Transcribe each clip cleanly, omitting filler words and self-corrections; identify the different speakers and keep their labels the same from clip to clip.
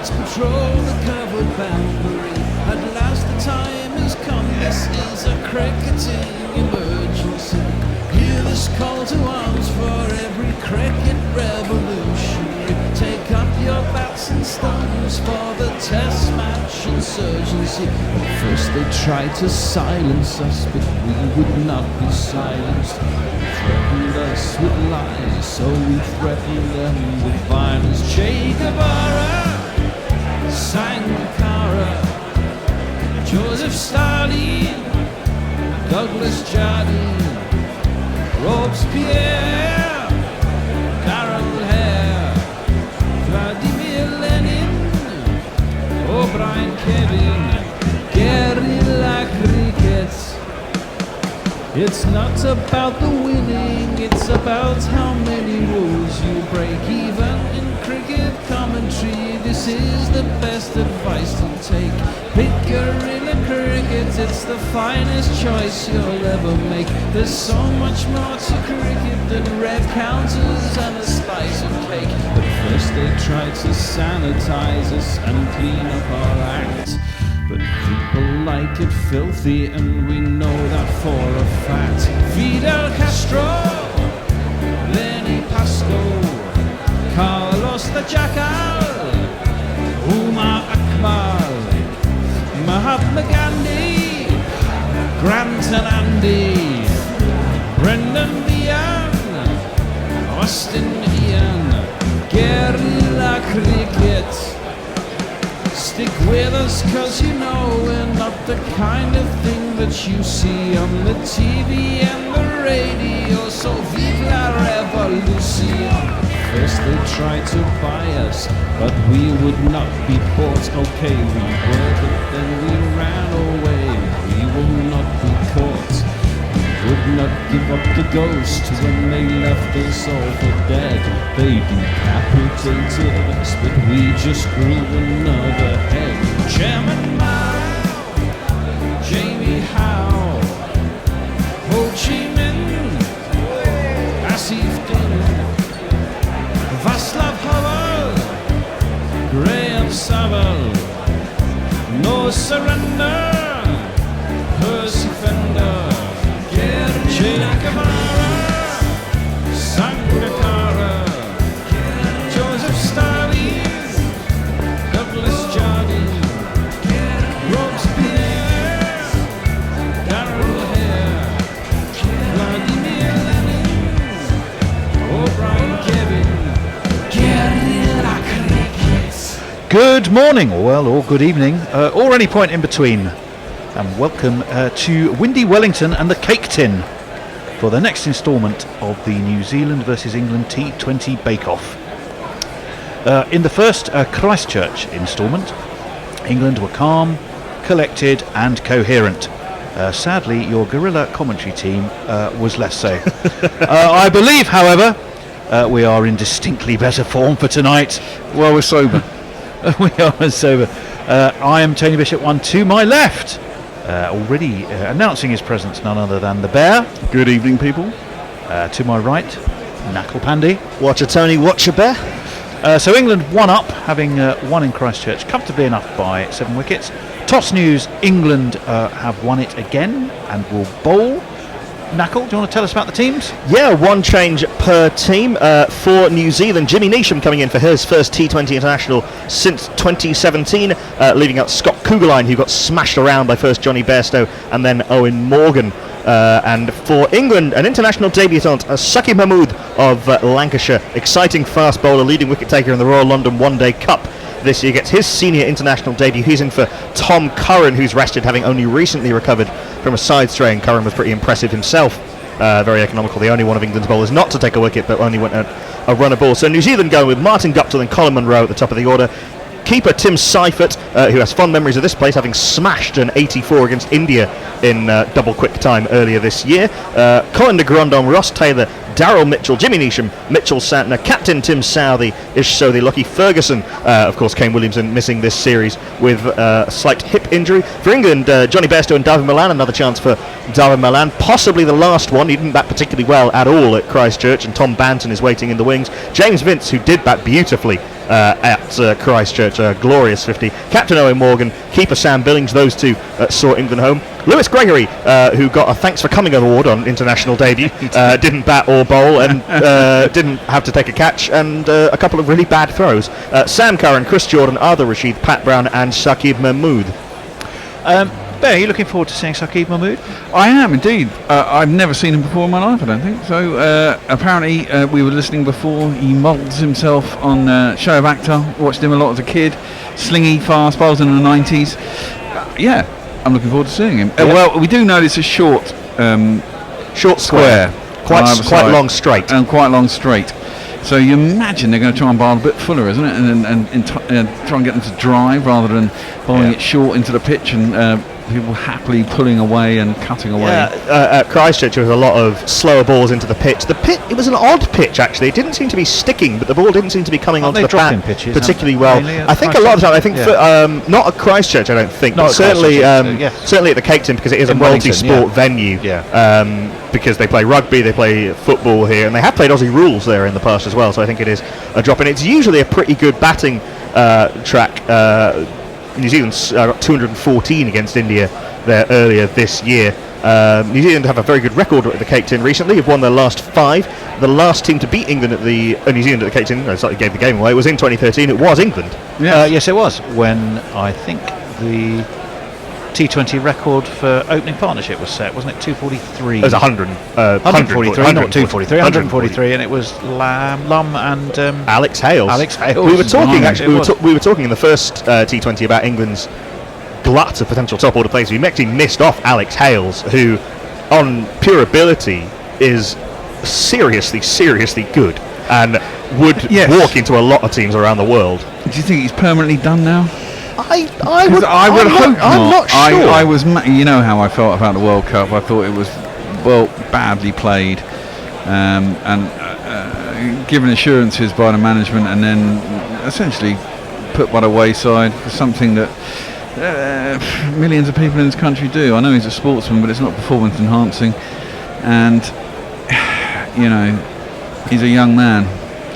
Speaker 1: Let's patrol the covered boundary. At last the time has come. This is a cricketing emergency. Hear this call to arms for every cricket revolutionary. Take up your bats and stones for the test match insurgency. At first they tried to silence us, but we would not be silenced. They threatened us with lies, so we threatened them with violence. Che Guevara, Sankara, Joseph Stalin, Douglas Jardine, Robespierre, Darrell Hare, Vladimir Lenin, O'Brien Kevin, guerrilla cricket. It's not about the winning, it's about how many rules you break. Even in cricket commentary, this is the best advice to take. Pick guerrilla cricket, it's the finest choice you'll ever make. There's so much more to cricket than red counters and a slice of cake. But first they tried to sanitize us and clean up our act. But people like it filthy, and we know that for a fact. Fidel Castro, Lenny Pasco, Carlos the Jackal, Umar Akmal, Mahatma Gandhi, Grant and Andy, Brendan Behan, Austin Ian, guerrilla cricket. Stick with us, cause you know we're not the kind of thing that you see on the TV and the radio. So vive la revolution. First they tried to buy us, but we would not be bought. Okay, we were, but then we ran away. We will not be caught. We would not give up the ghost when they left us all for dead. They decapitated us, but we just grew another head. Chairman Mao, Jamie Howe, Ho Chi Minh, Asif Din, Václav Havel, Graham Saville, No Surrender, Percy Fender, Che Guevara, Sankara, Joseph Stalin, Douglas Jardine, Robespierre, Darrell Hare, Vladimir Lenin, O'Brien Kevin, guerrilla cricket.
Speaker 2: Good morning, or good evening, or any point in between, and welcome to windy Wellington and the Cake Tin for the next instalment of the New Zealand versus England T20 Bake-Off. In the first Christchurch instalment, England were calm, collected and coherent. Sadly, your guerrilla commentary team was less so. I believe, however, we are in distinctly better form for tonight.
Speaker 3: Well, we're sober.
Speaker 2: We are sober. I am Tony Bishop, one to my left. Already announcing his presence, none other than the Bear.
Speaker 3: Good evening, people.
Speaker 2: To my right, Knuckle Pandy.
Speaker 4: Watch a Tony, watch a Bear.
Speaker 2: So England one up, having won in Christchurch, comfortably enough by 7 wickets. Toss news, England have won it again and will bowl. Knuckle, do you want to tell us about the teams?
Speaker 4: Yeah, one change per team for New Zealand. Jimmy Neesham coming in for his first T20 international since 2017, leaving out Scott Kugelheim, who got smashed around by first Johnny Bairstow and then Owen Morgan. And for England, an international debutant, Saqib Mahmood of Lancashire, exciting fast bowler, leading wicket taker in the Royal London One Day Cup. This year gets his senior international debut. He's in for Tom Curran, who's rested, having only recently recovered from a side strain. Curran was pretty impressive himself. Very economical, the only one of England's bowlers not to take a wicket, but only went a run a ball. So New Zealand going with Martin Guptill and Colin Munro at the top of the order. Keeper Tim Seifert, who has fond memories of this place, having smashed an 84 against India in double quick time earlier this year. Colin de Grandon, Ross Taylor, Daryl Mitchell, Jimmy Neesham, Mitchell Santner, Captain Tim Southey, Ish Sodhi, Lockie Ferguson. Of course, Kane Williamson missing this series with a slight hip injury. For England, Johnny Bairstow and David Malan, another chance for David Malan, possibly the last one. He didn't bat particularly well at all at Christchurch, and Tom Banton is waiting in the wings. James Vince, who did bat beautifully at Christchurch, a glorious 50. Captain Owen Morgan, keeper Sam Billings, those two saw England home. Lewis Gregory, who got a thanks for coming award on international debut, didn't bat or bowl and didn't have to take a catch, and a couple of really bad throws. Sam Curran, Chris Jordan, Arthur Rashid, Pat Brown and Shakib Mahmood.
Speaker 2: Ben, are you looking forward to seeing Shakib Mahmood?
Speaker 1: I am indeed. I've never seen him before in my life, I don't think. So apparently we were listening before. He moulds himself on Show of Actor. Watched him a lot as a kid. Slingy, fast bowls in the 90s. Yeah, I'm looking forward to seeing him. Well, we do know it's a short square.
Speaker 4: Quite long straight.
Speaker 1: And quite long straight. So you imagine they're going to try and bowl a bit fuller, isn't it? And try and get them to drive rather than bowling it short into the pitch and people happily pulling away and cutting away.
Speaker 4: At Christchurch there was a lot of slower balls into the pitch. It was an odd pitch actually. It didn't seem to be sticking, but the ball didn't seem to be coming onto the bat particularly well.
Speaker 2: I
Speaker 4: think a lot of the time, not at Christchurch I don't think, but certainly certainly at the Cape Tin, because it is a multi-sport venue. Because they play rugby, they play football here, and they have played Aussie rules there in the past as well, so I think it is a drop in. It's usually a pretty good batting track. New Zealand got 214 against India there earlier this year. New Zealand have a very good record at the Cape Tin recently. Have won their last 5. The last team to beat England at the New Zealand at the Cape Tin, slightly gave the game away, it was in 2013. It was England.
Speaker 2: Yes, it was, when I think the T20 record for opening partnership was set, wasn't it? 243.
Speaker 4: It was 143,
Speaker 2: not 243. 143, and it was Lum and
Speaker 4: Alex Hales. We were talking we were talking in the first T20 about England's glut of potential top order players. We actually missed off Alex Hales, who, on pure ability, is seriously good and would walk into a lot of teams around the world.
Speaker 1: Do you think he's permanently done now?
Speaker 4: I would hope not.
Speaker 1: I'm not
Speaker 4: sure.
Speaker 1: I was, you know how I felt about the World Cup. I thought it was badly played, and given assurances by the management, and then essentially put by the wayside for something that millions of people in this country do. I know he's a sportsman, but it's not performance enhancing, and he's a young man.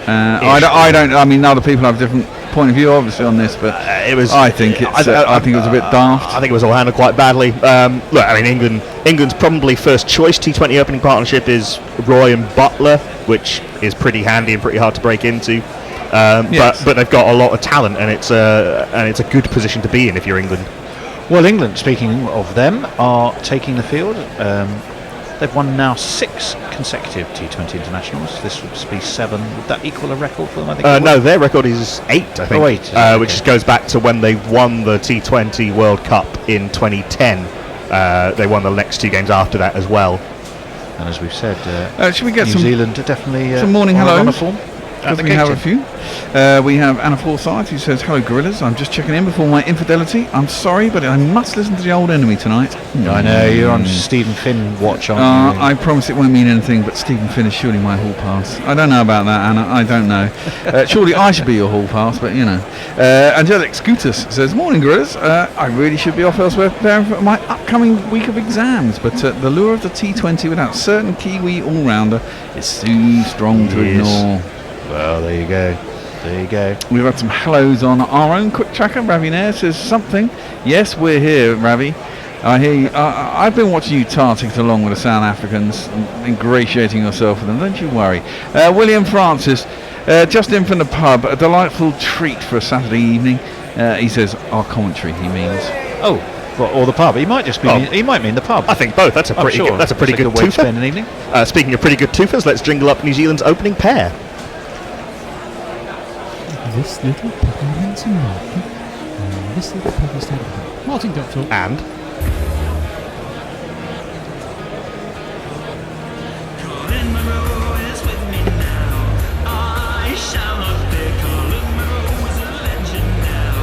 Speaker 1: I mean, other people have different point of view obviously on this, but I think it was a bit daft.
Speaker 4: I think it was all handled quite badly. Look, I mean, England's probably first choice T20 opening partnership is Roy and Butler, which is pretty handy and pretty hard to break into. But they've got a lot of talent, and it's a good position to be in if you're England.
Speaker 2: Well, England, speaking of them, are taking the field. They've won now 6 consecutive T20 internationals. This would be 7. Would that equal a record for them? I think.
Speaker 4: No, their record is 8, I think.
Speaker 2: 8,
Speaker 4: which goes back to when they won the T20 World Cup in 2010. They won the next 2 games after that as well.
Speaker 2: And as we've said,
Speaker 1: should we get
Speaker 2: New Zealand are definitely
Speaker 1: some morning hellos?
Speaker 2: On form.
Speaker 1: We have a few. We have Anna Forsyth, who says, "Hello, Gorillas. I'm just checking in before my infidelity. I'm sorry, but I must listen to the old enemy tonight."
Speaker 2: I know, you're on Stephen Finn watch, aren't you?
Speaker 1: I promise it won't mean anything, but Stephen Finn is surely my hall pass. I don't know about that, Anna. I don't know. Surely I should be your hall pass, but you know. Angelic Scutus says, "Morning, Gorillas. I really should be off elsewhere preparing for my upcoming week of exams, but the lure of the T20 without certain Kiwi all-rounder is too strong to ignore."
Speaker 2: Well, there you go.
Speaker 1: We've had some hellos on our own quick tracker. Ravi Nair says something. Yes, we're here, Ravi. I hear you. I've been watching you tarting along with the South Africans, ingratiating yourself with them. Don't you worry. William Francis, just in from the pub. A delightful treat for a Saturday evening. He says our commentary. He means.
Speaker 2: Oh, or the pub. He might just mean. He might mean the pub.
Speaker 4: I think both. That's a pretty good. That's a pretty good
Speaker 2: way to
Speaker 4: twofer.
Speaker 2: spend an evening.
Speaker 4: Speaking of pretty good twofers, let's jingle up New Zealand's opening pair.
Speaker 5: This little puppy went to market, and this little puppy stayed at home. Martin Guptill.
Speaker 4: And
Speaker 6: Colin Monroe is with me now. I shall not fear. Colin Monroe is a legend now.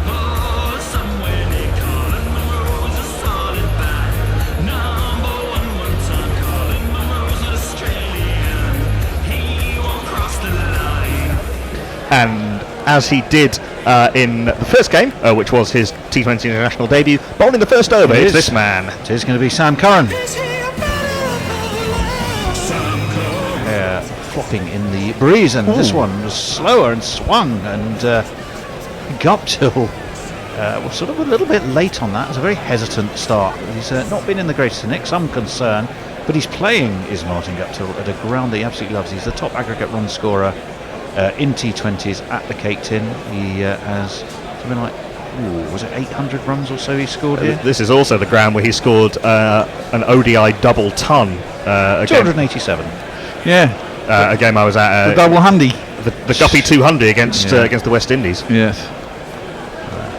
Speaker 6: Oh, somewhere near Colin Monroe is a solid bat. #1 time. Colin Monroe's Australian. He won't cross the line.
Speaker 4: And as he did in the first game, which was his T20 international debut, bowling the first over, it's this man.
Speaker 2: It is going to be Sam Curran. flopping in the breeze, and this one was slower and swung, and Guptill was sort of a little bit late on that. It was a very hesitant start. He's not been in the greatest of nick, some concern, but he's playing, is Martin Guptill, at a ground that he absolutely loves. He's the top aggregate run scorer in T20s at the Cake Tin. He has something like, was it 800 runs or so he scored here?
Speaker 4: This is also the ground where he scored an ODI double ton.
Speaker 2: 287.
Speaker 5: Yeah.
Speaker 4: A game I was at.
Speaker 5: The double handy.
Speaker 4: The Guppy 200 against the West Indies.
Speaker 5: Yes.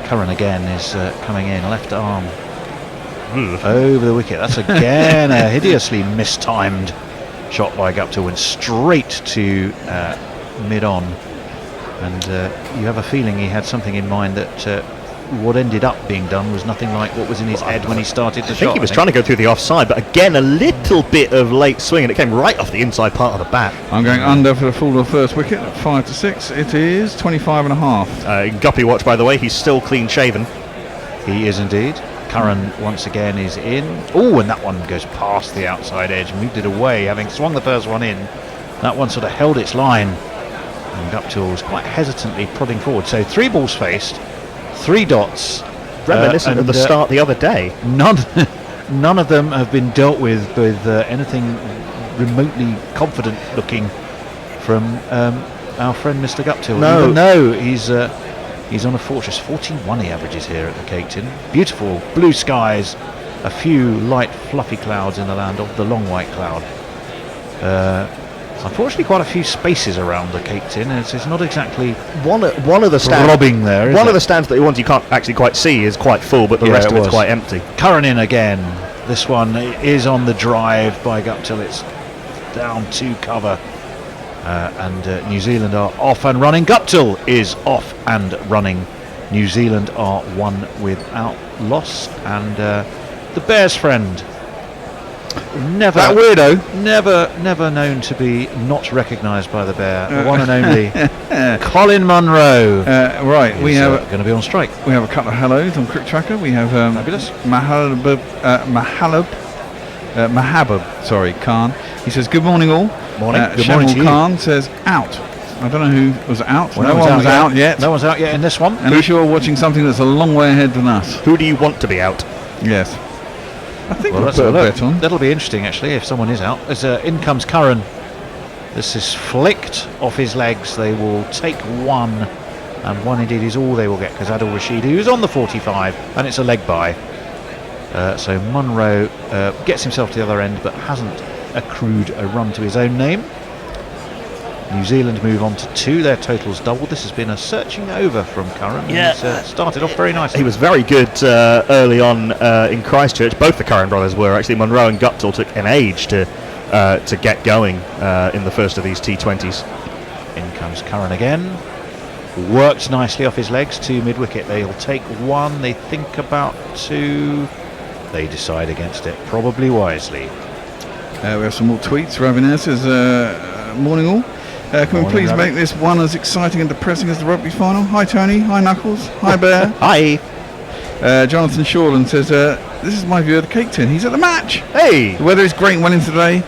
Speaker 2: Curran again is coming in, left arm over the wicket. That's again a hideously mistimed shot by Guptill, went straight to mid-on, and you have a feeling he had something in mind that what ended up being done was nothing like what was in his head when he started the shot.
Speaker 4: I think he was trying to go through the offside, but again a little bit of late swing, and it came right off the inside part of the bat.
Speaker 5: I'm going under for the fall of the first wicket at 5 to 6. It is 25 and a half.
Speaker 4: Guppy watch, by the way, he's still clean shaven.
Speaker 2: He is indeed. Curran once again is in. Oh, and that one goes past the outside edge, moved it away, having swung the first one in. That one sort of held its line, and Guptill was quite hesitantly prodding forward. So 3 balls faced, 3 dots.
Speaker 4: Reminiscent of the start the other day.
Speaker 2: None of them have been dealt with anything remotely confident looking from our friend Mr. Guptill.
Speaker 4: No.
Speaker 2: Even though he's on a fortress. 41 he averages here at the Cake Tin. Beautiful blue skies, a few light fluffy clouds in the land of the long white cloud. Unfortunately, quite a few spaces around the Cake Tin. It's not exactly
Speaker 4: One of the stands.
Speaker 2: robbing there.
Speaker 4: One of the stands that the ones you can't actually quite see is quite full, but the rest of it's quite empty.
Speaker 2: Curran in again. This one is on the drive by Guptill. It's down to cover. And New Zealand are off and running. Guptill is off and running. New Zealand are 1 without loss. And the Bears' friend,
Speaker 5: That weirdo.
Speaker 2: never known to be not recognised by the Bear, the one and only Colin Munro.
Speaker 5: Right, we have
Speaker 2: going to be on strike.
Speaker 5: we have a couple of hellos on Crick Tracker. We have
Speaker 2: Fabulous.
Speaker 5: Mahabub, sorry, Khan. He says, "Good morning, all."
Speaker 2: Morning. Good morning to you.
Speaker 5: Khan says, "Out." I don't know who was out.
Speaker 2: Well,
Speaker 5: no one was out yet.
Speaker 2: No one's out yet in this one.
Speaker 5: And I'm sure watching something that's a long way ahead than us.
Speaker 4: Who do you want to be out?
Speaker 5: Yes. I think
Speaker 2: Well,
Speaker 5: we'll
Speaker 2: let's
Speaker 5: put
Speaker 2: have
Speaker 5: a
Speaker 2: a look.
Speaker 5: bet on.
Speaker 2: That'll be interesting actually if someone is out. As in comes Curran. This is flicked off his legs. They will take 1, and 1 indeed is all they will get, because Adil Rashid, who is on the 45, and it's a leg bye. So Munro gets himself to the other end, but hasn't accrued a run to his own name. New Zealand move on to 2. Their totals doubled. This has been a searching over from Curran.
Speaker 4: Yeah.
Speaker 2: He's started off very nicely.
Speaker 4: He was very good early on in Christchurch. Both the Curran brothers were actually. Munro and Guptill took an age to get going in the first of these T20s.
Speaker 2: In comes Curran again. Worked nicely off his legs to mid-wicket. They'll take 1. They think about 2. They decide against it, probably wisely.
Speaker 5: We have some more tweets. Ravin says, "Morning, all. Can we
Speaker 2: Morning,
Speaker 5: please
Speaker 2: Ravi.
Speaker 5: make this one as exciting and depressing as the rugby final?" Hi, Tony. Hi, Knuckles. Hi, Bear.
Speaker 4: Hi.
Speaker 5: Jonathan Shorland says, "This is my view of the Cake Tin. He's at the match.
Speaker 4: Hey.
Speaker 5: The weather is great in Wellington today.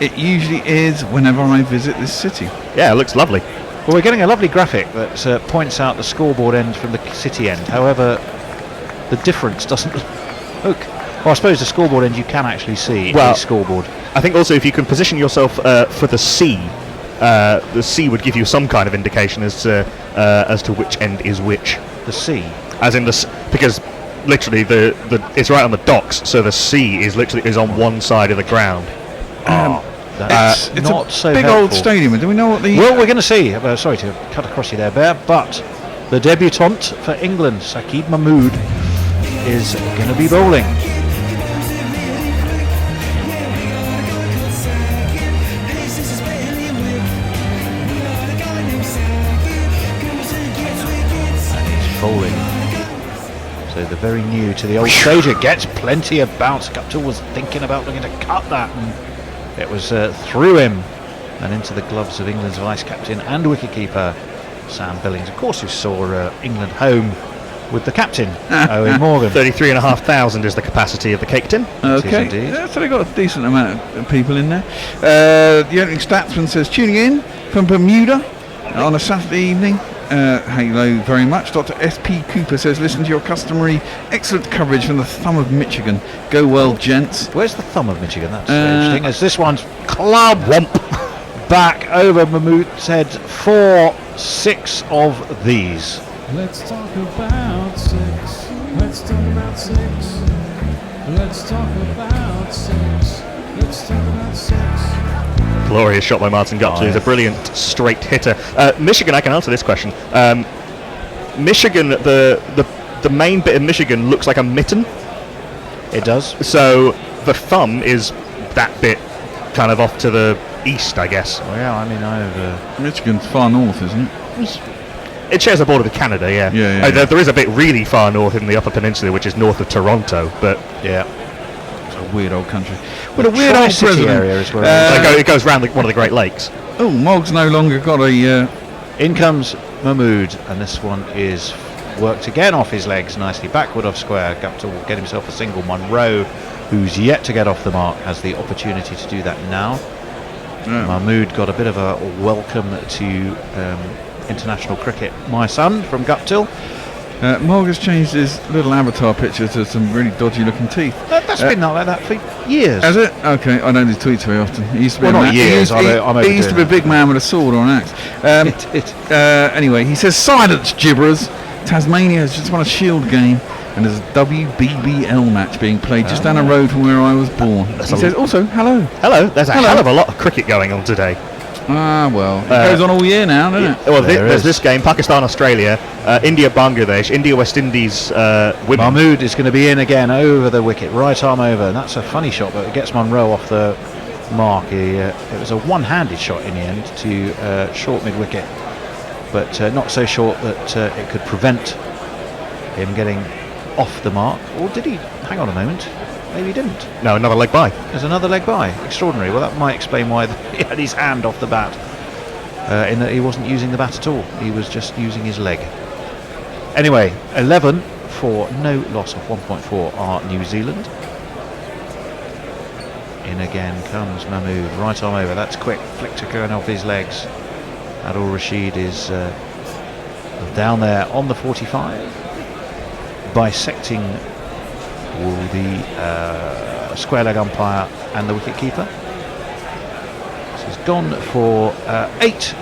Speaker 5: It usually is whenever I visit this city."
Speaker 4: Yeah, it looks lovely.
Speaker 2: Well, we're getting a lovely graphic that points out the scoreboard end from the city end. However, the difference doesn't look... Well, I suppose the scoreboard end you can actually see
Speaker 4: Well,
Speaker 2: the scoreboard.
Speaker 4: I think also if you can position yourself for the sea would give you some kind of indication as to which end is which.
Speaker 2: The sea.
Speaker 4: As in because literally the it's right on the docks, so the sea is literally on one side of the ground.
Speaker 2: That's
Speaker 5: It's
Speaker 2: not
Speaker 5: a
Speaker 2: so
Speaker 5: big
Speaker 2: helpful.
Speaker 5: old stadium. Do we know what the...
Speaker 2: Well, we're going to see. Sorry to cut across you there, Bear, but the debutant for England, Saqib Mahmood, is going to be bowling. Bowling. So the very new to the old soldier gets plenty of bounce. Guptill was thinking about looking to cut that, and it was through him and into the gloves of England's vice captain and wicketkeeper Sam Billings, of course, who saw England home with the captain, Owen Morgan.
Speaker 4: 33,500 is the capacity of the cake tin.
Speaker 3: Okay,
Speaker 2: indeed.
Speaker 3: so they've got a decent amount of people in there. The opening statsman says, tuning in from Bermuda on a Saturday evening. Hello very much. Dr. S.P. Cooper says, listen to your customary excellent coverage from the thumb of Michigan. Go well, gents.
Speaker 2: Where's the thumb of Michigan? That's interesting. As this one's club back over Mahmood's head for 6 of these.
Speaker 1: Let's talk about sex. Let's talk about sex. Let's talk about sex. Let's talk about sex.
Speaker 4: Glorious shot by Martin Guptill, who's a brilliant straight hitter. Michigan, I can answer this question. Michigan, the main bit of Michigan looks like a mitten.
Speaker 2: It does.
Speaker 4: So the thumb is that bit kind of off to the east, I guess.
Speaker 2: Well, yeah, I mean, I've...
Speaker 3: Michigan's far north, isn't it?
Speaker 4: It shares a border with Canada, yeah. There is a bit really far north in the Upper Peninsula, which is north of Toronto, but
Speaker 2: yeah.
Speaker 3: It's a weird old country. What a weird old
Speaker 2: Tri-City
Speaker 3: president.
Speaker 2: area is where
Speaker 4: it goes around one of the Great Lakes.
Speaker 3: Oh, Mog's no longer got a...
Speaker 2: in comes Mahmood, and this one is worked again off his legs nicely backward off square. Guptill will get himself a single. Monroe, who's yet to get off the mark, has the opportunity to do that now. Mahmood got a bit of a welcome to international cricket, my son, from Guptill.
Speaker 3: Mog has changed his little avatar picture to some really dodgy looking teeth.
Speaker 2: That's been like that for years.
Speaker 3: Has it? Okay, I don't do tweets very often. He used to be
Speaker 2: Well,
Speaker 3: a
Speaker 2: not
Speaker 3: man.
Speaker 2: years,
Speaker 3: He used to be a big man with a sword or an axe. Anyway, he says, silence, gibberers. Tasmania has just won a Shield game, and there's a WBBL match being played just down the road from where I was born. He says, also, hello.
Speaker 4: Hello, there's a hell of a lot of cricket going on today.
Speaker 3: Ah, well, it goes on all year now, doesn't it?
Speaker 4: Well, there's this game, Pakistan, Australia, India, Bangladesh, India, West Indies, women.
Speaker 2: Mahmood is going to be in again over the wicket, right arm over, and that's a funny shot, but it gets Monroe off the mark. It was a one-handed shot in the end to short mid-wicket, but not so short that it could prevent him getting off the mark. Or did he? Hang on a moment. Maybe he didn't.
Speaker 4: No, another leg by.
Speaker 2: There's another leg by. Extraordinary. Well, that might explain why he had his hand off the bat. In that he wasn't using the bat at all. He was just using his leg. Anyway, 11 for no loss of 1.4 are New Zealand. In again comes Mahmood. Right arm over. That's quick. Flick going off his legs. Adil Rashid is down there on the 45. Bisecting the square leg umpire and the wicket keeper. So he's gone for 8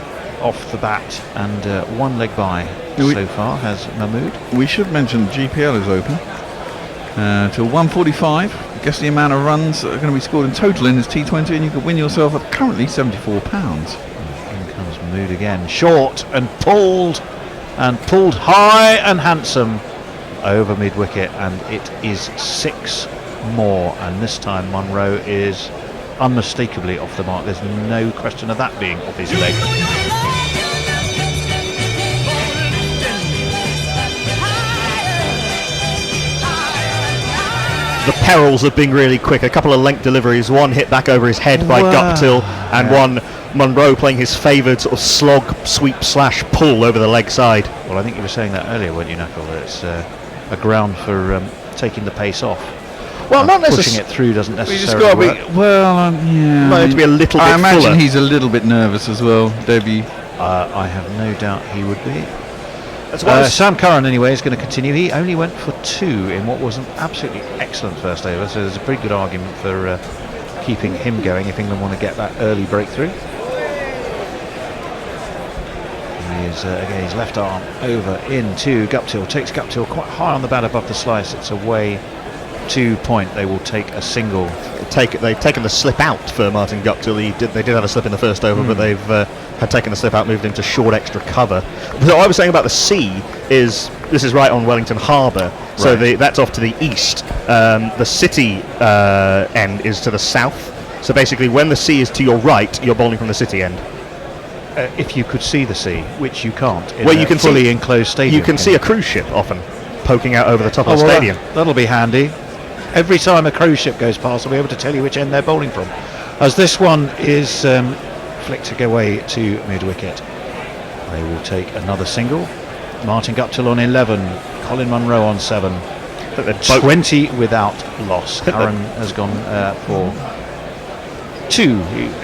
Speaker 2: off the bat and 1 leg by so far has Mahmood.
Speaker 3: We should mention GPL is open till 1:45. Guess the amount of runs that are going to be scored in total in this T20, and you could win yourself at currently £74.
Speaker 2: In comes Mahmood again, short and pulled high and handsome over mid-wicket, and it is 6 more, and this time Monroe is unmistakably off the mark. There's no question of that being off his leg.
Speaker 4: The perils of being really quick. A couple of length deliveries, one hit back over his head by Guptill, and one Monroe playing his favoured sort of slog, sweep, / pull over the leg side.
Speaker 2: Well, I think you were saying that earlier, weren't you, Knuckle? That it's a ground for taking the pace off.
Speaker 4: Well, not
Speaker 2: pushing
Speaker 4: necessarily.
Speaker 2: it through doesn't
Speaker 3: You just
Speaker 2: necessarily
Speaker 3: got to
Speaker 2: work.
Speaker 3: be yeah.
Speaker 4: Might have to be a little
Speaker 3: I
Speaker 4: bit
Speaker 3: imagine
Speaker 4: fuller.
Speaker 3: he's a little bit nervous as well, Debbie.
Speaker 2: I have no doubt he would be.
Speaker 4: That's why
Speaker 2: Sam Curran, anyway, is going to continue. He only went for 2 in what was an absolutely excellent first over, so there's a pretty good argument for keeping him going if England want to get that early breakthrough. He is, again, his left arm over into Guptill. Takes Guptill quite high on the bat above the slice. It's away to point. They will take a single.
Speaker 4: they've taken the slip out for Martin Guptill. They did have a slip in the first over, but they've had taken the slip out, moved into short extra cover. So what I was saying about the sea is this is right on Wellington Harbour, so that's off to the east. The city end is to the south. So basically, when the sea is to your right, you're bowling from the city end.
Speaker 2: If you could see the sea, which you can't in
Speaker 4: Well, you can
Speaker 2: fully
Speaker 4: see-
Speaker 2: enclosed stadium.
Speaker 4: You can see a cruise ship often poking out over the top of the
Speaker 2: well,
Speaker 4: stadium.
Speaker 2: That'll be handy. Every time a cruise ship goes past, I'll be able to tell you which end they're bowling from. As this one is flicked away to mid-wicket. They will take another single. Martin Guptill on 11. Colin Munro on 7. 20 without loss. Curran has gone for 2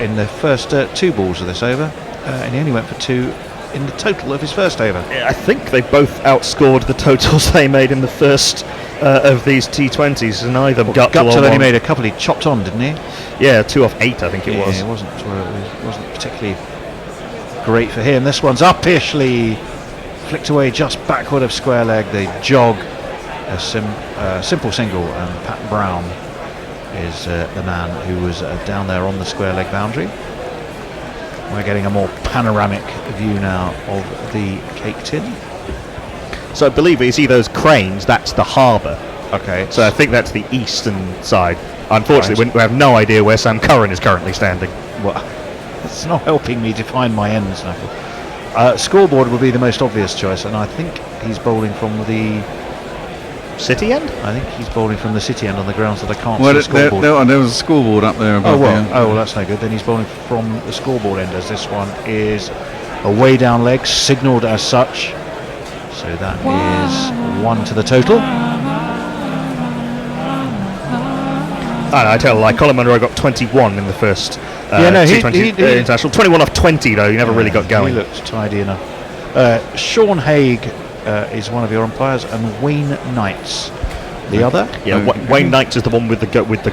Speaker 2: in the first 2 balls of this over, and he only went for 2 in the total of his first over.
Speaker 4: I think they both outscored the totals they made in the first of these T20s, and either
Speaker 2: Guptill only made a couple. He chopped on, didn't he?
Speaker 4: Yeah, 2 off 8, I think it was.
Speaker 2: It wasn't particularly great for him. This one's uppishly flicked away just backward of square leg. They jog a simple single, and Pat Brown is the man who was down there on the square leg boundary. We're getting a more panoramic view now of the cake tin.
Speaker 4: So I believe you see those cranes, that's the harbour.
Speaker 2: Okay.
Speaker 4: So I think that's the eastern side. Unfortunately, we have no idea where Sam Curran is currently standing.
Speaker 2: Well, it's not helping me define my ends, Knuckle. Scoreboard will be the most obvious choice, and I think he's bowling from the
Speaker 4: city end?
Speaker 2: I think he's bowling from the city end on the grounds that I can't see
Speaker 3: Well,
Speaker 2: the scoreboard.
Speaker 3: there was a scoreboard up there above.
Speaker 2: Well, that's no good. Then he's bowling from the scoreboard end, as this one is a way down leg, signalled as such. So that is 1 to the total.
Speaker 4: I tell a lie, Colin Munro got 21 in the first T20 international. 21 off 20 though, he never really got going.
Speaker 2: He looked tidy enough. Sean Haig is one of your umpires, and Wayne Knights the other.
Speaker 4: Yeah, Wayne Knights is the one with the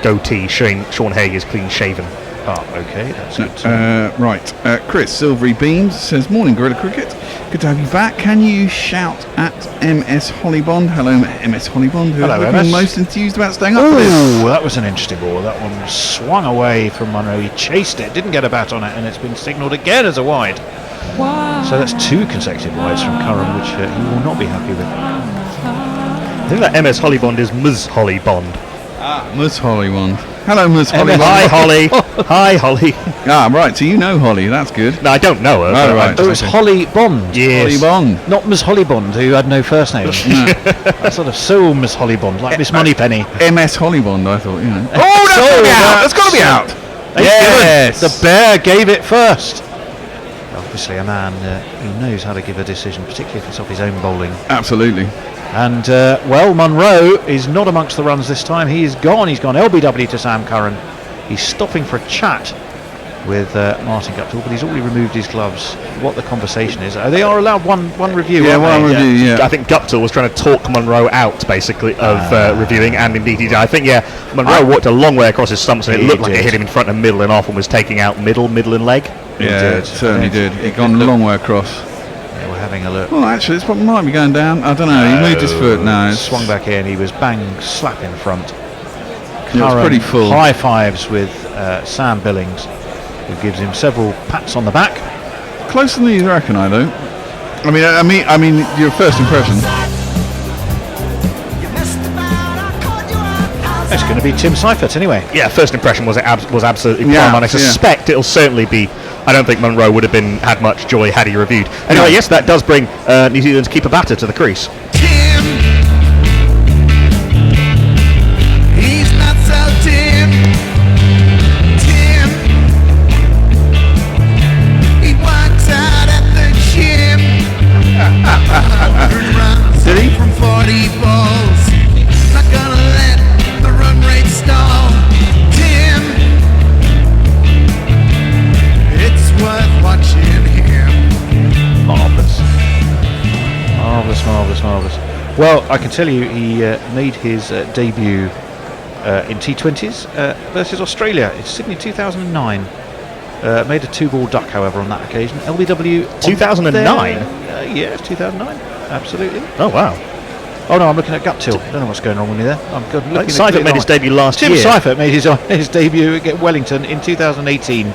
Speaker 4: goatee. Sean Haig is clean shaven.
Speaker 2: Okay, that's good.
Speaker 3: Right, Chris Silvery Beams says, morning Gorilla Cricket, good to have you back. Can you shout at MS Hollybond? Hello MS Hollybond, who
Speaker 2: Hello,
Speaker 3: is
Speaker 2: MS.
Speaker 3: most enthused about staying up for this.
Speaker 2: Oh, that was an interesting ball. That one swung away from Munro. He chased it, didn't get a bat on it, and it's been signalled again as a wide. So that's 2 consecutive wides from Curran, which he will not be happy with.
Speaker 4: I think that MS Hollybond is Ms Hollybond.
Speaker 3: Ms Hollybond. Hello Ms Hollybond.
Speaker 4: Hi Holly. Hi Holly.
Speaker 3: Right, so you know Holly, that's good.
Speaker 4: No, I don't know her.
Speaker 3: Oh, right.
Speaker 2: It was Holly Bond.
Speaker 4: Yes.
Speaker 3: Holly Bond.
Speaker 2: Not Miss Holly Bond, who had no first name. That's sort of so Miss Holly Bond, like Miss Moneypenny.
Speaker 3: MS Hollybond, I thought,
Speaker 2: Oh,
Speaker 3: that's got to be out.
Speaker 2: Yes! The bear gave it first. Obviously a man who knows how to give a decision, particularly if it's off his own bowling.
Speaker 3: Absolutely.
Speaker 2: And, Munro is not amongst the runs this time. He is gone. He's gone LBW to Sam Curran. He's stopping for a chat with Martin Guptill, but he's already removed his gloves. What the conversation is. They are allowed one review.
Speaker 3: Yeah, one review, yeah.
Speaker 4: I think Guptill was trying to talk Munro out, basically, of reviewing, and indeed he did. I think, Munro walked a long way across his stumps, and it looked like it hit him in front and middle and off, and was taking out middle and leg.
Speaker 3: Yeah, it certainly did. He'd gone a long way across.
Speaker 2: Yeah, we're having a look.
Speaker 3: Well, actually, this one might be going down. I don't know. He moved his foot. No, it's
Speaker 2: swung back in. He was bang slap in front.
Speaker 3: Yeah, it's pretty full.
Speaker 2: High fives with Sam Billings, who gives him several pats on the back.
Speaker 3: Closer than you reckon, I don't. I mean, your first impression.
Speaker 2: It's going to be Tim Seifert anyway.
Speaker 4: Yeah, first impression was absolutely prime, and I suspect it'll certainly be. I don't think Munro would have had much joy had he reviewed. Anyway, yes, that does bring New Zealand's keeper batter to the crease.
Speaker 6: Tim, he's not so Tim. Tim, he works out at the gym. Did he? From 40 balls, not gonna let the run rate stall. Tim, it's worth watching him.
Speaker 2: Marvellous. Well, I can tell you he made his debut in T20s versus Australia. It's Sydney 2009. Made a 2-ball duck, however, on that occasion. LBW
Speaker 4: 2009?
Speaker 2: Yes, 2009. Absolutely.
Speaker 4: Oh, wow.
Speaker 2: Oh no, I'm looking at Guptill. Don't know what's going on with me there.
Speaker 4: Seifert made his debut last year.
Speaker 2: Tim Seifert made his debut at Wellington in 2018.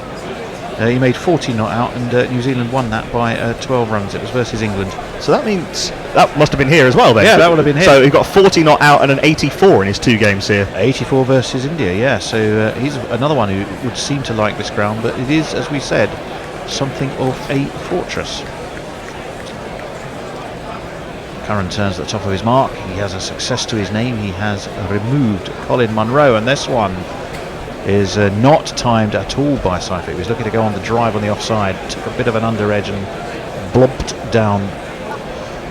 Speaker 2: He made 14 not out, and New Zealand won that by 12 runs. It was versus England.
Speaker 4: So that means that must have been here as well then.
Speaker 2: Yeah, that would have been here.
Speaker 4: So he got 40 not out and an 84 in his 2 games here.
Speaker 2: 84 versus India, yeah. So he's another one who would seem to like this ground, but it is, as we said, something of a fortress. Curran turns at the top of his mark. He has a success to his name. He has removed Colin Munro, and this one is not timed at all by Seifert. He was looking to go on the drive on the offside, took a bit of an under edge and blobbed down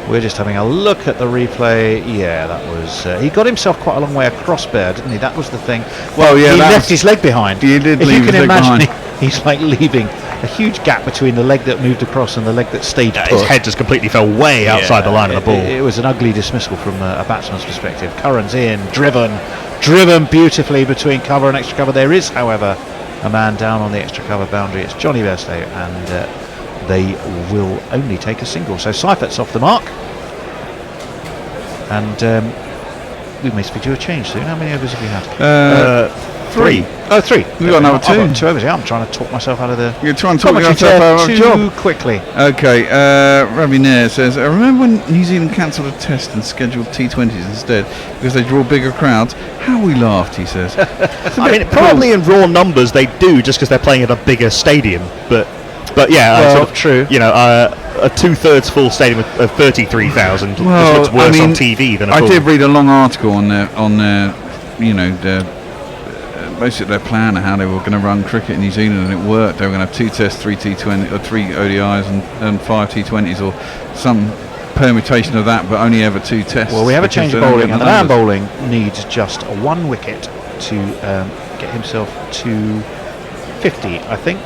Speaker 2: We're just having a look at the replay. Yeah, that was... he got himself quite a long way across there, didn't he? That was the thing.
Speaker 3: Well, yeah,
Speaker 2: he
Speaker 3: that
Speaker 2: left
Speaker 3: was-
Speaker 2: his leg behind.
Speaker 3: He did
Speaker 2: If
Speaker 3: leave
Speaker 2: you can
Speaker 3: his leg
Speaker 2: imagine,
Speaker 3: behind.
Speaker 2: he's like leaving a huge gap between the leg that moved across and the leg that stayed put.
Speaker 4: His head just completely fell way outside the line of the ball.
Speaker 2: It was an ugly dismissal from a batsman's perspective. Curran's in, driven beautifully between cover and extra cover. There is, however, a man down on the extra cover boundary. It's Johnny Bairstow, and they will only take a single. So Seifert's off the mark, and we may speak to a change soon. How many overs have we had?
Speaker 4: 3.
Speaker 2: Oh, 3.
Speaker 3: We've got another
Speaker 2: I've got
Speaker 3: 2.
Speaker 2: 2 overs. Yeah, I'm trying to talk myself out of the
Speaker 3: You're trying to talk
Speaker 2: commentary
Speaker 3: yourself
Speaker 2: chair
Speaker 3: out of a job.
Speaker 2: too quickly.
Speaker 3: Okay, Ravi Nair says, I remember when New Zealand cancelled a test and scheduled T20s instead because they draw bigger crowds. How we laughed, he says.
Speaker 4: I mean, probably in raw numbers they do, just because they're playing at a bigger stadium. But yeah,
Speaker 2: Well,
Speaker 4: sort of
Speaker 2: true.
Speaker 4: You know, a 2/3 full stadium of 33,000 just looks worse on TV than a
Speaker 3: I
Speaker 4: full.
Speaker 3: did read a long article on their you know, basically their plan of how they were going to run cricket in New Zealand, and it worked. They were going to have 2 tests, 3 T20 or 3 ODIs and 5 T20s, or some permutation of that, but only ever 2 tests.
Speaker 2: Well, we have a
Speaker 3: because
Speaker 2: change
Speaker 3: they
Speaker 2: of
Speaker 3: don't
Speaker 2: bowling,
Speaker 3: get
Speaker 2: and the
Speaker 3: the
Speaker 2: man
Speaker 3: numbers.
Speaker 2: bowling needs just 1 wicket to get himself to 50, I think,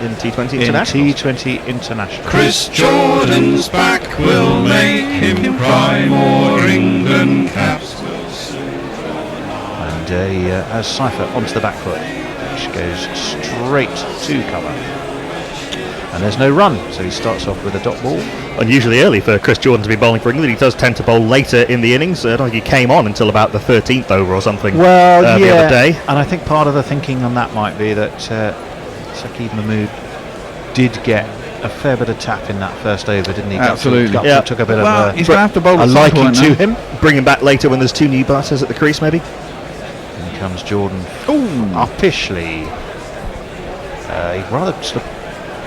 Speaker 4: in T20
Speaker 2: in
Speaker 4: International.
Speaker 2: T20 International.
Speaker 1: Chris Jordan's back will make him cry. More England caps will sing.
Speaker 2: And he has Seifert onto the back foot, which goes straight to cover. And there's no run, so he starts off with a dot ball.
Speaker 4: Unusually early for Chris Jordan to be bowling for England. He does tend to bowl later in the innings. I don't think he came on until about the 13th over or something the other day.
Speaker 2: And I think part of the thinking on that might be that Saqib Mahmood did get a fair bit of tap in that first over, didn't he?
Speaker 3: Absolutely.
Speaker 2: Gutfield
Speaker 4: Yeah.
Speaker 2: took a bit
Speaker 3: Well,
Speaker 2: of
Speaker 3: he's going to have to bowl
Speaker 2: a
Speaker 3: at some
Speaker 2: liking
Speaker 3: point
Speaker 2: to
Speaker 3: now.
Speaker 2: him.
Speaker 4: Bring him back later when there's 2 new batters at the crease, maybe.
Speaker 2: In comes Jordan. Uppishly. He rather sort of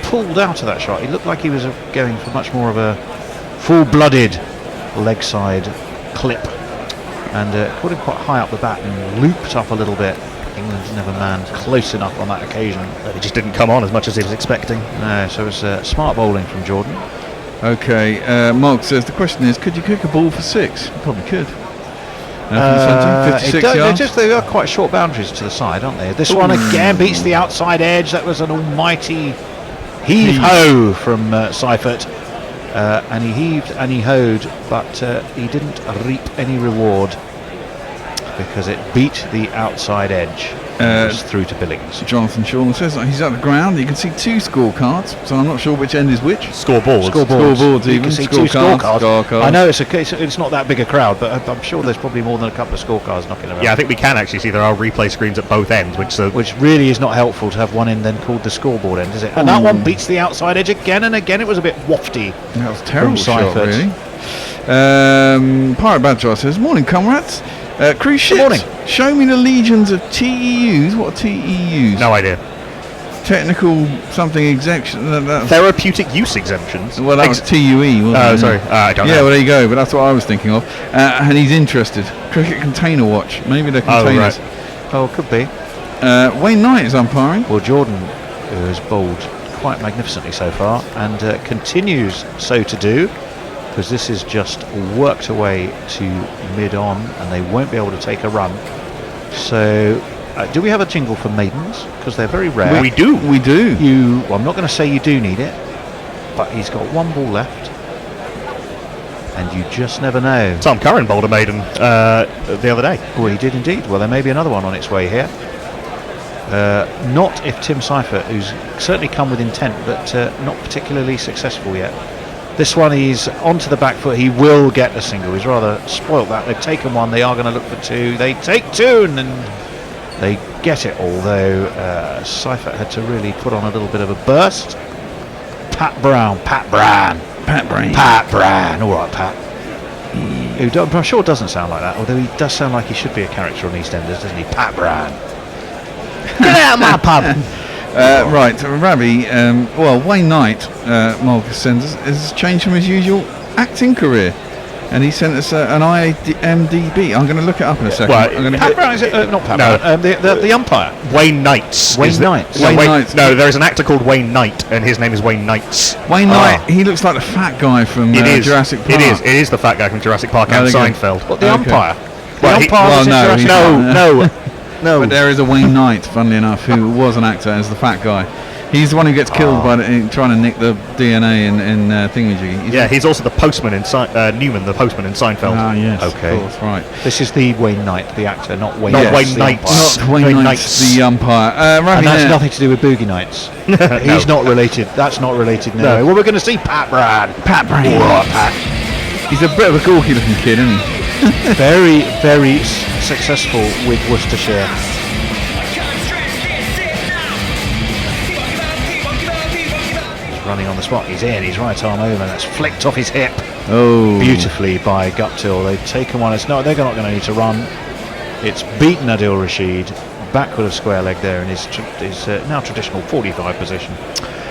Speaker 2: pulled out of that shot. He looked like he was going for much more of a full-blooded leg side clip, and caught him quite high up the bat and looped up a little bit. England's never manned close enough on that occasion.
Speaker 4: He just didn't come on as much as he was expecting.
Speaker 2: No, so it was smart bowling from Jordan.
Speaker 3: Okay, Mark says the question is, could you kick a ball for 6? You probably could.
Speaker 2: It
Speaker 3: 56
Speaker 2: don't-
Speaker 3: yards.
Speaker 2: they are quite short boundaries to the side, aren't they? This one again beats the outside edge. That was an almighty heave-ho from Seifert. And he heaved and he hoed, but he didn't reap any reward because it beat the outside edge. And was through to Billings.
Speaker 3: Jonathan Shaw says he's at the ground. You can see 2 scorecards, so I'm not sure which end is which.
Speaker 4: Scoreboards.
Speaker 3: Scoreboards
Speaker 2: You
Speaker 3: even.
Speaker 2: can see 2
Speaker 3: Scorecards,
Speaker 2: scorecards.
Speaker 3: scorecards.
Speaker 2: I know it's not that big a crowd, but I'm sure there's probably more than a couple of scorecards knocking around.
Speaker 4: Yeah, I think we can actually see there are replay screens at both ends,
Speaker 2: Which really is not helpful to have one end then called the scoreboard end, is it? And that one beats the outside edge again and again. It was a bit wafty.
Speaker 3: That was a terrible
Speaker 2: From
Speaker 3: shot,
Speaker 2: Seifert.
Speaker 3: really. Pirate Badger says, morning, comrades. Cruise ships.
Speaker 2: morning.
Speaker 3: Show me the legions of TEUs. What are TEUs?
Speaker 4: no idea.
Speaker 3: Technical something exemption.
Speaker 4: Therapeutic use exemptions.
Speaker 3: Well, that was TUE, wasn't it?
Speaker 4: Oh, sorry. I don't
Speaker 3: Yeah,
Speaker 4: know.
Speaker 3: well, there you go. But that's what I was thinking of. And he's interested. Cricket Container Watch. Maybe they're
Speaker 4: Oh,
Speaker 3: containers.
Speaker 2: Oh, could be.
Speaker 3: Wayne Knight is umpiring.
Speaker 2: Well, Jordan, who has bowled quite magnificently so far and continues so to do, because this is just worked away to mid-on and they won't be able to take a run. So, do we have a jingle for maidens? Because they're very rare.
Speaker 4: We do.
Speaker 3: We do.
Speaker 2: Well, I'm not going to say you do need it, but he's got 1 ball left, and you just never know.
Speaker 4: Tom Curran bowled a maiden the other day.
Speaker 2: Well, he did indeed. Well, there may be another one on its way here. Not if Tim Seifert, who's certainly come with intent, but not particularly successful yet. This one, he's onto the back foot. He will get a single. He's rather spoilt that. They've taken 1. They are going to look for 2. They take 2, and then they get it. Although Seifert had to really put on a little bit of a burst. Pat Brown.
Speaker 3: Pat Brain.
Speaker 2: All right, Pat. Who I'm sure doesn't sound like that. Although he does sound like he should be a character on EastEnders, doesn't he? Pat Brown. Get out of my pub.
Speaker 3: Right, Ravi. Well, Wayne Knight, Marcus sends us, has changed from his usual acting career. and he sent us an IMDb. I'm going to look it up in a second.
Speaker 4: Well,
Speaker 3: I'm going to
Speaker 2: Pat Brown, is it, not Pat
Speaker 4: No.
Speaker 2: Brown, the umpire.
Speaker 4: Wayne Knights.
Speaker 2: Wayne
Speaker 4: is the-
Speaker 2: Knights.
Speaker 4: No,
Speaker 3: Wayne Knights.
Speaker 4: No, there is an actor called Wayne Knight, and his name is Wayne Knights.
Speaker 3: Wayne Knight. He looks like the fat guy from
Speaker 4: It is
Speaker 3: Jurassic Park.
Speaker 4: It is. It is the fat guy from Jurassic Park
Speaker 3: Oh,
Speaker 4: and
Speaker 3: there you go.
Speaker 4: Seinfeld.
Speaker 2: What, the
Speaker 3: Okay.
Speaker 2: umpire?
Speaker 4: Well,
Speaker 2: the
Speaker 4: he-
Speaker 2: umpire was in
Speaker 3: no,
Speaker 2: Jurassic
Speaker 3: he's
Speaker 2: Park.
Speaker 3: not.
Speaker 4: No.
Speaker 3: But there is a Wayne Knight, funnily enough, who was an actor as the fat guy. He's the one who gets killed by trying to nick the DNA in Thingamajiggy.
Speaker 4: Yeah, he's also the postman in Newman, the postman in Seinfeld.
Speaker 3: Ah, yes.
Speaker 2: Okay.
Speaker 3: Of course, right.
Speaker 2: This is the Wayne Knight, the actor, not Wayne
Speaker 4: Not
Speaker 2: Knight,
Speaker 4: Wayne
Speaker 2: the
Speaker 4: Knight.
Speaker 2: umpire.
Speaker 3: Not Wayne
Speaker 4: Wayne
Speaker 3: Knight's
Speaker 4: Knights.
Speaker 3: the umpire. Ravi
Speaker 2: And that's
Speaker 3: there.
Speaker 2: nothing to do with Boogie Nights. He's not related. That's not related. No. Well, we're going to see Pat Brown.
Speaker 3: Pat Brown. He's a bit of a gawky looking kid, isn't he?
Speaker 2: Very, very successful with Worcestershire. He's running on the spot. He's in. His right arm over. That's flicked off his hip
Speaker 3: Oh.
Speaker 2: beautifully by Guptill. They've taken one. It's not. They're not going to need to run. It's beaten Adil Rashid backward of square leg there in his now traditional 45 position.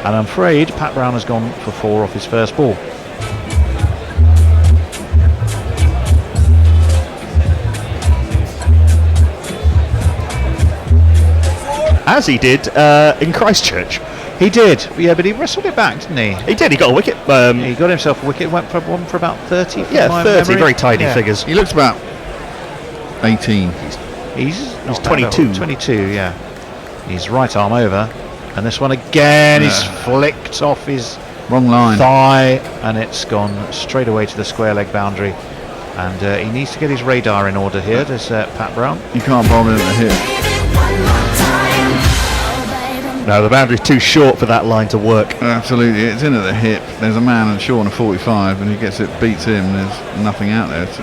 Speaker 2: And I'm afraid Pat Brown has gone for 4 off his first ball.
Speaker 4: As he did in Christchurch.
Speaker 2: He did, yeah, but he wrestled it back, didn't he?
Speaker 4: He did. He got a wicket.
Speaker 2: He got himself a wicket, went for one for about 30. from
Speaker 4: Yeah,
Speaker 2: my
Speaker 4: 30.
Speaker 2: memory.
Speaker 4: Very tidy
Speaker 2: Yeah.
Speaker 4: figures.
Speaker 3: He looks about 18.
Speaker 2: He's
Speaker 4: 22.
Speaker 2: 22, yeah. He's right arm over, and this one again is flicked off his
Speaker 3: Wrong line.
Speaker 2: thigh, and it's gone straight away to the square leg boundary. And he needs to get his radar in order here. There's Pat Brown.
Speaker 3: You can't bowl it at the hip.
Speaker 4: No, the boundary's too short for that line to work.
Speaker 3: Absolutely, it's in at the hip. There's a man and short on a 45, and he gets it, beats him. There's nothing out there. It's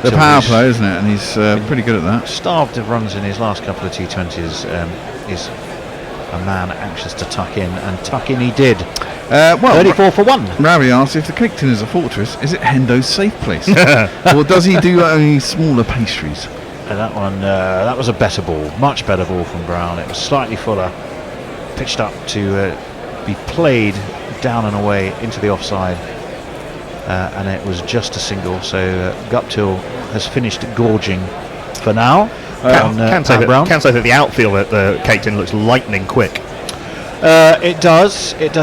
Speaker 3: the power play, isn't it? And he's pretty good at that.
Speaker 2: Starved of runs in his last couple of T20s. Is a man anxious to tuck in, and tuck in he did.
Speaker 3: Well,
Speaker 2: 34 for 1.
Speaker 3: Ravi asks if the Cake Tin is a fortress, is it Hendo's safe place? Or does he do only smaller pastries?
Speaker 2: That one, that was a better ball, much better ball from Brown. It was slightly fuller, pitched up to be played down and away into the offside, and it was just a single. So Guptill has finished gorging for now.
Speaker 4: Can say
Speaker 2: Brown.
Speaker 4: that the outfield at the Cake Tin looks lightning quick.
Speaker 2: It does, and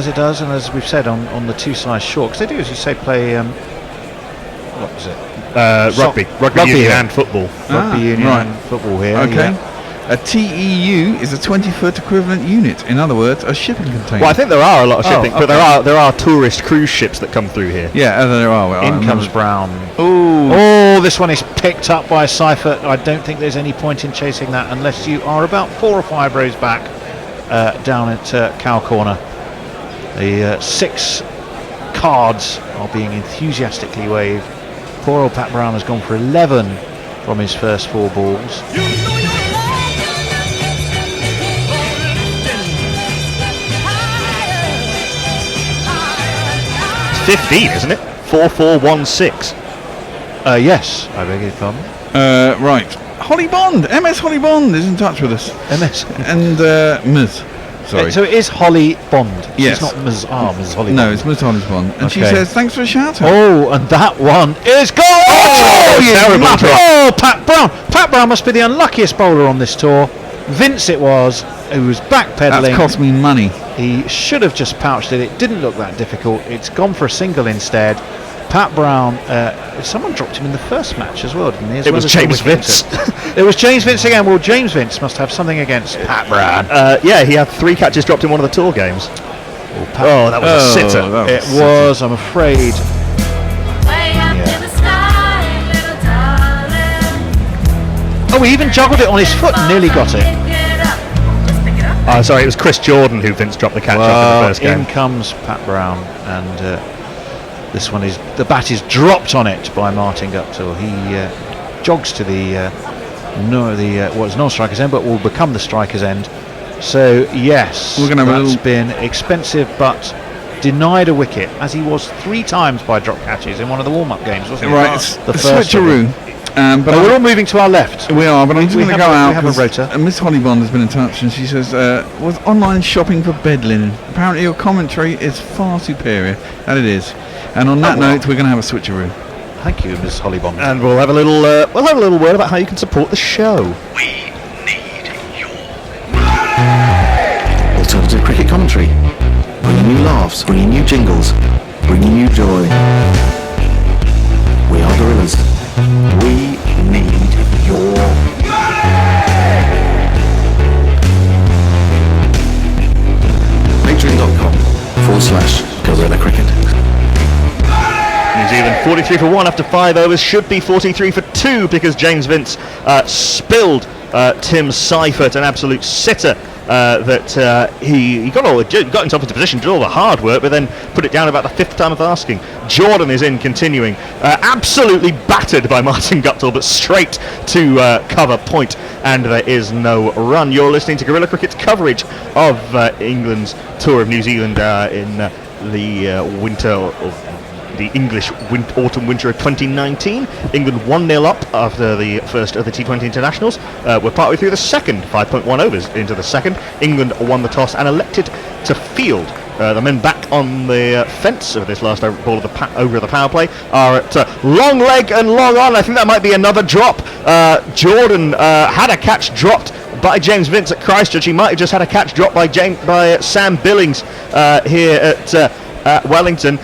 Speaker 2: as we've said on the two sides short, because they do, as you say, play. What was it?
Speaker 4: Rugby
Speaker 2: Rugby
Speaker 4: union
Speaker 2: here.
Speaker 4: and football.
Speaker 2: Rugby union
Speaker 3: right.
Speaker 2: and football here.
Speaker 3: Okay.
Speaker 2: yeah.
Speaker 3: A TEU is a 20-foot equivalent unit. In other words, a shipping container.
Speaker 4: Well, I think there are a lot of
Speaker 2: Oh,
Speaker 4: shipping, but there are tourist cruise ships that come through here.
Speaker 3: Yeah, there are. Well,
Speaker 2: In comes Brown.
Speaker 3: Oh,
Speaker 2: Oh, this one is picked up by Seifert. I don't think there's any point in chasing that unless you are about 4 or 5 rows back down at Cow Corner. The 6 cards are being enthusiastically waved. Poor old Pat Brown has gone for 11 from his first 4 balls.
Speaker 4: 15, isn't it? 4-4-1-6.
Speaker 2: Yes, I beg your pardon.
Speaker 3: right. Holly Bond, MS Holly Bond is in touch with us.
Speaker 2: MS.
Speaker 3: And Ms. Sorry.
Speaker 2: So it is Holly Bond.
Speaker 3: Yes.
Speaker 2: It's not Ms. Ms. Holly
Speaker 3: No,
Speaker 2: Bond.
Speaker 3: it's Ms. Holly Bond. And she
Speaker 2: Okay.
Speaker 3: says, thanks for a shout out.
Speaker 2: Oh, and that one is gone!
Speaker 3: you
Speaker 2: terrible
Speaker 3: muppet.
Speaker 2: drop. Oh, Pat Brown. Pat Brown must be the unluckiest bowler on this tour. Vince it was, who was backpedaling.
Speaker 3: That's cost me money.
Speaker 2: He should have just pouched it. It didn't look that difficult. It's gone for a single instead. Pat Brown, someone dropped him in the first match as well, didn't he? As
Speaker 4: It
Speaker 2: well
Speaker 4: was
Speaker 2: as
Speaker 4: James
Speaker 2: the wicket.
Speaker 4: Vince.
Speaker 2: It was James Vince again. Well, James Vince must have something against Pat Brown.
Speaker 4: Yeah, he had 3 catches dropped in one of the tour games. Oh, that was a sitter.
Speaker 3: that
Speaker 2: It
Speaker 3: was
Speaker 2: was, I'm afraid.
Speaker 7: Way up in the sky, little darling.
Speaker 2: Oh, he even juggled it on his foot and nearly got it.
Speaker 7: Pick it up. Just pick it up.
Speaker 4: Oh, sorry, it was Chris Jordan who Vince dropped the catch off in the
Speaker 2: Well,
Speaker 4: first game.
Speaker 2: in comes Pat Brown, and this one is the bat is dropped on it by Martin Guptill. He jogs to the what's non-striker's end, but will become the striker's end. So yes,
Speaker 3: We're gonna have a
Speaker 2: that's
Speaker 3: little-
Speaker 2: been expensive, but denied a wicket, as he was 3 times by drop catches in one of the warm-up games, wasn't he?
Speaker 3: Right, it's
Speaker 2: the
Speaker 3: a
Speaker 2: first of them.
Speaker 3: switcheroo. But
Speaker 2: But we're all moving to our left.
Speaker 3: we are, but I'm just
Speaker 2: we
Speaker 3: going to
Speaker 2: have
Speaker 3: go
Speaker 2: a-
Speaker 3: out.
Speaker 2: we have a
Speaker 3: 'cause,
Speaker 2: rota.
Speaker 3: Miss Holly Bond has been in touch, and she says, was online shopping for bed linen. Apparently your commentary is far superior, and it is. And on that note, we're going to have a switcheroo.
Speaker 2: Thank you, Ms. Hollybond.
Speaker 4: And we'll have a little word about how you can support the show.
Speaker 8: Alternative cricket commentary, bringing you laughs, bringing you jingles, bringing you joy. We are Gorillas. We need your patreon.com/Gorilla Cricket.
Speaker 4: New Zealand 43 for 1 after 5 overs, should be 43 for 2 because James Vince spilled Tim Seifert, an absolute sitter. He got himself into position, did all the hard work, but then put it down about the 5th time of asking. Jordan is in, continuing, absolutely battered by Martin Guptill, but straight to cover point, and there is no run. You're listening to Gorilla Cricket's coverage of England's tour of New Zealand in the winter of the English autumn-winter of 2019. England 1-0 up after the first of the T20 internationals. We're partway through the second, 5.1 overs into the second. England won the toss and elected to field. The men back on the fence of this last ball of the over the power play are at long leg and long on. I think that might be another drop. Jordan had a catch dropped by James Vince at Christchurch. He might have just had a catch dropped by Sam Billings here at Wellington.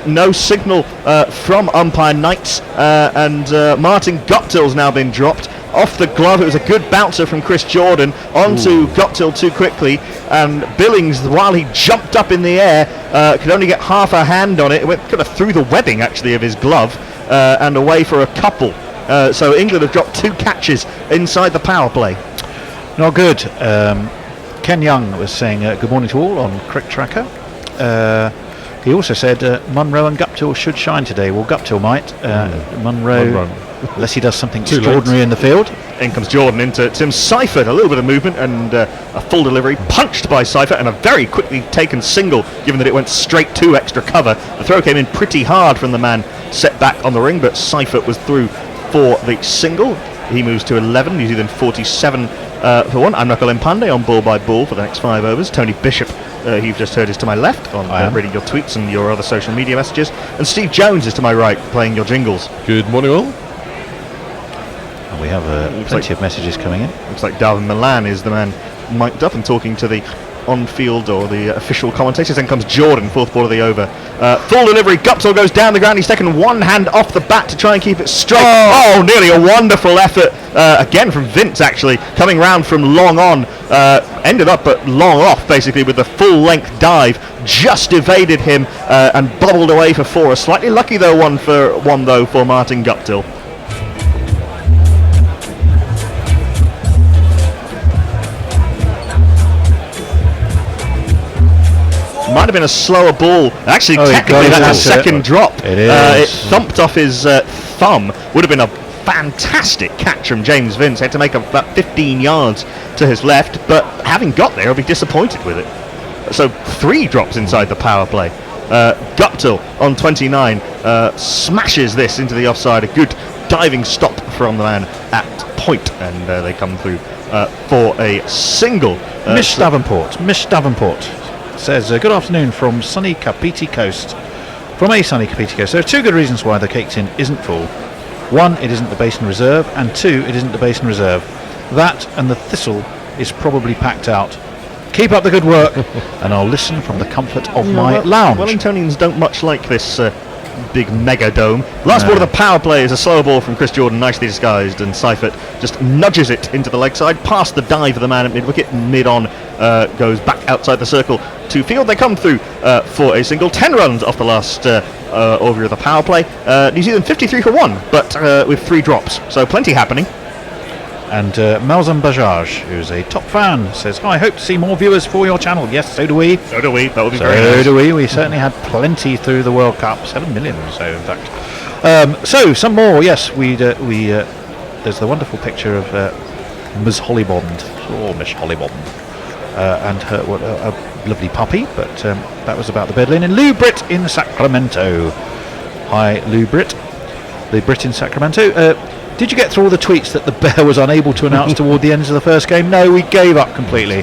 Speaker 4: No signal from umpire Knights, and Martin Guptill's now been dropped off the glove. It was a good bouncer from Chris Jordan onto Guptill too quickly, and Billings, while he jumped up in the air, could only get half a hand on it. It went kind of through the webbing actually of his glove and away for a couple. So England have dropped 2 catches inside the power play.
Speaker 2: Not good. Ken Young was saying good morning to all on Crick Tracker. He also said Munro and Guptill should shine today. Well, Guptill might. Munro, unless he does something extraordinary in the field.
Speaker 4: In comes Jordan into Tim Seifert. A little bit of movement and a full delivery. Punched by Seifert and a very quickly taken single, given that it went straight to extra cover. The throw came in pretty hard from the man set back on the ring, but Seifert was through for the single. He moves to 11. New Zealand 47 for 1. I'm Knuckle Mpande on ball by ball for the next 5 overs. Tony Bishop, who you've just heard, is to my left on reading your tweets and your other social media messages. And Steve Jones is to my right playing your jingles.
Speaker 9: Good morning all.
Speaker 2: And we have plenty of messages coming in.
Speaker 4: Looks like Darwin Milan is the man mic'd up and talking to the on-field or the official commentators. Then comes Jordan, 4th ball of the over. Full delivery, Guptill goes down the ground. He's taken one hand off the bat to try and keep it straight. Oh, nearly a wonderful effort again from Vince, actually, coming round from long on. Ended up at long off, basically, with the full-length dive. Just evaded him and bobbled away for 4. A slightly lucky one for Martin Guptill. Might have been a slower ball. Actually, technically, that's a second drop.
Speaker 2: It is.
Speaker 4: It thumped off his thumb. Would have been a fantastic catch from James Vince. Had to make about 15 yards to his left, but having got there, I'll be disappointed with it. So 3 drops inside the power play. Guptill on 29 smashes this into the offside. A good diving stop from the man at point, and they come through for a single.
Speaker 2: Miss Davenport says, good afternoon from sunny Kapiti Coast. From a sunny Kapiti Coast. There are 2 good reasons why the cake tin isn't full. 1, it isn't the Basin Reserve, and 2, it isn't the Basin Reserve. That and the Thistle is probably packed out. Keep up the good work, and I'll listen from the comfort of my lounge.
Speaker 4: Wellingtonians don't much like this big mega dome. Last ball of the power play is a slow ball from Chris Jordan, nicely disguised, and Seifert just nudges it into the leg side, past the dive of the man at mid-wicket, mid-on, goes back outside the circle to field. They come through for a single. 10 runs off the last over of the power play. New Zealand 53 for 1, but with 3 drops, so plenty happening.
Speaker 2: And Malzam Bajaj, who's a top fan, says, I hope to see more viewers for your channel. Yes, so do we.
Speaker 4: So do we. That would be very nice.
Speaker 2: So do we. We certainly had plenty through the World Cup. 7 million or so, in fact. So, some more. Yes, there's the wonderful picture of Ms. Hollybond. Oh, Miss Hollybond. And her a lovely puppy. But that was about the bed linen. Lou Britt in Sacramento. Hi, Lou Britt. Lou Britt in Sacramento. Did you get through all the tweets that the Bear was unable to announce toward the end of the first game? No, we gave up completely.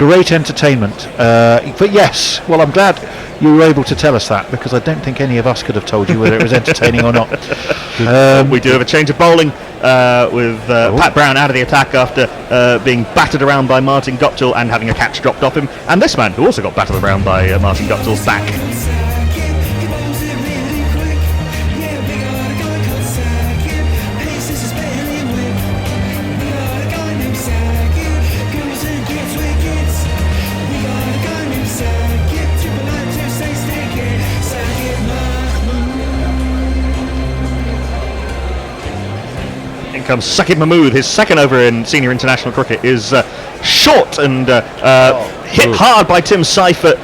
Speaker 2: great entertainment. But yes, well, I'm glad you were able to tell us that, because I don't think any of us could have told you whether it was entertaining or not.
Speaker 4: We do have a change of bowling with Pat Brown out of the attack after being battered around by Martin Guptill and having a catch dropped off him. And this man, who also got battered around by Martin Guptill's back. Comes Sakib Mahmood. His second over in senior international cricket is short and hit hard by Tim Seifert,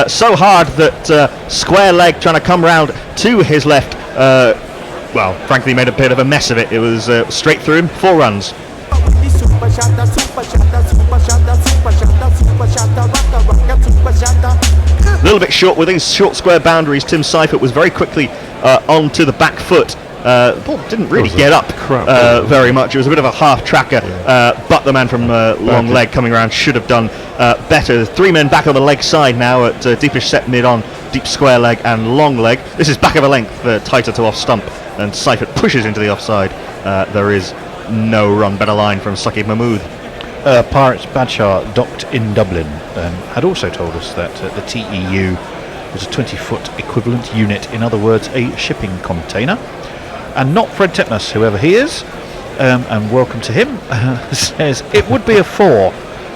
Speaker 4: so hard that square leg trying to come round to his left, well, frankly made a bit of a mess of it. It was straight through him, 4 runs. A little bit short with these short square boundaries. Tim Seifert was very quickly onto the back foot. The ball didn't really get up very much. It was a bit of a half tracker, but the man from long leg coming around should have done better. 3 men back on the leg side now at deepish set mid on, deep square leg and long leg. This is back of a length, tighter to off stump, and Seifert pushes into the offside. There is no run better line from Sakib Mahmood.
Speaker 2: Pirates Badshaw, docked in Dublin, had also told us that the TEU was a 20-foot equivalent unit, in other words, a shipping container. And not Fred Titmus, whoever he is, and welcome to him, says it would be a 4.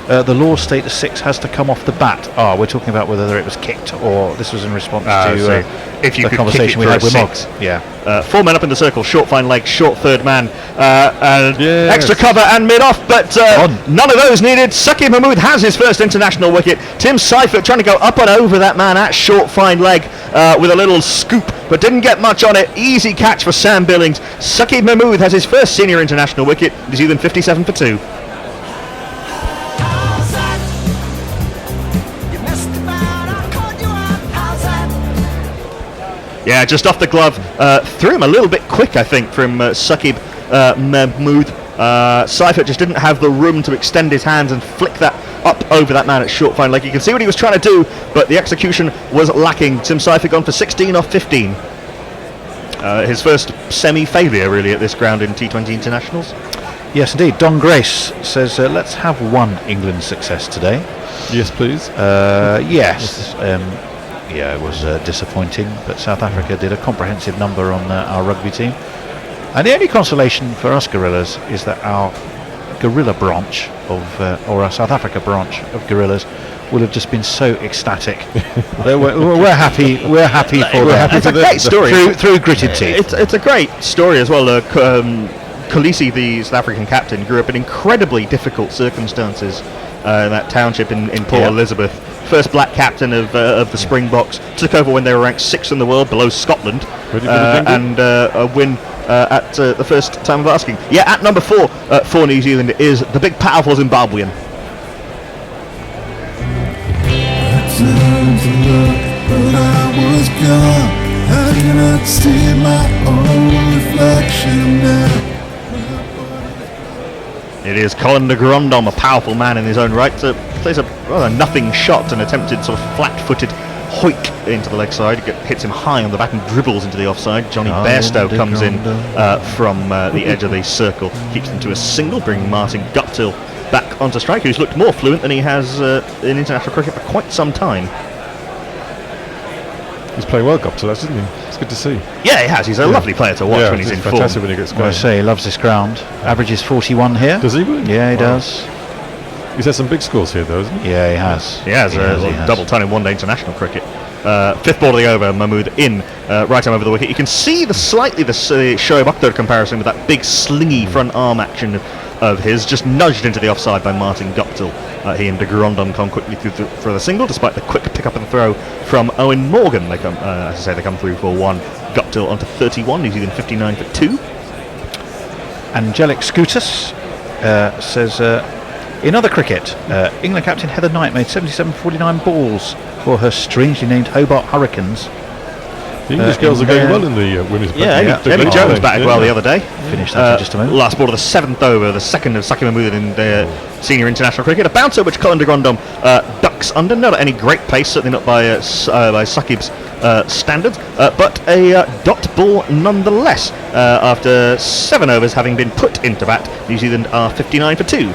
Speaker 2: The law state a 6 has to come off the bat. We're talking about whether it was kicked or this was in response to
Speaker 4: if you
Speaker 2: the
Speaker 4: could
Speaker 2: conversation we
Speaker 4: kick
Speaker 2: had
Speaker 4: it for
Speaker 2: with
Speaker 4: a
Speaker 2: Moggs.
Speaker 4: 6.
Speaker 2: Yeah.
Speaker 4: 4 men up in the circle, short fine leg, short third man, and extra cover and mid off, but none of those needed. Sakib Mahmood has his first international wicket. Tim Seifert trying to go up and over that man at short fine leg with a little scoop, but didn't get much on it. Easy catch for Sam Billings. Sakib Mahmood has his first senior international wicket. New Zealand 57 for 2. Yeah, just off the glove. Threw him a little bit quick, I think, from Sakib Mahmood. Seifert just didn't have the room to extend his hands and flick that up over that man at short fine leg. You can see what he was trying to do, but the execution was lacking. Tim Seifert gone for 16 off 15. His first semi-failure, really, at this ground in T20 internationals.
Speaker 2: Yes, indeed. Don Grace says, let's have one England success today.
Speaker 9: Yes, please.
Speaker 2: Yes. Yeah, it was disappointing, but South Africa did a comprehensive number on our rugby team. And the only consolation for us Gorillas is that our Gorilla branch of, or our South Africa branch of Gorillas, will have just been so ecstatic. we're happy. We're happy for that.
Speaker 4: It's a great story
Speaker 2: through gritted teeth.
Speaker 4: It's a great story as well. Khaleesi, the South African captain, grew up in incredibly difficult circumstances in that township in Port Elizabeth. First black captain of the Springboks, took over when they were ranked 6th in the world, below Scotland, and a win at the first time of asking. Yeah, at number 4 for New Zealand is the big powerful Zimbabwean. It is Colin de Grandhomme, a powerful man in his own right. Plays a rather nothing shot, an attempted sort of flat-footed hoik into the leg side. Hits him high on the back and dribbles into the offside. Johnny Bairstow comes in from the edge of the circle, keeps them to a single, bringing Martin Guptill back onto strike, who's looked more fluent than he has in international cricket for quite some time.
Speaker 9: He's playing well, Guptill, isn't he? It's good to see.
Speaker 4: Yeah, he has. He's a lovely player to watch when he's in form.
Speaker 9: Fantastic when he gets going.
Speaker 2: I say he loves this ground. Averages 41 here.
Speaker 9: Does he really?
Speaker 2: Yeah, he does.
Speaker 9: He's had some big scores here, though, hasn't he?
Speaker 2: Yeah, he has.
Speaker 4: He has a double ton in one-day international cricket. 5th ball of the over, Mahmood in, right arm over the wicket. You can see the Shoaib Akhtar comparison with that big slingy front arm action of his, just nudged into the offside by Martin Guptill. He and de Grandhomme come quickly through for the single, despite the quick pick up and throw from Owen Morgan. They come, as I say, they come through for 1. Guptill onto 31, New Zealand 59 for 2.
Speaker 2: Angelic Scootus says, in other cricket, England captain Heather Knight made 77 for 49 balls for her strangely named Hobart Hurricanes.
Speaker 9: The English girls are going well in the women's
Speaker 4: Yeah,
Speaker 9: batting.
Speaker 4: Amy Jones batted well the other day.
Speaker 2: Finish that in just a moment.
Speaker 4: Last ball of the 7th over, the second of Saki Mahmood in the senior international cricket. A bouncer which Colin de Grandhomme ducks under. Not at any great pace, certainly not by Sakib's standards, but a dot ball nonetheless. After 7 overs having been put into bat, New Zealand are 59 for 2.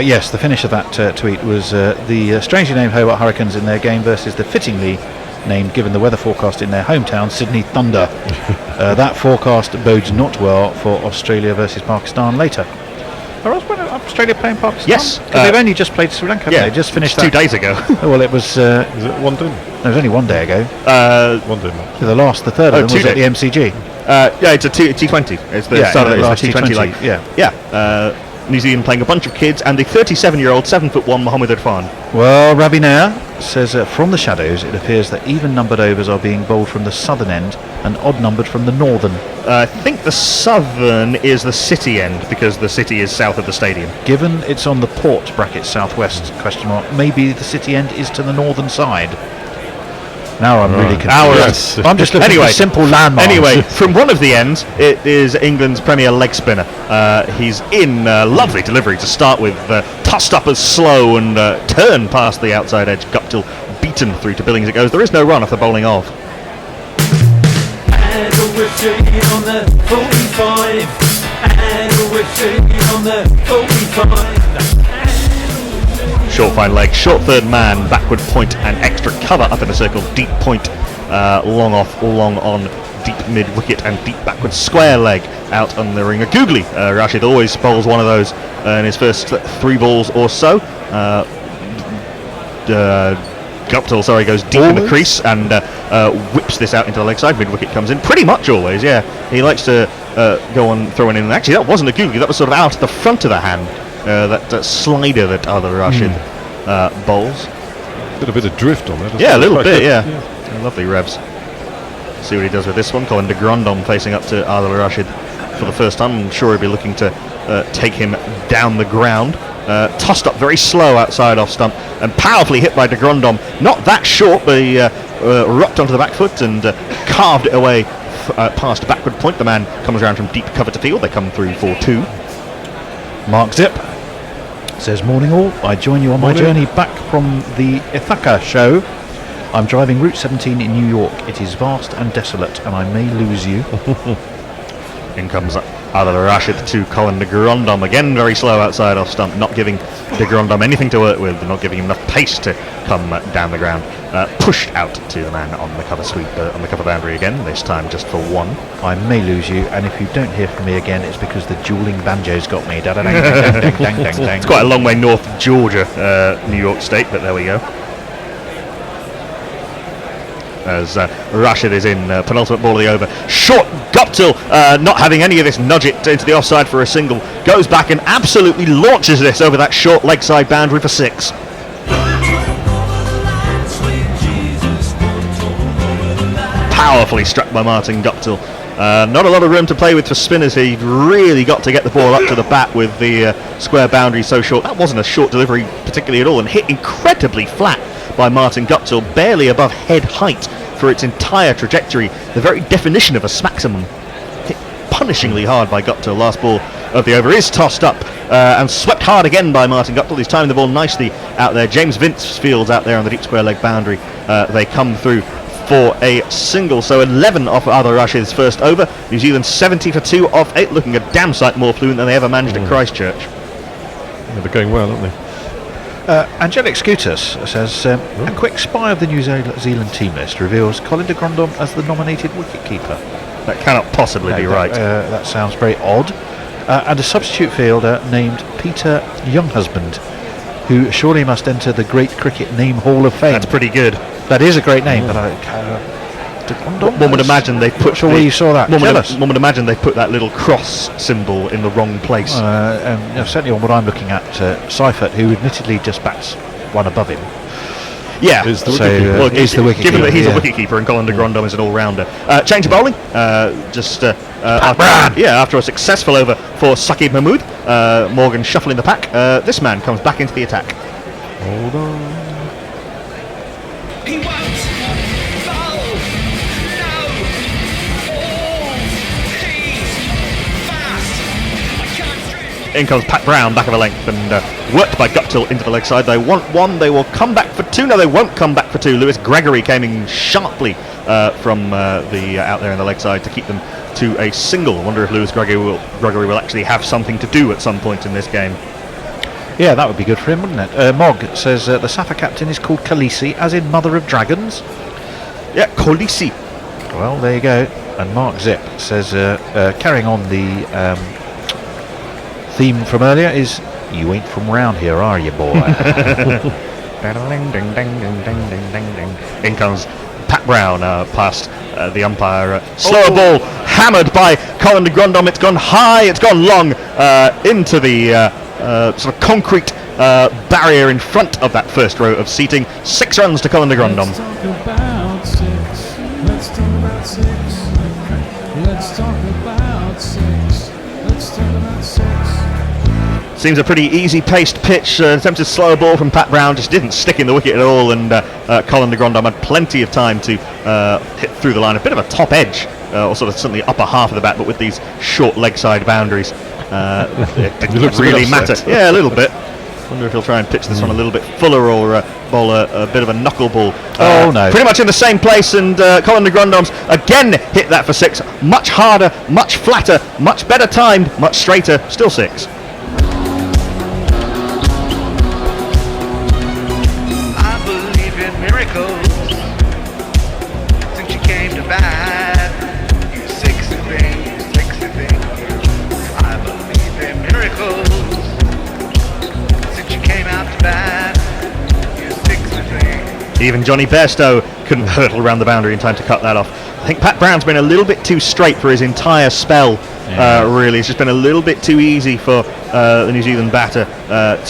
Speaker 2: Yes, the finish of that tweet was the strangely named Hobart Hurricanes in their game versus the fittingly named, given the weather forecast in their hometown, Sydney Thunder. That forecast bodes not well for Australia versus Pakistan later. Are Australia playing Pakistan?
Speaker 4: Yes.
Speaker 2: 'Cause they've only just played Sri Lanka.
Speaker 4: Yeah,
Speaker 2: They just finished
Speaker 4: 2
Speaker 2: that.
Speaker 4: days ago.
Speaker 2: Oh, well, it was.
Speaker 9: Is it one day?
Speaker 2: It was only 1 day ago.
Speaker 9: One day match.
Speaker 2: The third of them
Speaker 4: 2
Speaker 2: was at the
Speaker 4: days.
Speaker 2: MCG.
Speaker 4: Yeah, it's a T20. It's the start of it. It's the T20 like.
Speaker 2: Yeah.
Speaker 4: New Zealand playing a bunch of kids and the 37-year-old 7'1" Mohammed Irfan.
Speaker 2: Well, Ravi Nair says from the shadows it appears that even-numbered overs are being bowled from the southern end and odd-numbered from the northern.
Speaker 4: I think the southern is the city end because the city is south of the stadium.
Speaker 2: Given it's on the port (southwest?), maybe the city end is to the northern side. Now I'm really confused. I'm just looking for simple landmarks.
Speaker 4: Anyway, from one of the ends, it is England's premier leg spinner. He's in lovely delivery to start with, tossed up as slow and turn past the outside edge. Guptill beaten through to Billings it goes. There is no run off the bowling of.
Speaker 6: And we're shooting on the 45. And we're shooting on the 45.
Speaker 4: Short fine leg, short third man, backward point and extra cover up in the circle, deep point, long off, long on, deep mid wicket and deep backward square leg out on the ringer. Googly, Rashid always bowls one of those in his first 3 balls or so. Guptill, goes deep in the crease and whips this out into the leg side. Mid wicket comes in pretty much always. Yeah, he likes to go on throwing in. Actually, that wasn't a googly. That was sort of out the front of the hand. That slider that Adil Rashid bowls.
Speaker 9: Got a bit of drift on that.
Speaker 4: Yeah, a little bit. Yeah. Lovely revs. See what he does with this one. Colin de Grandhomme facing up to Adil Rashid for the first time. I'm sure he'll be looking to take him down the ground. Tossed up very slow outside off stump and powerfully hit by de Grandhomme. Not that short, but he rocked onto the back foot and carved it away past backward point. The man comes around from deep cover to field. They come through for 2.
Speaker 2: Mark Zip says, morning all, I join you on my journey back from the Ithaca show. I'm driving Route 17 in New York. It is vast and desolate and I may lose you.
Speaker 4: In comes Adil Rashid to Colin de Grandhomme, again very slow outside off stump, not giving de Grandhomme anything to work with, not giving him enough pace to come down the ground. Pushed out to the man on the cover sweep, on the cover boundary again, this time just for 1.
Speaker 2: I may lose you, and if you don't hear from me again, it's because the dueling banjos got me. Da-da-dang-dang-dang-dang-dang.
Speaker 4: It's quite a long way north of Georgia, New York State, but there we go. As Rashid is in penultimate ball of the over. Short Guptill, not having any of this, nudge it into the offside for a single. Goes back and absolutely launches this over that short leg side boundary for 6. Powerfully struck by Martin Guptill. Not a lot of room to play with for spinners. He really got to get the ball up to the bat with the square boundary so short. That wasn't a short delivery particularly at all, and hit incredibly flat by Martin Guptill, barely above head height for its entire trajectory. The very definition of a smaximum. Hit punishingly hard by Guptill. Last ball of the over is tossed up and swept hard again by Martin Guptill. He's timing the ball nicely out there. James Vince fields out there on the deep square leg boundary. They come through for a single, so 11 off Adil Rashid's first over. New Zealand 70 for 2 off 8, looking a damn sight more fluent than they ever managed at Christchurch.
Speaker 9: Yeah, they're going well, aren't they?
Speaker 2: Angelic Scutus says, a quick spy of the New Zealand team list reveals Colin de Grandhomme as the nominated wicketkeeper.
Speaker 4: That cannot possibly be right.
Speaker 2: That sounds very odd. And a substitute fielder named Peter Younghusband, who surely must enter the Great Cricket Name Hall of Fame.
Speaker 4: That's pretty good.
Speaker 2: That is a great name, but
Speaker 4: one would imagine they put.
Speaker 2: Sure, where you saw that.
Speaker 4: One would imagine they put that little cross symbol in the wrong place.
Speaker 2: Certainly on what I'm looking at, Seifert, who admittedly just bats one above him.
Speaker 4: Yeah,
Speaker 9: is the wicketkeeper.
Speaker 4: Well,
Speaker 2: he's the wicketkeeper.
Speaker 4: Given that he's a wicketkeeper and Colin de Grandhomme is an all-rounder. Change of bowling. After a successful over for Sakib Mahmood, Morgan shuffling the pack. This man comes back into the attack.
Speaker 9: Hold on.
Speaker 6: He won't bowl. No.
Speaker 4: In comes Pat Brown, back of a length, and worked by Guptill into the leg side. They want one, they will come back for two. No, they won't come back for two. Lewis Gregory came in sharply from the out there in the leg side to keep them to a single. I wonder if Lewis Gregory will actually have something to do at some point in this game.
Speaker 2: Yeah, that would be good for him, wouldn't it? Mog says the Safa captain is called Khaleesi, as in Mother of Dragons.
Speaker 4: Yeah, Khaleesi.
Speaker 2: Well, there you go. And Mark Zip says, carrying on the theme from earlier, is you ain't from round here, are you, boy?
Speaker 4: In comes Pat Brown past the umpire. Slower ball hammered by Colin de Grandhomme. It's gone high, it's gone long into the sort of concrete barrier in front of that first row of seating. 6 runs to Colin de Grandhomme.
Speaker 1: Let's talk about 6. Let's talk about 6. Let's talk about 6. Let's talk about 6.
Speaker 4: Seems a pretty easy-paced pitch. Attempted slower ball from Pat Brown, just didn't stick in the wicket at all, and Colin de Grandhomme had plenty of time to hit through the line. A bit of a top edge, or sort of certainly upper half of the bat, but with these short leg side boundaries, it didn't really matter. Yeah, a little bit. Wonder if he'll try and pitch this one a little bit fuller, or bowl a bit of a knuckle ball.
Speaker 2: Oh no!
Speaker 4: Pretty much in the same place, and Colin de Grandhomme's again hit that for 6. Much harder, much flatter, much better timed, much straighter. Still 6.
Speaker 10: I believe in miracles. Since you came to bat, you sexy thing, you sexy thing. I believe in miracles. Since you came out to bat, you sexy thing.
Speaker 4: Even Johnny Bairstow couldn't hurtle around the boundary in time to cut that off. I think Pat Brown's been a little bit too straight for his entire spell. Really, it's just been a little bit too easy for the New Zealand batters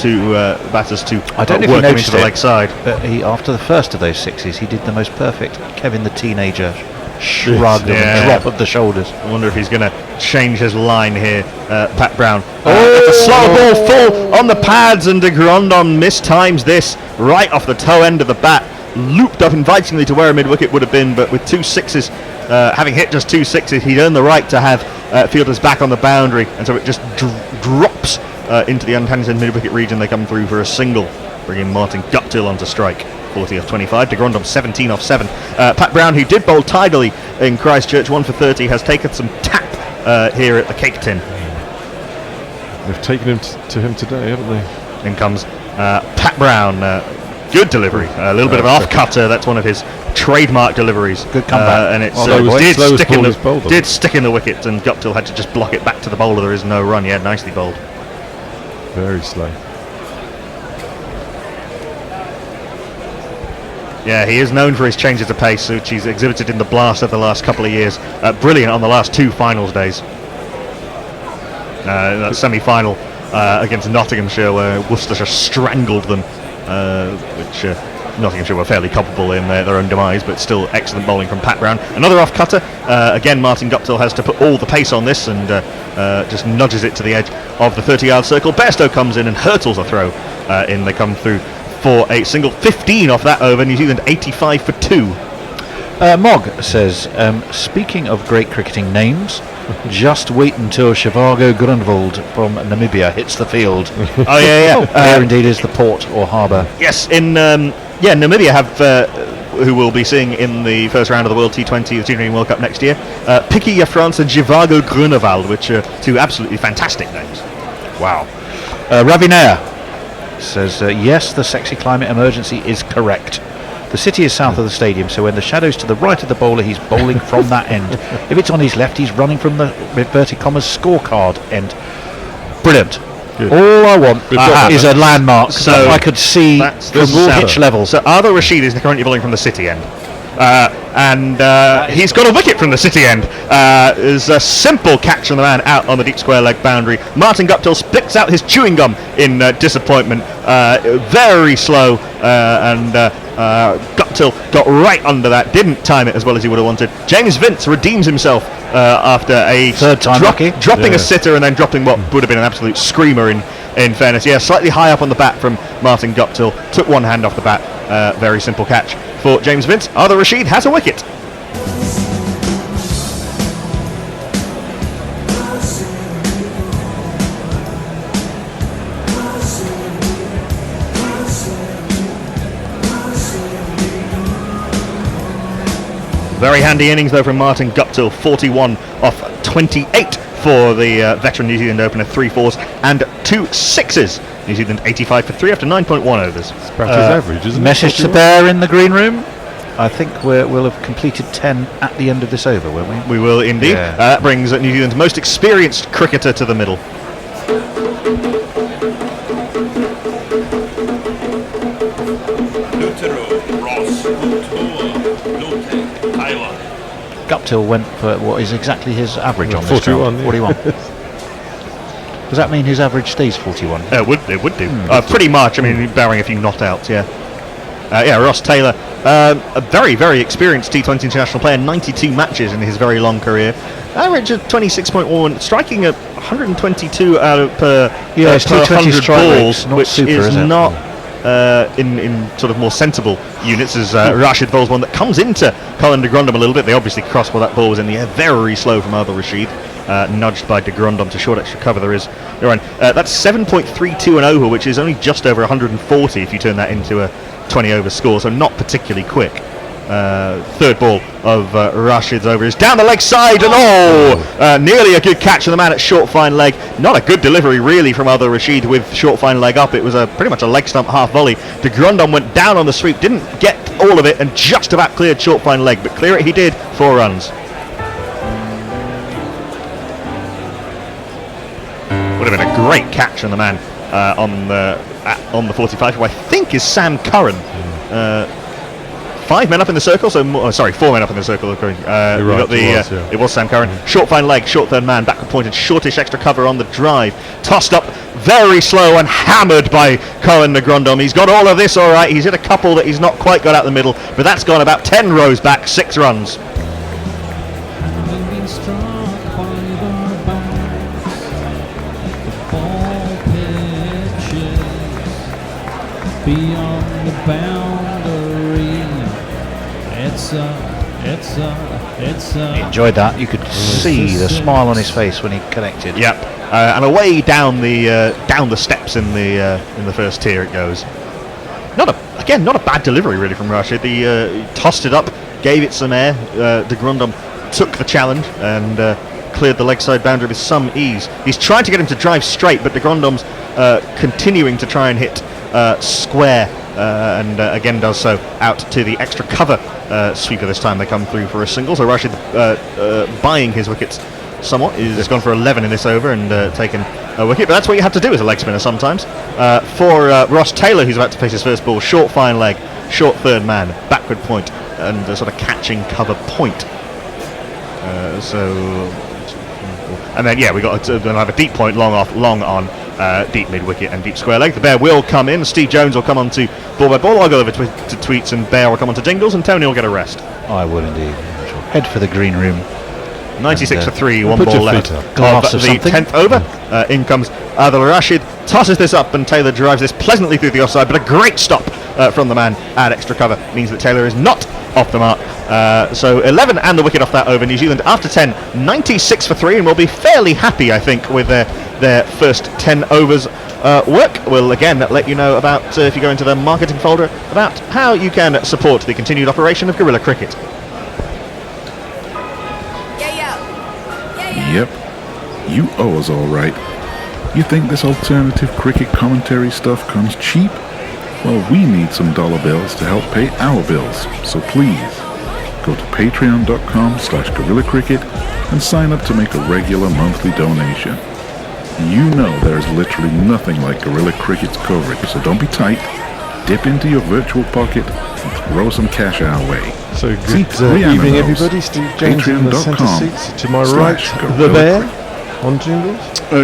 Speaker 4: to
Speaker 2: I don't know if
Speaker 4: work
Speaker 2: you
Speaker 4: him
Speaker 2: noticed
Speaker 4: into the leg side.
Speaker 2: But he, after the first of those 6s, he did the most perfect Kevin the Teenager shrug and drop of the shoulders.
Speaker 4: I wonder if he's going to change his line here, Pat Brown. It's a slow ball full on the pads, and de Grandhomme mistimes this right off the toe end of the bat. Looped up invitingly to where a mid-wicket would have been, but with 2 6s, having hit just 2 6s, he'd earned the right to have fielders back on the boundary, and so it just drops into the untenanted mid-wicket region. They come through for a single, bringing Martin Guptill onto strike. 40 off 25, de Grandhomme 17 off 7. Pat Brown, who did bowl tidily in Christchurch, 1 for 30, has taken some tap here at the Cake Tin.
Speaker 9: They've taken him to him today, haven't they?
Speaker 4: In comes Pat Brown. Good delivery. A little bit of an off-cutter. That's one of his trademark deliveries.
Speaker 2: Good comeback.
Speaker 4: And it did stick in the wicket, and Guptill had to just block it back to the bowler. There is no run. Yeah, nicely bowled.
Speaker 9: Very slow.
Speaker 4: Yeah, he is known for his changes of pace, which he's exhibited in the Blast of the last couple of years. Brilliant on the last 2 finals days. That semi-final against Nottinghamshire, where Worcestershire strangled them, which Nottinghamshire were fairly culpable in their own demise, but still excellent bowling from Pat Brown. Another off-cutter. Again, Martin Guptill has to put all the pace on this, and just nudges it to the edge of the 30-yard circle. Bairstow comes in and hurtles a throw in. They come through for a single. 15 off that over. New Zealand 85 for 2.
Speaker 2: Mog says, speaking of great cricketing names, just wait until Shivago Grunwald from Namibia hits the field.
Speaker 4: Oh yeah.
Speaker 2: There indeed is the port or harbour.
Speaker 4: Yes, in Namibia have who will be seeing in the first round of the World T20, the T20 World Cup next year, Picky Yafrance and Shivago Grunewald, which are 2 absolutely fantastic names.
Speaker 2: Wow. Ravinea says, yes, the sexy climate emergency is correct. The city is south of the stadium, so when the shadow's to the right of the bowler, he's bowling from that end. If it's on his left, he's running from the inverted commas scorecard end. Brilliant.
Speaker 9: Good.
Speaker 2: All I want is a landmark
Speaker 4: So
Speaker 2: that I could see from pitch level.
Speaker 4: So Adil Rashid is currently bowling from the city end. He's got a wicket from the city end. There's a simple catch from the man out on the deep square leg boundary. Martin Guptill spits out his chewing gum in disappointment. Very slow, and Guptill got right under that. Didn't time it as well as he would have wanted. James Vince redeems himself after a
Speaker 2: third time
Speaker 4: dropping a sitter and then dropping what would have been an absolute screamer in fairness. Yeah, slightly high up on the bat from Martin Guptill. Took one hand off the bat. Very simple catch for James Vince. Adil Rashid has a wicket. Very handy innings though from Martin Guptill, 41 off 28 for the veteran New Zealand opener, 3 4s and 2 6s. New Zealand 85 for 3 after 9.1 overs.
Speaker 9: It's about his average, isn't
Speaker 2: Message
Speaker 9: it?
Speaker 2: to Bear in the green room. I think we'll have completed 10 at the end of this over, won't we?
Speaker 4: We will indeed.
Speaker 2: Yeah.
Speaker 4: That brings New Zealand's most experienced cricketer to the middle.
Speaker 2: Guptill went for what is exactly his average on this
Speaker 9: 41,
Speaker 2: ground, 41. Does that mean his average stays 41?
Speaker 4: It would do. Pretty much. I mean, barring a few not outs, yeah. Ross Taylor, a very, very experienced T20 international player, 92 matches in his very long career. Average of 26.1, striking at 122 out of per,
Speaker 2: Yeah, it's
Speaker 4: per
Speaker 2: 220
Speaker 4: 100
Speaker 2: strike
Speaker 4: balls,
Speaker 2: rate's not
Speaker 4: which
Speaker 2: super,
Speaker 4: is
Speaker 2: is it?
Speaker 4: not in sort of more sensible units, as Rashid bowls one that comes into Colin de Grandom a little bit. They obviously crossed while that ball was in the air, very slow from Adil Rashid, nudged by de Grandom to short extra cover. That's 7.32 an over, which is only just over 140 if you turn that into a 20 over score, so not particularly quick. Third ball of Rashid's over is down the leg side, and nearly a good catch of the man at short fine leg. Not a good delivery really from Adil Rashid with short fine leg up. It was pretty much a leg stump half volley. De Grandom went down on the sweep, didn't get all of it, and just about cleared short fine leg, but clear it he did. 4 runs. Would have been a great catch from the man on the 45, who I think is Sam Curran. 5 men up in the circle, 4 men up in the circle. It was Sam Curran. Short fine leg, short third man, backward pointed, shortish extra cover on the drive. Tossed up very slow and hammered by Colin de Grandom. He's got all of this all right. He's hit a couple that he's not quite got out the middle, but that's gone about 10 rows back, 6 runs.
Speaker 1: Having been struck by the bounce, the ball pitches beyond the boundary. It's a.
Speaker 2: He enjoyed that. You could see the smile on his face when he connected.
Speaker 4: Yep, and away down the steps in the first tier it goes. Not a bad delivery really from Rashid. He tossed it up, gave it some air. De Grandom took the challenge and cleared the leg side boundary with some ease. He's trying to get him to drive straight, but de Grandom's continuing to try and hit square, and again does so out to the extra cover sweeper. This time they come through for a single, so Rashid buying his wickets somewhat. He's gone for 11 in this over and taken a wicket, but that's what you have to do as a leg spinner sometimes. For Ross Taylor, who's about to face his first ball, short fine leg, short third man, backward point, and a sort of catching cover point. And then we got to have a deep point, long on, deep mid wicket and deep square leg. The Bear will come in. Steve Jones will come on to ball by ball. I'll go over to tweets, and Bear will come on to jingles, and Tony will get a rest.
Speaker 2: I will indeed. Head for the green room.
Speaker 4: 96 for 3, one
Speaker 9: put
Speaker 4: ball
Speaker 9: your
Speaker 4: left
Speaker 9: feet
Speaker 4: of
Speaker 9: up.
Speaker 2: Glass of
Speaker 4: the
Speaker 2: something.
Speaker 4: 10th over. In comes Adil Rashid, tosses this up, and Taylor drives this pleasantly through the offside, but a great stop from the man at extra cover means that Taylor is not off the mark. So 11 and the wicket off that over. New Zealand after 10, 96 for 3, and will be fairly happy, I think, with their first 10 overs work. We'll again let you know about, if you go into the marketing folder, about how you can support the continued operation of Guerrilla Cricket.
Speaker 11: Yep, you owe us all right. You think this alternative cricket commentary stuff comes cheap? Well, we need some dollar bills to help pay our bills, so please go to patreon.com/guerrillacricket and sign up to make a regular monthly donation. You know there's literally nothing like Guerrilla Cricket's coverage, so don't be tight, dip into your virtual pocket and throw some cash our way.
Speaker 9: So
Speaker 11: See,
Speaker 9: good
Speaker 11: we are
Speaker 9: evening
Speaker 11: those.
Speaker 9: everybody. Steve Jones in the centre seats. To my right,
Speaker 11: Patreon.com/Guerrilla
Speaker 9: the Bear
Speaker 11: Cricket.
Speaker 9: on jingles.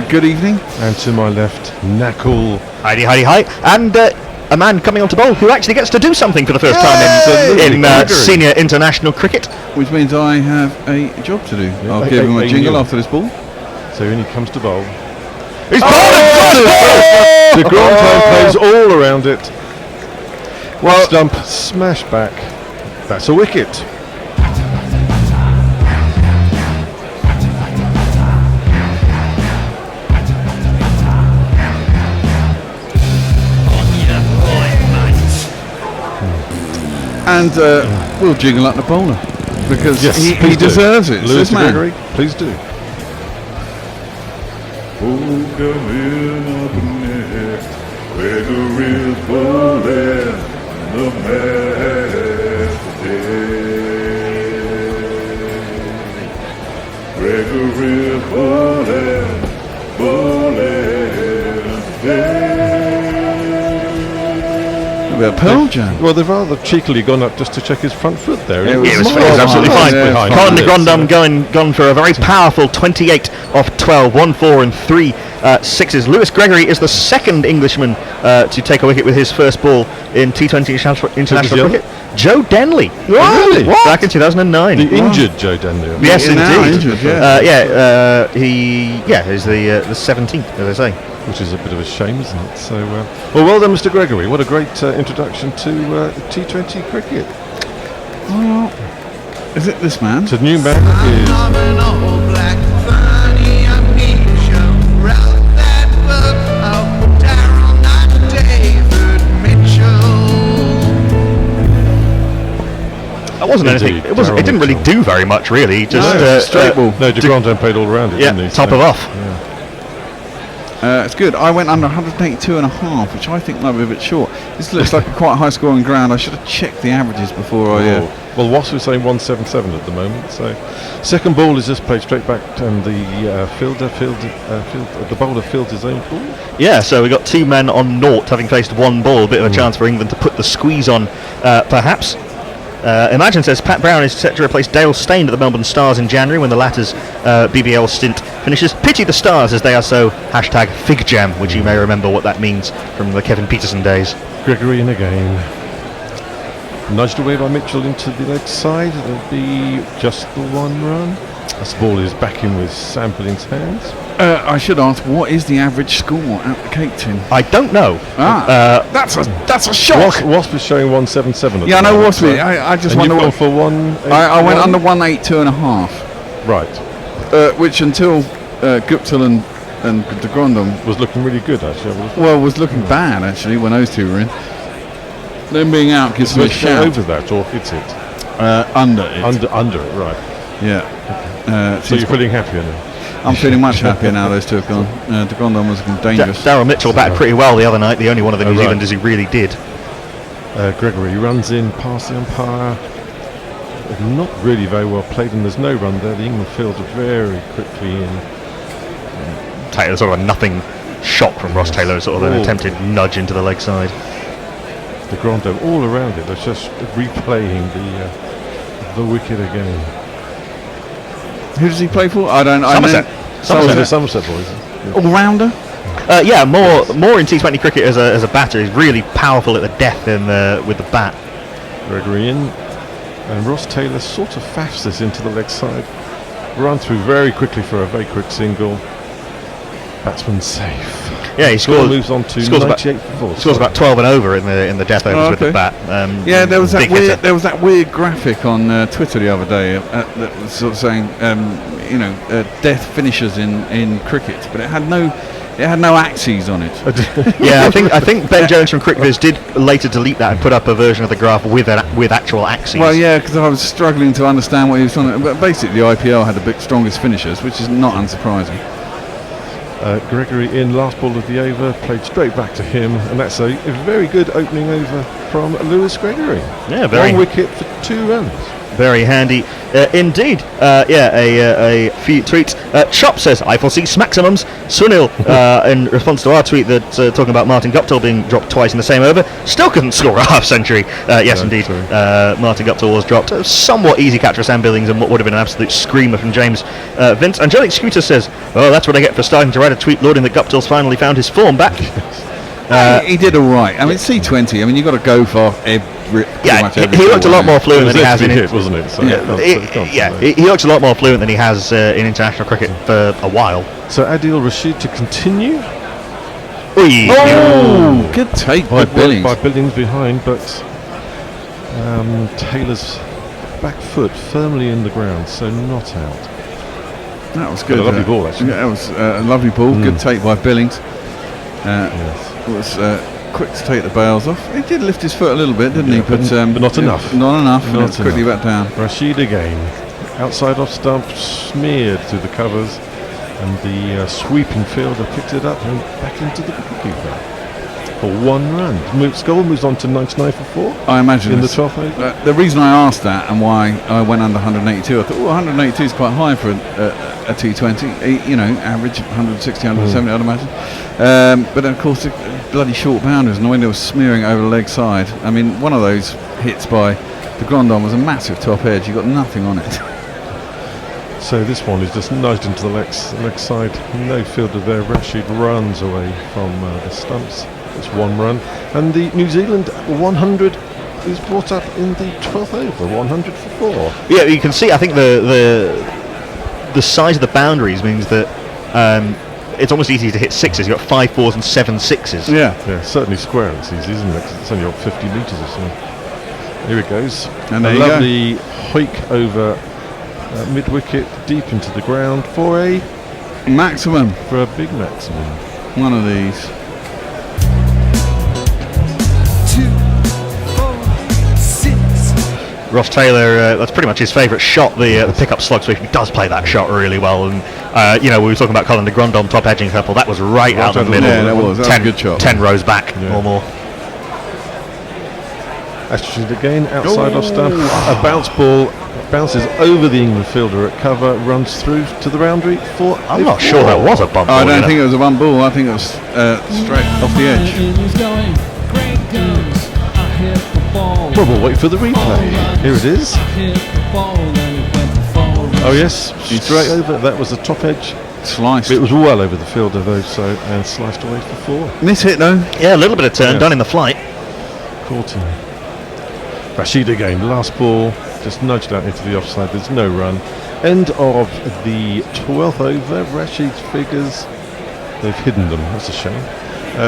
Speaker 3: Good evening.
Speaker 9: And to my left, Knackle.
Speaker 4: Heidi, and a man coming on to bowl who actually gets to do something for the first time in senior international cricket.
Speaker 3: Which means I have a job to do.
Speaker 9: Yeah,
Speaker 3: I'll
Speaker 9: okay,
Speaker 3: give him a
Speaker 9: okay,
Speaker 3: jingle
Speaker 9: you.
Speaker 3: after this ball.
Speaker 9: So when he comes to bowl,
Speaker 4: He's
Speaker 9: the ground time plays all around it. Well, stump, smash back. That's a wicket.
Speaker 3: And we'll jingle up the bowler. because
Speaker 9: Yes,
Speaker 3: he
Speaker 9: please do.
Speaker 3: deserves it. It's
Speaker 9: Lewis
Speaker 3: this man.
Speaker 9: Gregory, please do.
Speaker 11: Gregory's bowling the match today. Gregory's bowling
Speaker 3: A bit of Pearl Jam.
Speaker 9: Well, they've rather cheekily gone up just to check his front foot there.
Speaker 3: It was
Speaker 4: It was
Speaker 3: miles
Speaker 4: absolutely
Speaker 3: behind.
Speaker 4: fine.
Speaker 3: Yeah,
Speaker 4: Colin de
Speaker 9: fine.
Speaker 4: Grandhomme gone for a very powerful 28 off 12, 1 4 and 3 sixes. Lewis Gregory is the second Englishman to take a wicket with his first ball in T20 international
Speaker 9: the
Speaker 4: cricket. Joe Denley.
Speaker 9: Really?
Speaker 4: Back in 2009.
Speaker 9: The injured Joe Denley.
Speaker 4: Yes,
Speaker 3: Yeah, now
Speaker 4: indeed.
Speaker 3: injured, yeah.
Speaker 4: He is the 17th, as I say.
Speaker 9: Which is a bit of a shame, isn't it? So, well done, Mr. Gregory. What a great introduction to T20 cricket.
Speaker 3: Oh, is it this man?
Speaker 9: So, new man is
Speaker 4: That wasn't anything.
Speaker 9: Indeed,
Speaker 4: It wasn't. It didn't really do very much, really. Just
Speaker 3: straight ball.
Speaker 9: no, de Grandhomme played all around it,
Speaker 4: Yeah,
Speaker 9: didn't he?
Speaker 4: top of off.
Speaker 3: It's good. I went under 182 and a half, which I think might be a bit short. This looks like a quite high scoring ground. I should have checked the averages before I.
Speaker 9: Well, Wasp is saying 177 at the moment. So, second ball is just played straight back, and the the bowler fields his own ball.
Speaker 4: Yeah, so we got two men on naught, having faced one ball. A bit of a chance for England to put the squeeze on, perhaps. Imagine says Pat Brown is set to replace Dale Steyn at the Melbourne Stars in January when the latter's BBL stint finishes. Pity the Stars as they are so #FigJam, which you may remember what that means from the Kevin Peterson days.
Speaker 9: Gregory in again. Nudged away by Mitchell into the leg side. It'll be just the one run. This ball is back in with Sam Billing's hands.
Speaker 3: I should ask, what is the average score at the Cake Tin?
Speaker 4: I don't know.
Speaker 3: That's a shock.
Speaker 9: Wasp is showing 177 at
Speaker 3: Yeah, I
Speaker 9: the
Speaker 3: know
Speaker 9: moment,
Speaker 3: Wasp.
Speaker 9: so-
Speaker 3: I just
Speaker 9: and
Speaker 3: wonder
Speaker 9: you've gone
Speaker 3: what.
Speaker 9: for 1.
Speaker 3: I went under 182 and a half,
Speaker 9: Right.
Speaker 3: which until Guptill and de Grandhomme
Speaker 9: Was looking really good, actually.
Speaker 3: was looking bad actually when those two were in. Them being out gives them a
Speaker 9: Let's go
Speaker 3: shout.
Speaker 9: over that, or hits it.
Speaker 3: Under it.
Speaker 9: Under it, right.
Speaker 3: Yeah.
Speaker 9: So you're feeling happier now?
Speaker 3: I'm feeling much happier now those two have gone. De Grandhomme was looking dangerous.
Speaker 4: Daryl Mitchell batted pretty well the other night, the only one of the New
Speaker 9: right.
Speaker 4: Zealanders who really did.
Speaker 9: Gregory runs in past the umpire. Not really very well played, and there's no run there. The England field are very quickly in.
Speaker 4: Taylor, sort of a nothing shot from Ross Taylor, sort of an
Speaker 9: Oh.
Speaker 4: attempted nudge into the leg side.
Speaker 9: The Grandhomme all around it. They're just replaying the wicket again.
Speaker 3: Who does he play for? I don't.
Speaker 4: Somerset.
Speaker 9: The Somerset boys.
Speaker 3: All rounder.
Speaker 4: Yeah, more in T20 cricket as a batter. He's really powerful at the death with the bat.
Speaker 9: Gregory in, and Ross Taylor sort of faffs this into the leg side. Run through very quickly for a very quick single. Batsman safe.
Speaker 4: Yeah, he
Speaker 9: Score
Speaker 4: scores.
Speaker 9: moves on to
Speaker 4: scores about
Speaker 9: 98 for 4.
Speaker 4: Scores about 12 and over in the death overs with the bat.
Speaker 3: Yeah, there was that
Speaker 4: big
Speaker 3: weird.
Speaker 4: hitter.
Speaker 3: There was that weird graphic on Twitter the other day that was sort of saying, death finishers in cricket, but it had no axes on it.
Speaker 4: Yeah, I think Ben Jones from CricViz did later delete that and put up a version of the graph with actual axes.
Speaker 3: Well, yeah, because I was struggling to understand what he was trying to. But basically, the IPL had the strongest finishers, which is not unsurprising.
Speaker 9: Gregory in, last ball of the over, played straight back to him, and that's a very good opening over from Lewis Gregory.
Speaker 4: Yeah, very.
Speaker 9: 1 wicket for 2 runs.
Speaker 4: Very handy indeed. A few tweets. Chop says, I foresee maximums. Sunil, in response to our tweet that talking about Martin Guptill being dropped twice in the same over, still couldn't score a half century. Yes, indeed. Martin Guptill was dropped. A somewhat easy catch for Sam Billings and what would have been an absolute screamer from James Vince. Angelic Scooter says, well, that's what I get for starting to write a tweet lauding that Guptill's finally found his form back.
Speaker 3: He did all right. I mean, C20. I mean, you got to go for
Speaker 4: he looked a lot more fluent than he has in
Speaker 9: hit, wasn't it? So
Speaker 4: he looks a lot more fluent than he has in international cricket for a while.
Speaker 9: So Adil Rashid to continue.
Speaker 3: Oh, good take by Billings.
Speaker 9: By Billings behind, but Taylor's back foot firmly in the ground, so not out.
Speaker 3: That was good.
Speaker 9: A lovely ball, actually.
Speaker 3: Yeah, that was a lovely ball. Good take by Billings. It was quick to take the bails off. He did lift his foot a little bit, didn't he?
Speaker 9: but not enough.
Speaker 3: Not enough, and
Speaker 9: Not
Speaker 3: it's quickly back down.
Speaker 9: Rashid again. Outside off stump, smeared through the covers, and the sweeping fielder picked it up and back into the wicketkeeper for 1 run. Score moves on to 99 for 4.
Speaker 3: I imagine
Speaker 9: in the
Speaker 3: this-
Speaker 9: 12th over.
Speaker 3: The reason I asked that and why I went under 182, I thought, 182 is quite high for a T20. You know, average 160, 170, I'd imagine. But then, of course, the bloody short boundaries, and the wind was smearing over the leg side. I mean, one of those hits by the Grandon was a massive top edge. You got nothing on it.
Speaker 9: So this one is just nudged into the leg side. No fielder there. Rashid runs away from the stumps. It's 1 run. And the New Zealand 100 is brought up in the 12th over. 100 for 4.
Speaker 4: Yeah, you can see. I think the size of the boundaries means that it's almost easy to hit sixes. You've got 5 fours and 7 sixes.
Speaker 3: Yeah.
Speaker 9: Yeah, certainly square it's easy, isn't it? 'Cause it's only up 50 metres or so. Here it goes.
Speaker 3: And
Speaker 9: a
Speaker 3: there you go.
Speaker 9: lovely hoik over mid-wicket, deep into the ground for a
Speaker 3: Maximum.
Speaker 9: big maximum.
Speaker 3: One of these.
Speaker 1: 2, 4, 6.
Speaker 4: Ross Taylor, that's pretty much his favourite shot, the pick-up slug sweep. He does play that shot really well. And, you know, we were talking about Colin de Grandon top edging couple. That was right out the middle.
Speaker 3: Yeah, that was a good shot.
Speaker 4: 10 rows back or more.
Speaker 9: Astrid again, outside off stump. A bounce ball bounces over the England fielder at cover, runs through to the boundary for.
Speaker 4: I'm not sure that was a bump ball.
Speaker 3: I don't think it was a 1 ball. I think it was straight off the edge.
Speaker 1: Going, great guns. I hit the ball.
Speaker 9: Well, we'll wait for the replay. Here it is.
Speaker 1: I hit the ball and it went to 4.
Speaker 9: Oh yes, straight over. That was the top edge.
Speaker 3: Sliced.
Speaker 9: It was well over the fielder though, so and sliced away for 4.
Speaker 3: Miss hit though.
Speaker 4: Yeah, a little bit of turn
Speaker 9: Yeah.
Speaker 4: done in the flight.
Speaker 9: Caught him. Rashid again, last ball, just nudged out into the offside. There's no run. End of the 12th over. Rashid's figures, they've hidden them. That's a shame.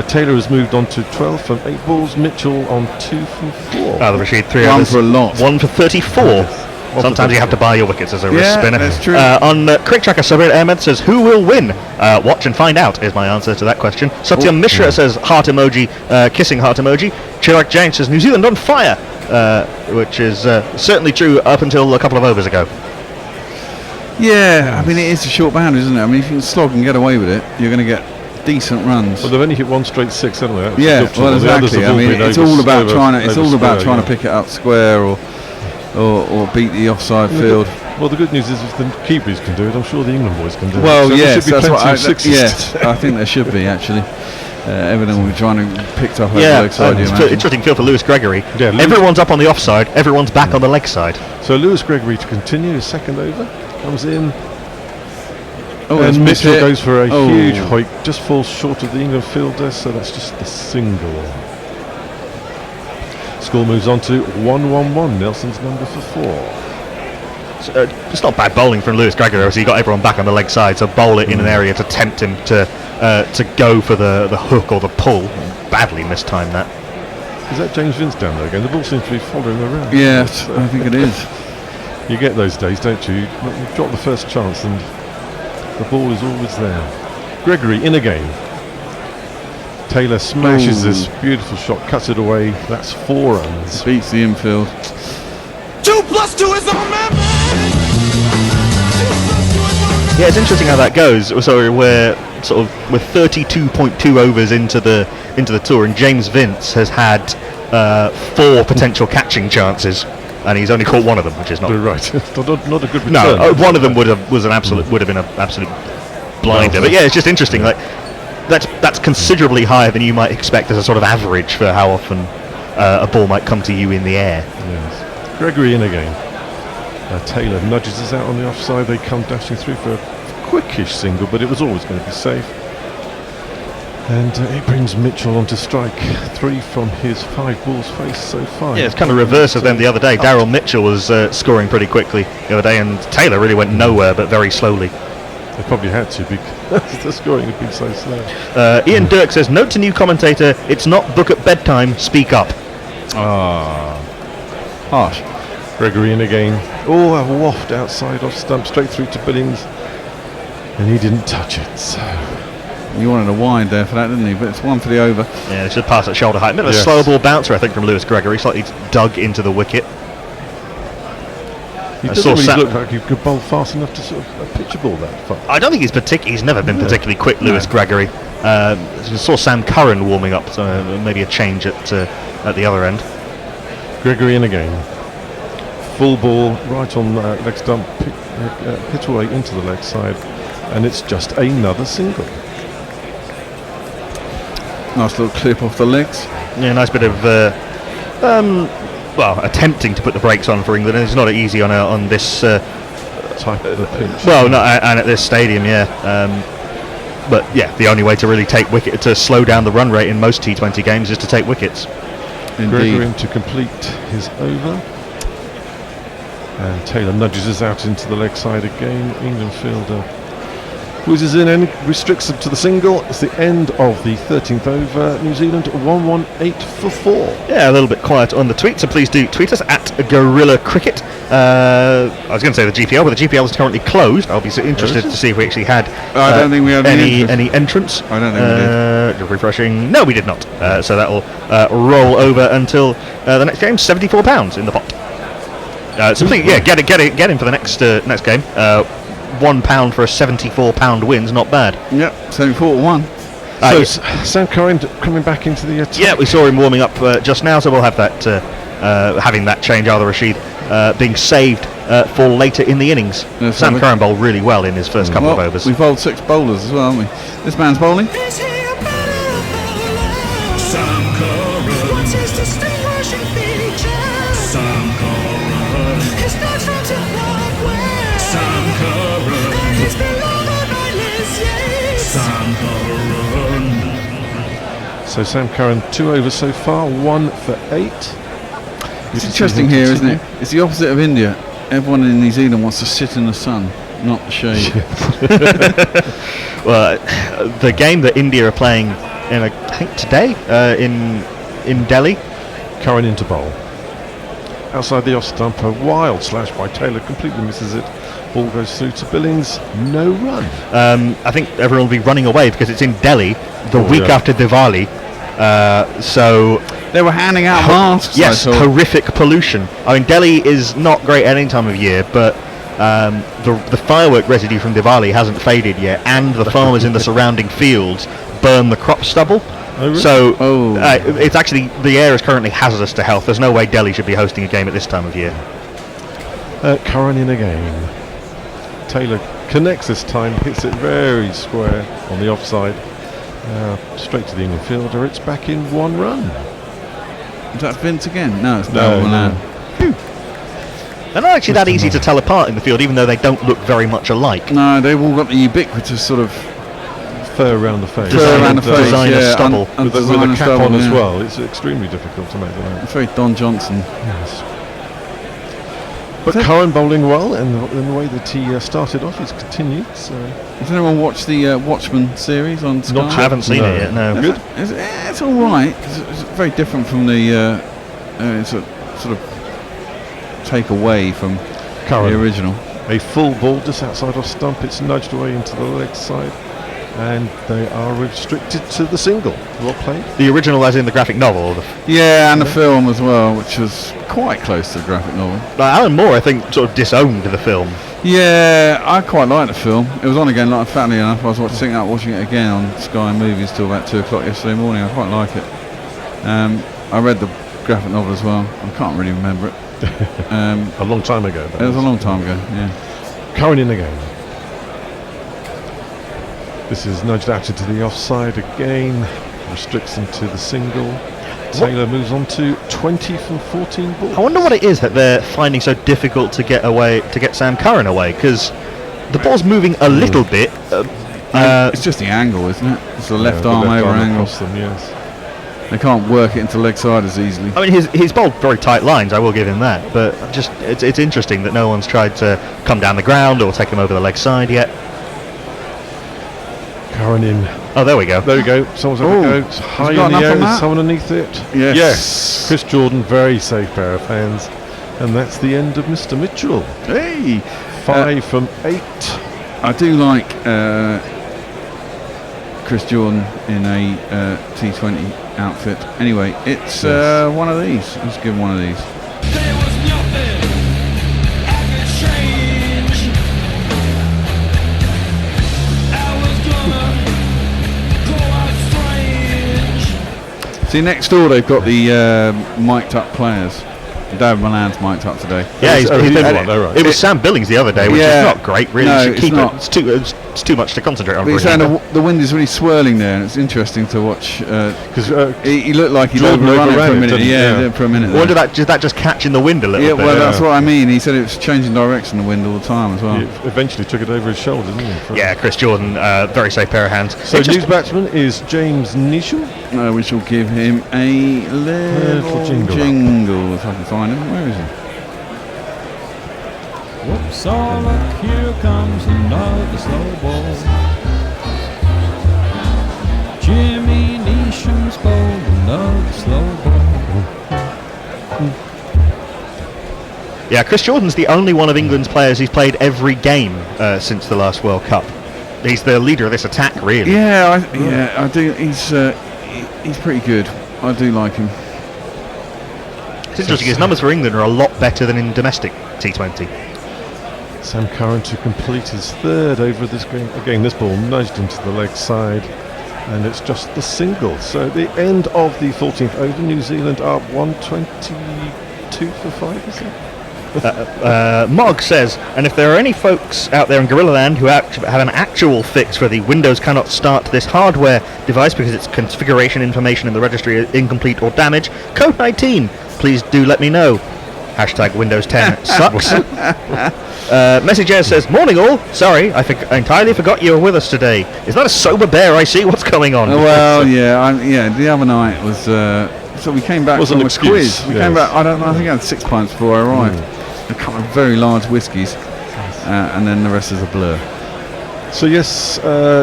Speaker 9: Taylor has moved on to 12 from 8 balls. Mitchell on 2 from 4.
Speaker 4: The Rashid 3
Speaker 3: 1
Speaker 4: overs.
Speaker 3: for a lot.
Speaker 4: 1 for 34. Sometimes you have to buy your wickets as a wrist
Speaker 3: Yeah,
Speaker 4: spinner.
Speaker 3: that's true.
Speaker 4: On Crick Tracker, Sabir Ahmed says, who will win? Watch and find out is my answer to that question. Satyam Mishra says, heart emoji, kissing heart emoji. Chirag Jain says, New Zealand on fire, which is certainly true up until a couple of overs ago.
Speaker 3: Yeah, I mean it is a short boundary, isn't it? I mean if you can slog and get away with it, you're going to get decent runs.
Speaker 9: Well, they've only hit 1 straight 6, haven't they? That's
Speaker 3: Yeah,
Speaker 9: good
Speaker 3: well
Speaker 9: trouble. The others
Speaker 3: exactly.
Speaker 9: have
Speaker 3: I mean
Speaker 9: been
Speaker 3: it's
Speaker 9: over-
Speaker 3: all about
Speaker 9: over-
Speaker 3: trying to it's
Speaker 9: over
Speaker 3: all about
Speaker 9: square,
Speaker 3: trying
Speaker 9: yeah.
Speaker 3: to pick it up square or beat the offside field.
Speaker 9: Well, the good news is if the keepers can do it, I'm sure the England boys can do
Speaker 3: Well,
Speaker 9: it. So there
Speaker 3: yes,
Speaker 9: should be
Speaker 3: that's
Speaker 9: plenty
Speaker 3: what I,
Speaker 9: of sixes.
Speaker 3: yes, I think there should be actually. Evidently we're trying to pick up over
Speaker 4: Yeah,
Speaker 3: the leg side.
Speaker 4: it's an interesting field for Lewis Gregory.
Speaker 9: Yeah, Lewis-
Speaker 4: Everyone's up on the offside, everyone's back on the leg side.
Speaker 9: So Lewis Gregory to continue his second over, comes in,
Speaker 3: Oh, that's
Speaker 9: and
Speaker 3: missed
Speaker 9: Mitchell
Speaker 3: it.
Speaker 9: goes for a
Speaker 3: Oh.
Speaker 9: huge hoik, just falls short of the England fielder, so that's just the single. Score moves on to 1-1-1, Nelson's number for 4.
Speaker 4: It's not bad bowling from Lewis Gregory, obviously you got everyone back on the leg side, so bowl it in an area to tempt him to go for the hook or the pull. Badly mistimed that.
Speaker 9: Is that James Vince down there again? The ball seems to be following around.
Speaker 3: Yes, I think it is.
Speaker 9: You get those days, don't you? You drop the first chance and the ball is always there. Gregory in again. Taylor smashes this beautiful shot, cuts it away. That's 4 runs.
Speaker 3: Beats the infield.
Speaker 6: 2 + 2 is on man.
Speaker 4: Yeah, it's interesting how that goes. So we're 32.2 overs into the tour, and James Vince has had 4 potential catching chances, and he's only caught 1 of them, which is not
Speaker 9: Right. not a good return.
Speaker 4: No, one of them would have been an absolute blinder. But yeah, it's just interesting. Like that's considerably higher than you might expect as a sort of average for how often a ball might come to you in the air.
Speaker 9: Yes. Gregory in again. Taylor nudges us out on the offside. They come dashing through for a quickish single, but it was always going to be safe. And it brings Mitchell onto strike. 3 from his 5 balls faced so far.
Speaker 4: Yeah, it's kind of reverse of them the other day. Daryl Mitchell was scoring pretty quickly the other day, and Taylor really went nowhere, but very slowly.
Speaker 9: They probably had to because the scoring had been so slow.
Speaker 4: Ian Dirk says, note to new commentator, it's not book at bedtime, speak up.
Speaker 3: Harsh.
Speaker 9: Gregory in again. Oh, a waft outside off stump, straight through to Billings. And he didn't touch it, so
Speaker 3: He wanted a wide there for that, didn't he? But it's one for the over.
Speaker 4: Yeah, it's just past at shoulder height. A bit of a slow ball bouncer, I think, from Lewis Gregory. Slightly dug into the wicket.
Speaker 9: He doesn't really look like he could bowl fast enough to sort of pitch a ball that far.
Speaker 4: I don't think he's never been particularly quick, Lewis Gregory. We saw Sam Curran warming up, so maybe a change at the other end.
Speaker 9: Gregory in again. Full ball right on leg stump, hit away into the leg side, and it's just another single.
Speaker 3: Nice little clip off the legs.
Speaker 4: Yeah, nice bit of attempting to put the brakes on for England. It's not easy on this
Speaker 9: type of pitch.
Speaker 4: Well, no, and at this stadium, but yeah, the only way to really take wicket, to slow down the run rate in most T20 games, is to take wickets.
Speaker 9: Gregory to complete his over, and Taylor nudges us out into the leg side again. England fielder whizzes in and restricts them to the single. It's the end of the 13th over. New Zealand 118 for 4.
Speaker 4: Yeah, a little bit quiet on the tweet, so please do tweet us at Gorilla Cricket. I was going to say the GPL, but the GPL is currently closed. I'll be so interested to see if we actually had
Speaker 3: I don't think we had
Speaker 4: any entrance.
Speaker 3: I don't think we did.
Speaker 4: Refreshing. No, we did not. So that will roll over until the next game. £74 in the pot. So please, get in for the next game. £1 for a £74 win's not bad.
Speaker 3: Yep, 74-1.
Speaker 9: So Sam Curran coming back into the attack.
Speaker 4: Yeah, we saw him warming up just now, so we'll have that having that change. Adil Rashid being saved for later in the innings. Sam Curran bowled really well in his first couple of overs.
Speaker 3: We bowled 6 bowlers as well, haven't we? This man's bowling.
Speaker 6: Sam Curran. What's his distinguishing feature? Sam Curran. His notes from Zimbabwe. Sam Curran. And he's below the eyelids, yes. Sam Curran.
Speaker 9: So Sam Curran 2 overs so far, 1 for 8.
Speaker 3: It's interesting here, isn't it? It's the opposite of India. Everyone in New Zealand wants to sit in the sun, not the shade.
Speaker 4: Well, the game that India are playing in, I think today, in Delhi.
Speaker 9: Curran into bowl. Outside the off stump, a wild slash by Taylor, completely misses it. Ball goes through to Billings, no run.
Speaker 4: I think everyone will be running away because it's in Delhi the week after Diwali. So
Speaker 3: they were handing out masks.
Speaker 4: Yes, horrific pollution. I mean, Delhi is not great at any time of year, but the firework residue from Diwali hasn't faded yet, and the farmers in the surrounding fields burn the crop stubble.
Speaker 9: Oh, really?
Speaker 4: So it's actually, the air is currently hazardous to health. There's no way Delhi should be hosting a game at this time of year.
Speaker 9: Curran in again. Taylor connects this time, hits it very square on the offside. Straight to the England fielder. It's back in 1 run.
Speaker 3: Is that Vince again? No, it's
Speaker 9: no.
Speaker 4: They're not actually that easy to tell apart in the field, even though they don't look very much alike.
Speaker 3: No, they've all got the ubiquitous sort of
Speaker 9: fur around the face.
Speaker 4: Designer stubble.
Speaker 9: With a cap on as well. It's extremely difficult to make them out.
Speaker 3: It's very Don Johnson.
Speaker 9: Yes. But Curran bowling well, and the way that he started off, he's continued. So.
Speaker 3: Has anyone watched the Watchmen series on Sky?
Speaker 4: I haven't seen it yet. No.
Speaker 3: Good. It's all right. It's very different from the it's a sort of take away from
Speaker 9: Curran.
Speaker 3: The original.
Speaker 9: A full ball just outside off stump. It's nudged away into the leg side, and they are restricted to the single. Well played.
Speaker 4: The original, as in the graphic novel.
Speaker 3: Yeah, and the film as well, which was quite close to the graphic novel.
Speaker 4: Alan Moore, I think, sort of disowned the film.
Speaker 3: Yeah, I quite liked the film. It was on again, like, funnily enough. I was watching it again on Sky Movies till about 2 o'clock yesterday morning. I quite like it. I read the graphic novel as well. I can't really remember it.
Speaker 9: A long time ago.
Speaker 3: It was a long time ago, yeah.
Speaker 9: Curran in again. This is nudged out into the offside again. Restricts them to the single. Taylor moves on to 20 from 14 balls.
Speaker 4: I wonder what it is that they're finding so difficult to get Sam Curran away, because the ball's moving a little bit.
Speaker 3: It's just the angle, isn't it? It's the left arm over angle.
Speaker 9: Them, yes.
Speaker 3: They can't work it into leg side as easily.
Speaker 4: I mean, he's bowled very tight lines, I will give him that, but just it's interesting that no one's tried to come down the ground or take him over the leg side yet.
Speaker 9: Curran in.
Speaker 4: Oh, there we go.
Speaker 9: There we go. Someone's had a go. It's high in the air. Is someone underneath it?
Speaker 3: Yes.
Speaker 9: Chris Jordan, very safe pair of hands. And that's the end of Mr. Mitchell.
Speaker 3: Chris Jordan in a T20 outfit. Anyway, it's one of these. Let's give him one of these.
Speaker 6: There was nothing I could change. I was gonna go out strange.
Speaker 3: See, next door they've got the mic'd up players. David Milan's mic'd up today.
Speaker 4: Yeah,
Speaker 9: he's
Speaker 4: been-
Speaker 9: one, right.
Speaker 4: it was Sam Billings the other day, which
Speaker 3: Yeah.
Speaker 4: is not great, really.
Speaker 3: No,
Speaker 4: You should
Speaker 3: it's
Speaker 4: keep
Speaker 3: not.
Speaker 4: it. It's too much to concentrate on.
Speaker 3: But he's
Speaker 4: really.
Speaker 3: saying the wind is really swirling there, and it's interesting to watch.
Speaker 9: Because
Speaker 3: He looked like he'd
Speaker 9: Jordan
Speaker 3: overrun it for
Speaker 9: overran
Speaker 3: a
Speaker 9: it,
Speaker 3: minute.
Speaker 9: didn't he?
Speaker 3: Yeah,
Speaker 9: Yeah.
Speaker 3: for a minute.
Speaker 4: Or
Speaker 3: there.
Speaker 4: did that just catch in the wind a little
Speaker 3: Yeah,
Speaker 4: bit?
Speaker 3: well, that's what I mean. He said it was changing direction, the wind all the time as well.
Speaker 9: he eventually took it over his shoulder, didn't he?
Speaker 4: Yeah, Chris Jordan, very safe pair of hands.
Speaker 9: So
Speaker 4: It just-
Speaker 9: news batsman is James Neesham.
Speaker 3: We shall give him a little
Speaker 9: jingle
Speaker 3: if I can find him. Where is he?
Speaker 1: Whoops, all look, here comes another slow ball. Jimmy Neesham's bowled another slow ball.
Speaker 4: Yeah, Chris Jordan's the only one of England's players who's played every game since the last World Cup. He's the leader of this attack, really.
Speaker 3: Yeah, I do. He's pretty good. I do like him.
Speaker 4: It's interesting, his numbers for England are a lot better than in domestic T20.
Speaker 9: Sam Curran to complete his third over this game. Again, this ball nudged into the leg side, and it's just the single. So at the end of the 14th over, New Zealand are 122 for 5, is it?
Speaker 4: Mog says, and if there are any folks out there in Gorilla Land who have an actual fix for the Windows cannot start this hardware device because its configuration information in the registry is incomplete or damaged, code 19, please do let me know. Hashtag Windows 10 sucks. Message Air says, morning all, sorry, I entirely forgot you were with us today. Is that a sober bear I see? What's going on?
Speaker 3: Well, the other night was so we came back
Speaker 9: Was
Speaker 3: from
Speaker 9: an
Speaker 3: a
Speaker 9: excuse,
Speaker 3: quiz. We came
Speaker 9: yes.
Speaker 3: back. I think I had 6 pints before I arrived. A couple of very large whiskies, and then the rest is a blur.
Speaker 9: So yes,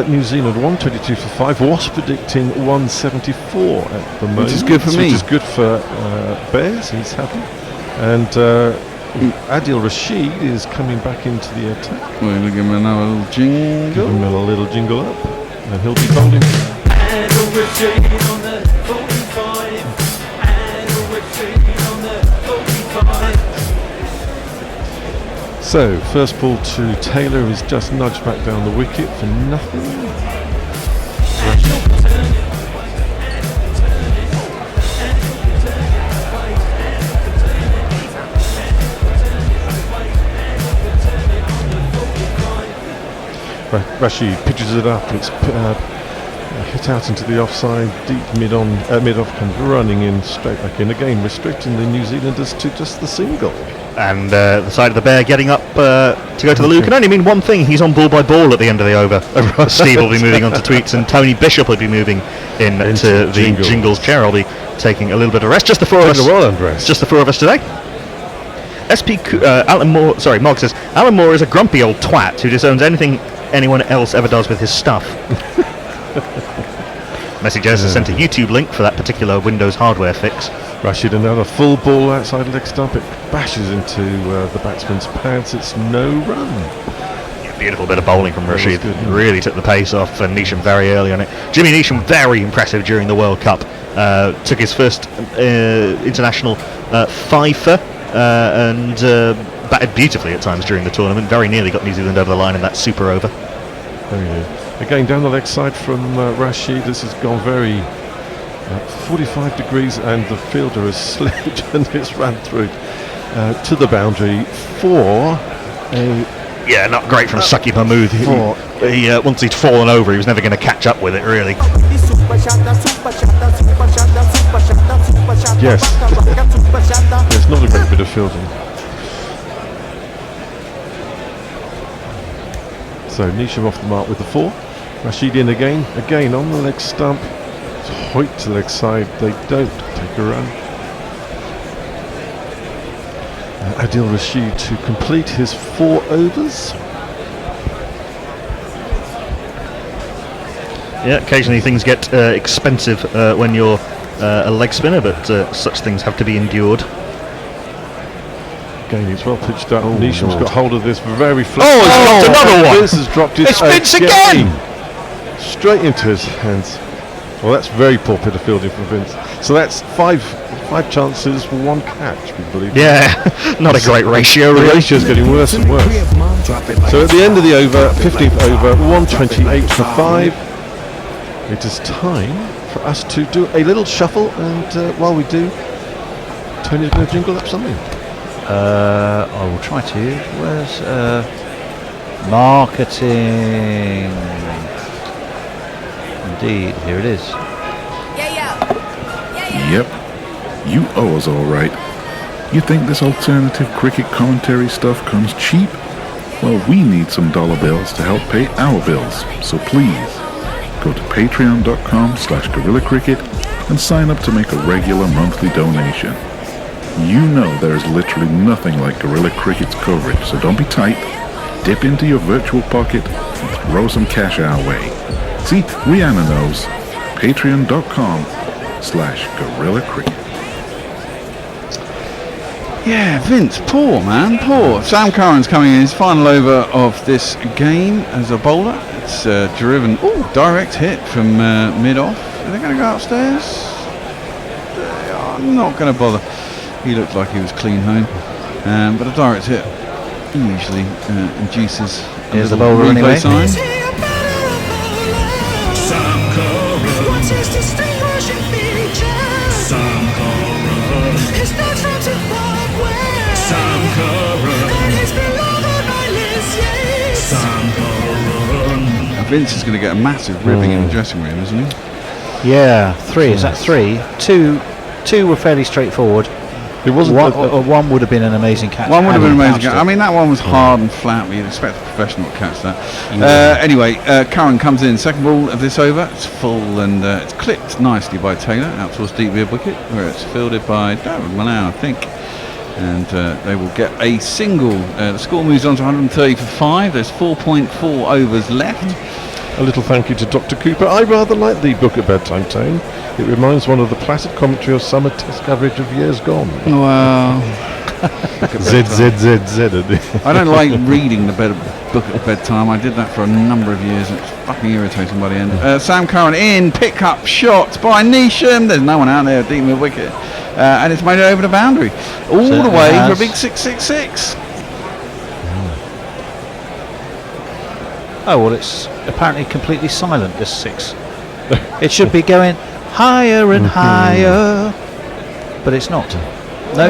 Speaker 9: New Zealand 122 for 5. Was predicting 174 at the moment,
Speaker 3: Which is good for me.
Speaker 9: Which is good for Bears. He's happy, and Adil Rashid is coming back into the attack.
Speaker 3: We're going to give him another little jingle.
Speaker 9: Give him a little jingle up, and he'll be bowling. So, first ball to Taylor is just nudged back down the wicket for nothing. Rashid pitches it up, it's hit out into the offside, deep mid-off, comes running in, straight back in again, restricting the New Zealanders to just the single.
Speaker 4: And the side of the bear getting up to go to the loo can only mean one thing: he's on ball by ball at the end of the over. Steve will be moving on to tweets, and Tony Bishop will be moving into the Jingles chair. I'll be taking a little bit of rest. Just the four of us. Just the four of us today. Alan Moore. Sorry, Mark says Alan Moore is a grumpy old twat who disowns anything anyone else ever does with his stuff. Message has sent a YouTube link for that particular Windows hardware fix.
Speaker 9: Rashid another full ball outside leg stump. It bashes into the batsman's pads. It's no run.
Speaker 4: Yeah, beautiful bit of bowling from Rashid. Really took the pace off, and Neesham very early on it. Jimmy Neesham very impressive during the World Cup. Took his first international fifer and batted beautifully at times during the tournament. Very nearly got New Zealand over the line in that super over.
Speaker 9: Very good. Again down the leg side from Rashid. This has gone very 45 degrees, and the fielder has slipped and it's ran through to the boundary for a...
Speaker 4: Yeah, not great from Saki Mahmood. Once he'd fallen over, he was never going to catch up with it, really.
Speaker 9: Yes, it's not a great bit of fielding. So Neesham off the mark with the 4. Rashid in again on the leg stump. Hoyt to leg side, they don't take a run. Adil Rashid to complete his 4 overs.
Speaker 4: Yeah, occasionally things get expensive when you're a leg spinner, but such things have to be endured.
Speaker 9: Again, it's well pitched up. Neesham's got hold of this very flat.
Speaker 4: Oh, he's dropped another one!
Speaker 9: This has dropped it.
Speaker 4: It's Vince again!
Speaker 9: straight into his hands. Well, that's very poor bit of fielding from Vince. So that's five chances for one catch, we believe.
Speaker 4: Yeah, not a great ratio,
Speaker 9: The
Speaker 4: really.
Speaker 9: ratio's getting worse and worse. So at the end of the over, 15th over, 128 for 5. It is time for us to do a little shuffle, and while we do, Tony's going to jingle up something.
Speaker 2: I will try to. Where's marketing? Indeed, here it is.
Speaker 11: Yep, you owe us all right. You think this alternative cricket commentary stuff comes cheap? Well, we need some dollar bills to help pay our bills, so please go to patreon.com/GorillaCricket and sign up to make a regular monthly donation. You know there is literally nothing like Gorilla Cricket's coverage, so don't be tight. Dip into your virtual pocket and throw some cash our way. See, Rihanna knows. Patreon.com/GorillaCricket.
Speaker 3: Yeah, Vince, poor man, poor. Sam Curran's coming in his final over of this game as a bowler. It's driven, direct hit from mid-off. Are they going to go upstairs? I'm not going to bother. He looked like he was clean home. But a direct hit usually induces a
Speaker 2: Here's the
Speaker 3: little
Speaker 2: bowler
Speaker 3: replay
Speaker 2: anyway.
Speaker 3: sign.
Speaker 6: Sam Curran. What's his distinguishing feature? Sam Curran. His dad's from Zimbabwe. Sam Curran. And he's beloved by Liz Yates. Sam Curran.
Speaker 3: Now Vince is going to get a massive ribbing in the dressing room, isn't he?
Speaker 2: Yeah, 3. Is that 3? Two were fairly straightforward.
Speaker 9: It wasn't.
Speaker 2: One would have been an amazing catch.
Speaker 3: One would have been
Speaker 2: Hadn't
Speaker 3: amazing.
Speaker 2: bounced
Speaker 3: I
Speaker 2: it.
Speaker 3: mean, that one was hard and flat, but you'd expect a professional to catch that. Anyway, Curran comes in, second ball of this over. It's full and it's clipped nicely by Taylor out towards deep rear wicket, where it's fielded by Darren Manow, I think. And they will get a single. The score moves on to 130 for 5. There's 4.4 overs left.
Speaker 9: A little thank you to Dr. Cooper. I rather like the book at bedtime tone. It reminds one of the placid commentary of summer test coverage of years gone.
Speaker 3: Well,
Speaker 9: ZZZZ.
Speaker 3: I don't like reading the book at bedtime. I did that for a number of years. It's fucking irritating by the end. Sam Curran in, pick up shot by Neesham. There's no one out there, deep mid wicket. And it's made it over the boundary. All the
Speaker 2: Certainly
Speaker 3: way
Speaker 2: has.
Speaker 3: for a big 666.
Speaker 2: Oh, well, it's apparently completely silent, this 6. It should be going higher and higher, but it's not. No,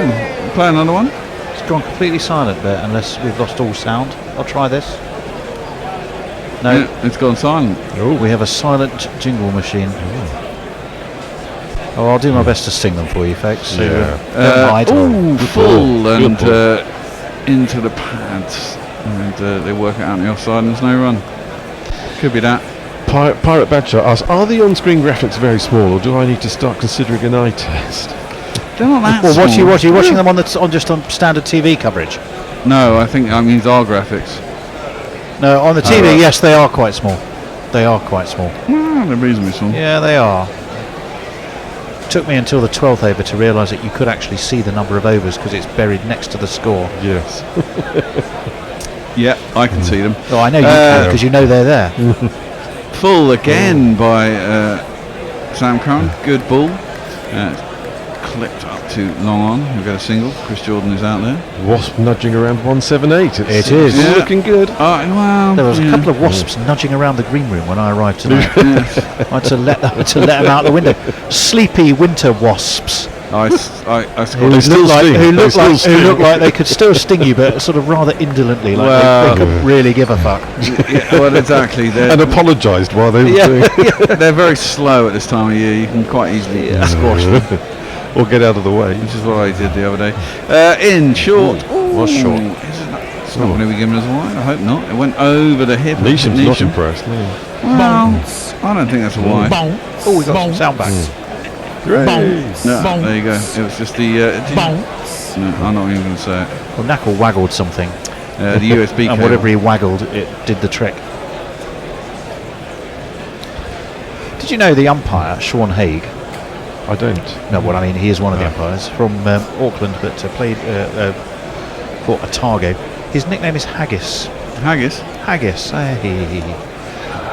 Speaker 3: Play another one.
Speaker 2: it's gone completely silent there, unless we've lost all sound. I'll try this. No,
Speaker 3: Yeah, it's gone silent.
Speaker 2: we have a silent jingle machine. Oh, I'll do my best to sing them for you, folks. So, don't hide.
Speaker 3: Full and into the pads. And they work it out on the offside and there's no run. Could be that.
Speaker 9: Pirate Badger asks, are the on-screen graphics very small, or do I need to start considering an eye test?
Speaker 3: They're not that
Speaker 2: Well, what are
Speaker 3: small.
Speaker 2: you watching them on just on standard TV coverage?
Speaker 3: No, I think that means our graphics.
Speaker 2: No, on the TV,
Speaker 3: right.
Speaker 2: yes, they are quite small. They are quite small.
Speaker 3: They're reasonably small.
Speaker 2: Yeah, they are. Took me until the 12th over to realise that you could actually see the number of overs because it's buried next to the score.
Speaker 9: Yes.
Speaker 3: Yeah, I can see them.
Speaker 2: Oh, I know you can because you know they're there.
Speaker 3: Full again by Sam Curran. Good ball. Clipped up to long on. We've got a single. Chris Jordan is out there.
Speaker 9: Wasp nudging around 178.
Speaker 2: It is.
Speaker 9: It's
Speaker 3: Yeah.
Speaker 9: looking good.
Speaker 3: Well,
Speaker 2: There was a
Speaker 3: yeah.
Speaker 2: couple of wasps nudging around the green room when I arrived tonight.
Speaker 3: Yes.
Speaker 2: I had to let them out the window. Sleepy winter wasps
Speaker 3: I
Speaker 2: who
Speaker 3: scored.
Speaker 9: They still sting. They still
Speaker 2: looked
Speaker 9: sting.
Speaker 2: like they could still sting you, but sort of rather indolently, like
Speaker 3: Well-
Speaker 2: they couldn't really give a fuck.
Speaker 3: Yeah, well, exactly.
Speaker 9: And apologised while they were doing
Speaker 3: They're very slow at this time of year. You can quite easily squash them,
Speaker 9: or get out of the way.
Speaker 3: which is what I did the other day. In short.
Speaker 2: Was short.
Speaker 3: It's not going to be given as a wide. I hope not. It went over the hip. of
Speaker 9: Neesham's not
Speaker 3: Neesham.
Speaker 9: impressed. No.
Speaker 3: Well, I don't think that's a wide.
Speaker 2: Oh, we got some sound back.
Speaker 3: No, there you go. It was just the. No, I'm not even going to say it.
Speaker 2: Well, Knackle waggled something,
Speaker 3: The USB
Speaker 2: and
Speaker 3: cable.
Speaker 2: whatever he waggled, it did the trick. Did you know the umpire, Sean Haig?
Speaker 9: I don't.
Speaker 2: No, well, I mean, he is one of the umpires from Auckland, but played for Otago. His nickname is Haggis.
Speaker 3: Haggis.
Speaker 2: Haggis. Hey.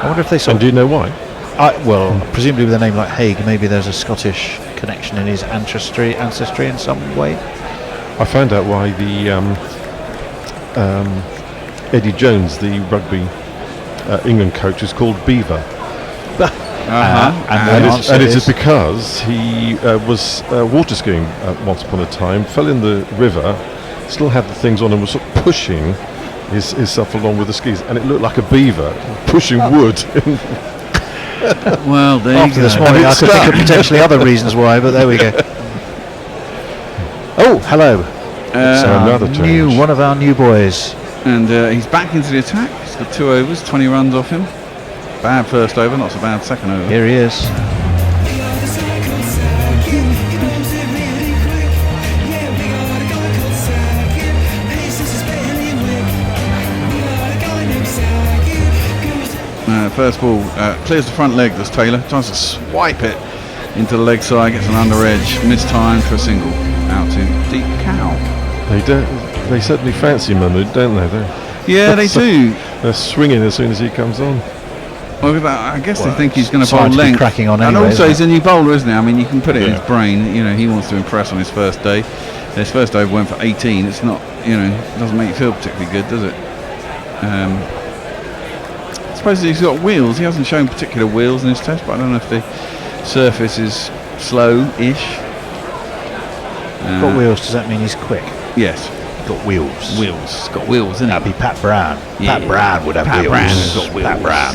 Speaker 2: I wonder if they
Speaker 9: And do you know why?
Speaker 2: well, presumably with a name like Haig, maybe there's a Scottish connection in his ancestry in some way.
Speaker 9: I found out why the Eddie Jones, the rugby England coach, is called Beaver. And it is because he was water skiing once upon a time, fell in the river, still had the things on and was sort of pushing himself along with the skis, and it looked like a beaver pushing wood.
Speaker 1: Well, there
Speaker 2: After this morning, I could think of potentially other reasons why, but there we go. Oh, hello.
Speaker 9: Another change.
Speaker 2: One of our new boys.
Speaker 1: And he's back into the attack. He's got 2 overs, 20 runs off him. Bad first over, not so bad second over.
Speaker 2: Here he is.
Speaker 1: First ball clears the front leg, does Taylor. Tries to swipe it into the leg side, gets an under edge, mistimed for a single. Out to deep cow.
Speaker 9: They certainly fancy Mahmood, don't they?
Speaker 1: Yeah, they do.
Speaker 9: They're swinging as soon as he comes on.
Speaker 1: Well, I guess they think he's going to bowl
Speaker 2: to be
Speaker 1: length.
Speaker 2: cracking on
Speaker 1: And
Speaker 2: anyway,
Speaker 1: also,
Speaker 2: isn't
Speaker 1: he's a new bowler, isn't he? I mean, you can put it in
Speaker 9: Yeah.
Speaker 1: his brain. You know, he wants to impress on his first day. His first over went for 18. It's not, it doesn't make you feel particularly good, does it? I suppose he's got wheels. He hasn't shown particular wheels in his test, but I don't know if the surface is slow-ish.
Speaker 2: Got wheels, does that mean he's quick?
Speaker 1: Yes.
Speaker 2: Got wheels.
Speaker 1: Wheels. He's got wheels, isn't
Speaker 2: That'd be Pat Brown.
Speaker 1: Yeah.
Speaker 2: Pat Brown would have
Speaker 1: Pat
Speaker 2: wheels.
Speaker 1: Brown has got wheels.
Speaker 2: Pat Brown.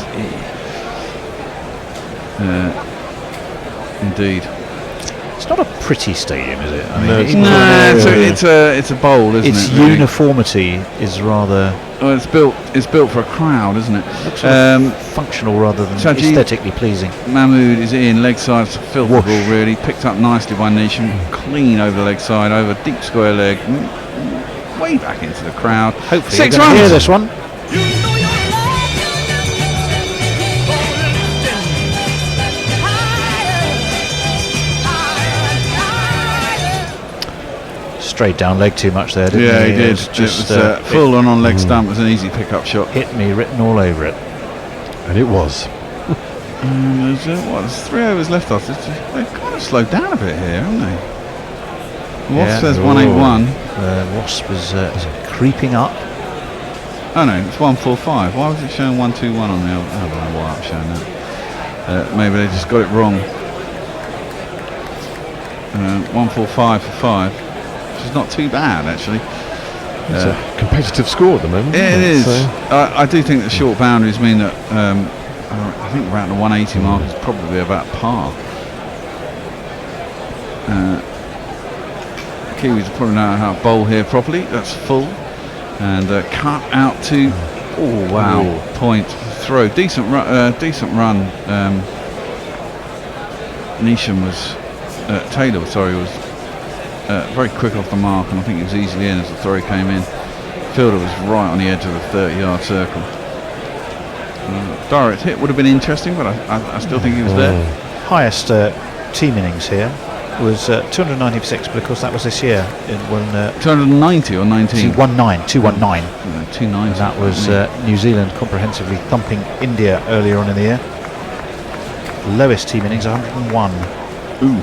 Speaker 1: Indeed.
Speaker 2: It's not a pretty stadium, is it? I
Speaker 9: No, it's
Speaker 2: mean,
Speaker 9: not.
Speaker 1: It's a bowl, isn't
Speaker 2: its
Speaker 1: it? really?
Speaker 2: uniformity is rather
Speaker 1: Well, it's built for a crowd, isn't it?
Speaker 2: functional rather than
Speaker 1: Saji-
Speaker 2: aesthetically pleasing.
Speaker 1: Mahmood is in, leg side, filthy ball really, picked up nicely by Nation, clean over the leg side, over deep square leg, way back into the crowd.
Speaker 2: Hopefully
Speaker 1: 6
Speaker 2: you're gonna
Speaker 1: runs.
Speaker 2: hear this one. Straight down leg too much there, didn't
Speaker 1: Yeah,
Speaker 2: he?
Speaker 1: he did.
Speaker 2: It was just
Speaker 1: full on leg stump. It was an easy pickup shot.
Speaker 2: hit me written all over it.
Speaker 9: And it was.
Speaker 1: There's 3 overs left off. They've kind of slowed down a bit here, haven't they? Wasp says 181.
Speaker 2: Wasp was creeping up.
Speaker 1: Oh no, it's 145. Why was it showing 121 on the other? I don't know why I'm showing that. Maybe they just got it wrong. 145 for 5, which is not too bad actually.
Speaker 9: It's a competitive score at the moment.
Speaker 1: Yeah, it is.
Speaker 9: So,
Speaker 1: I do think the short boundaries mean that I think around the 180 mark is probably about par. Kiwis are probably know how to bowl here properly. That's full. And cut out to, oh wow, point, throw. Decent run. Nisham was, Taylor, sorry, was very quick off the mark, and I think he was easily in as the throw came in. Fielder was right on the edge of the 30-yard circle. Direct hit would have been interesting, but I still think he was there.
Speaker 2: Highest team innings here was 296, but of course that was this year when
Speaker 1: 290 or 19?
Speaker 2: 219.
Speaker 1: 290.
Speaker 2: That was New Zealand comprehensively thumping India earlier on in the year. Lowest team innings 101.
Speaker 1: Ooh.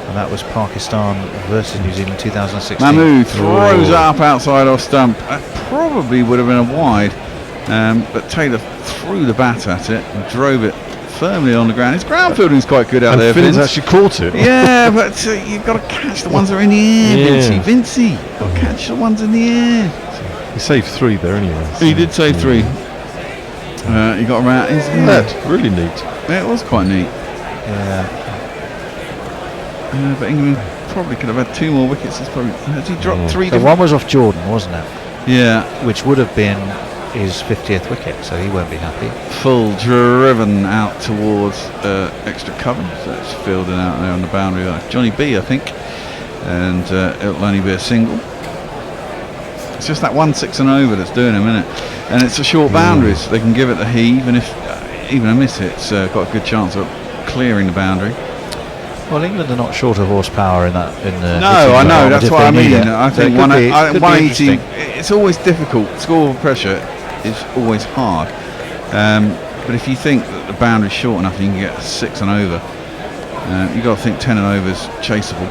Speaker 2: And that was Pakistan versus New Zealand 2016.
Speaker 1: Mahmood throws up outside off stump. That probably would have been a wide, but Taylor threw the bat at it and drove it firmly on the ground. His ground fielding's quite good out
Speaker 9: and
Speaker 1: there.
Speaker 9: Finn's
Speaker 1: Vince.
Speaker 9: actually caught it.
Speaker 1: Yeah, but you've got to catch the ones that are in the air,
Speaker 9: Yeah.
Speaker 1: Vincey. Got to catch the ones in the air.
Speaker 9: He saved 3 there anyway.
Speaker 1: He did save 3. He got around.
Speaker 9: That's really neat.
Speaker 1: Yeah, it was quite neat.
Speaker 2: Yeah.
Speaker 1: But England probably could have had 2 more wickets. Has he dropped 3?
Speaker 2: The one was off Jordan, wasn't it?
Speaker 1: Yeah.
Speaker 2: Which would have been his 50th wicket, so he won't be happy.
Speaker 1: Full driven out towards extra cover, so it's fielded out there on the boundary. Johnny B, I think, and it'll only be a single. It's just that 1-6 and over that's doing him, isn't it? And it's a short boundary, so they can give it the heave, and if even a miss hit's got a good chance of clearing the boundary.
Speaker 2: Well, England are not short of horsepower in that.
Speaker 1: No, I know. That's what I mean. I think 180.
Speaker 2: It's
Speaker 1: It's always difficult. Score pressure is always hard.
Speaker 3: But if you think that the boundary's short enough, you can get 6 and over. You've got to think 10 and over is chaseable.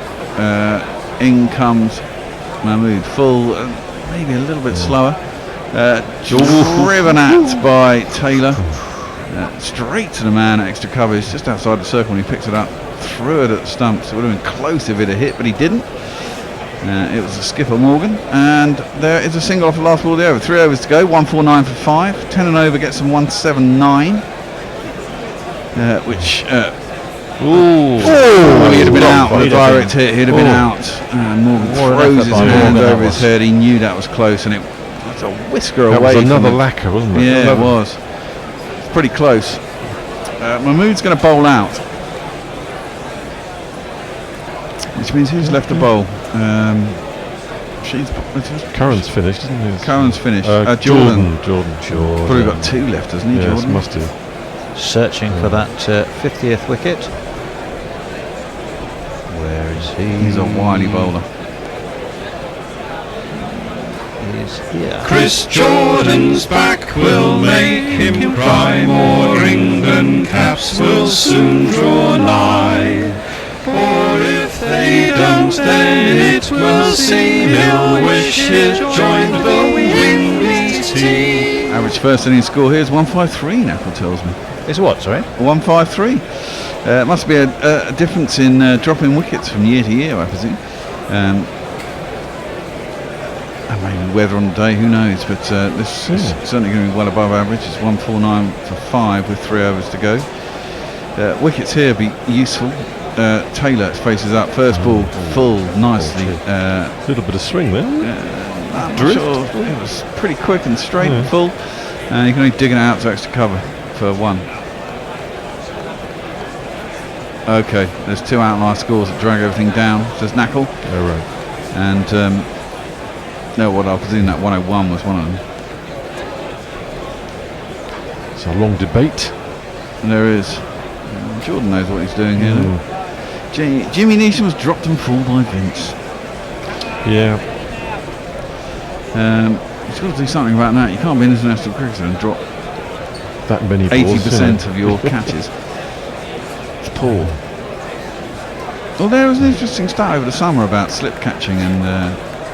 Speaker 3: In comes Mahmood, full, maybe a little bit slower. Driven at by Taylor. Straight to the man at extra cover. He's just outside the circle when he picks it up. Threw it at the stumps. It would have been close if it had hit, but he didn't. It was the skipper Morgan. And there is a single off the last ball of the over. 3 overs to go. 149 for 5. 10 and over gets them 179. Which. He'd have been out on a direct hit. He'd have been out. Morgan throws his hand over his head. He knew that was close, and it was a whisker away.
Speaker 9: That was another lacquer, wasn't it?
Speaker 3: Yeah, it was. Pretty close. Mahmood's going to bowl out, which means who's left to bowl?
Speaker 9: Curran's finished, isn't he?
Speaker 3: Curran's finished.
Speaker 9: Jordan.
Speaker 3: Probably got 2 left, hasn't he?
Speaker 9: Yes,
Speaker 3: Jordan
Speaker 9: must have.
Speaker 2: Searching for that 50th wicket. Where is he?
Speaker 3: He's a wily bowler.
Speaker 2: He's here.
Speaker 6: Chris Jordan's back will make him cry. More England caps will soon draw nigh. For if they don't, then it will seem he'll wish he'd joined the windy team.
Speaker 3: Average first inning score here is 153, Apple tells me.
Speaker 2: It's what, sorry?
Speaker 3: 153. It must be a difference in dropping wickets from year to year, I presume. And maybe weather on the day, who knows? But this is certainly going to be well above average. It's 149 for 5 with 3 overs to go. Wickets here be useful. Taylor faces up. First ball full nicely.
Speaker 9: A little bit of swing there.
Speaker 3: I'm not sure. It was pretty quick and straight and full. And you can only dig it out to extra cover for 1. Okay, there's 2 outlier scores that drag everything down. Says Knackle.
Speaker 9: Oh, right.
Speaker 3: And no, what I presume that 101 was one of them.
Speaker 9: It's a long debate.
Speaker 3: And there is. Jordan knows what he's doing here. Jimmy Neesham was dropped and full by Vince.
Speaker 9: Yeah.
Speaker 3: He's got to do something about that. You can't be an international cricketer and drop
Speaker 9: that many balls,
Speaker 3: 80% of your catches. It's poor. Well, there was an interesting stat over the summer about slip catching, and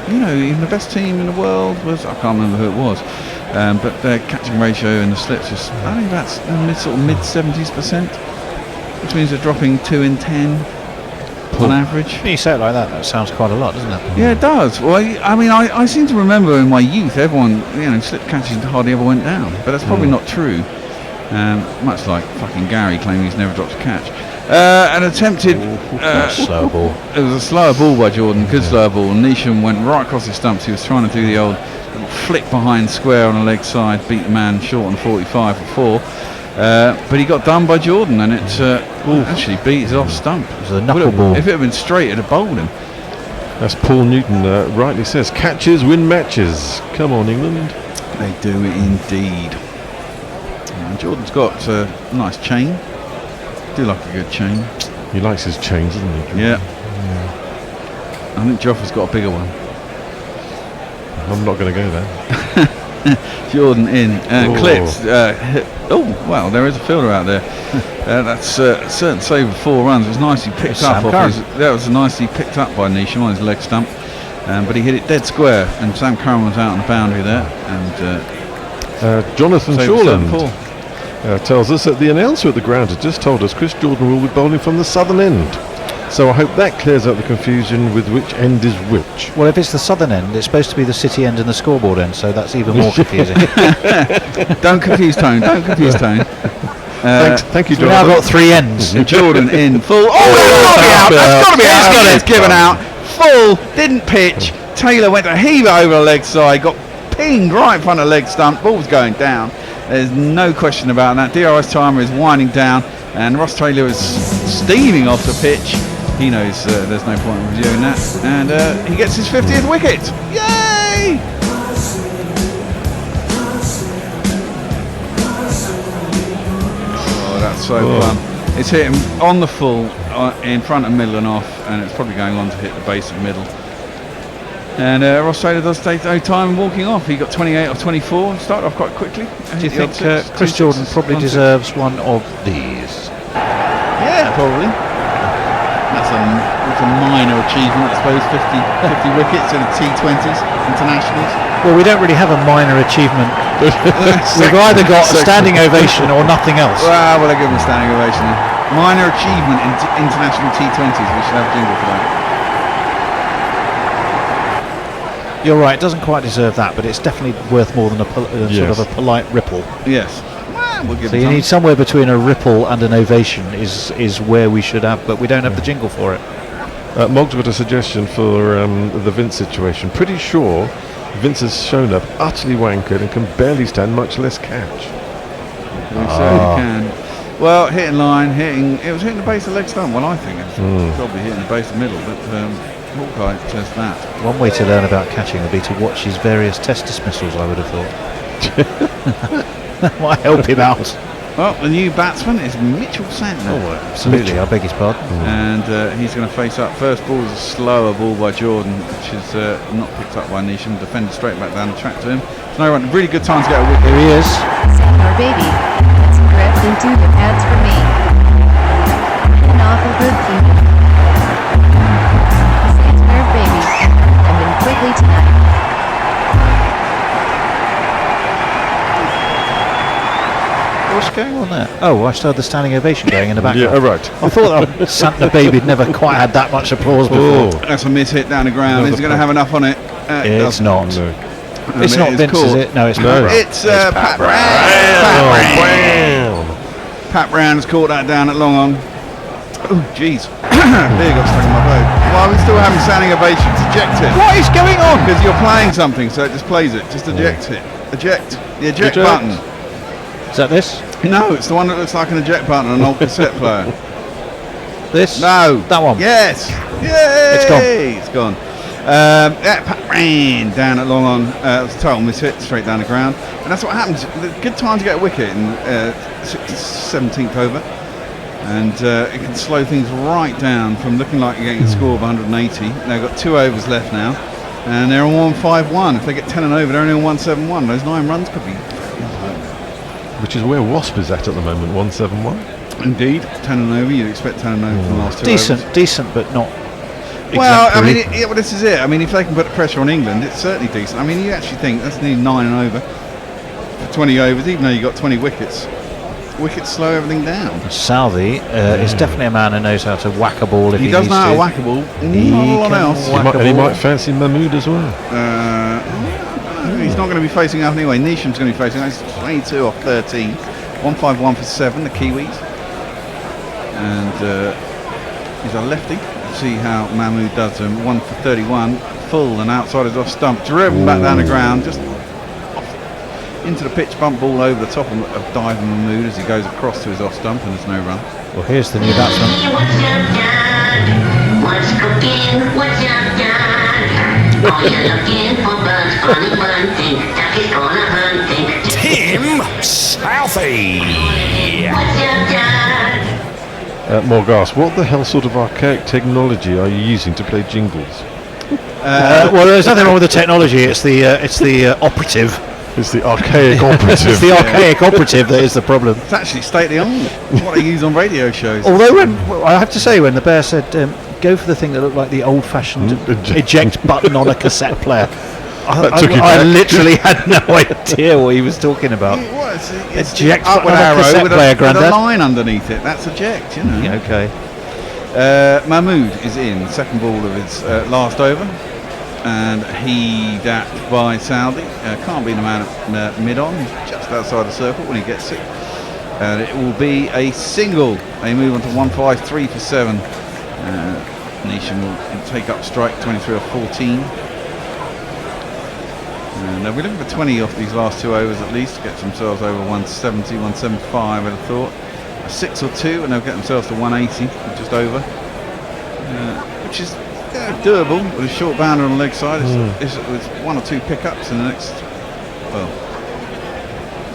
Speaker 3: even the best team in the world was, I can't remember who it was, but their catching ratio in the slips was, I think that's mid 70%, which means they're dropping 2 in 10 on average.
Speaker 2: When you say it like that, that sounds quite a lot, doesn't it?
Speaker 3: Yeah, it does. Well, I mean, I seem to remember in my youth, everyone, slip catches hardly ever went down, but that's probably not true. Much like fucking Gary claiming he's never dropped a catch. An attempted
Speaker 2: slow ball.
Speaker 3: It was a slower ball by Jordan, good slower ball. Neesham went right across his stumps. He was trying to do the old flick behind square on the leg side, beat the man short on 45 for 4. But he got done by Jordan, and it actually beat his off stump.
Speaker 2: It was a knuckle ball.
Speaker 3: If it had been straight, it'd have bowled him.
Speaker 9: As Paul Newton rightly says, catches win matches. Come on, England.
Speaker 3: They do it indeed. Jordan's got a nice chain. Do like a good chain.
Speaker 9: He likes his chains, doesn't he, Jordan?
Speaker 3: Yeah. I think Joffa's got a bigger one.
Speaker 9: I'm not going to go there.
Speaker 3: Jordan in. Clipped. Well, there is a fielder out there. That's a certain save of 4 runs. It was nicely picked up. That was nicely picked up by Neesham on his leg stump. But he hit it dead square, and Sam Curran was out on the boundary there. And
Speaker 9: Jonathan Shawland tells us that the announcer at the ground has just told us Chris Jordan will be bowling from the southern end. So I hope that clears up the confusion with which end is which.
Speaker 2: Well, if it's the southern end, it's supposed to be the city end and the scoreboard end, so that's even more confusing.
Speaker 3: Don't confuse Tone.
Speaker 9: Thank you, Jordan.
Speaker 2: We've now got 3 ends.
Speaker 3: Jordan in full. That's got to be out. It's given out. Full. Didn't pitch. Taylor went to heave it over the leg side. Got pinged right in front of the leg stump. Ball's going down. There's no question about that. DRS timer is winding down, and Ross Taylor is steaming off the pitch. He knows there's no point in reviewing that, and he gets his 50th wicket. Yay! Oh, that's so fun. It's hit him on the full, in front of middle and off, and it's probably going on to hit the base of middle. And Ross Taylor does take no time walking off. He got 28 or 24. Started off quite quickly.
Speaker 2: Do you think Chris Jordan probably deserves one of these?
Speaker 3: Yeah, probably. That's a minor achievement, I suppose. 50 wickets in the T20s internationals.
Speaker 2: Well, we don't really have a minor achievement. We've either got a standing ovation or nothing else.
Speaker 3: Well, I give him a standing ovation. Minor achievement in international T20s. We should have a jingle for that.
Speaker 2: You're right, it doesn't quite deserve that, but it's definitely worth more than a sort of a polite ripple.
Speaker 3: Yes. Well, we'll give
Speaker 2: So
Speaker 3: him
Speaker 2: you
Speaker 3: some.
Speaker 2: need somewhere between a ripple and an ovation is where we should have, but we don't have the jingle for it.
Speaker 9: Mog's got a suggestion for the Vince situation. Pretty sure Vince has shown up utterly wankered and can barely stand, much less catch.
Speaker 3: We certainly can. Well, hitting line, it was hitting the base of the leg stump. Well, I think it's probably hitting the base of the middle, but Hawkeye says that.
Speaker 2: One way to learn about catching would be to watch his various test dismissals, I would have thought. That might help him out.
Speaker 3: Well, the new batsman is Mitchell Santner.
Speaker 2: Oh, absolutely, I beg his pardon.
Speaker 3: And he's going to face up. First ball is a slower ball by Jordan, which is not picked up by Neesham. Defender straight back down the track to him. So no run. Really good time to get a wicket.
Speaker 2: Here he is.
Speaker 12: Senior baby, let's grip into the pads for me. An awful good feeling. Senior baby, I'm in quickly tonight.
Speaker 2: What's going on there? Oh, I started the standing ovation going in the background.
Speaker 9: Yeah, right.
Speaker 2: I thought that Santner baby'd never quite had that much applause before.
Speaker 3: That's a miss hit down the ground. Is he going to have enough on it?
Speaker 2: It's not.
Speaker 9: No.
Speaker 2: It's not Vince, is it? No, it's Pat Brown.
Speaker 3: It's Pat Brown. Pat Brown has caught that down at long on. Oh, jeez. Beer got stuck in my boat. Well, we still having standing ovations. Eject it.
Speaker 2: What is going on?
Speaker 3: Because you're playing something, so it just plays it. Just eject it. Eject. The eject button.
Speaker 2: Is that this?
Speaker 3: No, it's the one that looks like an eject button on an old cassette player.
Speaker 2: This?
Speaker 3: No.
Speaker 2: That one?
Speaker 3: Yes. Yay!
Speaker 2: It's gone.
Speaker 3: It's gone. Pat ran down at long on. It was a total miss hit straight down the ground. And that's what happens. Good time to get a wicket in 17th over. And it can slow things right down from looking like you're getting a score of 180. They've got 2 overs left now. And they're on 151. If they get 10 and over, they're only on 171. Those 9 runs could be...
Speaker 9: Which is where Wasp is at the moment, 171.
Speaker 3: Indeed, 10 and over. You'd expect 10 and over from the last 2 overs.
Speaker 2: Decent, but not.
Speaker 3: Well, I mean,
Speaker 2: exemplary.
Speaker 3: well, this is it. I mean, if they can put the pressure on England, it's certainly decent. I mean, you actually think that's nearly 9 and over for 20 overs, even though you got 20 wickets. Wickets slow everything down.
Speaker 2: Southey is definitely a man who knows how to whack a ball if he
Speaker 3: does
Speaker 2: needs
Speaker 3: know how
Speaker 2: to.
Speaker 3: to whack a ball. Not a lot else.
Speaker 9: And he might fancy Mahmood as well.
Speaker 3: He's not going to be facing up anyway. Neesham's going to be facing up. He's 22 off 13. 151 for 7, the Kiwis. And he's a lefty. Let's see how Mahmood does him. 1 for 31. Full and outside is off stump. Driven back down the ground. Just off into the pitch. Bump ball over the top of diving Mahmood as he goes across to his off stump, and there's no run.
Speaker 2: Well, here's the new batsman.
Speaker 6: What's cooking? What's up, Dad? Are you looking for birds? Funny bunting. Duck is gonna hunting.
Speaker 13: Tim Southey.
Speaker 6: What's up, Dad?
Speaker 9: Morgas, what the hell sort of archaic technology are you using to play jingles?
Speaker 2: Well, there's nothing wrong with the technology. It's the operative.
Speaker 9: It's the archaic operative.
Speaker 2: It's the archaic operative that is the problem.
Speaker 3: It's actually state of the art. What they use on radio shows.
Speaker 2: Although, I have to say, when the bear said, go for the thing that looked like the old-fashioned eject button on a cassette player, I literally had no idea what he was talking about.
Speaker 3: It's
Speaker 2: Eject
Speaker 3: up
Speaker 2: button
Speaker 3: with
Speaker 2: on a
Speaker 3: arrow
Speaker 2: cassette
Speaker 3: with
Speaker 2: player,
Speaker 3: a
Speaker 2: Grandad.
Speaker 3: line underneath it. That's eject, you know.
Speaker 2: Yeah, okay.
Speaker 3: Mahmood is in, second ball of his last over, and heaved at by Saudi. Can't be the man at mid-on, just outside the circle when he gets it. And it will be a single. They move on to 153 for 7. Neesham will take up strike 23 or 14. And they'll be looking for 20 off these last 2 overs at least to get themselves over 170, 175 I'd have thought. 6 or 2 and they'll get themselves to 180, just over. Which is doable with a short bounder on the leg side. It's 1 or 2 pickups in the next,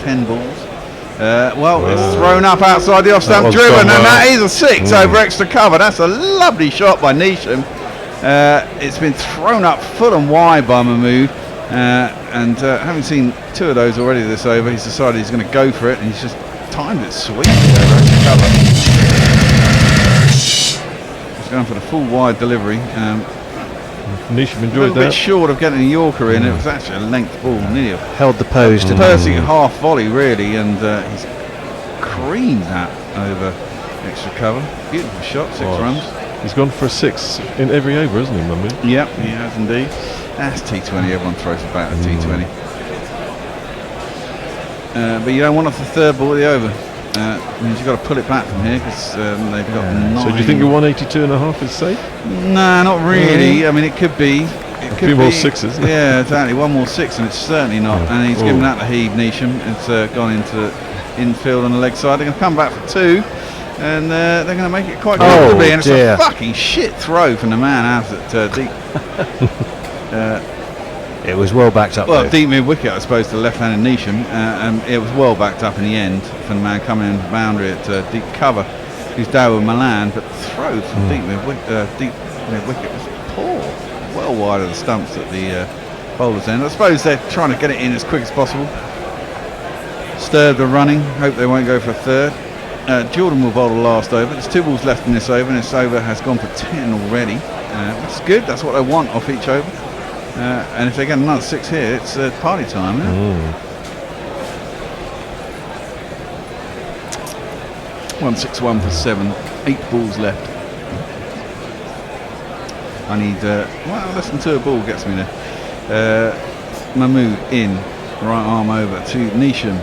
Speaker 3: 10 balls. It's thrown up outside the off stump, driven, and that is a 6 over extra cover. That's a lovely shot by Neesham. It's been thrown up full and wide by Mahmood, and having seen 2 of those already this over, he's decided he's going to go for it, and he's just timed it sweet. He's going for the full wide delivery.
Speaker 9: Nisham
Speaker 3: A
Speaker 9: enjoyed
Speaker 3: little bit
Speaker 9: that.
Speaker 3: short of getting a Yorker in. It was actually a length ball, nearly a
Speaker 2: Held the pose, didn't
Speaker 3: Percy half volley really, and he's creamed that over extra cover. Beautiful shot, 6 runs.
Speaker 9: He's gone for a 6 in every over, hasn't he, Mummy?
Speaker 3: Yep, he has indeed. That's T20, everyone throws about the T20. But you don't want off the 3rd ball of the over. Means you've got to pull it back from here because they've got 9.
Speaker 9: So do you think your 182.5 is safe?
Speaker 3: Nah, not really. I mean, it could be. It could
Speaker 9: few more
Speaker 3: be.
Speaker 9: 6s.
Speaker 3: Yeah, exactly. 1 more 6, and it's certainly not. And he's given that the heave, Nisham. It's gone into infield on the leg side. They're going to come back for 2, and they're going to make it quite comfortably. And it's a fucking shit throw from the man out at deep.
Speaker 2: It was well backed up.
Speaker 3: Well,
Speaker 2: though.
Speaker 3: deep mid wicket, I suppose, to the left-handed Nisham. It was well backed up in the end from the man coming in the boundary at deep cover, who's Dawood Milan. But the throw from deep mid wicket was poor, well wide of the stumps at the bowler's end. I suppose they're trying to get it in as quick as possible. Stirred the running. Hope they won't go for a 3rd. Jordan will bowl the last over. There's 2 balls left in this over, and this over has gone for 10 already, which is good. That's what I want off each over. And if they get another 6 here, it's party time. Yeah? 161 for 7, 8 balls left. I need less than 2 a ball gets me there. Mahmood in, right arm over to Nisham.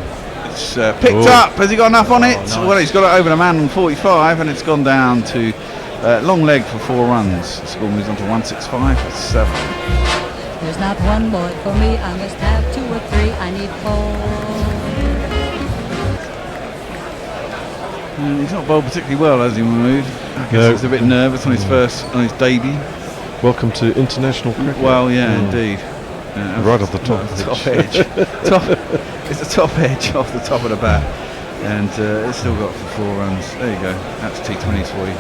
Speaker 3: It's picked up. Has he got enough on it?
Speaker 2: Nice.
Speaker 3: Well, he's got it over the man on 45, and it's gone down to long leg for 4 runs. The score moves on to 165 for 7.
Speaker 14: There's not one boy for me, I must have 2 or 3, I need 4.
Speaker 3: He's not bowled particularly well, has he, Mahmood? I guess he's a bit nervous on his debut.
Speaker 9: Welcome to international cricket.
Speaker 3: Well, yeah, indeed.
Speaker 9: Right off the top.
Speaker 3: Top edge. It's the top edge off the top of the bat, and it's still got for 4 runs. There you go. That's T20s for you.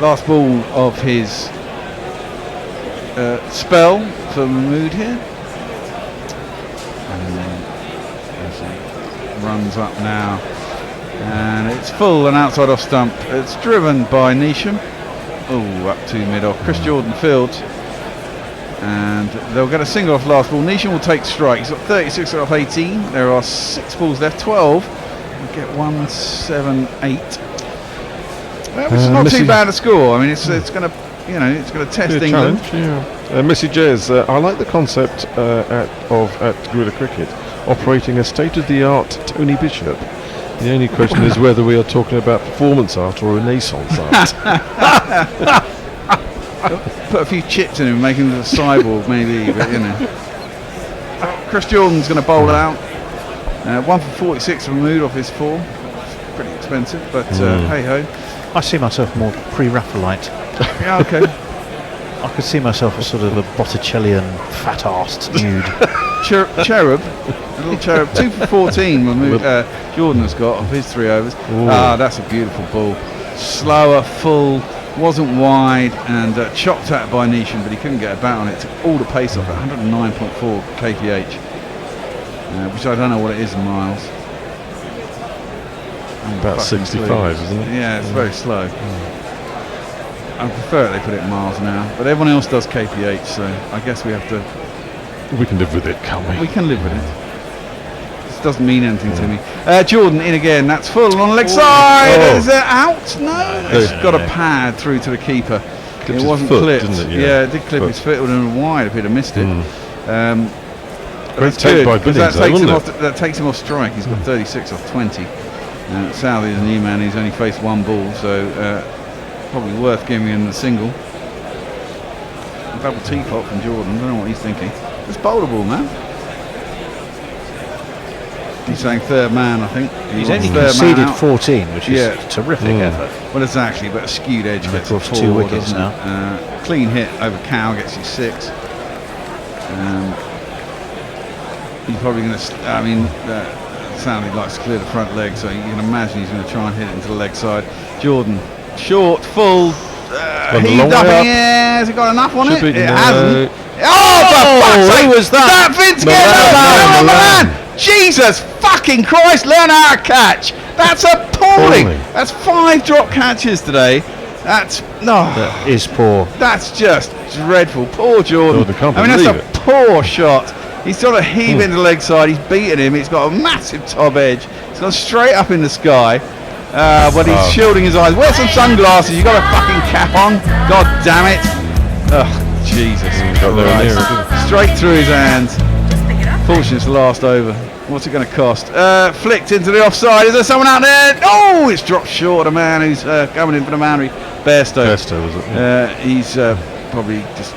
Speaker 3: Last ball of his spell for Mahmood here. And as he runs up now, and it's full and outside off stump. It's driven by Nisham. Oh, up to mid off. Chris Jordan fields, and they'll get a single off last ball. Nisham will take strike. He's got 36 off 18. There are 6 balls left. 12. We'll get 178. Which is not too bad a score. I mean, it's going to. It's going to test England.
Speaker 9: Missy Jez, I like the concept at Guerrilla Cricket operating a state-of-the-art Tony Bishop. The only question is whether we are talking about performance art or Renaissance art.
Speaker 3: Put a few chips in him and make him a cyborg, maybe. But Chris Jordan's going to bowl it out. 1 for 46 from Mahmood off his 4. Pretty expensive, but hey ho.
Speaker 2: I see myself more pre-Raphaelite.
Speaker 3: Yeah, okay.
Speaker 2: I could see myself as sort of a Botticellian fat-arsed nude.
Speaker 3: Cherub, a little cherub. 2 for 14 Jordan has got off his 3 overs. That's a beautiful ball. Slower, full, wasn't wide, and chopped at by Nisham, but he couldn't get a bat on it. Took all the pace off at 109.4 kph, which I don't know what it is in miles.
Speaker 9: About 65, isn't it?
Speaker 3: Yeah, it's very slow. I prefer it they put it in miles now, but everyone else does kph, so I guess we have to.
Speaker 9: We can live with it, can't we?
Speaker 3: We can live with it. This doesn't mean anything to me. Jordan in again. That's full on the leg side. Is it out? No. It's got a pad through to the keeper. It wasn't clipped.
Speaker 9: Didn't it?
Speaker 3: Yeah, it did clip his foot. It would have been wide if he'd have missed it.
Speaker 9: Great take by Billings,
Speaker 3: that takes him off strike. He's got 36 off 20. Southey is a new man. He's only faced 1 ball, so probably worth giving him the single. Double teapot from Jordan. I don't know what he's thinking. It's bowlable, man. He's saying 3rd man, I think.
Speaker 2: He's only conceded 14, which is a terrific effort.
Speaker 3: Well, exactly, but a skewed edge gets you 4,
Speaker 2: 2 wickets now.
Speaker 3: Clean hit over Cow gets you 6. He's probably going to. I mean, Southey likes to clear the front leg, so you can imagine he's going to try and hit it into the leg side. Jordan, short, full,
Speaker 9: Gone the
Speaker 3: heaved
Speaker 9: long
Speaker 3: up
Speaker 9: way
Speaker 3: in
Speaker 9: up.
Speaker 3: the air. Has it got enough on
Speaker 9: Should
Speaker 3: it?
Speaker 9: be-
Speaker 3: It
Speaker 9: no.
Speaker 3: hasn't. Oh, for fuck's sake!
Speaker 2: who was that?
Speaker 3: Is that Vince
Speaker 9: Milan,
Speaker 3: Milan? Jesus fucking Christ! Learn how to catch. That's appalling.
Speaker 9: Appalling.
Speaker 3: That's 5 drop catches today. That's
Speaker 2: That is poor.
Speaker 3: That's just dreadful. Poor Jordan.
Speaker 9: Jordan can't
Speaker 3: I mean, that's
Speaker 9: believe
Speaker 3: a poor shot. He's sort of heave into the leg side. He's beaten him. He's got a massive top edge. He's gone straight up in the sky. But he's shielding his eyes. Wear some sunglasses. You got a fucking cap on. God damn it. Oh, Jesus.
Speaker 9: Got there and near it,
Speaker 3: Christ.
Speaker 9: didn't he?
Speaker 3: Straight through his hands. Fortunately, it's the last over. What's it going to cost? Flicked into the offside. Is there someone out there? Oh, it's dropped short. A man who's coming in for the boundary. Bairstow.
Speaker 9: Bairstow, was it?
Speaker 3: He's probably just.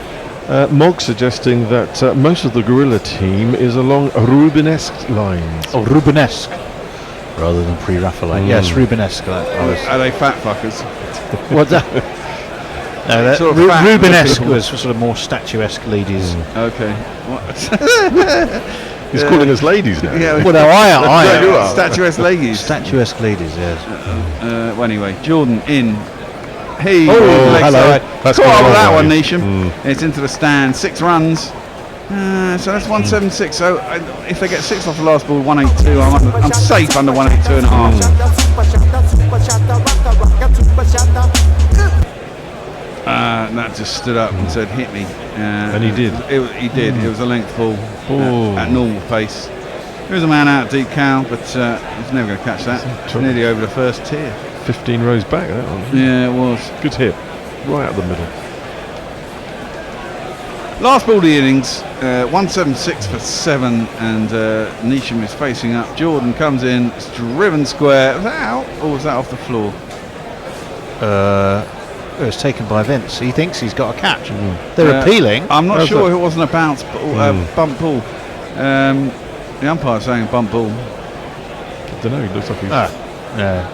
Speaker 9: Mog suggesting that most of the Gorilla team is along Rubenesque lines.
Speaker 2: Oh, Rubenesque rather than pre-Raphaelite. Yes, Rubenesque.
Speaker 3: Are they fat fuckers?
Speaker 2: What that? No, that
Speaker 3: Sort of fat
Speaker 2: Rubenesque
Speaker 3: looking.
Speaker 2: was sort of more statuesque ladies.
Speaker 3: Okay.
Speaker 9: He's calling us ladies now.
Speaker 3: Yeah.
Speaker 2: Well, no, I
Speaker 3: You
Speaker 2: am.
Speaker 3: are. Statuesque ladies.
Speaker 2: Statuesque ladies, yes.
Speaker 3: Well, anyway, Jordan in. He
Speaker 2: Oh,
Speaker 3: leg
Speaker 2: hello.
Speaker 3: side.
Speaker 9: That's
Speaker 3: Caught
Speaker 9: gone
Speaker 3: up with that
Speaker 9: well,
Speaker 3: one,
Speaker 9: right.
Speaker 3: Nisham. It's into the stand. 6 runs. So that's 176. So if they get 6 off the last ball, 182. I'm safe under 182 and a half. And that just stood up and said, "Hit me,"
Speaker 9: And he did.
Speaker 3: He did. It was a length ball
Speaker 9: Oh.
Speaker 3: at normal pace. There was a man out deep cow, but he's never going to catch that. It's nearly over the first tier.
Speaker 9: 15 rows back, that one.
Speaker 3: Yeah, it was.
Speaker 9: Good hit. Right up the middle.
Speaker 3: Last ball of the innings, 176 for 7, and Nisham is facing up. Jordan comes in, it's driven square. Was that out, or was that off the floor?
Speaker 2: It was taken by Vince. He thinks he's got a catch. They're appealing.
Speaker 3: I'm not
Speaker 9: How's
Speaker 3: sure
Speaker 9: that?
Speaker 3: it wasn't a bounce ball, bump ball. The umpire's saying bump ball.
Speaker 9: I don't know, he looks like he's...
Speaker 2: No.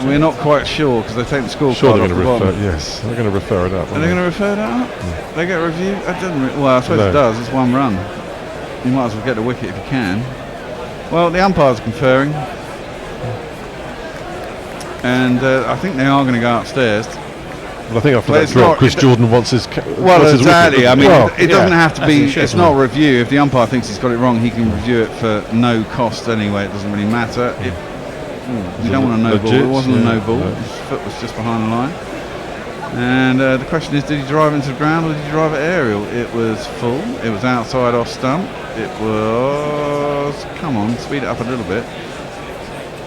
Speaker 3: We're not quite sure because they take the scorecard
Speaker 9: Sure, they're
Speaker 3: off
Speaker 9: going
Speaker 3: the
Speaker 9: to refer.
Speaker 3: bottom.
Speaker 9: Yes, they're going to refer it up.
Speaker 3: Are they going to refer that up? They get a review? That doesn't. Well, I suppose
Speaker 9: No.
Speaker 3: it does. It's 1 run. You might as well get the wicket if you can. Well, the umpire's conferring, and I think they are going to go upstairs.
Speaker 9: Well, I think after
Speaker 3: Well,
Speaker 9: that
Speaker 3: it's
Speaker 9: drop,
Speaker 3: not-
Speaker 9: Chris
Speaker 3: it-
Speaker 9: Jordan wants his.
Speaker 3: Well,
Speaker 9: wants his
Speaker 3: exactly.
Speaker 9: wicket,
Speaker 3: I mean,
Speaker 9: doesn't he?
Speaker 3: it doesn't have to
Speaker 2: as he
Speaker 3: be.
Speaker 2: should,
Speaker 3: It's not a review. If the umpire thinks he's got it wrong, he can review it for no cost anyway. It doesn't really matter. You don't want a no ball.
Speaker 9: legit?
Speaker 3: It wasn't a
Speaker 9: Yeah,
Speaker 3: no ball.
Speaker 9: no.
Speaker 3: His foot was just behind the line. And the question is, did he drive into the ground or did he drive it aerial? It was full. It was outside off stump. It was. Come on, speed it up a little bit.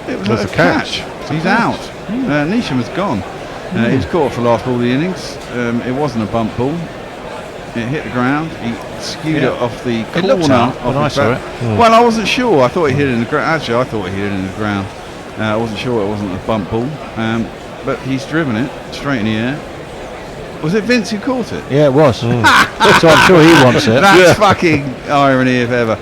Speaker 3: It was
Speaker 9: That's
Speaker 3: like
Speaker 9: a catch.
Speaker 3: He's out. Nisham has gone. He was caught for the last ball of the innings. It wasn't a bump ball. It hit the ground. He skewed it off the
Speaker 2: It looked
Speaker 3: corner.
Speaker 2: out
Speaker 3: of
Speaker 2: when
Speaker 3: his
Speaker 2: I saw
Speaker 3: bat.
Speaker 2: it.
Speaker 3: Well, I wasn't sure. I thought he hit it in the ground. Actually, I thought he hit it in the ground. I wasn't sure it wasn't a bump ball. But he's driven it straight in the air. Was it Vince who caught it?
Speaker 2: Yeah, it was. So I'm sure he wants it.
Speaker 3: That's fucking irony if ever.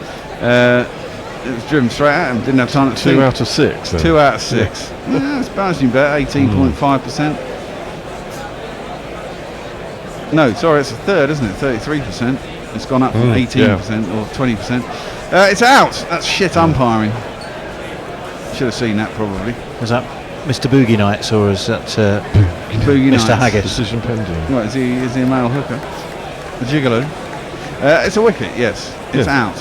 Speaker 3: It was driven straight at him. Didn't have time to
Speaker 9: 2 out of 6. Then.
Speaker 3: 2 out of 6. Yeah, it's bouncing bet, 18.5%. No, sorry, it's a third, isn't it? 33%. It's gone up from 18% or 20%. It's out. That's shit umpiring. Should have seen that probably.
Speaker 2: Was that Mr. Boogie Nights or is that
Speaker 3: Boogie
Speaker 2: Mr.
Speaker 3: Nights.
Speaker 2: Haggis?
Speaker 9: Decision pending.
Speaker 3: What, is he a male hooker? A gigolo? It's a wicket, yes. It's out.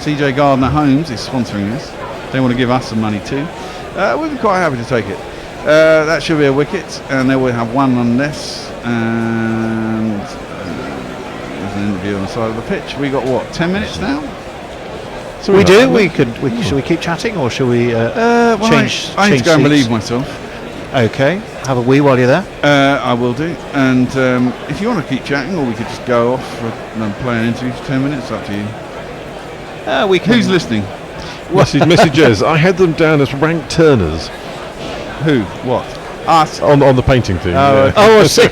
Speaker 3: CJ Gardner Holmes is sponsoring this. They want to give us some money too. We'd be quite happy to take it. That should be a wicket, and they will have 1 run less. And there's an interview on the side of the pitch. We got what, 10 minutes now?
Speaker 2: So we do. Shall we keep chatting or shall we change?
Speaker 3: I need to go and
Speaker 2: seats?
Speaker 3: relieve myself.
Speaker 2: Okay. Have a wee while you're there.
Speaker 3: I will do. And if you want to keep chatting, or we could just go off and play an interview for 10 minutes. Up to you.
Speaker 2: We can.
Speaker 3: Who's listening?
Speaker 9: Messages. I had them down as ranked turners.
Speaker 3: Who? What? Us.
Speaker 9: On the painting team.
Speaker 2: Oh, I see.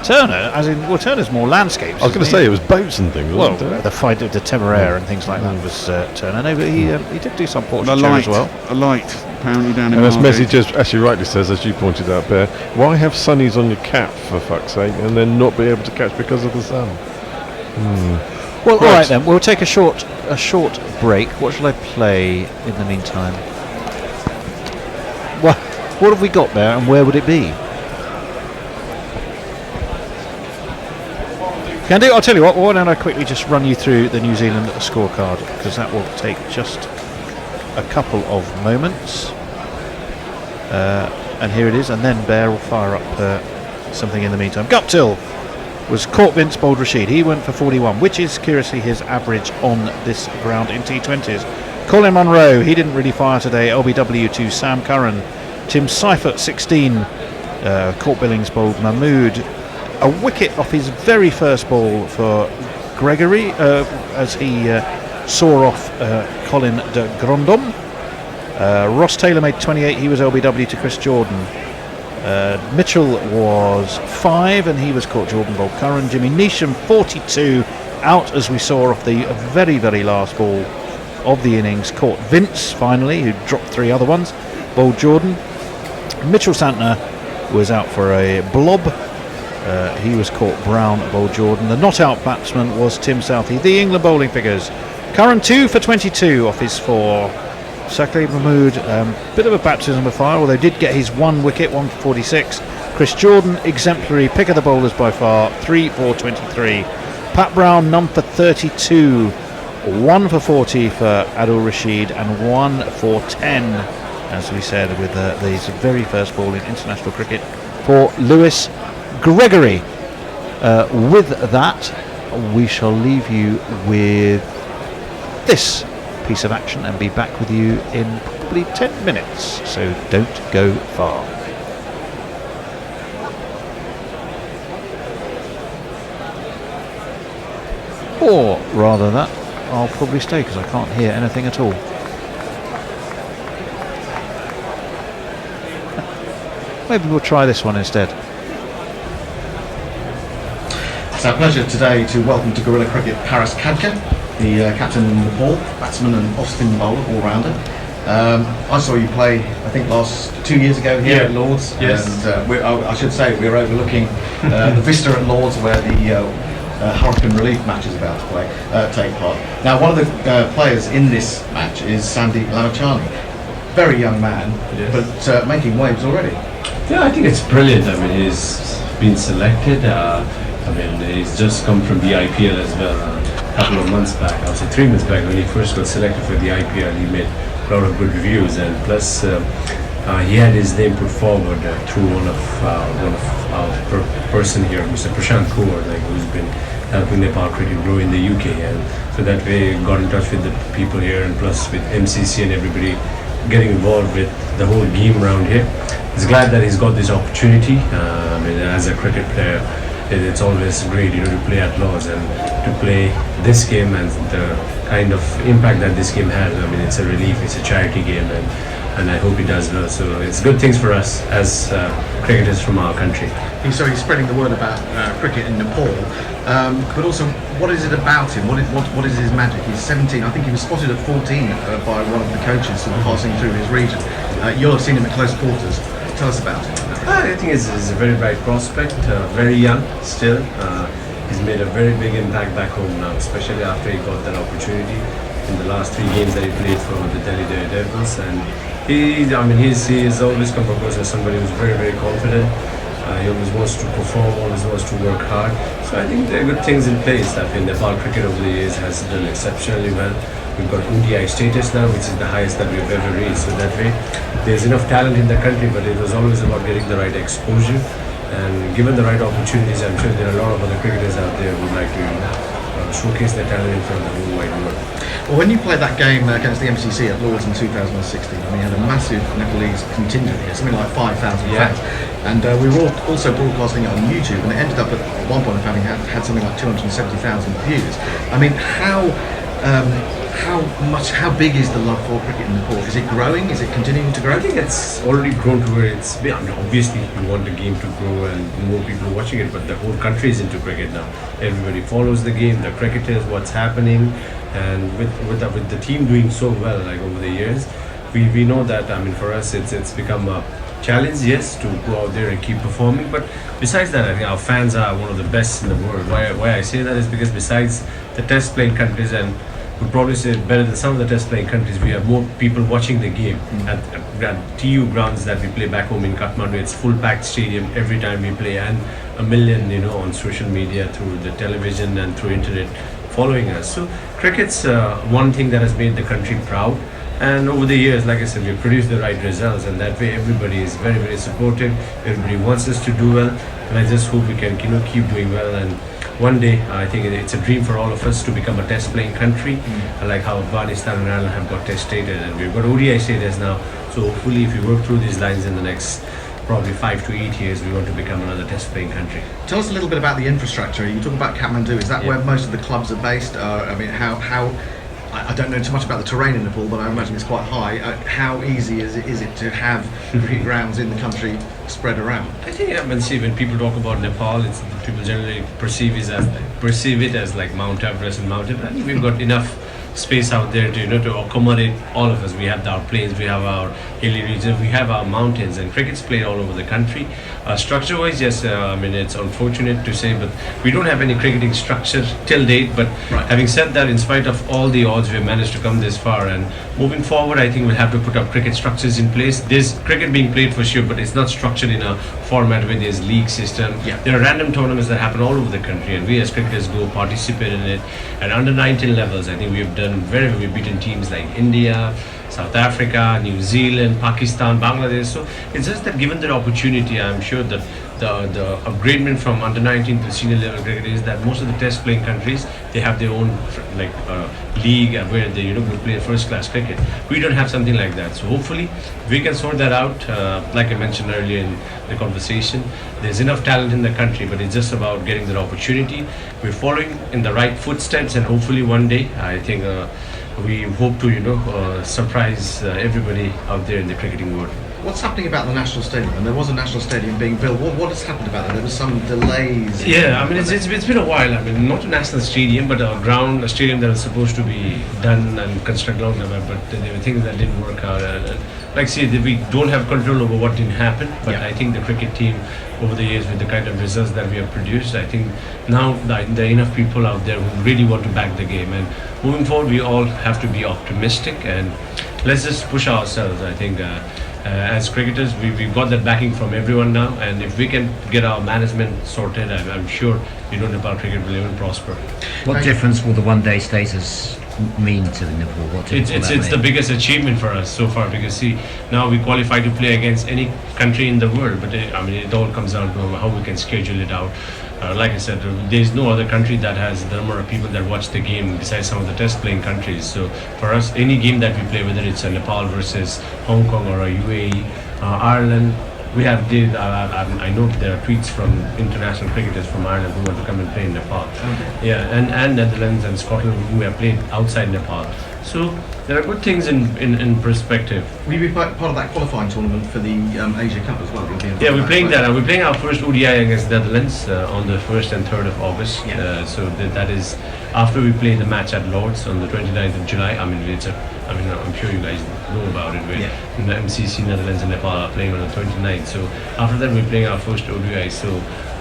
Speaker 2: Turner, as in, well, Turner's more landscapes.
Speaker 9: I was going to say it was boats and things.
Speaker 2: Well,
Speaker 9: wasn't it?
Speaker 2: the fight of the Temeraire and things like that was Turner. No, but he did do some portraiture as well.
Speaker 3: The light, apparently down in
Speaker 9: And this
Speaker 3: Margate.
Speaker 9: message just actually rightly says, as you pointed out, Bear, why have sunnies on your cap for fuck's sake, and then not be able to catch because of the sun?
Speaker 2: Well, all right then. We'll take a short break. What shall I play in the meantime? What have we got there, and where would it be? Can do. I'll tell you what, why don't I quickly just run you through the New Zealand scorecard, because that will take just a couple of moments. And here it is, and then Bear will fire up something in the meantime. Guptill was caught Vince bowled Rashid. He went for 41, which is curiously his average on this ground in T20s. Colin Munro, he didn't really fire today. LBW to Sam Curran. Tim Seifert 16. Caught Billings bowled Mahmood. A wicket off his very first ball for Gregory as he saw off Colin de Grandhomme. Ross Taylor made 28, he was LBW to Chris Jordan. Mitchell was 5 and he was caught Jordan bowled Curran. Jimmy Neesham 42, out as we saw off the very, very last ball of the innings. Caught Vince finally, who dropped 3 other ones, bowled Jordan. Mitchell Santner was out for a blob. He was caught Brown, bowled Jordan. The not out batsman was Tim Southey. The England bowling figures: Curran 2 for 22 off his 4. Saqib Mahmood, bit of a baptism of fire, although did get his 1 wicket, 1 for 46. Chris Jordan, exemplary, pick of the bowlers by far, 3 for 23. Pat Brown, none for 32, 1 for 40 for Adil Rashid, and 1 for 10, as we said, with his very first ball in international cricket for Lewis Gregory. With that, we shall leave you with this piece of action and be back with you in probably 10 minutes, so don't go far. Or rather that, I'll probably stay because I can't hear anything at all. Maybe we'll try this one instead.
Speaker 8: It's our pleasure today to welcome to Guerrilla Cricket Paras Khadka, the captain in Nepal, batsman and off-spin bowler, all-rounder. I saw you play, I think, 2 years ago here at Lords.
Speaker 15: Yes.
Speaker 8: And I should say we were overlooking the vista at Lords where the Hurricane Relief match is about to take part. Now, one of the players in this match is Sandeep Lamachani. Very young man, but making waves already.
Speaker 15: Yeah, I think it's brilliant. I mean, he's been selected. He's just come from the IPL as well. A couple of months back, I would say 3 months back, when he first got selected for the IPL, he made a lot of good reviews, and plus he had his name put forward through one of our person here, Mr. Prashant Kaur, who's been helping Nepal cricket grow in the UK, and so that way got in touch with the people here, and plus with MCC and everybody getting involved with the whole game around here. He's glad that he's got this opportunity. As a cricket player, it's always great, to play at Lords and to play this game and the kind of impact that this game has. It's a relief, it's a charity game, and I hope it does well. So it's good things for us as cricketers from our country.
Speaker 8: He's spreading the word about cricket in Nepal, but also, what is it about him? What is his magic? He's 17. I think he was spotted at 14 by one of the coaches passing through his region. You'll have seen him at close quarters. Tell us about him.
Speaker 15: I think he's a very bright prospect, very young still. He's made a very big impact back home now, especially after he got that opportunity in the last 3 games that he played for the Delhi Daredevils. And he's always come across as somebody who's very, very confident. He always wants to perform, always wants to work hard. So I think there are good things in place. I think Nepal cricket over the years has done exceptionally well. We've got ODI status now, which is the highest that we've ever reached. So that way, there's enough talent in the country, but it was always about getting the right exposure. And given the right opportunities, I'm sure there are a lot of other cricketers out there who would like to showcase their talent in front of the whole wide world.
Speaker 8: Well, when you played that game against the MCC at Lords in 2016, we had a massive Nepalese contingent here, something like 5,000 fans. And we were also broadcasting it on YouTube, and it ended up at one point of having had something like 270,000 views. How big is the love for cricket in Nepal? Is it growing? Is it continuing to grow?
Speaker 15: I think it's already grown to where it's been. Obviously, you want the game to grow and more people are watching it, but the whole country is into cricket now. Everybody follows the game, the cricketers, what's happening, and with the team doing so well over the years, we know that. For us, it's become a challenge, yes, to go out there and keep performing. But besides that, I think our fans are one of the best in the world. Why I say that is because besides the test playing countries and would probably say better than some of the test playing countries. We have more people watching the game at TU grounds that we play back home in Kathmandu. It's full packed stadium every time we play, and a million, on social media, through the television and through internet following us. So cricket's one thing that has made the country proud. And over the years, like I said, we've produced the right results, and that way everybody is very, very supportive. Everybody wants us to do well, and I just hope we can, keep doing well. And one day, I think it's a dream for all of us to become a test-playing country, like how Afghanistan and Ireland have got test status, and we've got ODI status now. So hopefully, if we work through these lines in the next probably 5 to 8 years, we want to become another test-playing country.
Speaker 8: Tell us a little bit about the infrastructure. You talk about Kathmandu. Is that where most of the clubs are based? How I don't know too much about the terrain in Nepal, but I imagine it's quite high. How easy is it to have cricket grounds in the country spread around?
Speaker 15: I think when people talk about Nepal, people generally perceive it as like Mount Everest and Mount Everest. I think we've got enough space out there to accommodate all of us. We have our plains, we have our hilly regions, we have our mountains, and cricket's played all over the country. Structure-wise, yes, it's unfortunate to say, but we don't have any cricketing structure till date. But having said that, in spite of all the odds, we've managed to come this far, and moving forward, I think we'll have to put up cricket structures in place. There's cricket being played for sure, but it's not structured in a format where there's league system. There are random tournaments that happen all over the country, and we as cricketers go participate in it. And under 19 levels, I think we've done very well. We've beaten teams like India, South Africa, New Zealand, Pakistan, Bangladesh. So it's just that given the opportunity, I'm sure that the upgradement from under 19 to senior level cricket is that most of the test playing countries, they have their own league where they go play first class cricket. We don't have something like that. So hopefully we can sort that out. Like I mentioned earlier in the conversation, there's enough talent in the country, but it's just about getting that opportunity. We're following in the right footsteps, and hopefully one day, I think we hope to surprise everybody out there in the cricketing world.
Speaker 8: What's happening about the national stadium? And there was a national stadium being built. What has happened about that? There was some delays.
Speaker 15: Yeah, it's been a while. Not a national stadium, but a stadium that was supposed to be done and constructed long time, but there were things that didn't work out. Like I said, we don't have control over what didn't happen. But I think the cricket team, over the years, with the kind of results that we have produced, I think now there are enough people out there who really want to back the game. And moving forward, we all have to be optimistic, and let's just push ourselves. I think as cricketers, we've got that backing from everyone now, and if we can get our management sorted, I'm sure Nepal cricket will even prosper.
Speaker 16: What difference will the one-day status mean to Nepal?
Speaker 15: It's the biggest achievement for us so far, because see, now we qualify to play against any country in the world, but it all comes down to how we can schedule it out. Like I said, there's no other country that has the number of people that watch the game besides some of the test playing countries. So for us, any game that we play, whether it's a Nepal versus Hong Kong or a UAE, Ireland, we have I know there are tweets from international cricketers from Ireland who want to come and play in Nepal. And Netherlands and Scotland who have played outside Nepal. So there are good things in perspective.
Speaker 8: Will you be part of that qualifying tournament for the Asia Cup as well?
Speaker 15: Yeah, we're playing that. We're playing our first ODI against Netherlands on the 1st and 3rd of August. So that is after we play the match at Lord's on the 29th of July. I'm sure you guys know about it. The MCC Netherlands and Nepal are playing on the 29th. So after that, we're playing our first ODI. So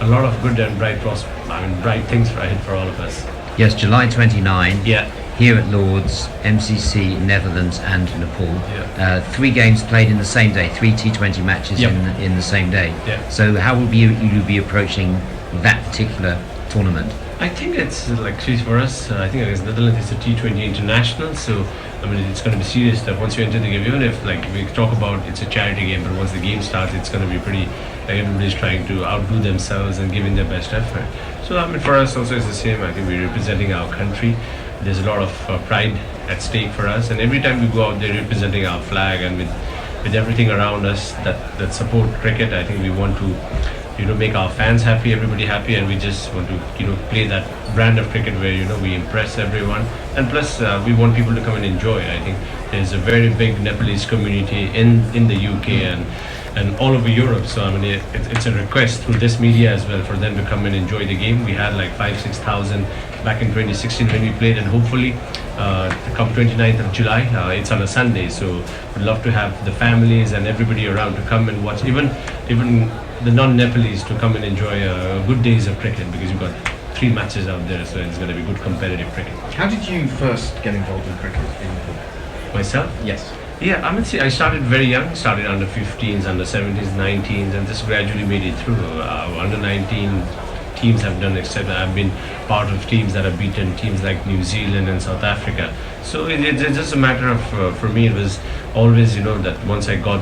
Speaker 15: a lot of good and bright things ahead for all of us.
Speaker 16: Yes, July 29.
Speaker 15: Yeah.
Speaker 16: Here at Lord's, MCC, Netherlands and Nepal. 3 games played in the same day, 3 T20 matches in the same day. So how will you be approaching that particular tournament?
Speaker 15: I think it's for us, I think against Netherlands it's a T20 international, so it's going to be serious stuff once you enter the game. Even if we talk about it's a charity game, but once the game starts, it's going to be pretty, everybody's trying to outdo themselves and giving their best effort. So for us also it's the same. I think we're representing our country. There's a lot of pride at stake for us, and every time we go out there representing our flag and with everything around us that support cricket, I think we want to make our fans happy, everybody happy, and we just want to play that brand of cricket where we impress everyone, and plus we want people to come and enjoy. I think there's a very big Nepalese community in the UK and all over Europe, so it's a request through this media as well for them to come and enjoy the game. We had 5,000-6,000 back in 2016 when we played, and hopefully come 29th of July, it's on a Sunday, so we'd love to have the families and everybody around to come and watch, even the non-Nepalese to come and enjoy good days of cricket, because you've got 3 matches out there, so it's going to be good competitive cricket.
Speaker 8: How did you first get involved in cricket in Nepal?
Speaker 15: Myself?
Speaker 8: Yes.
Speaker 15: Yeah, I mean, see, I started very young, started under 15s, under 17s, 19s, and just gradually made it through. Under 19 teams have done except I've been part of teams that have beaten teams like New Zealand and South Africa. So it's just a matter of, for me, it was always, that once I got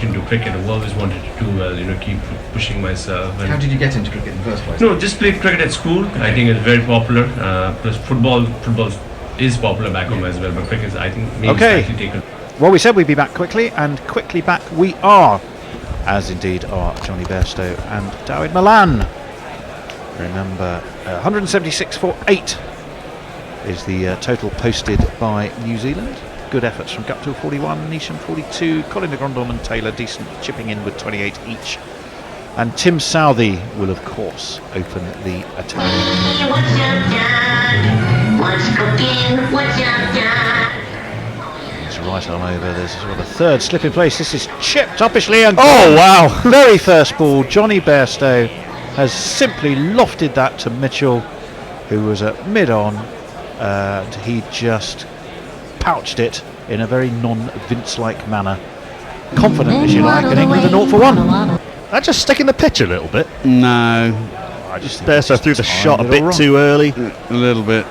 Speaker 15: into cricket, I always wanted to do well, keep pushing myself. And
Speaker 8: how did you get into cricket in the first place?
Speaker 15: No, just played cricket at school. Okay. I think it's very popular. Plus football is popular back home as well, but cricket, I think, maybe slightly taken.
Speaker 2: Well, we said we'd be back quickly, and quickly back we are, as indeed are Johnny Bairstow and Dawid Malan. Remember, 176 for 8 is the total posted by New Zealand. Good efforts from Guptill 41, Neesham 42, Colin de Grandhomme and Taylor decent, chipping in with 28 each. And Tim Southey will, of course, open the attack.
Speaker 17: What's up, Dad? What's cooking? What's up, Dad?
Speaker 2: He's right on over. There's sort of a third slip in place. This is chipped uppishly and
Speaker 4: oh wow!
Speaker 2: Very first ball. Johnny Bairstow has simply lofted that to Mitchell, who was at mid-on, and he just pouched it in a very non-Vince-like manner. Confident, as you like, and England a 0 for 1.
Speaker 4: That just sticking the pitch a little bit.
Speaker 3: No.
Speaker 2: I just
Speaker 4: Bairstow threw the shot a bit too early.
Speaker 3: A little bit.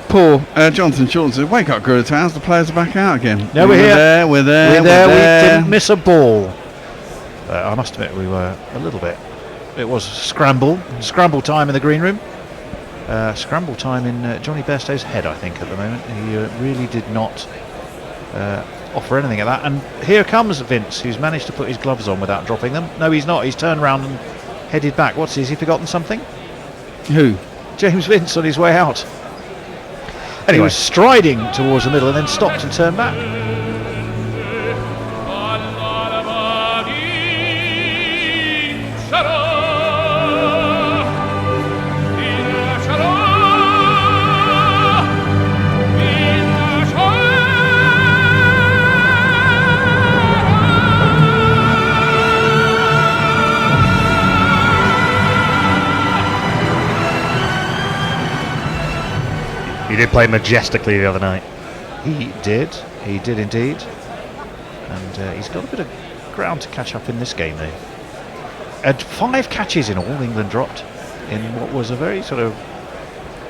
Speaker 3: Paul, Jonathan Short says, wake up, Gorilla Towns, the players are back out again.
Speaker 2: No, we're here.
Speaker 3: We're there.
Speaker 2: We didn't miss a ball. I must admit, we were a little bit. It was scramble time in the green room. Scramble time in Johnny Bairstow's head, I think, at the moment. He really did not offer anything at that. And here comes Vince, who's managed to put his gloves on without dropping them. No, he's not. He's turned around and headed back. Has he forgotten something?
Speaker 3: Who?
Speaker 2: James Vince on his way out. Anyway, he was striding towards the middle and then stopped and turned back.
Speaker 4: He did play majestically the other night.
Speaker 2: He did indeed. And he's got a bit of ground to catch up in this game, though. And 5 catches in all England dropped in what was a very sort of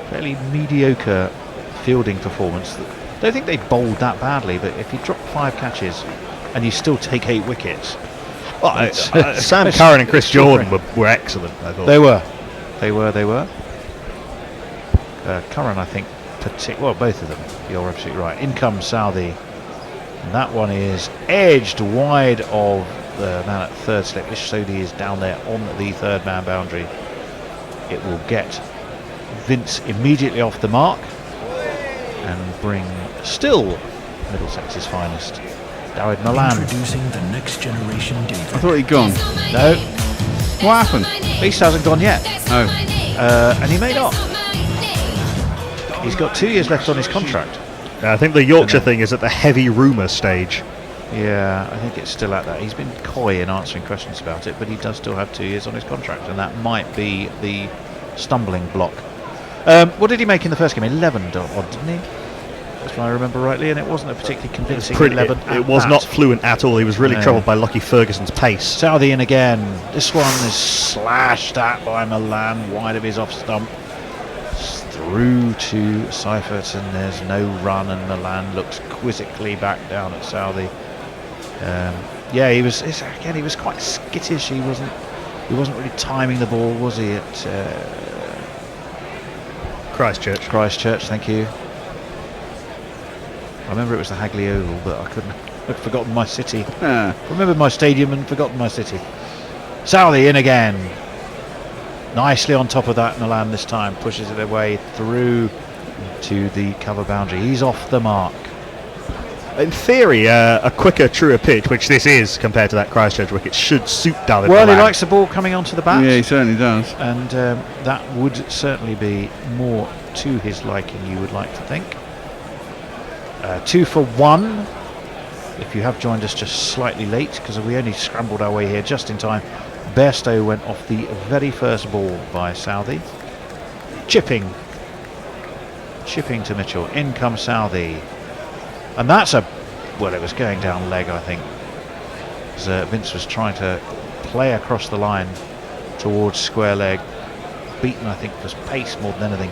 Speaker 2: fairly mediocre fielding performance. I don't think they bowled that badly, but if you drop 5 catches and you still take 8 wickets.
Speaker 4: Well, Sam Curran and Chris Jordan were excellent, I thought.
Speaker 2: They were. Curran, I think, well, both of them, you're absolutely right. In comes Southey, and that one is edged wide of the man at third slip. Ish Sodhi is down there on the third man boundary. It will get Vince immediately off the mark and bring still Middlesex's finest, Dawid Malan.
Speaker 13: Introducing the next generation David.
Speaker 3: I thought he'd gone.
Speaker 2: No.
Speaker 3: What happened?
Speaker 2: Beast hasn't gone yet.
Speaker 3: Oh.
Speaker 2: And he may not. He's got 2 years left on his contract.
Speaker 4: I think the Yorkshire thing is at the heavy rumour stage.
Speaker 2: Yeah, I think it's still at that. He's been coy in answering questions about it, but he does still have 2 years on his contract, and that might be the stumbling block. What did he make in the first game? 11 odd, didn't he? If I remember rightly, and it wasn't a particularly convincing 11.
Speaker 4: It was not fluent at all. He was really troubled by Lockie Ferguson's pace.
Speaker 2: Southey in again. This one is slashed at by Malan, wide of his off stump. Through to Seifert, and there's no run, and Malan looks quizzically back down at Southey. Yeah, he was quite skittish. He wasn't really timing the ball, was he? At
Speaker 4: Christchurch,
Speaker 2: thank you. I remember it was the Hagley Oval, but I'd forgotten my city. Remembered my stadium and forgotten my city. Southey in again. Nicely on top of that, Malan this time pushes it away through to the cover boundary. He's off the mark.
Speaker 4: In theory, a quicker, truer pitch, which this is compared to that Christchurch wicket, should suit Dawid
Speaker 2: Well,
Speaker 4: Malan.
Speaker 2: he likes the ball coming onto the bat.
Speaker 3: Yeah, he certainly does.
Speaker 2: And that would certainly be more to his liking, you would like to think. 2 for 1. If you have joined us just slightly late, because we only scrambled our way here just in time. Bairstow went off the very first ball by Southey. chipping to Mitchell. In comes Southey, and that's it was going down leg, I think, as Vince was trying to play across the line towards square leg, beaten I think for pace more than anything,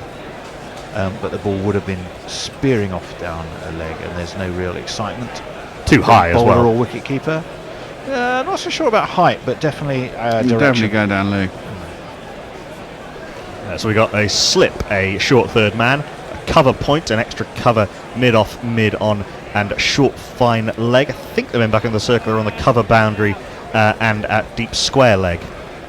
Speaker 2: but the ball would have been spearing off down a leg, and there's no real excitement.
Speaker 4: Too high as well.
Speaker 2: Bowler or wicket keeper. Not so sure about height, but definitely direction.
Speaker 3: Definitely go down leg.
Speaker 4: So we got a slip, a short third man, a cover point, an extra cover mid-off, mid-on, and short fine leg. I think the men back in the circle are on the cover boundary and at deep square leg.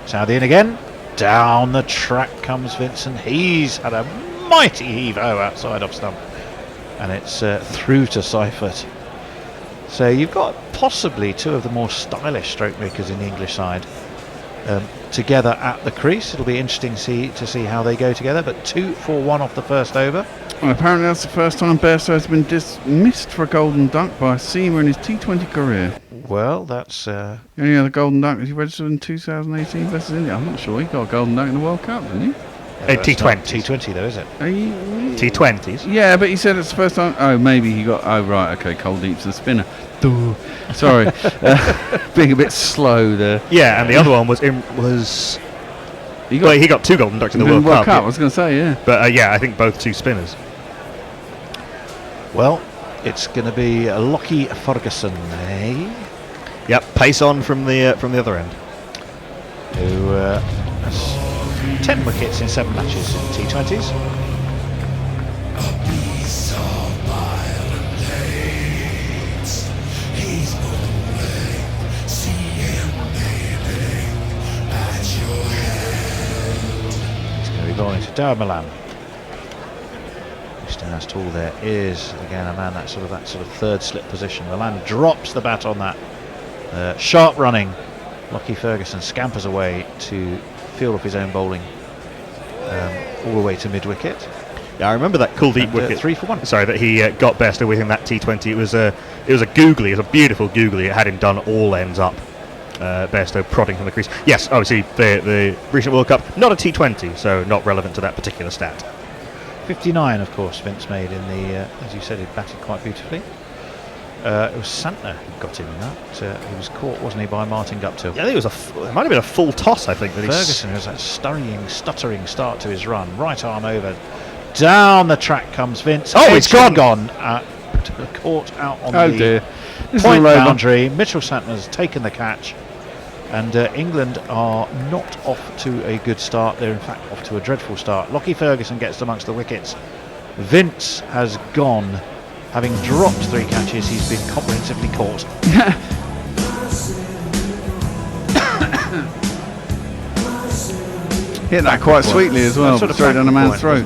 Speaker 2: Southey in again. Down the track comes Vincent. He's had a mighty heave-ho outside off stump, and it's through to Seifert. So you've got possibly two of the more stylish stroke makers in the English side together at the crease. It'll be interesting to see how they go together, but 2 for 1 off the first over.
Speaker 3: Well, apparently that's the first time Bairstow has been dismissed for a golden dunk by a seamer in his T20 career.
Speaker 2: Well, that's...
Speaker 3: The only other golden dunk he registered in 2018 versus India. I'm not sure he got a golden dunk in the World Cup, didn't he?
Speaker 4: T20.
Speaker 2: T20 though, is it?
Speaker 4: T20s?
Speaker 3: Yeah, but he said it's the first time. Oh, maybe he got... Oh, right, okay, cold deep to the spinner. Duh. Sorry. Being a bit slow there.
Speaker 4: Yeah, and the other one was... He got 2 golden ducks in the World Cup.
Speaker 3: I was going to say, yeah.
Speaker 4: But yeah, I think both 2 spinners.
Speaker 2: Well, it's going to be Lockie Ferguson, eh?
Speaker 4: Yep, pace on from the other end.
Speaker 2: Who has 10 wickets in 7 matches in T20s. He's going to be bowling to Dawud Malan. As tall there is again a man that sort of third slip position. Malan drops the bat on that. Sharp running. Lockie Ferguson scampers away to field off his own bowling all the way to mid wicket.
Speaker 4: Yeah, I remember that Kuldeep wicket.
Speaker 2: 3 for 1.
Speaker 4: Sorry, that he got Bairstow with him that T20. It was a googly. It was a beautiful googly. It had him done all ends up. Bairstow prodding from the crease. Yes, obviously the recent World Cup, not a T20, so not relevant to that particular stat.
Speaker 2: 59, of course, Vince made in the, as you said, he batted quite beautifully. It was Santner who got him in that. He was caught, wasn't he, by Martin Guptill?
Speaker 4: Yeah, I think it might have been a full toss, I think.
Speaker 2: Ferguson has that stuttering start to his run. Right arm over. Down the track comes Vince.
Speaker 4: Oh, it's gone.
Speaker 2: Caught out on
Speaker 3: the
Speaker 2: point boundary. Mitchell Santner's taken the catch. And England are not off to a good start. They're in fact off to a dreadful start. Lockie Ferguson gets amongst the wickets. Vince has gone. Having dropped 3 catches, he's been comprehensively caught.
Speaker 3: Hit that quite sweetly as well, straight down a man's throat.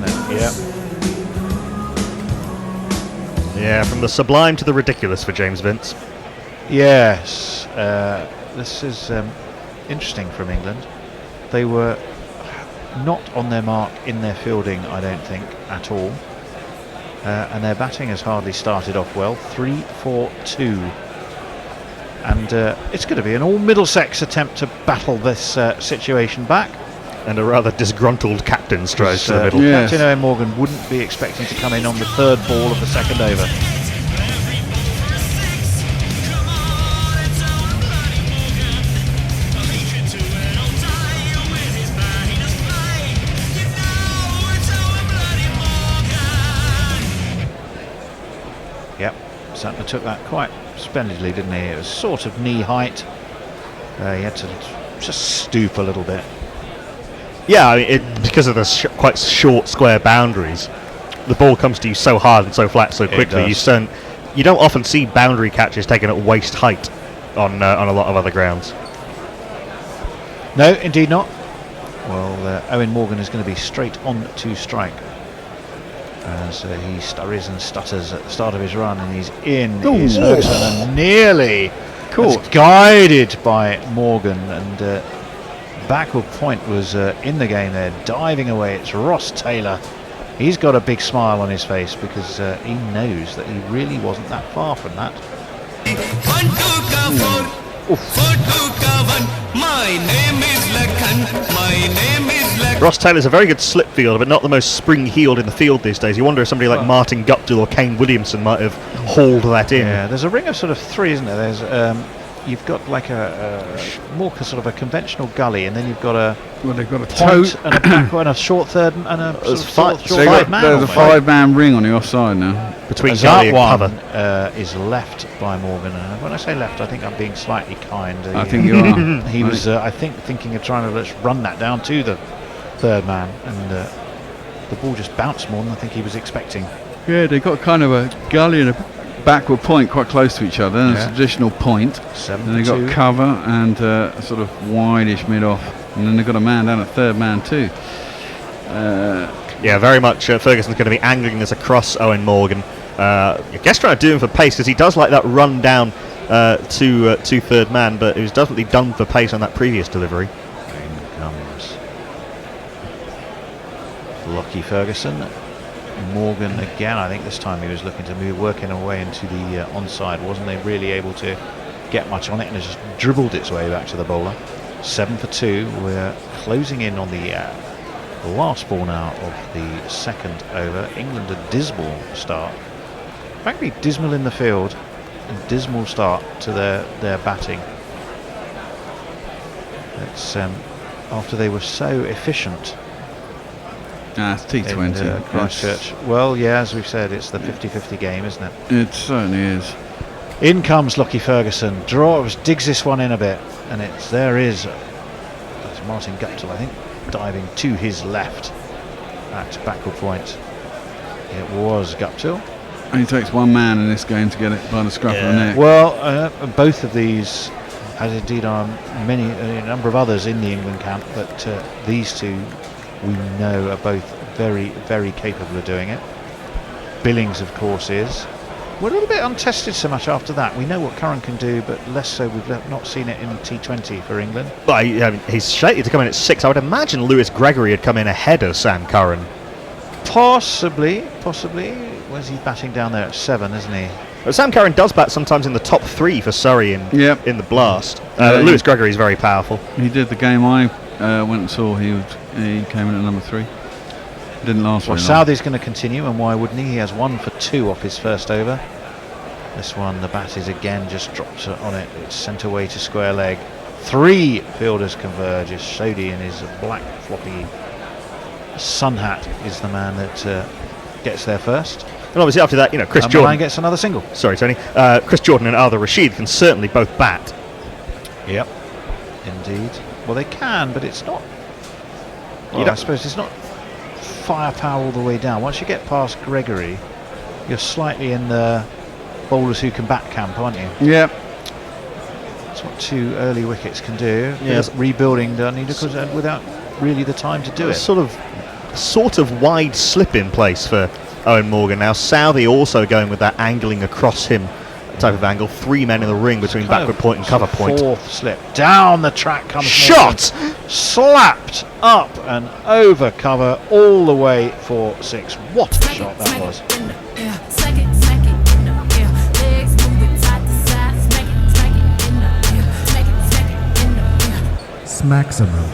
Speaker 4: Yeah, from the sublime to the ridiculous for James Vince.
Speaker 2: Yes. This is interesting from England. They were not on their mark in their fielding, I don't think, at all. And their batting has hardly started off well. 3 for 2. And it's going to be an all Middlesex attempt to battle this situation back.
Speaker 4: And a rather disgruntled captain strides to the middle.
Speaker 2: Yes. Captain Owen Morgan wouldn't be expecting to come in on the 3rd ball of the 2nd over. Yep, Santner took that quite splendidly, didn't he? It was sort of knee height. He had to just stoop a little bit.
Speaker 4: Yeah, I mean, because of the quite short square boundaries, the ball comes to you so hard and so flat so quickly. You don't often see boundary catches taken at waist height on a lot of other grounds.
Speaker 2: No, indeed not. Well, Owen Morgan is going to be straight on to strike. As he scurries and stutters at the start of his run, and he's in. Is Ferguson, and nearly caught, guided by Morgan, and backward point was in the game there, diving away. It's Ross Taylor. He's got a big smile on his face because he knows that he really wasn't that far from that.
Speaker 6: My name is Lakhan. My name is Lakhan.
Speaker 4: Ross Taylor's a very good slip fielder, but not the most spring-heeled in the field these days. You wonder if somebody like Martin Guptill or Kane Williamson might have hauled that in.
Speaker 2: Yeah, there's a ring of sort of three, isn't there? There's you've got like a more sort of a conventional gully, and then you've got a
Speaker 3: they've got a
Speaker 2: point
Speaker 3: toe
Speaker 2: and a back and a short third and a sort of short
Speaker 3: There's
Speaker 2: five man.
Speaker 3: a 5-man ring on the offside now.
Speaker 4: Between
Speaker 2: that
Speaker 4: gully and
Speaker 2: one
Speaker 4: cover.
Speaker 2: Is left by Morgan, and when I say left, I think I'm being slightly kind.
Speaker 3: I think you are.
Speaker 2: He was, I think, thinking of trying to just run that down to the third man, and the ball just bounced more than I think he was expecting.
Speaker 3: Yeah, they got kind of a gully and a backward point quite close to each other, and a traditional point. And they got cover and a sort of wideish mid-off, and then they've got a man down at third man too.
Speaker 4: Yeah, very much Ferguson's going to be angling this across Owen Morgan. I guess trying to do him for pace, because he does like that run down to third man, but it was definitely done for pace on that previous delivery.
Speaker 2: In comes Lockie Ferguson. Morgan again. I think this time he was looking to move, working away into the onside. Wasn't they really able to get much on it, and it just dribbled its way back to the bowler. 7 for 2. We're closing in on the last ball now of the second over. England a dismal start. Frankly, dismal in the field. A dismal start to their batting. It's after they were so efficient.
Speaker 3: It's T20.
Speaker 2: In Christchurch. Well, yeah, as we've said, it's the 50-50 game, isn't it?
Speaker 3: It certainly is.
Speaker 2: In comes Lockie Ferguson. Digs this one in a bit, and that's Martin Guptill, I think, diving to his left at backward point. It was Guptill.
Speaker 3: And he takes one man in this game to get it by the scruff of the neck.
Speaker 2: Well, both of these, as indeed are a number of others in the England camp, but these two we know are both very, very capable of doing it. Billings, of course, is. We're a little bit untested so much after that. We know what Curran can do, but less so. We've not seen it in T20 for England.
Speaker 4: Well, he's slated to come in at 6. I would imagine Lewis Gregory had come in ahead of Sam Curran.
Speaker 2: Possibly. Where's he batting down there at 7, isn't he?
Speaker 4: But Sam Curran does bat sometimes in the top 3 for Surrey in the blast. Lewis Gregory is very powerful.
Speaker 3: He did the game I went and saw. He came in at number 3. Didn't last very long.
Speaker 2: Southey's going to continue, and why wouldn't he? He has 1 for 2 off his first over. This one, the bat is again just drops on it. It's sent away to square leg. 3 fielders converge. As Sodhi in his black floppy sun hat is the man that gets there first.
Speaker 4: And obviously after that, Chris Jordan
Speaker 2: gets another single.
Speaker 4: Sorry, Tony. Chris Jordan and Arthur Rashid can certainly both bat.
Speaker 2: Yep, indeed. Well, they can, but it's not. Well, I suppose it's not firepower all the way down. Once you get past Gregory, you're slightly in the bowlers who can bat camp, aren't you?
Speaker 3: Yeah.
Speaker 2: That's what 2 early wickets can do.
Speaker 4: Yes.
Speaker 2: Rebuilding done without really the time to do it.
Speaker 4: Sort of wide slip in place for Owen Morgan. Now Southey also going with that angling across him type of angle. 3 men in the ring between backward point and cover point.
Speaker 2: 4th slip. Down the track comes
Speaker 4: Shot!
Speaker 2: Morgan. Slapped up and over cover all the way for 6. What a shot that was.
Speaker 5: Maximum.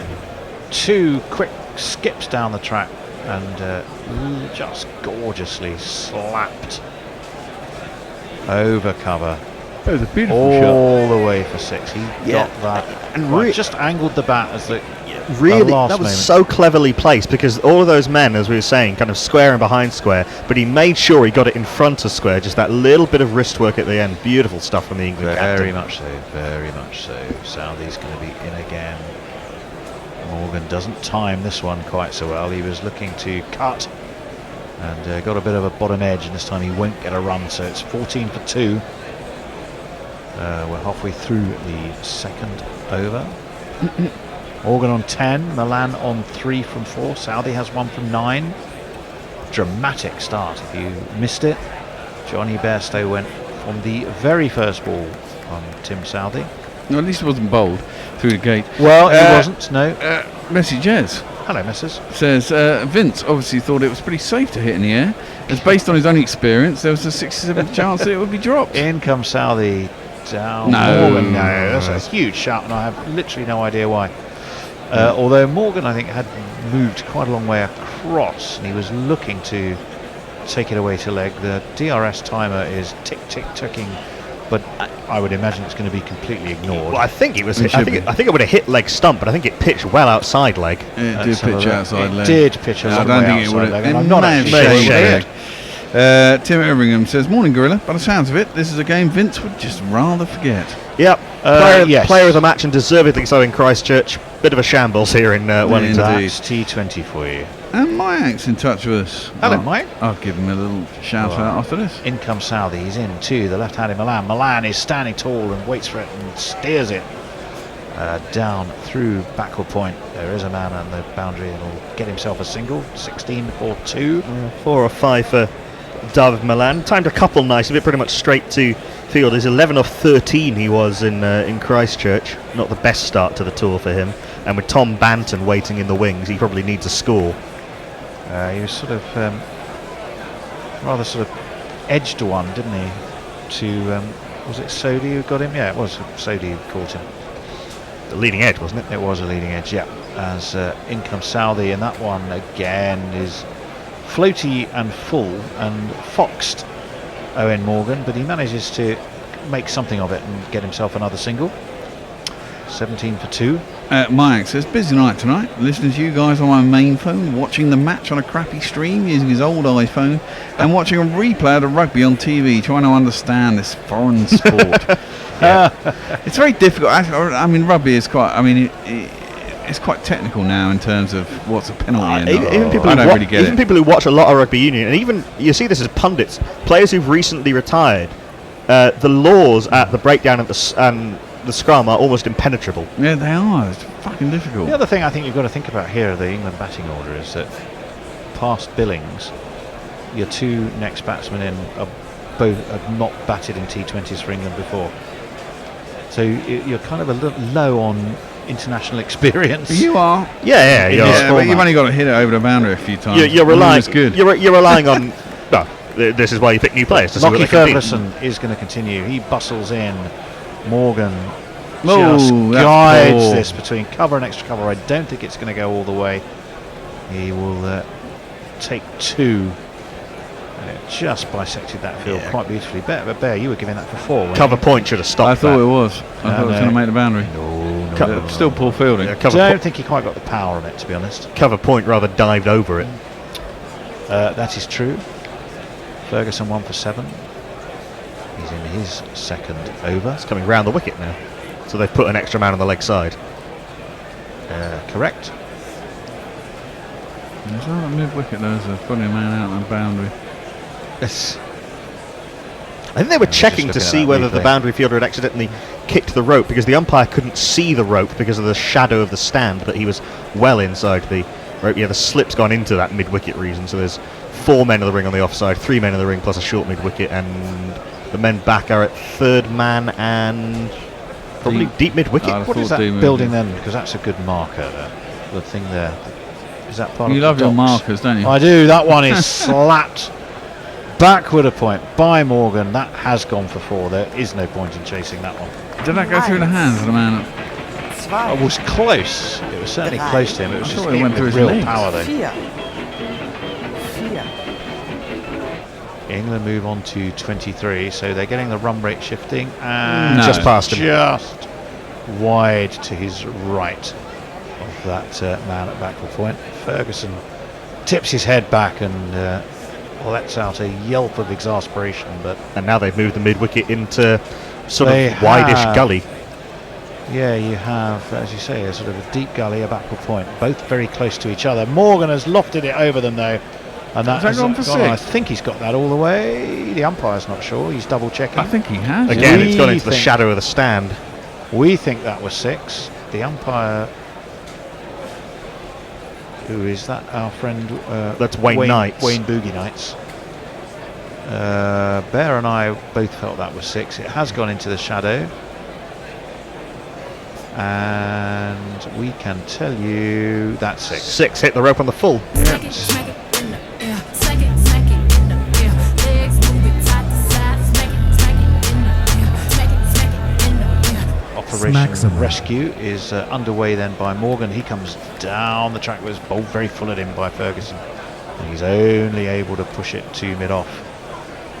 Speaker 2: 2 quick skips down the track and just gorgeously slapped over cover.
Speaker 3: It was a beautiful
Speaker 2: all
Speaker 3: shot.
Speaker 2: the way for 6. He got that and just angled the bat as the
Speaker 4: really
Speaker 2: last
Speaker 4: that was
Speaker 2: moment.
Speaker 4: so cleverly placed, because all of those men, as we were saying, kind of square and behind square, but he made sure he got it in front of square. Just that little bit of wrist work at the end. Beautiful stuff from the England captain.
Speaker 2: Very much so. Southey's going to be in again. Morgan doesn't time this one quite so well. He was looking to cut and got a bit of a bottom edge, and this time he won't get a run, so it's 14 for 2. We're halfway through the second over. Morgan on 10, Milan on 3 from 4. Southey has 1 from 9. Dramatic start if you missed it. Johnny Bairstow went from the very first ball on Tim Southey.
Speaker 3: No, at least he wasn't bowled through the gate.
Speaker 2: Well, he wasn't, no.
Speaker 3: Messi Jez.
Speaker 2: Hello, Messrs.
Speaker 3: Says Vince obviously thought it was pretty safe to hit in the air, as based on his own experience there was a 67% chance that it would be dropped.
Speaker 2: In comes Southey down.
Speaker 3: No.
Speaker 2: Morgan, no, that's a huge shot, and I have literally no idea why. Although Morgan, I think, had moved quite a long way across, and he was looking to take it away to leg. The DRS timer is tick-tick-ticking, but I would imagine it's going to be completely ignored.
Speaker 4: Well, I think it was.
Speaker 3: It
Speaker 4: I
Speaker 3: should
Speaker 4: think it would have hit leg stump, but I think it pitched well outside leg.
Speaker 3: It did pitch outside leg.
Speaker 2: It did pitch
Speaker 3: I
Speaker 2: outside
Speaker 3: don't think it
Speaker 2: outside
Speaker 3: would
Speaker 2: leg,
Speaker 3: have.
Speaker 2: and I'm not actually sure it would have.
Speaker 3: Tim Everingham says, "Morning, Gorilla. By the sounds of it, this is a game Vince would just rather forget."
Speaker 4: Yep.
Speaker 2: Yes.
Speaker 4: Player of the match, and deservedly so in Christchurch. Bit of a shambles here in Wellington.
Speaker 2: That's T20 for you.
Speaker 3: And Mike's in touch with us.
Speaker 2: Hello, Mike.
Speaker 3: I'll give him a little shout out after this.
Speaker 2: In comes Southey. He's in to the left-handed Milan. Milan is standing tall and waits for it and steers it down through backward point. There is a man on the boundary and will get himself a single. 16 for 2.
Speaker 4: 4 or 5 for David Milan. Timed a couple nicely, but pretty much straight to field. He's 11 of 13 he was in Christchurch. Not the best start to the tour for him. And with Tom Banton waiting in the wings, he probably needs a score.
Speaker 2: He was sort of rather sort of edged one, didn't he? To was it Sodi who got him? Yeah, it was Sodi who caught him.
Speaker 4: The leading edge, wasn't it?
Speaker 2: It was a leading edge, yeah. As in comes Southey, and that one again is floaty and full and foxed Owen Morgan, but he manages to make something of it and get himself another single. 17 for 2.
Speaker 3: Mike says, busy night tonight. Listening to you guys on my main phone, watching the match on a crappy stream using his old iPhone, and watching a replay of the rugby on TV, trying to understand this foreign sport. It's very difficult. I mean, rugby is quite. I mean, it's quite technical now in terms of what's a penalty.
Speaker 4: Even people who watch a lot of rugby union, and even you see this as pundits, players who've recently retired. The laws at the breakdown of the scrum are almost impenetrable.
Speaker 3: Yeah, they are. It's fucking difficult.
Speaker 2: The other thing I think you've got to think about here, the England batting order, is that past Billings, your two next batsmen in are both have not batted in T20s for England before. So you're kind of a little low on international experience.
Speaker 3: You are.
Speaker 4: Yeah,
Speaker 3: but you've only got to hit it over the boundary a few times.
Speaker 4: You're relying.
Speaker 3: Good.
Speaker 4: You're relying on. Well, this is why you pick new players.
Speaker 2: Lockie Ferguson is going to continue. He bustles in. Morgan just guides this between cover and extra cover. I don't think it's going to go all the way. He will take 2. Just bisected that field quite beautifully. Bear, you were giving that for 4.
Speaker 4: Cover point should have stopped.
Speaker 3: I thought it was. I thought it was going to make the boundary.
Speaker 2: No.
Speaker 3: Still poor fielding.
Speaker 2: I don't think he quite got the power on it, to be honest.
Speaker 4: Cover point rather dived over it.
Speaker 2: That is true. Ferguson 1 for 7. He's in his second over.
Speaker 4: It's coming round the wicket now. So they've put an extra man on the leg side.
Speaker 2: Correct.
Speaker 3: There's not a mid-wicket, there's a funny man out on the boundary.
Speaker 2: Yes.
Speaker 4: I think they were checking to see whether the boundary fielder had accidentally kicked the rope, because the umpire couldn't see the rope because of the shadow of the stand, but he was well inside the rope. Yeah, the slip's gone into that mid-wicket region, so there's 4 men of the ring on the offside, 3 men of the ring plus a short mid-wicket, and the men back are at third man and probably deep mid-wicket.
Speaker 2: What is that building then? Because that's a good marker there. The thing there. Is that part of
Speaker 3: you
Speaker 2: the
Speaker 3: love your
Speaker 2: docks?
Speaker 3: markers, don't you?
Speaker 2: I do. That one is slapped backward a point by Morgan. That has gone for 4. There is no point in chasing that one.
Speaker 3: Did that go through the hands of the man?
Speaker 2: It was close. It was certainly close to him. It was just hit with real power though. England move on to 23, so they're getting the run rate shifting, and
Speaker 4: just past him,
Speaker 2: just wide to his right of that man at backward point. Ferguson tips his head back and lets out a yelp of exasperation.
Speaker 4: And now they've moved the mid wicket into sort of wideish gully.
Speaker 2: Yeah, you have, as you say, a sort of a deep gully, a backward point, both very close to each other. Morgan has lofted it over them though. And that has
Speaker 3: gone for 6?
Speaker 2: I think he's got that all the way. The umpire's not sure. He's double checking.
Speaker 3: I think he has.
Speaker 4: Again, it's gone into the shadow of the stand.
Speaker 2: We think that was 6. The umpire, who is that? Our friend.
Speaker 4: That's Wayne Knights.
Speaker 2: Wayne Boogie Knights. Bear and I both felt that was 6. It has gone into the shadow. And we can tell you that's 6.
Speaker 4: 6 hit the rope on the full.
Speaker 2: celebration
Speaker 5: maximum.
Speaker 2: rescue is underway then by Morgan. He comes down the track, was bowled very full at him by Ferguson. And he's only able to push it to mid-off.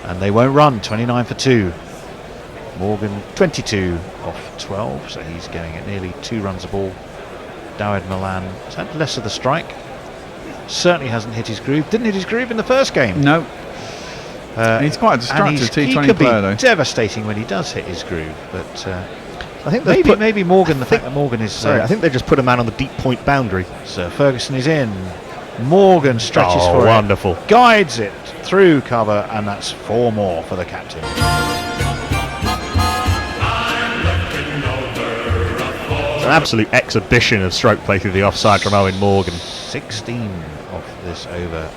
Speaker 2: And they won't run, 29 for 2. Morgan 22 off 12, so he's going at nearly 2 runs a ball. Dawid Malan has had less of the strike. Certainly hasn't hit his groove. Didn't hit his groove in the first game.
Speaker 3: No. He's quite a destructive
Speaker 2: he
Speaker 3: T20
Speaker 2: could be
Speaker 3: player, though.
Speaker 2: devastating when he does hit his groove, but
Speaker 4: I think
Speaker 2: maybe Morgan. The fact that Morgan is
Speaker 4: I think they just put a man on the deep point boundary.
Speaker 2: So Ferguson is in. Morgan stretches for
Speaker 4: wonderful.
Speaker 2: it, guides it through cover, and that's 4 more for the captain.
Speaker 4: It's an absolute exhibition of stroke play through the offside from Owen Morgan.
Speaker 2: 16 off this over.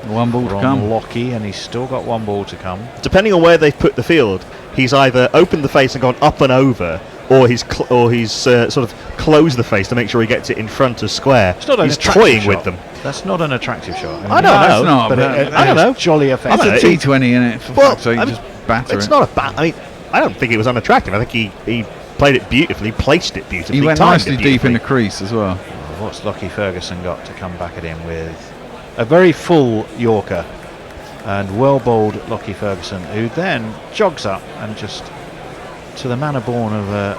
Speaker 3: 1 ball to
Speaker 2: from
Speaker 3: come.
Speaker 2: Lockie, and he's still got 1 ball to come.
Speaker 4: Depending on where they've put the field, he's either opened the face and gone up and over, or he's sort of closed the face to make sure he gets it in front of square.
Speaker 2: It's not an
Speaker 4: he's
Speaker 2: attractive
Speaker 4: toying
Speaker 2: shot.
Speaker 4: with them.
Speaker 2: That's not an attractive shot.
Speaker 4: I don't know.
Speaker 3: It's not,
Speaker 2: but
Speaker 4: I don't know.
Speaker 2: Jolly effective.
Speaker 3: It's a T20 in it, for fuck's sake,
Speaker 4: I mean,
Speaker 3: just batter
Speaker 4: it's
Speaker 3: it.
Speaker 4: not a bad. I mean, I don't think it was unattractive. I think he played it beautifully, placed it beautifully.
Speaker 3: He went
Speaker 4: timed
Speaker 3: nicely
Speaker 4: it
Speaker 3: deep in the
Speaker 4: beautifully.
Speaker 3: crease as well.
Speaker 2: What's Lockie Ferguson got to come back at him with? A very full Yorker. And well bowled Lockie Ferguson, who then jogs up and just, to the manner born of a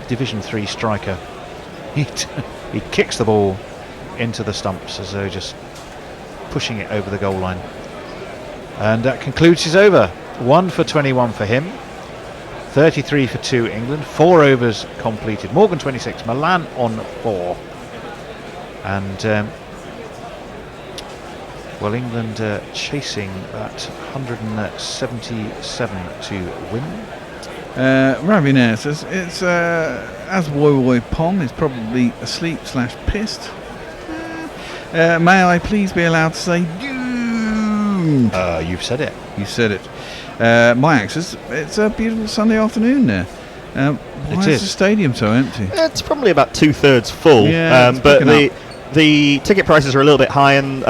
Speaker 2: Division 3 striker, he kicks the ball into the stumps as though just pushing it over the goal line. And that concludes his over. 1 for 21 for him. 33 for 2 England. 4 overs completed. Morgan 26, Milan on 4. And well, England chasing that 177 to win.
Speaker 3: Ravinair says it's as Woy Pom is probably asleep / pissed. May I please be allowed to say doomed?
Speaker 2: You've said it.
Speaker 3: You said it. Myax says it's a beautiful Sunday afternoon there. Why is the stadium so empty?
Speaker 4: It's probably about 2/3 full.
Speaker 3: Yeah, it's
Speaker 4: but
Speaker 3: picking
Speaker 4: the ticket prices are a little bit high, and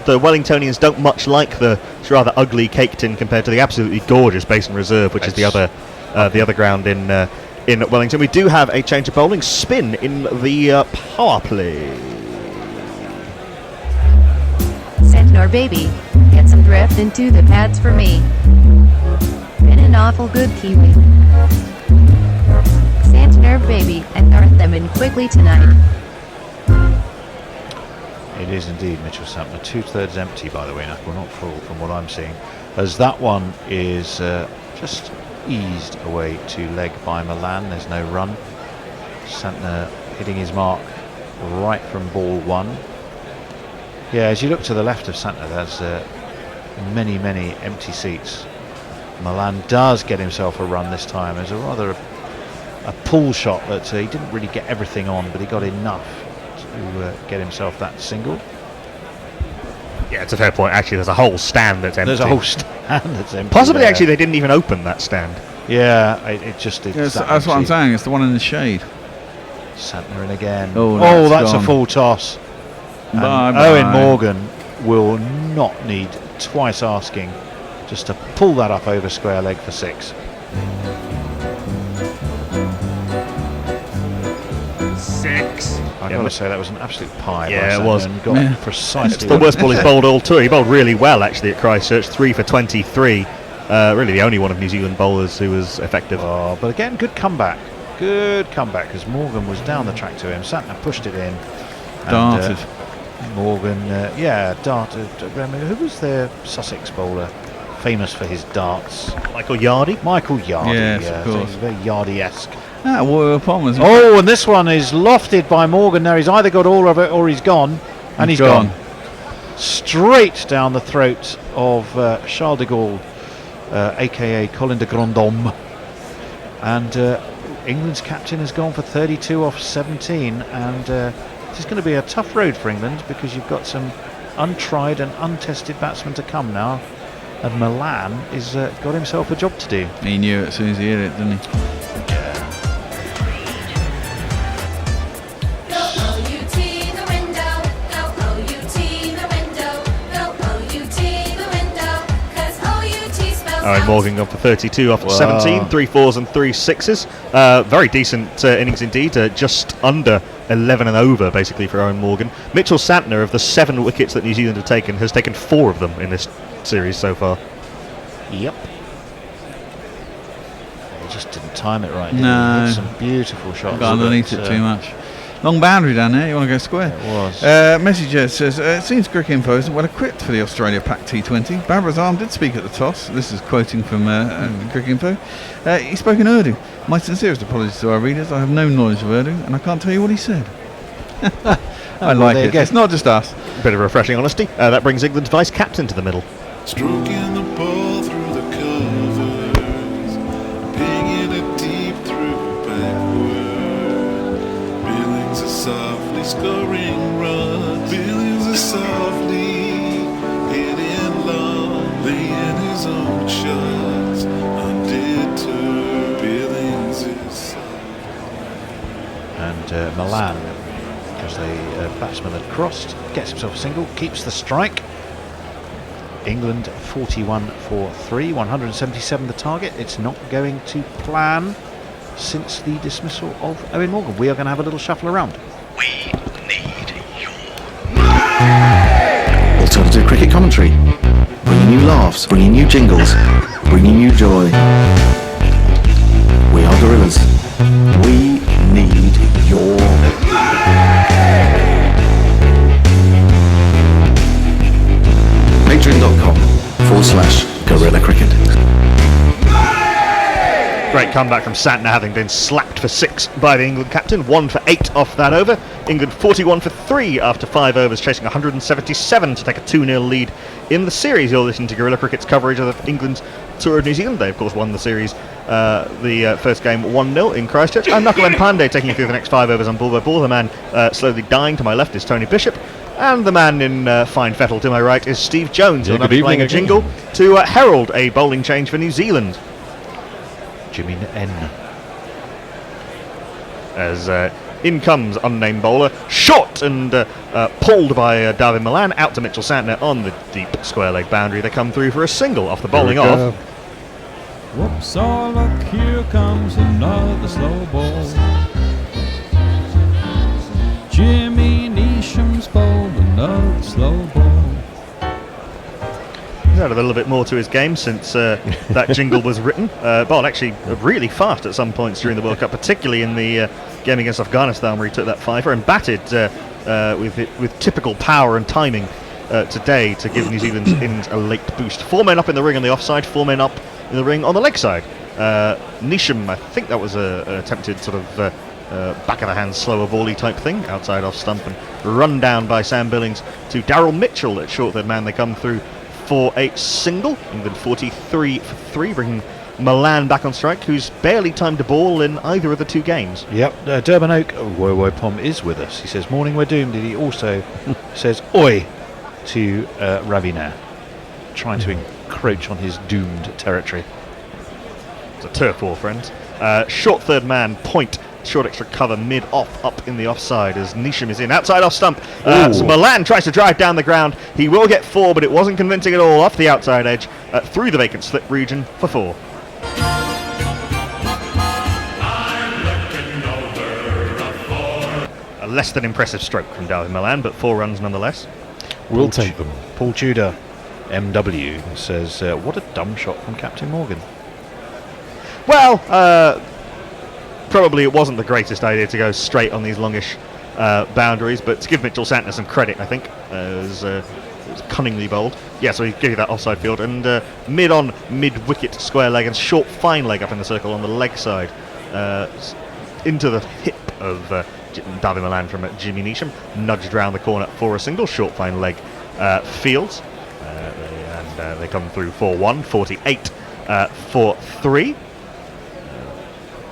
Speaker 4: the Wellingtonians don't much like the rather ugly Cake Tin compared to the absolutely gorgeous Basin Reserve, which is the other ground in Wellington. We do have a change of bowling. Spin in the power play.
Speaker 12: Centaur baby, get some drift into the pads for me. Been an awful good Kiwi. Centaur baby, and earth them in quickly tonight.
Speaker 2: It is indeed Mitchell Santner. 2/3 empty, by the way, Knuckle, not full from what I'm seeing. As that one is just eased away to leg by Milan. There's no run. Santner hitting his mark right from ball 1. Yeah, as you look to the left of Santner, there's many empty seats. Milan does get himself a run this time. There's a pull shot that he didn't really get everything on, but he got enough to get himself that single.
Speaker 4: Yeah, it's a fair point. Actually, there's a whole stand that's empty.
Speaker 2: There's a whole stand that's empty.
Speaker 4: Possibly,
Speaker 2: there.
Speaker 4: actually, they didn't even open that stand.
Speaker 2: Yeah, it's
Speaker 3: That's what I'm saying. It's the one in the shade.
Speaker 2: Santner in again.
Speaker 3: Oh,
Speaker 2: that's a full toss. And Owen Morgan will not need twice asking just to pull that up over square leg for 6.
Speaker 4: 6.
Speaker 2: I've got to say that was an absolute pie.
Speaker 4: Yeah,
Speaker 2: by
Speaker 4: it was.
Speaker 2: Santner and got precisely.
Speaker 4: It's the worst ball he's bowled all tour. He bowled really well actually at Christchurch. 3 for 23. Really the only one of New Zealand bowlers who was effective.
Speaker 2: Oh, but again, good comeback. Good comeback because Morgan was down the track to him. Santner pushed it in.
Speaker 3: Darted.
Speaker 2: Morgan, darted. Who was their Sussex bowler? Famous for his darts.
Speaker 4: Michael Yardy?
Speaker 2: Michael Yardy,
Speaker 3: Yes,
Speaker 2: yeah.
Speaker 3: of course.
Speaker 2: So he's very Yardy-esque.
Speaker 3: Woy Pom was.
Speaker 2: Oh, and this one is lofted by Morgan. Now he's either got all of it or he's gone. And he's gone. Straight down the throat of Charles de Gaulle, a.k.a. Colin de Grandhomme. And England's captain has gone for 32 off 17. And this is going to be a tough road for England because you've got some untried and untested batsmen to come now. And Milan is got himself a job to do.
Speaker 3: He knew it as soon as he hit it, didn't he?
Speaker 4: Owen Morgan gone for 32 after 17, 3 4s and 3 6s. Very decent innings indeed, just under 11 and over basically for Owen Morgan. Mitchell Santner, of the 7 wickets that New Zealand have taken, has taken 4 of them in this series so far.
Speaker 2: Yep. He just didn't time it right. Did
Speaker 3: No.
Speaker 2: he? Hit some beautiful shots.
Speaker 3: Got underneath it too much. Long boundary down there, you want to go square?
Speaker 2: It was.
Speaker 3: Messenger says, it seems Cricket Info isn't well equipped for the Australia Pack T20. Barbara's arm did speak at the toss. This is quoting from Cricket Info. He spoke in Urdu. My sincerest apologies to our readers. I have no knowledge of Urdu, and I can't tell you what he said. I like it. It's not just us.
Speaker 4: Bit of refreshing honesty. That brings England's vice-captain to the middle.
Speaker 18: Stroking the ball through the covers, pinging it deep through backward. Billings is softly scoring runs. Billings is softly hitting long, laying his own shots undeterred. Billings is softly.
Speaker 2: And Milan, because the batsman had crossed, gets himself a single, keeps the strike. England 41 for 3, 177 the target. It's not going to plan since the dismissal of Owen Morgan. We are going to have a little shuffle around.
Speaker 19: Alternative cricket commentary, bringing you laughs, bringing you jingles, bringing you joy. We are Gorillas. We need your patreon.com/Gorilla Cricket.
Speaker 4: Great comeback from Santner, having been slapped for 6 by the England captain. 1 for 8 off that over. England 41 for 3 after 5 overs, chasing 177 to take a 2-0 lead in the series. You're listening to Gorilla Cricket's coverage of England's tour of New Zealand. They, of course, won the series, the first game 1-0 in Christchurch. And Knuckle Pandey taking you through the next 5 overs on ball by ball. The man slowly dying to my left is Tony Bishop. And the man in fine fettle to my right is Steve Jones.
Speaker 9: Yeah,
Speaker 4: He'll now be playing a jingle to herald a bowling change for New Zealand.
Speaker 2: Jimmy N.
Speaker 4: As in comes unnamed bowler, short and pulled by Darwin Milan, out to Mitchell Santner on the deep square leg boundary. They come through for a single off the bowling off.
Speaker 1: Whoops, all look, here comes another slow ball. Jimmy Neesham's bowled another slow ball.
Speaker 4: He's had a little bit more to his game since that jingle was written. Bowled actually really fast at some points during the World Cup, particularly in the game against Afghanistan where he took that fifer, and batted with typical power and timing today to give New Zealand's innings a late boost. 4 men up in the ring on the offside, 4 men up in the ring on the leg side. Neesham, I think that was an attempted sort of back of the hand slower volley type thing, outside off stump, and run down by Sam Billings to Daryl Mitchell at short third man. They come through for a single. England 43 for 3, bringing Milan back on strike, who's barely timed a ball in either of the 2 games.
Speaker 2: Yep, Durban Oak, Woy Pom is with us. He says, morning, we're doomed. And he also says, oi, to Ravina, trying to encroach on his doomed territory.
Speaker 4: It's a turf war, friends. Short third man, point, short extra cover, mid off, up in the offside as Neesham is in, outside off stump. So Milan tries to drive down the ground. He will get 4, but it wasn't convincing at all. Off the outside edge, through the vacant slip region for 4. A less than impressive stroke from Darwin Milan, but 4 runs nonetheless.
Speaker 9: We'll take them.
Speaker 2: Paul Tudor, MW, says, what a dumb shot from Captain Morgan.
Speaker 4: Well, probably it wasn't the greatest idea to go straight on these longish boundaries, but to give Mitchell Santner some credit, I think, it was cunningly bowled. Yeah, so he gave you that offside field, and mid-wicket square leg and short fine leg up in the circle on the leg side, into the hip of Darwin Milan from Jimmy Neesham, nudged round the corner for a single, short fine leg fields, and they come through for 1, 48 for 3.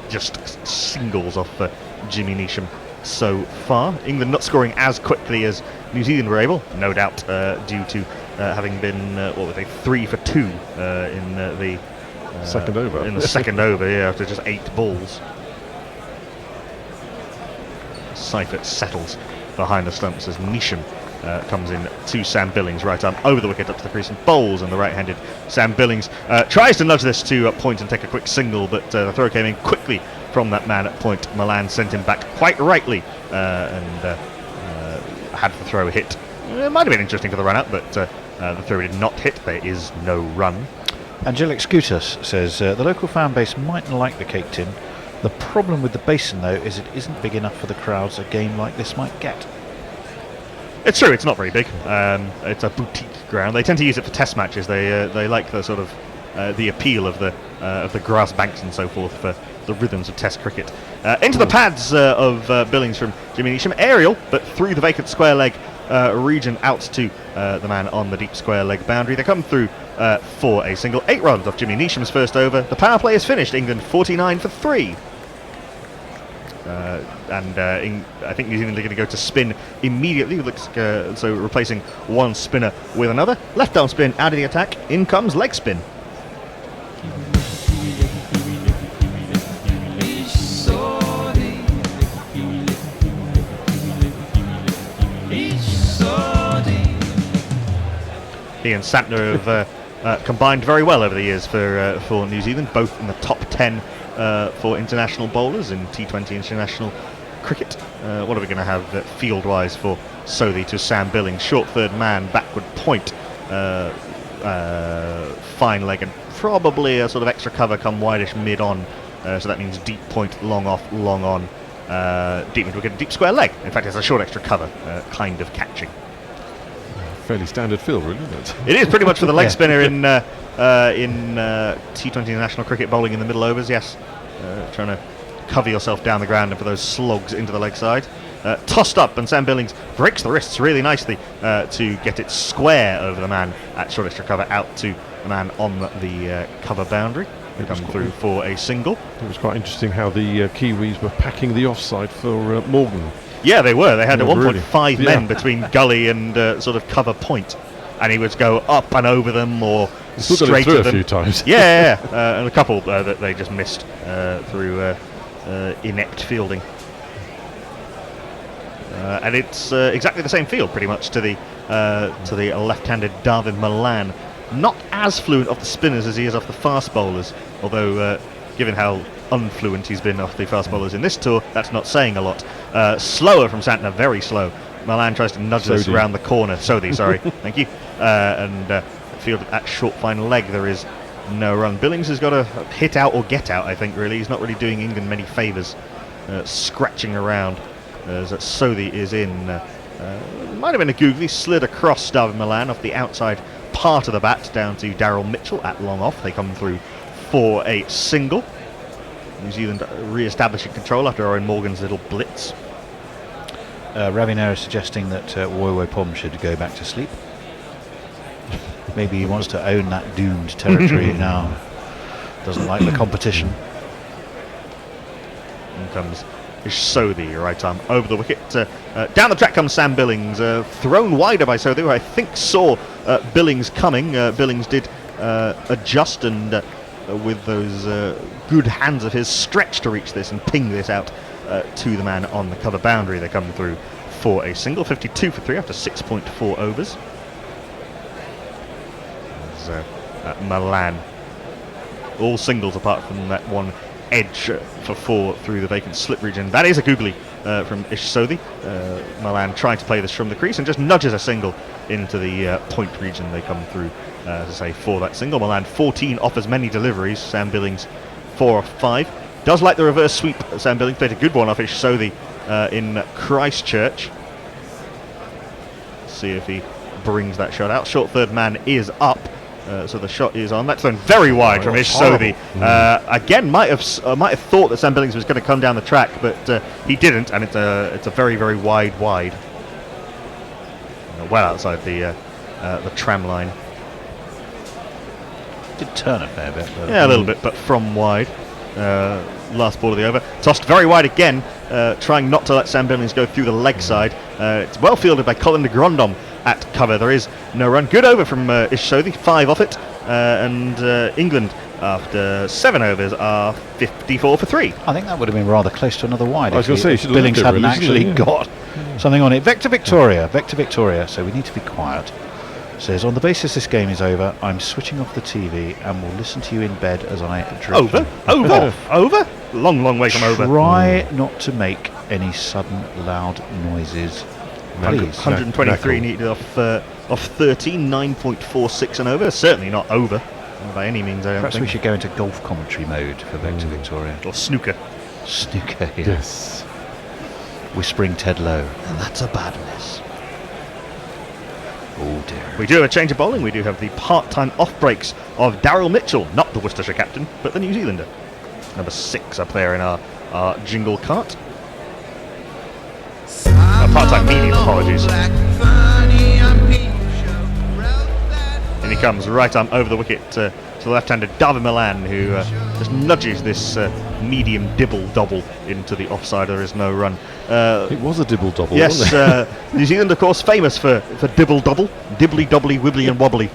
Speaker 4: Just singles off Jimmy Neesham so far. England not scoring as quickly as New Zealand were able, no doubt due to having been 3 for 2 in the
Speaker 9: second over.
Speaker 4: In the second over, yeah, after just 8 balls. Seifert settles behind the stumps as Neesham comes in to Sam Billings, right arm over the wicket up to the crease and bowls, and the right-handed Sam Billings tries to nudge this to point and take a quick single, but the throw came in quickly from that man at point. Milan sent him back quite rightly and had the throw hit. It might have been interesting for the run-out, but the throw did not hit. There is no run.
Speaker 2: Angelic Scutus says the local fan base might like the cake tin. The problem with the basin, though, is it isn't big enough for the crowds a game like this might get.
Speaker 4: It's true, it's not very big. It's a boutique ground. They tend to use it for test matches. They like the sort of the appeal of the grass banks and so forth for the rhythms of test cricket. Into the pads of Billings from Jimmy Neesham. Aerial, but through the vacant square leg region out to the man on the deep square leg boundary. They come through for a single. 8 runs off Jimmy Neesham's first over. The power play is finished. England 49 for 3. I think New Zealand are going to go to spin immediately. So replacing one spinner with another. Left arm spin out of the attack. In comes leg spin. He and Santner have combined very well over the years for New Zealand, both in the top 10 for international bowlers in T20 international cricket. What are we going to have field-wise for Southey to Sam Billings? Short third man, backward point, fine leg, and probably a sort of extra cover come wideish mid-on. So that means deep point, long off, long on. Deep into a deep square leg. In fact, it's a short extra cover, kind of catching.
Speaker 9: Fairly standard field, really, isn't it?
Speaker 4: It is pretty much for the leg spinner in T20 international cricket bowling in the middle overs, yes. Trying to cover yourself down the ground and for those slugs into the leg side. Tossed up, and Sam Billings breaks the wrists really nicely to get it square over the man at short extra cover out to the man on the cover boundary. They come through for a single.
Speaker 9: It was quite interesting how the Kiwis were packing the offside for Morgan.
Speaker 4: Yeah, they were. They had at one point
Speaker 9: really.
Speaker 4: 5 men between gully and sort of cover point, and he would go up and over them or straight at them.
Speaker 9: A few times.
Speaker 4: Yeah, and a couple that they just missed through inept fielding. And it's exactly the same field, pretty much, to the left-handed David Milan. Not as fluent off the spinners as he is off the fast bowlers, although given how unfluent he's been off the fast bowlers in this tour, that's not saying a lot. Slower from Santner, very slow. Milan tries to nudge this around the corner. Southey, sorry, thank you. And field at short fine leg, there is no run. Billings has got to hit out or get out, I think, really. He's not really doing England many favours, scratching around as Southey is in. Might have been a googly, slid across David Milan off the outside part of the bat down to Daryl Mitchell at long off. They come through for a single. New Zealand re-establishing control after Owen Morgan's little blitz.
Speaker 2: Ravinera suggesting that Woiwo Pom should go back to sleep. Maybe he wants to own that doomed territory now. Doesn't like the competition.
Speaker 4: In comes Southey, right arm over the wicket. Down the track comes Sam Billings, thrown wider by Southey, who I think saw Billings coming. Billings did adjust and with those good hands of his stretch to reach this and ping this out to the man on the cover boundary. They come through for a single. 52 for 3 after 6.4 overs. Milan, all singles apart from that one edge for 4 through the vacant slip region. That is a googly from Ish Southey. Milan trying to play this from the crease and just nudges a single into the point region. They come through, as I say, for that single. Milan 14 off as many deliveries. Sam Billings 4 off 5. Does like the reverse sweep. Sam Billings played a good one off Ish Southey in Christchurch. See if he brings that shot out. Short third man is up. So the shot is on. That's thrown very wide from Ish Southey. Again, might have thought that Sam Billings was going to come down the track, but he didn't, and it's a very, very wide. Well outside the tram line.
Speaker 2: Did turn a fair bit.
Speaker 4: Yeah, a little bit, but from wide. Last ball of the over. Tossed very wide again, trying not to let Sam Billings go through the leg side. It's well fielded by Colin de Grandom at cover. There is no run. Good over from Ish Southey, 5 off it. And England after 7 overs are 54 for 3.
Speaker 2: I think that would have been rather close to another wide.
Speaker 9: I was going to say, you should have
Speaker 2: Billings
Speaker 9: left it,
Speaker 2: hadn't
Speaker 9: really,
Speaker 2: actually
Speaker 9: shouldn't
Speaker 2: got something on it. Vector Victoria. So we need to be quiet. Says, on the basis this game is over, I'm switching off the TV and will listen to you in bed as I drift
Speaker 4: Over? Long way from over.
Speaker 2: Try not to make any sudden loud noises. Please.
Speaker 4: 123 needed off 13, 9.46 and over. Certainly not over by any means, I don't
Speaker 2: Perhaps
Speaker 4: think.
Speaker 2: we should go into golf commentary mode for Vector Victoria.
Speaker 4: Or snooker.
Speaker 2: Snooker, yeah.
Speaker 9: Yes.
Speaker 2: Whispering Ted Lowe. And that's a bad miss. Oh dear.
Speaker 4: We do have a change of bowling. We do have the part-time off breaks of Daryl Mitchell, not the Worcestershire captain, but the New Zealander. Number 6 up there in our jingle cart. Part-time medium, apologies. And he comes right arm over the wicket to the left-hander David Milan, who just nudges this medium dibble-dobble into the offside. There is no run.
Speaker 9: It was a dibble-dobble,
Speaker 4: yes,
Speaker 9: wasn't it?
Speaker 4: New Zealand, of course, famous for dibble-dobble, dibbly-dobbly, wibbly and wobbly.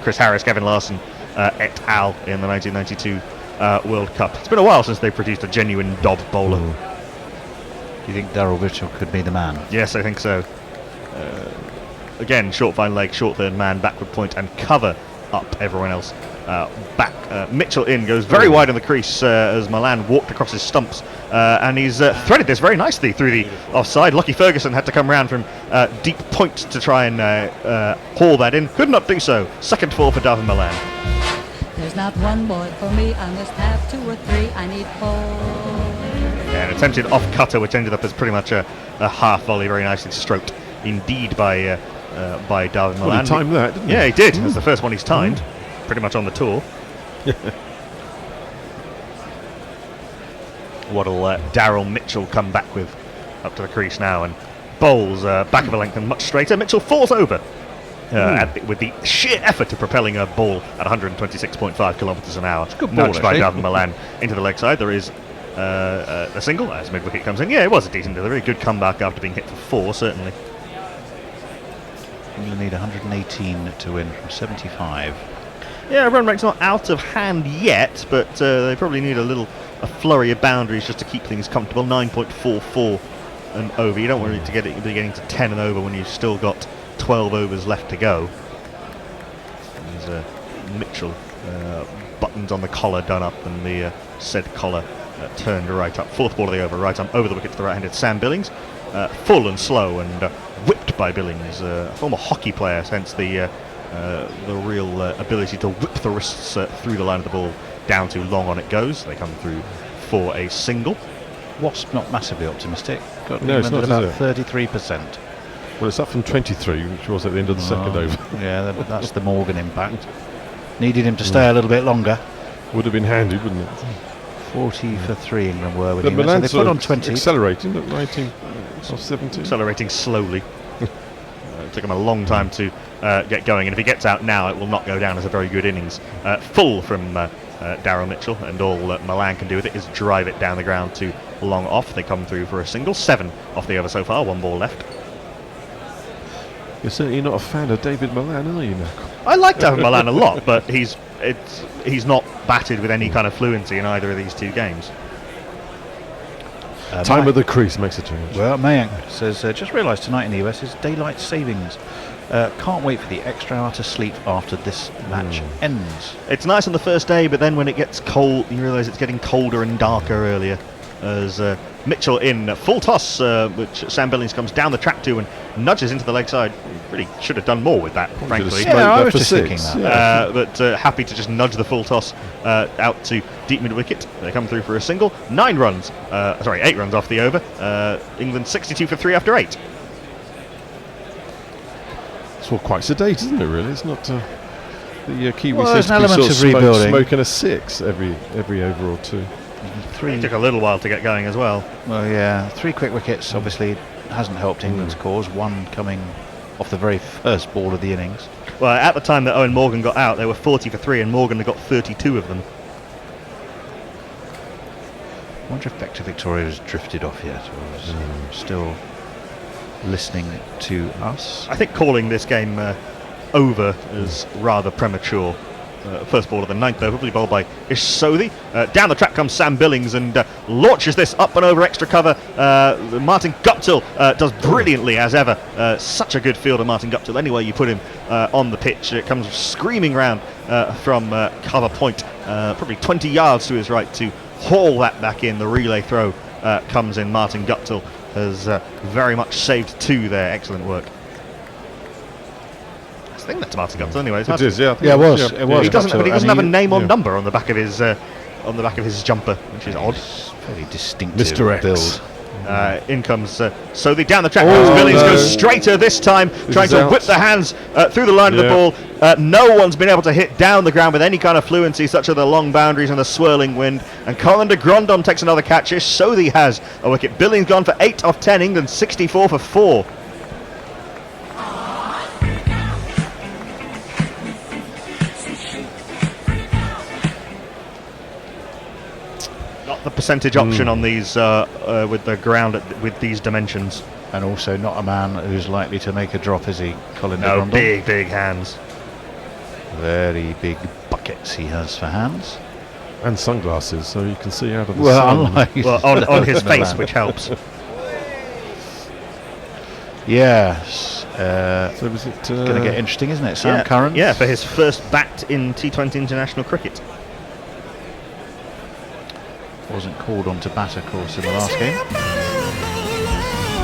Speaker 4: Chris Harris, Kevin Larson, et al. In the 1992 World Cup. It's been a while since they produced a genuine dob bowler.
Speaker 2: Do you think Daryl Mitchell could be the man?
Speaker 4: Yes, I think so. Again, short fine leg, short third man, backward point and cover up everyone else. Back, Mitchell in, goes very wide on the crease as Milan walked across his stumps, and he's threaded this very nicely through the offside. Lucky Ferguson had to come round from deep point to try and haul that in. Could not do so. Second fall for David Milan.
Speaker 14: There's not one boy for me, I must have 2 or 3, I need 4.
Speaker 4: Yeah, an attempted off cutter, which ended up as pretty much a half volley, very nicely stroked indeed by David Milan.
Speaker 9: Well, he timed that, didn't he?
Speaker 4: Yeah, he did. That's the first one he's timed, pretty much on the tour. What'll Daryl Mitchell come back with up to the crease now and bowls back of a length and much straighter. Mitchell falls over with the sheer effort of propelling a ball at 126.5 kilometres an hour.
Speaker 2: Good ball,
Speaker 4: nudged by
Speaker 2: actually.
Speaker 4: David Milan into the leg side. There is a single as mid-wicket comes in. Yeah, it was a decent delivery. Good comeback after being hit for 4, certainly.
Speaker 2: England need 118 to win from 75.
Speaker 4: Yeah, run rate's not out of hand yet, but they probably need a flurry of boundaries just to keep things comfortable. 9.44 and over. You don't want it to be getting to 10 and over when you've still got 12 overs left to go. There's Mitchell buttons on the collar done up and the said collar turned right up. Fourth ball of the over, right arm over the wicket to the right-handed Sam Billings. Full and slow and whipped by Billings, a former hockey player, hence the real ability to whip the wrists through the line of the ball down to long on it goes. They come through for a single.
Speaker 2: Wasp not massively optimistic. Got
Speaker 9: No, it's
Speaker 2: England
Speaker 9: not,
Speaker 2: at about
Speaker 9: is
Speaker 2: 33%.
Speaker 9: Well, it's up from 23, which was at the end of the second over.
Speaker 2: Yeah, that's the Morgan impact. Needed him to stay a little bit longer.
Speaker 9: Would have been handy, wouldn't it?
Speaker 2: 40 for 3 England were with
Speaker 9: But
Speaker 2: England. So
Speaker 9: Milan's
Speaker 2: they put on 20.
Speaker 9: accelerating at 19 or 17.
Speaker 4: Accelerating slowly. It took him a long time to get going, and if he gets out now, it will not go down as a very good innings. Full from Daryl Mitchell, and all Milan can do with it is drive it down the ground to long off. They come through for a single. 7 off the over so far, 1 ball left.
Speaker 9: You're certainly not a fan of David Milan, are you, Mac?
Speaker 4: I like David Milan a lot, but he's not batted with any kind of fluency in either of these 2 games.
Speaker 9: Time of the crease makes a change.
Speaker 2: Well, Mayank says, just realised tonight in the US is daylight savings. Can't wait for the extra hour to sleep after this match ends.
Speaker 4: It's nice on the first day, but then when it gets cold, you realise it's getting colder and darker earlier. As Mitchell in full toss, which Sam Billings comes down the track to and nudges into the leg side. Really should have done more with that, frankly.
Speaker 2: Yeah, I was just thinking that.
Speaker 4: But happy to just nudge the full toss out to deep mid-wicket. They come through for a single. 8 runs off the over. England 62 for 3 after 8.
Speaker 9: It's all quite sedate, isn't it, really? It's not... the Kiwi
Speaker 2: Well,
Speaker 9: seems
Speaker 2: there's
Speaker 9: to
Speaker 2: an
Speaker 9: be
Speaker 2: element
Speaker 9: sort
Speaker 2: of
Speaker 9: of
Speaker 2: rebuilding.
Speaker 9: smoking a 6 every over or 2.
Speaker 4: It took a little while to get going as well.
Speaker 2: Well, yeah, 3 quick wickets obviously hasn't helped England's cause. 1 coming off the very first ball of the innings.
Speaker 4: Well, at the time that Owen Morgan got out, they were 40 for 3, and Morgan had got 32 of them.
Speaker 2: I wonder if Vector Victoria has drifted off yet, or is still listening to us.
Speaker 4: I think calling this game over is rather premature. First ball of the ninth over, bowled by Ish Sodhi. Down the track comes Sam Billings and launches this up and over extra cover. Martin Guptill does brilliantly as ever. Such a good fielder, Martin Guptill. Anywhere you put him on the pitch, it comes screaming round from cover point, probably 20 yards to his right to haul that back in. The relay throw comes in. Martin Guptill has very much saved two there. Excellent work. I think that's Martin Guptill anyway.
Speaker 9: It is, yeah.
Speaker 2: Yeah, it was. It was.
Speaker 4: He doesn't, but he doesn't
Speaker 2: And
Speaker 4: have a name or
Speaker 9: yeah.
Speaker 4: number on the back of his jumper, which is odd.
Speaker 2: Very distinctive
Speaker 9: Mr. X.
Speaker 2: build.
Speaker 4: In comes Sodhi down the track. Billings goes straighter this time, trying to whip the hands through the line of the ball. No one's been able to hit down the ground with any kind of fluency, such are the long boundaries and the swirling wind. And Colin de Grandon takes another catch. Sodhi has a wicket. Billings gone for 8 off 10. England 64 for 4. The percentage option on these with the ground with these dimensions,
Speaker 2: And also not a man who's likely to make a drop, is he, Colin de
Speaker 4: no,
Speaker 2: Grandon?
Speaker 4: big hands,
Speaker 2: Very big buckets he has for hands.
Speaker 9: And sunglasses, so you can see out of the
Speaker 2: Well,
Speaker 9: sun.
Speaker 2: unlike
Speaker 4: on his face,
Speaker 2: man.
Speaker 4: which helps.
Speaker 2: Yes.
Speaker 9: So was it
Speaker 2: Going to get interesting, isn't it? Sam Curran.
Speaker 4: Yeah, for his first bat in T20 international cricket.
Speaker 2: Wasn't called on to bat, of course, in the last game.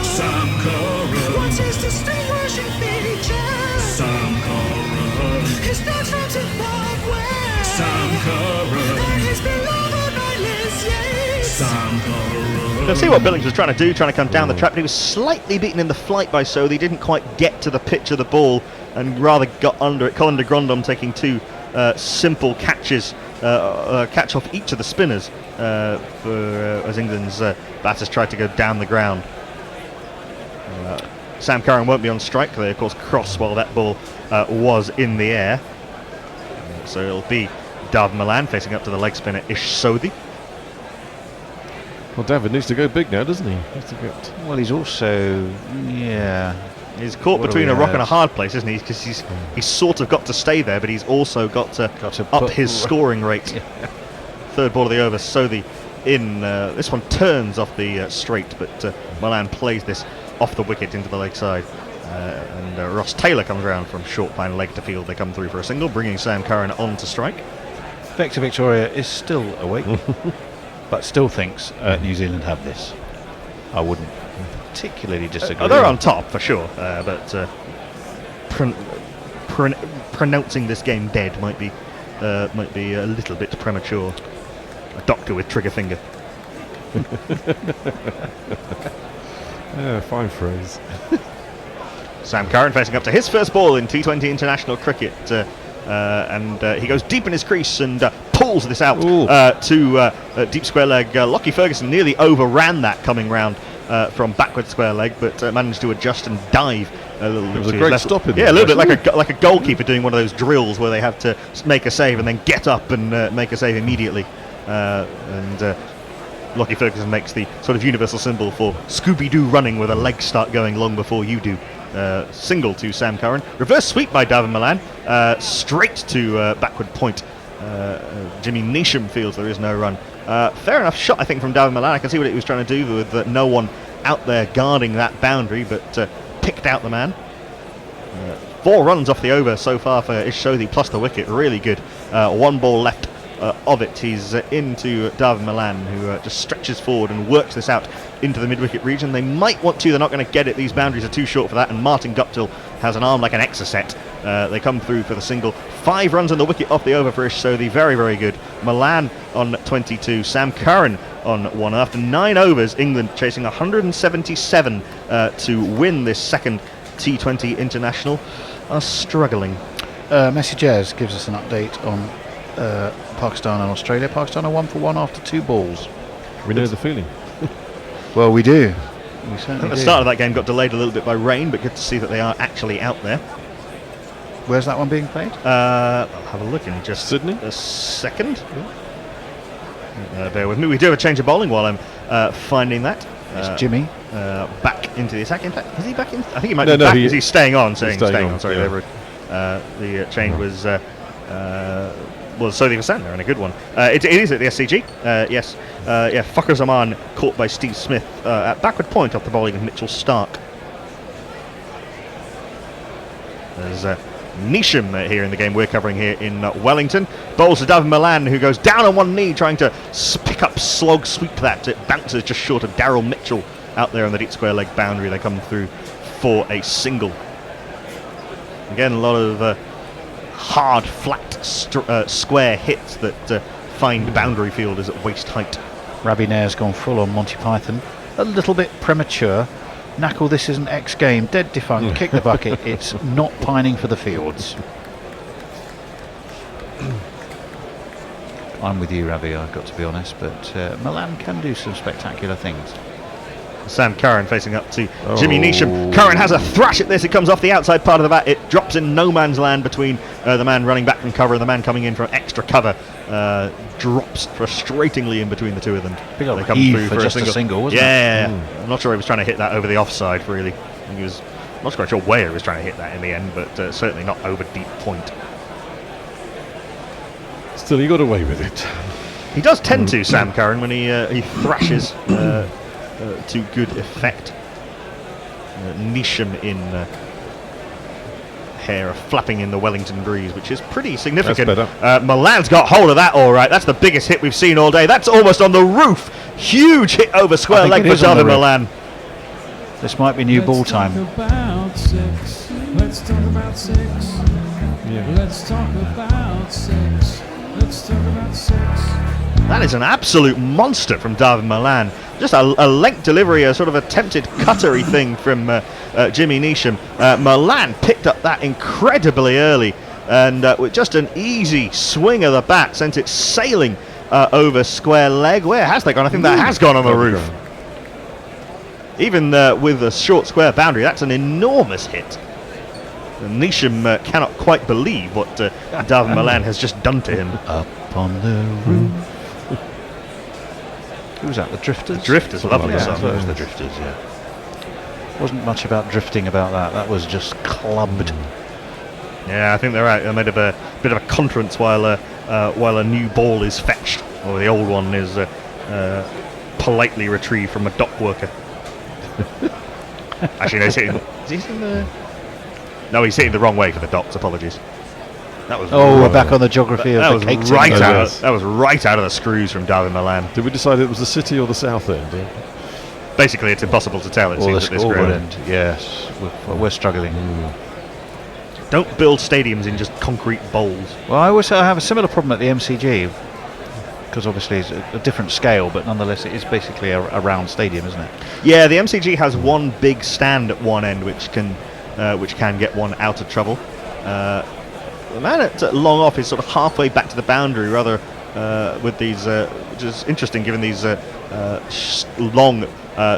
Speaker 6: Sam Curran. What's his distinguishing feature? Sam Curran. He starts from Zimbabwe. Sam Curran. And he's beloved by Liz Yates. Sam Curran.
Speaker 4: You can see what Billings was trying to do, trying to come down the trap, but he was slightly beaten in the flight by Sodhi. He didn't quite get to the pitch of the ball and rather got under it. Colin de Grandon taking two simple catches, catch off each of the spinners as England's batters tried to go down the ground. Sam Curran won't be on strike. They, of course, cross while that ball was in the air. So it'll be Dav Malan facing up to the leg spinner Ish Sodhi.
Speaker 9: Well, David needs to go big now, doesn't he? Needs to get
Speaker 2: Well, he's also,
Speaker 4: He's caught
Speaker 2: What do
Speaker 4: between
Speaker 2: we
Speaker 4: a rock and a
Speaker 2: have?
Speaker 4: hard place, isn't he? Because he's sort of got to stay there, but he's also got to up
Speaker 2: put-
Speaker 4: his scoring rate. Third ball of the over, Sodhi in. This one turns off the straight, but Malan plays this off the wicket into the leg side. And Ross Taylor comes round from short line leg to field. They come through for a single, bringing Sam Curran on to strike.
Speaker 2: Vector Victoria is still awake, but still thinks New Zealand have this. I wouldn't particularly disagree.
Speaker 4: They're on top for sure, but pronouncing this game dead might be a little bit premature. A doctor with trigger finger.
Speaker 9: yeah, fine phrase.
Speaker 4: Sam Curran facing up to his first ball in T20 international cricket, and he goes deep in his crease and pulls this out to deep square leg. Lockie Ferguson nearly overran that coming round from backward square leg, but managed to adjust and dive a little.
Speaker 9: It was
Speaker 4: to
Speaker 9: a
Speaker 4: his
Speaker 9: great
Speaker 4: left.
Speaker 9: stop in
Speaker 4: Yeah,
Speaker 9: there,
Speaker 4: a little bit
Speaker 9: wasn't
Speaker 4: like a goalkeeper doing one of those drills where they have to make a save and then get up and make a save immediately. And Lockie Ferguson makes the sort of universal symbol for Scooby-Doo running, where the legs start going long before you do. Single to Sam Curran. Reverse sweep by Davin Malan. Straight to backward point. Jimmy Neesham feels there is no run. Fair enough shot, I think, from Davin Malan. I can see what he was trying to do with no one out there guarding that boundary, but picked out the man. 4 runs off the over so far for Ish Sodhi plus the wicket. Really good. 1 ball left of it. He's into Davin Malan, who just stretches forward and works this out into the mid-wicket region. They might want to, they're not going to get it. These boundaries are too short for that, and Martin Guptill has an arm like an Exocet. They come through for the single. 5 runs on the wicket off the over for Ish Sodhi. Very, very good. Malan on 22. Sam Curran on 1. After 9 overs, England chasing 177 to win this second T20 international, are struggling.
Speaker 2: Messages gives us an update on Pakistan and Australia. Pakistan are 1 for 1 after 2 balls.
Speaker 9: We know the feeling.
Speaker 2: Well, we do. We
Speaker 4: I
Speaker 2: certainly
Speaker 4: think the
Speaker 2: do.
Speaker 4: start of that game got delayed a little bit by rain, but good to see that they are actually out there.
Speaker 2: Where's that one being played?
Speaker 4: I'll have a look in just
Speaker 9: Sydney?
Speaker 4: a second. Bear with me. We do have a change of bowling while I'm finding that.
Speaker 2: It's Jimmy.
Speaker 4: Back into the attack. In fact, is he back in? I think he might
Speaker 9: No,
Speaker 4: be
Speaker 9: no,
Speaker 4: back. Is
Speaker 9: he-
Speaker 4: he staying on?
Speaker 9: he's
Speaker 4: Staying
Speaker 9: staying
Speaker 4: on.
Speaker 9: on,
Speaker 4: Sorry,
Speaker 9: yeah.
Speaker 4: the change was well, Sodhi Vasantha, and a good one. It is at the SCG. Yes. Fakhar Zaman caught by Steve Smith at backward point off the bowling of Mitchell Stark. There's Nisham here in the game we're covering here in Wellington. Bowls to Davin Milan, who goes down on one knee trying to pick up slog, sweep that. It bounces just short of Daryl Mitchell out there on the deep square leg boundary. They come through for a single. Again, a lot of hard, flat, square hits that find boundary fielders at waist height.
Speaker 2: Ravi Nair's gone full on Monty Python. A little bit premature. Knackle, this isn't X game. Dead defunct. Kick the bucket. It's not pining for the fields. I'm with you, Ravi, I've got to be honest, but Milan can do some spectacular things.
Speaker 4: Sam Curran facing up to Jimmy Neesham. Curran has a thrash at this. It comes off the outside part of the bat. It drops in no man's land between the man running back from cover and the man coming in from extra cover. Drops frustratingly in between the two of them.
Speaker 2: Big old
Speaker 4: They come
Speaker 2: heave
Speaker 4: through
Speaker 2: for just a single, wasn't
Speaker 4: it? I'm not sure he was trying to hit that over the offside, really. He was not quite sure where he was trying to hit that in the end, but certainly not over deep point.
Speaker 9: Still, he got away with it.
Speaker 4: He does tend to, Sam Curran, when he thrashes to good effect. Nisham in hair flapping in the Wellington breeze, which is pretty significant. Milan's got hold of that all right. That's the biggest hit we've seen all day. That's almost on the roof. Huge hit over square leg for Davin Milan.
Speaker 2: This might be new ball time.
Speaker 1: Let's talk about sex. Let's talk about sex. Let's talk about sex.
Speaker 4: That is an absolute monster from Davin Milan. Just a length delivery, a sort of attempted cuttery thing from Jimmy Neesham. Milan picked up that incredibly early, and with just an easy swing of the bat, sent it sailing over square leg. Where has that gone? I think that has gone on the roof. Even with a short square boundary, that's an enormous hit. And Neesham cannot quite believe what Davin Milan has just done to him.
Speaker 2: Up on the roof. Who was that? The Drifters?
Speaker 4: The Drifters, lovely song.
Speaker 2: It was the Drifters, yeah. Wasn't much about drifting about that. That was just clubbed.
Speaker 4: Yeah, I think they're out. They made a bit of a conference while a new ball is fetched, or the old one is politely retrieved from a dock worker. Actually, no, he's hitting the... No, he's hitting the wrong way for the docks. Apologies. That was
Speaker 2: we're back on the geography of the cake tin.
Speaker 4: That was right out of the screws from Davin Milan.
Speaker 9: Did we decide it was the city or the south end?
Speaker 4: Basically, it's impossible to tell. It seems at this ground.
Speaker 2: End. Yes, we're struggling.
Speaker 4: Don't build stadiums in just concrete bowls.
Speaker 2: Well, I have a similar problem at the MCG, because obviously it's a different scale, but nonetheless it is basically a round stadium, isn't it?
Speaker 4: Yeah, the MCG has one big stand at one end, which can get one out of trouble. The man at long off is sort of halfway back to the boundary, rather with these, which is interesting given these long,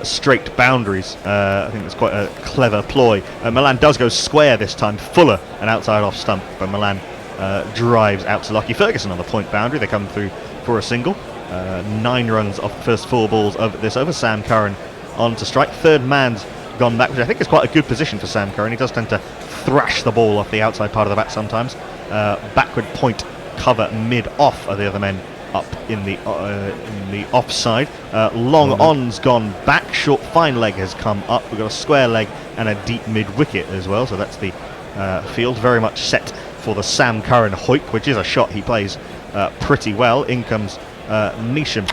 Speaker 4: straight boundaries. I think it's quite a clever ploy. Milan does go square this time, Fuller, an outside off stump, but Milan drives out to Lockie Ferguson on the point boundary. They come through for a single. 9 runs off the first 4 balls of this over Sam Curran on to strike. Third man's gone back, which I think is quite a good position for Sam Curran. He does tend to thrash the ball off the outside part of the bat sometimes. Backward point cover mid-off are the other men up in the offside. Long on's gone back, short fine leg has come up. We've got a square leg and a deep mid-wicket as well, so that's the field very much set for the Sam Curran hoik, which is a shot he plays pretty well. In comes Neesham.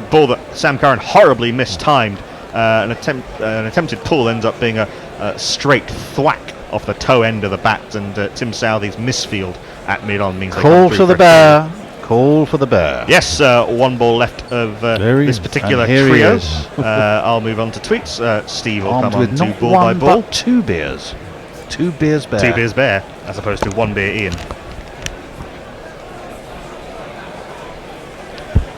Speaker 4: Ball that Sam Curran horribly mistimed. An attempted pull ends up being a straight thwack off the toe end of the bat, and Tim Southey's misfield at mid-on means
Speaker 2: call for the bear. Call for the bear.
Speaker 4: Yes, 1 ball left of this particular trio. I'll move on to tweets. Steve will come on to ball by ball.
Speaker 2: But 2 beers. 2 beers bear.
Speaker 4: 2 beers bear, as opposed to 1 beer Ian.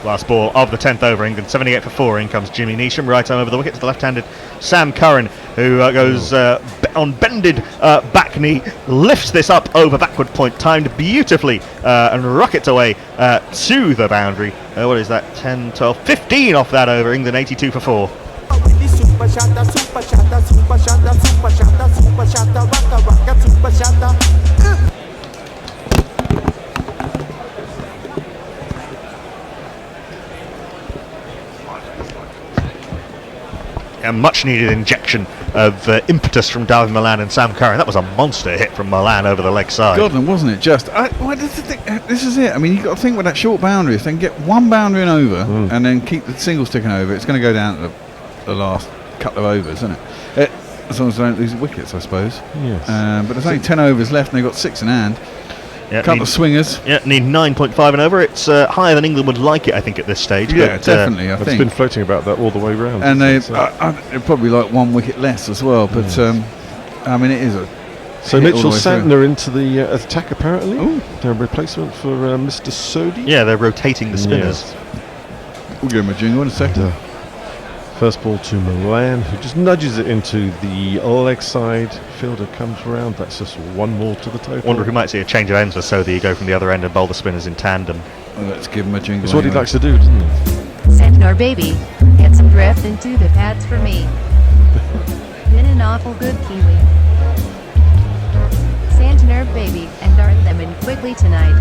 Speaker 4: Last ball of the 10th over, England 78 for 4. In comes Jimmy Neesham, right arm over the wicket to the left-handed Sam Curran, who goes on bended back knee, lifts this up over backward point, timed beautifully, and rockets away to the boundary. What is that? 10, 12, 15 off that over. England 82 for 4. a much-needed injection of impetus from Darwin Milan and Sam Curran. That was a monster hit from Milan over the leg side.
Speaker 3: Godland, wasn't it? Just this is it. I mean, you've got to think with that short boundary. If they can get one boundary and over, and then keep the singles ticking over, it's going to go down to the last couple of overs, isn't it? As long as they don't lose wickets, I suppose.
Speaker 9: Yes.
Speaker 3: But there's only 10 overs left, and they've got 6 in hand.
Speaker 4: Yeah,
Speaker 3: Couple of swingers.
Speaker 4: Yeah, need 9.5 and over. It's higher than England would like it, I think, at this stage.
Speaker 3: Yeah,
Speaker 4: but,
Speaker 3: definitely. I think
Speaker 9: it's been floating about that all the way round.
Speaker 3: And they'd probably like 1 wicket less as well. But I mean, it is a.
Speaker 9: So Mitchell Santner into the attack apparently.
Speaker 3: Ooh.
Speaker 9: A replacement for Mr. Sodhi.
Speaker 4: Yeah, they're rotating the spinners.
Speaker 9: Yes.
Speaker 3: We'll give him a jingle in a second.
Speaker 9: First ball to Milan, who just nudges it into the leg side. Fielder comes round. That's just 1 more to the total.
Speaker 4: Wonder if we might see a change of ends or so that you go from the other end and bowl the spinners in tandem.
Speaker 3: Well, let's give him a jingle.
Speaker 9: It's what he likes to do, doesn't he?
Speaker 12: Santner baby, get some drift into the pads for me. Been an awful good Kiwi. Santner baby, and dart them in quickly tonight.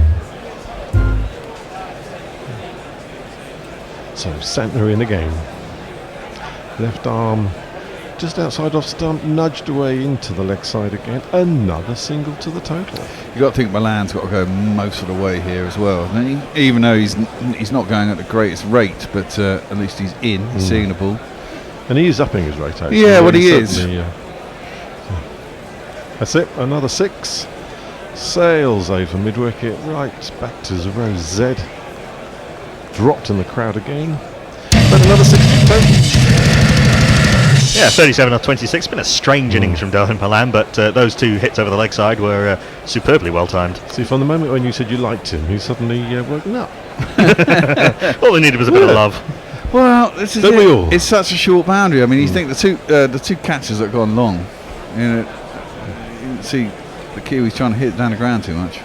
Speaker 9: So Santner in again. Left arm just outside off stump, nudged away into the leg side again. Another single to the total.
Speaker 3: You've got to think Milan's got to go most of the way here as well. And even though he's not going at the greatest rate, but at least he's in, he's seeing the ball.
Speaker 9: And he is upping his rate, actually.
Speaker 3: Yeah, well, he is.
Speaker 9: That's it, another 6. Sails over mid-wicket, right back to row Z. Dropped in the crowd again. But another 6 to total.
Speaker 4: Yeah, 37 off 26. Been a strange innings from Darwin Milan, but those 2 hits over the leg side were superbly well timed.
Speaker 9: See, from the moment when you said you liked him, he suddenly woken up.
Speaker 4: All they needed was a bit of love.
Speaker 3: Well, this is
Speaker 9: Don't we all?
Speaker 3: It's such a short boundary. I mean, you think the two catches that have gone long. You know, you can see the Kiwis trying to hit it down the ground too much.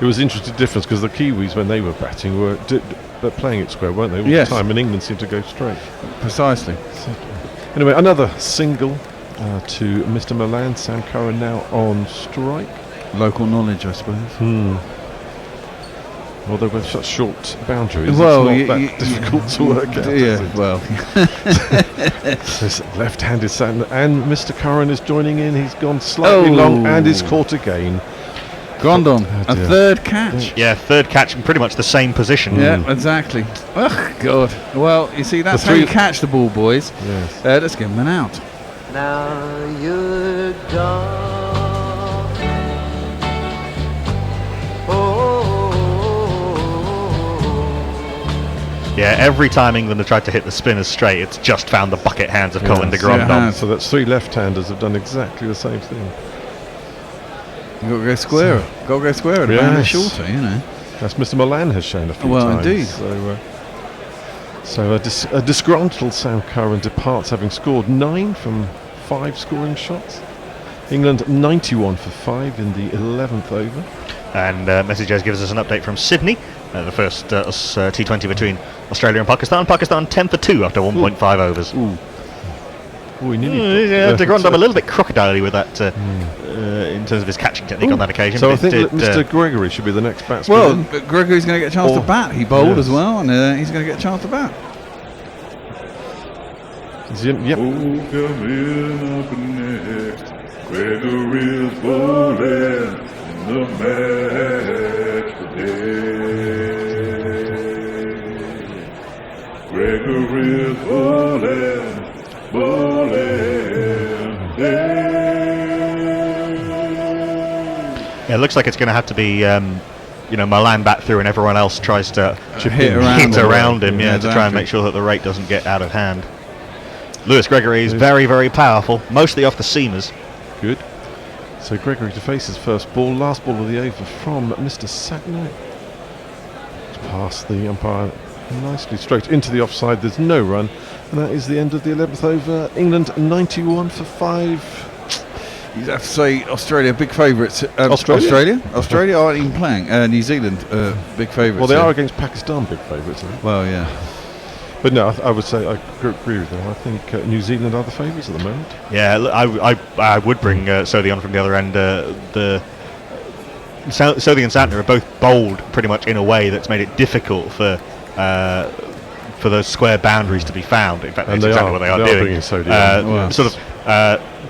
Speaker 9: It was an interesting difference because the Kiwis, when they were batting, were playing it square, weren't they? All
Speaker 3: Yes.
Speaker 9: the time, and England seemed to go straight.
Speaker 3: Precisely.
Speaker 9: Anyway, another single to Mr. Milan. Sam Curran now on strike.
Speaker 3: Local knowledge, I suppose.
Speaker 9: Although with such short boundaries,
Speaker 3: well,
Speaker 9: it's not that difficult to work out.
Speaker 3: Yeah, well.
Speaker 9: This left-handed Santner, and Mr. Curran is joining in. He's gone slightly long and is caught again.
Speaker 3: Grondon, a third catch.
Speaker 4: Yeah, third catch in pretty much the same position.
Speaker 3: Yeah, exactly. Oh, God. Well, you see, that's how you catch the ball, boys.
Speaker 9: Yes.
Speaker 3: Let's give him an out.
Speaker 6: Now you're gone.
Speaker 4: Yeah, every time England have tried to hit the spinners straight, it's just found the bucket hands of Colin de Grandon.
Speaker 9: So that's 3 left-handers have done exactly the same thing.
Speaker 3: You've got to go square. Got to go square. The boundary shorter, you know.
Speaker 9: That's Mr. Milan has shown a few times.
Speaker 3: Well, indeed.
Speaker 9: So a disgruntled Sam Curran departs, having scored 9 from 5 scoring shots. England 91 for 5 in the 11th over.
Speaker 4: And Messages gives us an update from Sydney. The first T20 between Australia and Pakistan. Pakistan 10 for 2 after 1.5 overs.
Speaker 9: Ooh. We
Speaker 4: de Grandon a little bit crocodile-y with that in terms of his catching technique on that occasion.
Speaker 9: So I think that Mr. Gregory should be the next batsman.
Speaker 3: Well, but Gregory's going to get a chance to bat. He bowled as well, and he's going to get a chance to bat.
Speaker 9: Yep.
Speaker 18: Oh, come in up next. Gregory's bowling in the match today. Gregory's bowling.
Speaker 4: Yeah, it looks like it's going to have to be, Milan bat through and everyone else tries to
Speaker 3: hit
Speaker 4: around him,
Speaker 3: yeah,
Speaker 4: to try and make sure that the rate doesn't get out of hand. Lewis Gregory is very, very powerful, mostly off the seamers.
Speaker 9: Good. So Gregory to face his first ball, last ball of the over from Mr. Santner. Past the umpire nicely straight into the offside. There's no run, and that is the end of the 11th over. England 91 for 5.
Speaker 3: You'd have to say Australia big favourites.
Speaker 9: Australia
Speaker 3: aren't even playing. New Zealand big favourites.
Speaker 9: Well, they are against Pakistan big favourites.
Speaker 3: Well, yeah.
Speaker 9: But no, I would say I agree with them. I think New Zealand are the favourites at the moment.
Speaker 4: Yeah, I would bring Sodhi on from the other end. Sodhi and Santner are both bowled pretty much in a way that's made it difficult for for those square boundaries to be found. In fact,
Speaker 9: And
Speaker 4: that's
Speaker 9: they
Speaker 4: exactly
Speaker 9: are.
Speaker 4: what they are
Speaker 9: They are
Speaker 4: doing.
Speaker 9: bringing sodium.
Speaker 4: Sort of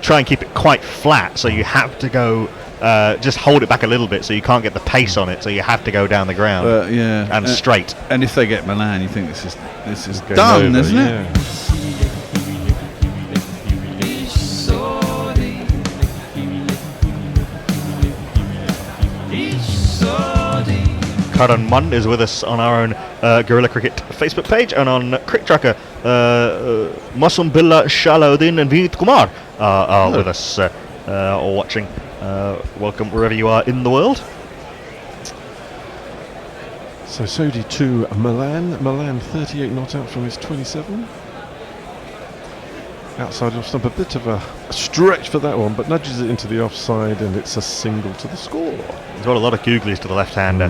Speaker 4: try and keep it quite flat, so you have to go just hold it back a little bit, so you can't get the pace on it. So you have to go down the ground and straight.
Speaker 3: And if they get Milan, you think this is
Speaker 9: Game
Speaker 3: done,
Speaker 9: over,
Speaker 3: isn't
Speaker 9: yeah.
Speaker 3: it?
Speaker 4: Karan Munn is with us on our own Guerrilla Cricket Facebook page, and on Cricket Tracker, Masum Billah Shalaudin and Vinit Kumar are with us or watching. Welcome wherever you are in the world.
Speaker 9: So Sodi to Milan. Milan 38 not out from his 27. Outside off stump, a bit of a stretch for that one, but nudges it into the offside, and it's a single to the score.
Speaker 4: He's got a lot of googlies to the left-hander,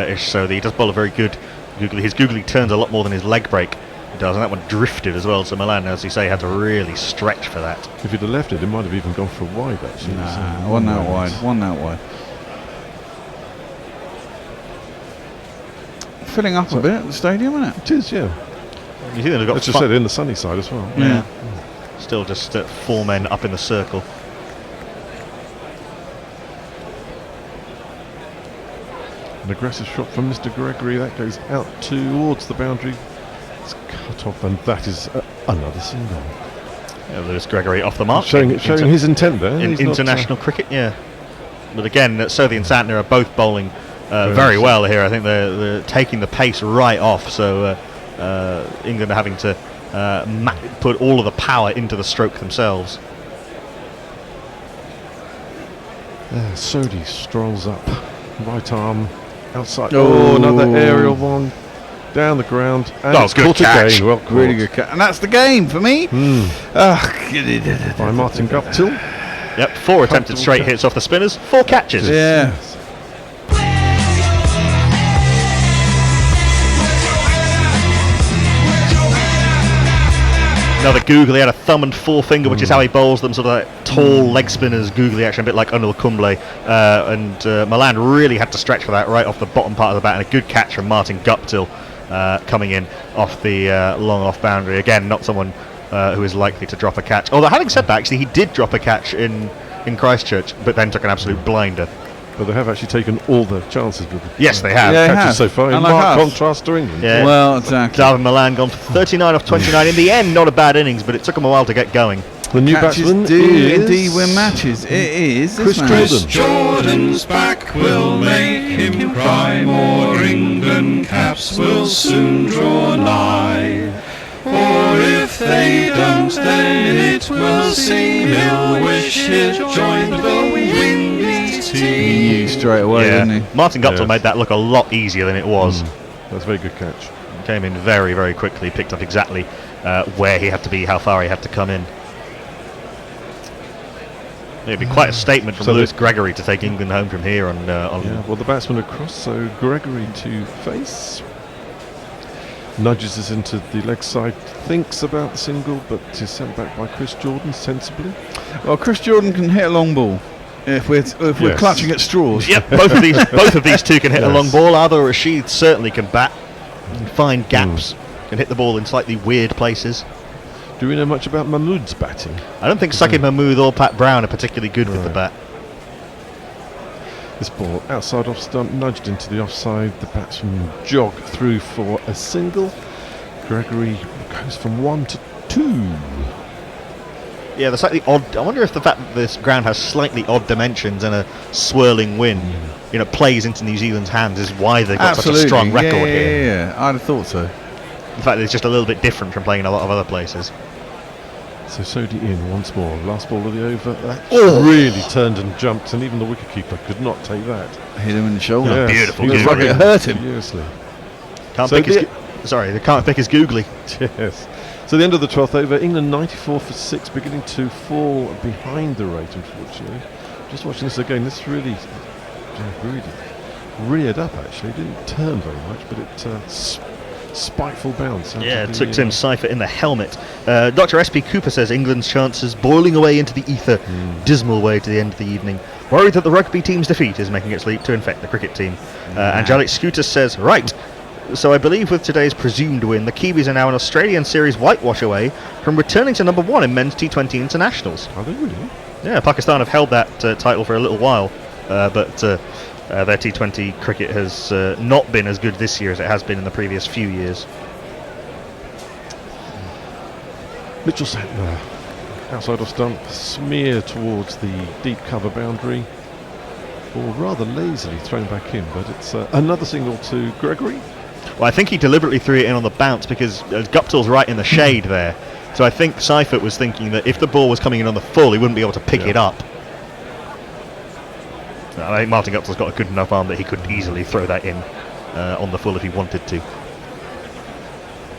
Speaker 4: Ish Sodi. He does bowl a very good googly. His googly turns a lot more than his leg break does, and that one drifted as well. So Milan, as you say, had to really stretch for that.
Speaker 9: If he'd have left it, it might have even gone for wide, actually.
Speaker 3: Nah, one out wide. One out wide. Filling up a bit at the stadium, isn't it?
Speaker 9: It is, yeah.
Speaker 4: You think they've got
Speaker 9: Let's just say in the sunny side as well.
Speaker 4: Yeah. Still just 4 men up in the circle.
Speaker 9: An aggressive shot from Mr. Gregory. That goes out towards the boundary. It's cut off, and that is another single.
Speaker 4: Yeah, Lewis Gregory off the mark.
Speaker 9: Showing his intent there.
Speaker 4: In
Speaker 9: He's not,
Speaker 4: international cricket, yeah. But again, Sodhi and Santner are both bowling very well here. I think they're taking the pace right off. So England are having to put all of the power into the stroke themselves.
Speaker 9: Sodhi strolls up, right arm outside. Oh, another aerial one down the ground. And it's
Speaker 3: good
Speaker 9: caught
Speaker 3: catch.
Speaker 9: again. Well caught.
Speaker 3: Really good catch. And that's the game for me.
Speaker 9: By Martin Guptill.
Speaker 4: Yep, 4 attempted straight hits off the spinners, 4 catches.
Speaker 3: Yeah.
Speaker 4: Another googly had a thumb and forefinger, which is how he bowls them, sort of like tall leg spinners, googly action, a bit like Anil Kumble. And Milan really had to stretch for that right off the bottom part of the bat, and a good catch from Martin Guptill coming in off the long off boundary. Again, not someone who is likely to drop a catch. Although, having said that, actually, he did drop a catch in Christchurch, but then took an absolute blinder.
Speaker 9: But they have actually taken all the chances with it.
Speaker 4: Yes, they have.
Speaker 9: Catches so far. In marked contrast to England.
Speaker 4: Yeah.
Speaker 3: Well, exactly.
Speaker 4: Darwin Milan gone for 39 off 29. In the end, not a bad innings, but it took him a while to get going.
Speaker 9: The new batsman
Speaker 3: do
Speaker 9: is
Speaker 3: indeed win matches. It is
Speaker 9: Chris Jordan.
Speaker 18: Jordan's back will make him cry. More England caps will soon draw nigh. For if they don't, then it will seem he'll wish he'd joined the Windies team.
Speaker 3: He knew straight away, didn't he?
Speaker 4: Martin Guptill made that look a lot easier than it was.
Speaker 9: That's a very good catch.
Speaker 4: Came in very, very quickly, picked up exactly where he had to be, how far he had to come in. It'd be quite a statement from Lewis Gregory to take England home from here on.
Speaker 9: Well, the batsman across, so Gregory to face. Nudges us into the leg side, thinks about the single, but is sent back by Chris Jordan sensibly.
Speaker 3: Well, Chris Jordan can hit a long ball if we're clutching at straws.
Speaker 4: Yep, both of these two can hit a long ball. Adil Rashid certainly can bat, and find gaps, can hit the ball in slightly weird places.
Speaker 9: Do we know much about Mahmood's batting?
Speaker 4: I don't think Sakib Mahmood or Pat Brown are particularly good with the bat.
Speaker 9: This ball outside off stump, nudged into the offside. The batsman jog through for a single. Gregory goes from 1 to 2.
Speaker 4: Yeah, the slightly odd. I wonder if the fact that this ground has slightly odd dimensions and a swirling wind, plays into New Zealand's hands is why they've got such a strong record here.
Speaker 3: Yeah, I'd have thought so.
Speaker 4: In fact, it's just a little bit different from playing in a lot of other places.
Speaker 9: So Sodi in once more. Last ball of the over. That really turned and jumped, and even the wicketkeeper could not take that.
Speaker 3: Hit him in the shoulder.
Speaker 9: Yes,
Speaker 4: Beautiful.
Speaker 9: he was
Speaker 3: like it hurt him.
Speaker 9: Seriously.
Speaker 4: They can't pick his googly.
Speaker 9: Yes. So the end of the 12th over, England 94 for 6, beginning to fall behind the rate, unfortunately. Just watching this again, this really reared up, actually. It didn't turn very much, but it spiteful bounce.
Speaker 4: Yeah, it took Tim Seifert in the helmet. Dr. S.P. Cooper says England's chances boiling away into the ether. Dismal way to the end of the evening. Worried that the rugby team's defeat is making its leap to infect the cricket team. Angelic Scooter says, right, So I believe with today's presumed win, the Kiwis are now an Australian Series whitewash away from returning to number 1 in men's T20 internationals.
Speaker 9: Are they really?
Speaker 4: Yeah, Pakistan have held that title for a little while, but their T20 cricket has not been as good this year as it has been in the previous few years.
Speaker 9: Mitchell Santner, outside of stump, smear towards the deep cover boundary. Ball rather lazily thrown back in, but it's another single to Gregory.
Speaker 4: Well, I think he deliberately threw it in on the bounce because Guptill's right in the shade there. So I think Seifert was thinking that if the ball was coming in on the full, he wouldn't be able to pick it up. I think Martin Guptill's got a good enough arm that he could easily throw that in on the full if he wanted to.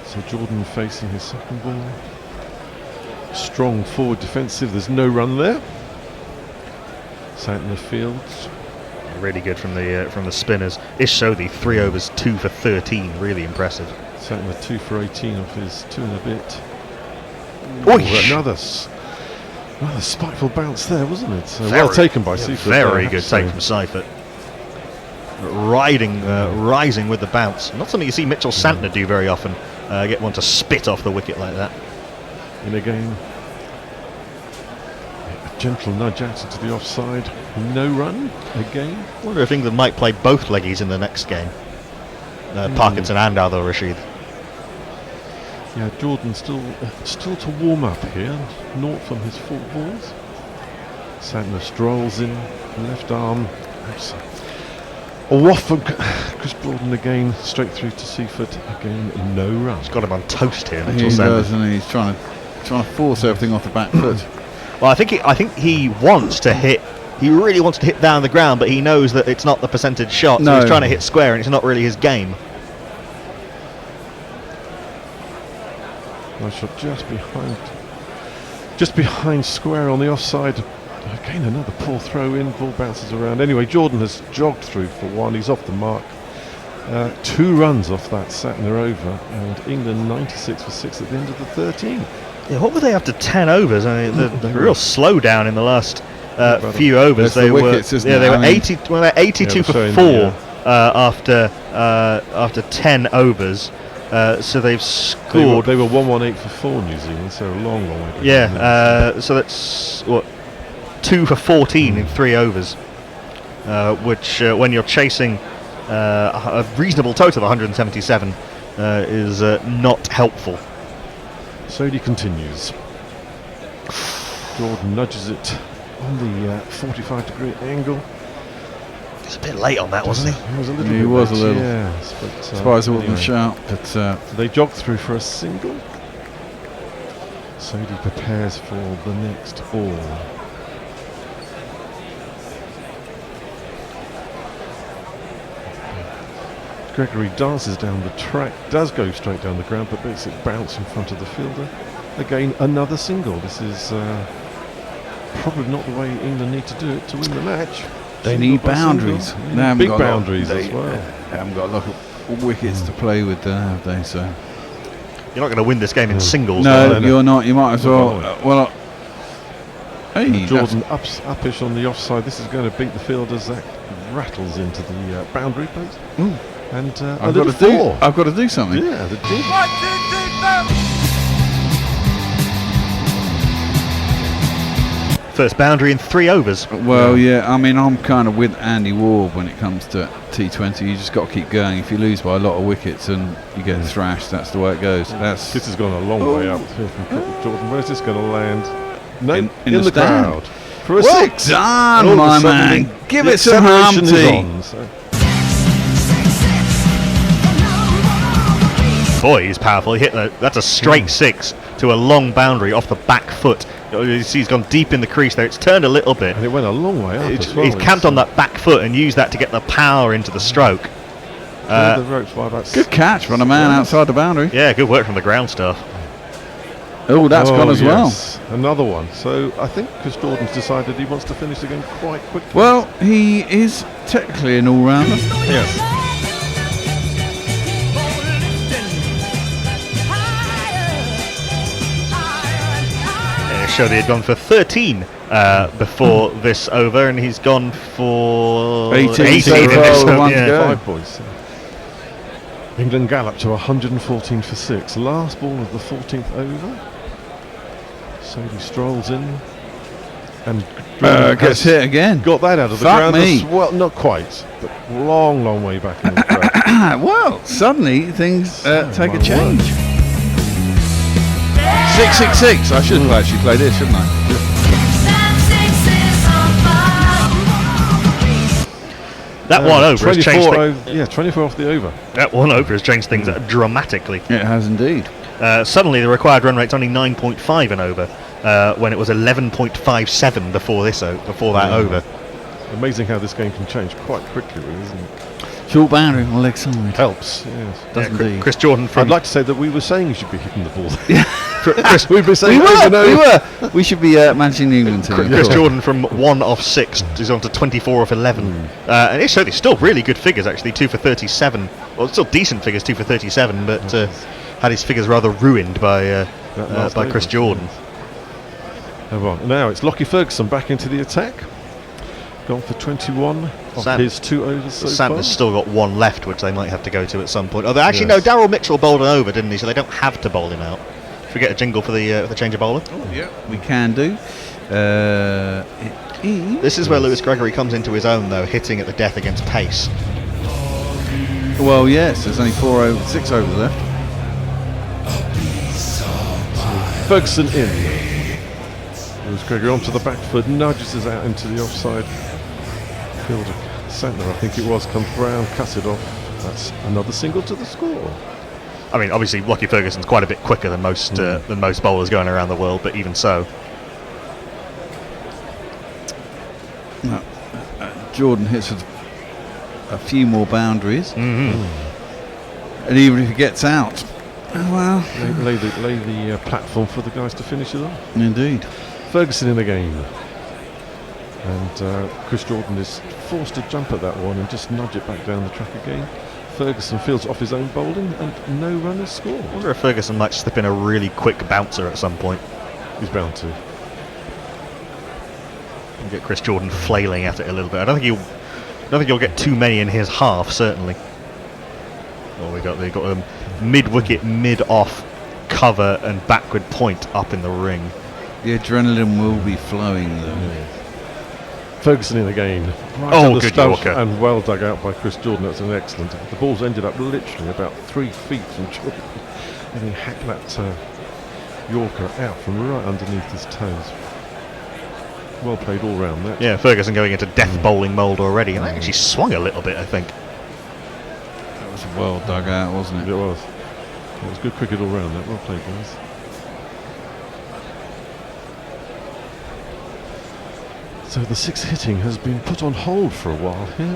Speaker 9: So Jordan facing his second ball. Strong forward defensive, there's no run there. Santner fields.
Speaker 4: Really good from the spinners. Ishodi 3 overs, 2 for 13, really impressive.
Speaker 9: Santner 2 for 18 off his 2 and a bit. Another spiteful bounce there, wasn't it? So well taken by Seifert.
Speaker 4: Very good take from Seifert. Rising with the bounce. Not something you see Mitchell Santner do very often. Get one to spit off the wicket like that.
Speaker 9: In again. A gentle nudge out into the offside. No run again.
Speaker 4: I wonder if England might play both leggies in the next game. Parkinson and Adil Rashid.
Speaker 9: Yeah, Jordan still to warm up here. Naught from his 4 balls. Santner strolls in, left arm. A waft from Chris Broaden again, straight through to Seifert. Again, no run.
Speaker 4: He's got him on toast here.
Speaker 3: He does, and he's trying to force everything off the back foot.
Speaker 4: Well, I think he wants to hit. He really wants to hit down the ground, but he knows that it's not the percentage shot. So he's trying to hit square, and it's not really his game.
Speaker 9: Nice shot just behind square on the offside. Again, another poor throw in. Ball bounces around. Anyway, Jordan has jogged through for 1. He's off the mark. 2 runs off that Santner over, and England 96 for 6 at the end of the 13.
Speaker 4: Yeah, what were they after 10 overs? I mean, the real slow down in the last few overs. They were wickets, they were 82 for 4 after 10 overs. So they've scored.
Speaker 9: They were 118 for 4 New Zealand, so a long way.
Speaker 4: Yeah, so that's what 2 for 14 in 3 overs, which when you're chasing a reasonable total of 177 is not helpful.
Speaker 9: Sodi continues. Jordan nudges it on the 45-degree angle.
Speaker 4: He's a bit late on that, wasn't he?
Speaker 9: He was a little.
Speaker 3: Yes, but surprised it wasn't sharp. But
Speaker 9: they jogged through for a single. Sodi prepares for the next ball. Gregory dances down the track, does go straight down the ground, but makes it bounce in front of the fielder. Again, another single. This is probably not the way England need to do it to win the match.
Speaker 3: They need boundaries.
Speaker 9: Big boundaries as well.
Speaker 3: They haven't got a lot of wickets to play with, have they? So
Speaker 4: you're not going to win this game in singles.
Speaker 3: No, you're not. You might as well. Hey,
Speaker 9: Jordan upish on the offside. This is going to beat the fielders. That rattles into the boundary post. And
Speaker 3: I've got to do something.
Speaker 9: Yeah, the dig.
Speaker 6: 1, 2, 3, 4.
Speaker 4: First boundary in 3 overs.
Speaker 3: Well, yeah, I mean, I'm kind of with Andy Ward when it comes to T20. You just got to keep going. If you lose by a lot of wickets and you get thrashed, that's the way it goes.
Speaker 9: This has gone a long way up here from Jordan. Where's this going to land? No,
Speaker 3: in the
Speaker 9: crowd. For a
Speaker 3: well
Speaker 9: 6.
Speaker 3: Done, my man. Give it some Humpty.
Speaker 4: Boy, he's powerful. He hit that's a straight 6 to a long boundary off the back foot. You see he's gone deep in the crease there. It's turned a little bit.
Speaker 9: And it went a long way up as well.
Speaker 4: He's camped on that back foot and used that to get the power into the stroke.
Speaker 9: The ropes by about
Speaker 3: good catch from a man outside the boundary.
Speaker 4: Yeah, good work from the ground staff.
Speaker 3: Oh, that's gone as well.
Speaker 9: Another one. So I think because Jordan's decided he wants to finish the game quite quickly.
Speaker 3: Well, he is technically an all-rounder.
Speaker 9: Yes.
Speaker 4: Showed he had gone for 13 before this over, and he's gone for
Speaker 3: 18
Speaker 4: in this over.
Speaker 9: Yeah. 5 points. England gallop to 114 for 6. Last ball of the 14th over. Sadie strolls in and
Speaker 3: gets hit again.
Speaker 9: Got that out of the
Speaker 3: Fuck
Speaker 9: ground.
Speaker 3: me.
Speaker 9: Well, not quite, but long way back in the ground.
Speaker 3: Well, suddenly things take a change. 666. I should have actually played this, shouldn't I?
Speaker 4: That one over has changed
Speaker 9: 24 off the over.
Speaker 4: That one over has changed things dramatically.
Speaker 3: It has indeed.
Speaker 4: Suddenly the required run rate's only 9.5 and over, when it was 11.57 before that over.
Speaker 9: Amazing how this game can change quite quickly, really, isn't it?
Speaker 3: Short boundary on leg side.
Speaker 9: Helps, yes.
Speaker 3: Does indeed.
Speaker 4: Chris Jordan from...
Speaker 9: I'd like to say that we were saying you should be hitting the ball.
Speaker 4: Chris,
Speaker 9: we've been saying
Speaker 3: we were. We should be managing the England team.
Speaker 4: Chris Jordan from 1 off 6 is on to 24 off 11. And it's still really good figures, actually. 2 for 37. Well, still decent figures, 2 for 37, but had his figures rather ruined by Chris Jordan.
Speaker 9: Oh, well. Now it's Lockie Ferguson back into the attack. Gone for 21 of his 2 overs so far.
Speaker 4: Sanders still got 1 left, which they might have to go to at some point. Although, actually, no, Daryl Mitchell bowled an over, didn't he? So they don't have to bowl him out. Should we get a jingle for the change of bowler?
Speaker 3: Oh, yeah, we can do.
Speaker 4: This is where Lewis Gregory comes into his own, though, hitting at the death against pace.
Speaker 3: Well, yes, there's only 6 overs left.
Speaker 9: Ferguson in. Lewis Gregory onto the back foot, nudges us out into the offside. Fielder Santner, I think it was, comes round, cuts it off. That's another single to the score.
Speaker 4: I mean, obviously, Lockie Ferguson's quite a bit quicker than most bowlers going around the world, but even so.
Speaker 3: Jordan hits a few more boundaries. And even if he gets out, well...
Speaker 9: Lay the platform for the guys to finish it off.
Speaker 3: Indeed.
Speaker 9: Ferguson in the game. And Chris Jordan is forced to jump at that one and just nudge it back down the track again. Ferguson fields off his own bowling and no runners score.
Speaker 4: I wonder if Ferguson might slip in a really quick bouncer at some point.
Speaker 9: He's bound to.
Speaker 4: And get Chris Jordan flailing at it a little bit. I don't think you'll get too many in his half, certainly. Oh, they got a mid-wicket, mid-off cover and backward point up in the ring.
Speaker 3: The adrenaline will be flowing though.
Speaker 9: Ferguson in the game.
Speaker 4: Right good Yorker.
Speaker 9: And well dug out by Chris Jordan. That's an excellent. The ball's ended up literally about 3 feet from Jordan. And he hacked that Yorker out from right underneath his toes. Well played all round that.
Speaker 4: Yeah, Ferguson going into death bowling mould already. And that actually swung a little bit, I think.
Speaker 3: That was well dug out, wasn't it?
Speaker 9: It was. It was good cricket all round that. Well played, guys. So the 6 hitting has been put on hold for a while here.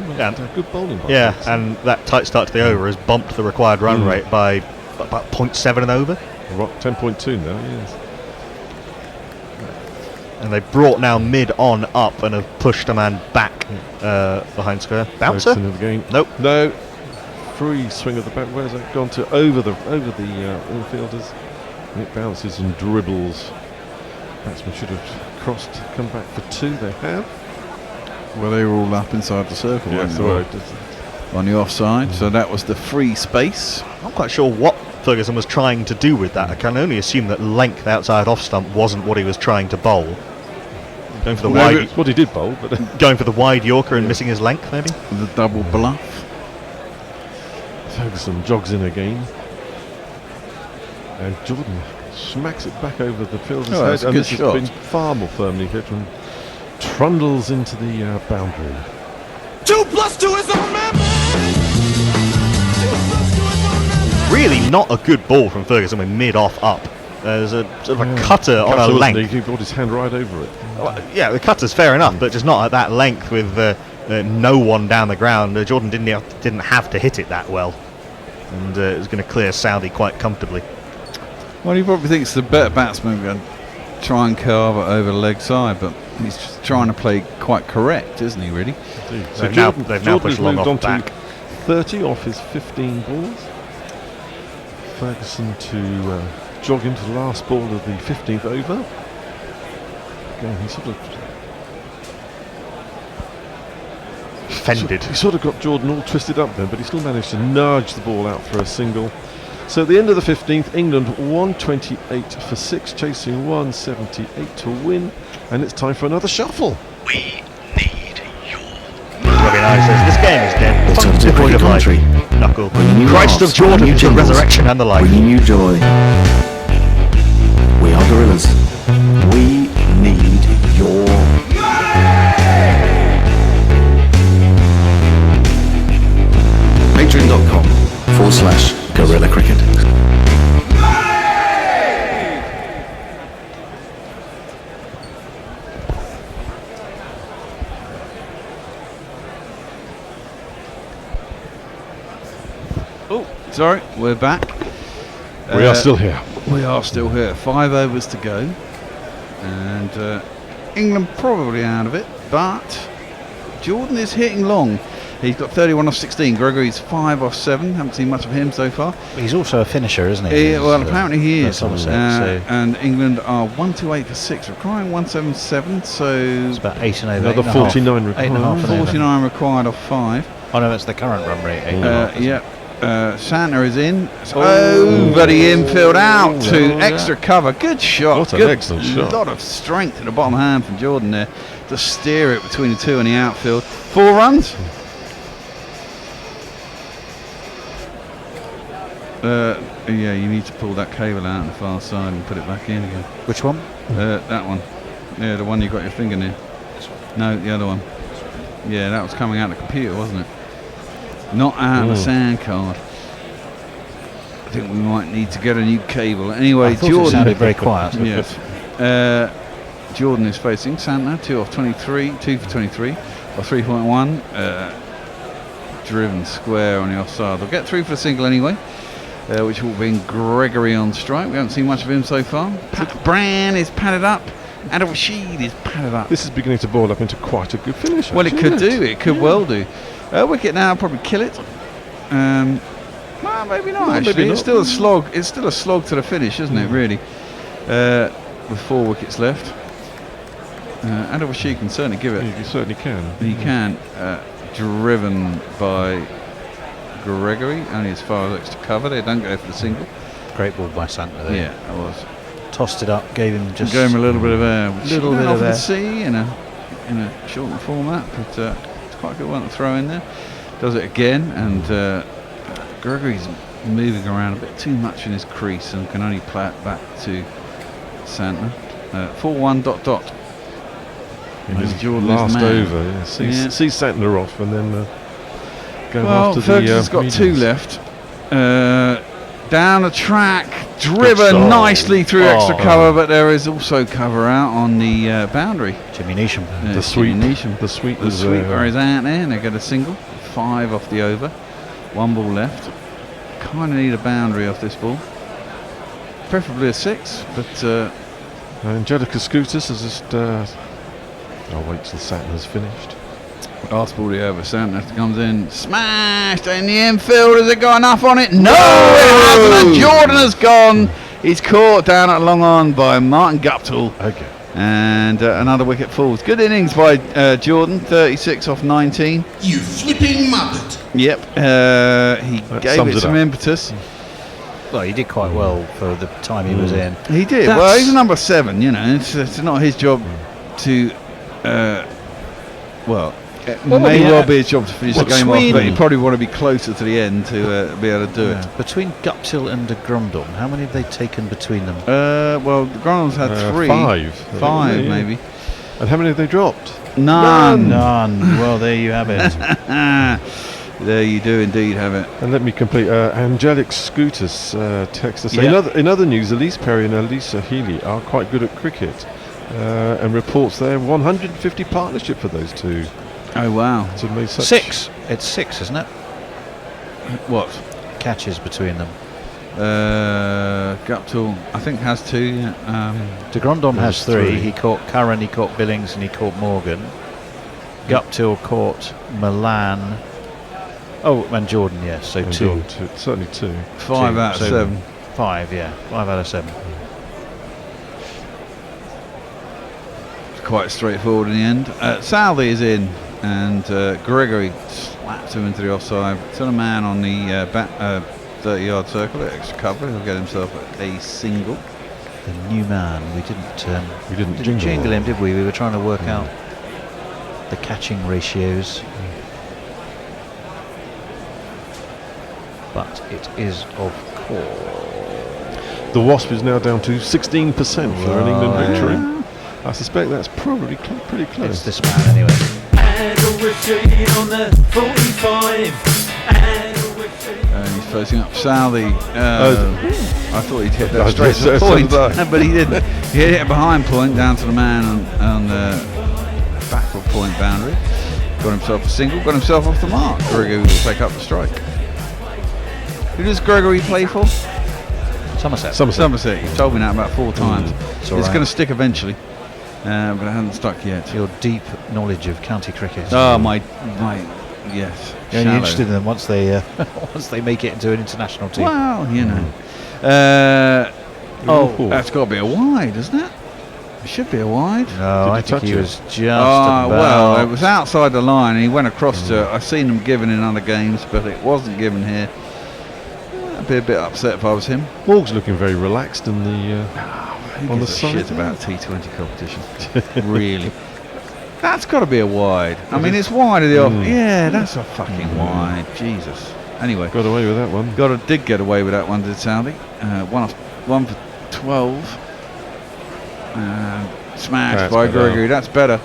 Speaker 9: Good bowling by Ferguson.
Speaker 4: And that tight start to the over has bumped the required run rate by about 0.7 and over.
Speaker 9: 10.2 now, yes.
Speaker 4: And they brought now mid on up and have pushed a man back behind square. Bouncer?
Speaker 9: In the game.
Speaker 4: Nope.
Speaker 9: No. Free swing of the bat. Where's that gone to? Over the infielders. And it bounces and dribbles. Batsman should have crossed, come back for 2. They have.
Speaker 3: Well, they were all up inside the circle,
Speaker 9: yes,
Speaker 3: weren't they? On the offside. So that was the free space.
Speaker 4: I'm not quite sure what Ferguson was trying to do with that. I can only assume that length outside off stump wasn't what he was trying to bowl. Going for the wide.
Speaker 9: It's what he did bowl, but
Speaker 4: going for the wide Yorker and missing his length, maybe.
Speaker 3: The double bluff.
Speaker 9: Ferguson jogs in again, and Jordan smacks it back over the fielder's head, and this has been far more firmly hit and trundles into the boundary.
Speaker 18: 2 + 2 is our man.
Speaker 4: Really not a good ball from Ferguson with mid off up. There's a sort of a cutter on a length.
Speaker 9: He brought his hand right over it.
Speaker 4: Well, yeah, the cutter's fair enough, but just not at that length with no one down the ground. Jordan didn't have to hit it that well, and it was going to clear Saudi quite comfortably.
Speaker 3: Well, he probably thinks the better batsman going to try and carve it over the leg side, but he's just trying to play quite correct, isn't he, really?
Speaker 4: So they've now pushed long off back.
Speaker 9: 30 off his 15 balls. Ferguson to jog into the last ball of the 15th over. Again, he sort of
Speaker 4: defended.
Speaker 9: He sort of got Jordan all twisted up then, but he still managed to nudge the ball out for a single. So at the end of the 15th, England 128 for 6, chasing 178 to win, and it's time for another shuffle.
Speaker 4: Robbie Nye says, this game is dead.
Speaker 19: It's
Speaker 4: Funk
Speaker 19: up to
Speaker 4: devoid of life.
Speaker 19: country.
Speaker 4: Knuckle.
Speaker 19: Bringing you
Speaker 4: Christ
Speaker 19: laughs,
Speaker 4: of Jordan
Speaker 19: bringing you
Speaker 4: is the
Speaker 19: jingles,
Speaker 4: resurrection and the like.
Speaker 19: Bringing you joy. We are gorillas. We need your patreon.com/Gorilla Cricket.
Speaker 3: Sorry, we're back.
Speaker 9: We are still here.
Speaker 3: We are still here. 5 overs to go. And England probably out of it, but Jordan is hitting long. He's got 31 off 16. Gregory's 5 off 7. Haven't seen much of him so far.
Speaker 2: He's also a finisher, isn't he?
Speaker 3: Well, apparently he is.
Speaker 2: Somerset,
Speaker 3: and England are 128 for 6, requiring 177. So
Speaker 2: it's about 8 and over.
Speaker 9: Another 49 required.
Speaker 3: 49 required off 5.
Speaker 2: Oh no, that's the current run rate. 8.5.
Speaker 3: Yep. Santa is in. Over the infield, out to extra cover. Good shot.
Speaker 9: What an
Speaker 3: Good,
Speaker 9: excellent shot.
Speaker 3: A lot of strength in the bottom hand from Jordan there to steer it between the two and the outfield. 4 runs. Yeah, you need to pull that cable out on the far side and put it back in again.
Speaker 2: Which one?
Speaker 3: That one. Yeah, the one you got your finger near. No, the other one. Yeah, that was coming out of the computer, wasn't it? Not out of the sound card. I think we might need to get a new cable. Anyway, Jordan.
Speaker 2: It sounded very quiet.
Speaker 3: Yes. Jordan is facing Santner, 2 off 23, 2 for 23, or 3.1. Driven square on the offside. They'll get through for the single anyway, which will bring Gregory on strike. We haven't seen much of him so far. Pat Brand is padded up. Adil Rashid is padded up.
Speaker 9: This is beginning to boil up into quite a good finish.
Speaker 3: Well, it could do. It could well do. Wicket now probably kill it. Well, maybe not. Actually,
Speaker 9: maybe
Speaker 3: it's still a slog. It's still a slog to the finish, isn't it? Really, with 4 wickets left. Adil Rashid can certainly give it.
Speaker 9: He certainly can.
Speaker 3: He can. Driven by Gregory, only as far as extra cover. They don't go for the single.
Speaker 2: Great ball by Santa there.
Speaker 3: Yeah, it was.
Speaker 2: Tossed it up, gave him
Speaker 3: Gave him a little bit of air.
Speaker 2: Little bit of air.
Speaker 3: See in a shortened format, but it's quite a good one to throw in there. Does it again, and Gregory's moving around a bit too much in his crease and can only play it back to Santner. 4-1 ...
Speaker 9: His
Speaker 3: Jordan
Speaker 9: last
Speaker 3: is the man.
Speaker 9: over. Yeah. See Santner off and then go after
Speaker 3: Ferguson's
Speaker 9: the
Speaker 3: got 2
Speaker 9: mediums.
Speaker 3: left. Down the track, driven nicely through extra cover, but there is also cover out on the boundary.
Speaker 2: Jimmy Neesham.
Speaker 9: The sweep. The
Speaker 3: sweeper is out there, and they get a single. 5 off the over. 1 ball left. Kind of need a boundary off this ball. Preferably a 6, but
Speaker 9: Angelica Scooters has just. I'll wait till Santner's finished.
Speaker 3: last ball the over. Santner comes in, smashed in the infield. Has it got enough on it? No, it hasn't. Jordan has gone. He's caught down at long on by Martin Guptill.
Speaker 9: Okay.
Speaker 3: And another wicket falls. Good innings by Jordan, 36 off 19.
Speaker 18: You flipping muppet.
Speaker 3: Yep, he gave it some impetus.
Speaker 2: Well, he did quite well for the time he was in.
Speaker 3: He did. Well, he's a number 7, you know. It's not his job to, it may well be his job to finish the game off, but he'd probably want to be closer to the end to be able to do it.
Speaker 2: Between Guptill and de Grandon, how many have they taken between them?
Speaker 3: Well, de Grandon's had 3.
Speaker 9: 5.
Speaker 3: 5, maybe.
Speaker 9: And how many have they dropped?
Speaker 3: None.
Speaker 2: Well, there you have it.
Speaker 3: There you do indeed have it.
Speaker 9: And let me complete. Angelic Scooters text us. In other news, Elise Perry and Elisa Healy are quite good at cricket, and reports their 150 partnership for those two.
Speaker 3: Oh wow!
Speaker 2: 6. It's 6, isn't it?
Speaker 3: What
Speaker 2: catches between them?
Speaker 3: Guptill, I think, has 2. Yeah.
Speaker 2: De Grandon has 3. He caught Curran, he caught Billings, and he caught Morgan. Guptill caught Milan. Oh, and Jordan, yes. So
Speaker 9: and
Speaker 2: 2.
Speaker 9: Jordan, certainly 2.
Speaker 3: 5 out of 7.
Speaker 2: 5, yeah. 5 out of 7.
Speaker 3: It's quite straightforward in the end. Southey is in. and Gregory slapped him into the offside. To the man on the 30-yard circle, extra cover. He'll get himself a single.
Speaker 2: The new man. We didn't jingle him, did we? We were trying to work out the catching ratios. But it is, of course.
Speaker 9: The Wasp is now down to 16% for an England victory. I suspect that's probably pretty close.
Speaker 2: It's this man anyway.
Speaker 18: On the 45.
Speaker 3: And he's facing up Southey. I thought he'd hit that straight to the point, but he didn't. He hit it behind point down to the man on the backward point boundary. Got himself a single, got himself off the mark. Gregory will take up the strike. Who does Gregory play for? Somerset. You told me that about 4 times. It's going to stick eventually, but it hasn't stuck yet.
Speaker 2: Your deep knowledge of county cricket.
Speaker 3: Oh, my yes.
Speaker 2: You're only interested in them once they once they make it into an international team.
Speaker 3: Well, you know. That's got to be a wide, isn't it? It should be a wide.
Speaker 2: No, I think he was just
Speaker 3: well, it was outside the line and he went across to it. I've seen them given in other games, but it wasn't given here. I'd be a bit upset if I was him.
Speaker 9: Morg's looking very relaxed in the on the side.
Speaker 3: Shit about T20 competition. Really. That's got to be a wide. I mean, it's wide of the off. Yeah, that's a fucking wide. Jesus. Anyway.
Speaker 9: Got away with that one.
Speaker 3: Did get away with that one, did Southey. One for 12. Smashed by Gregory. That's better.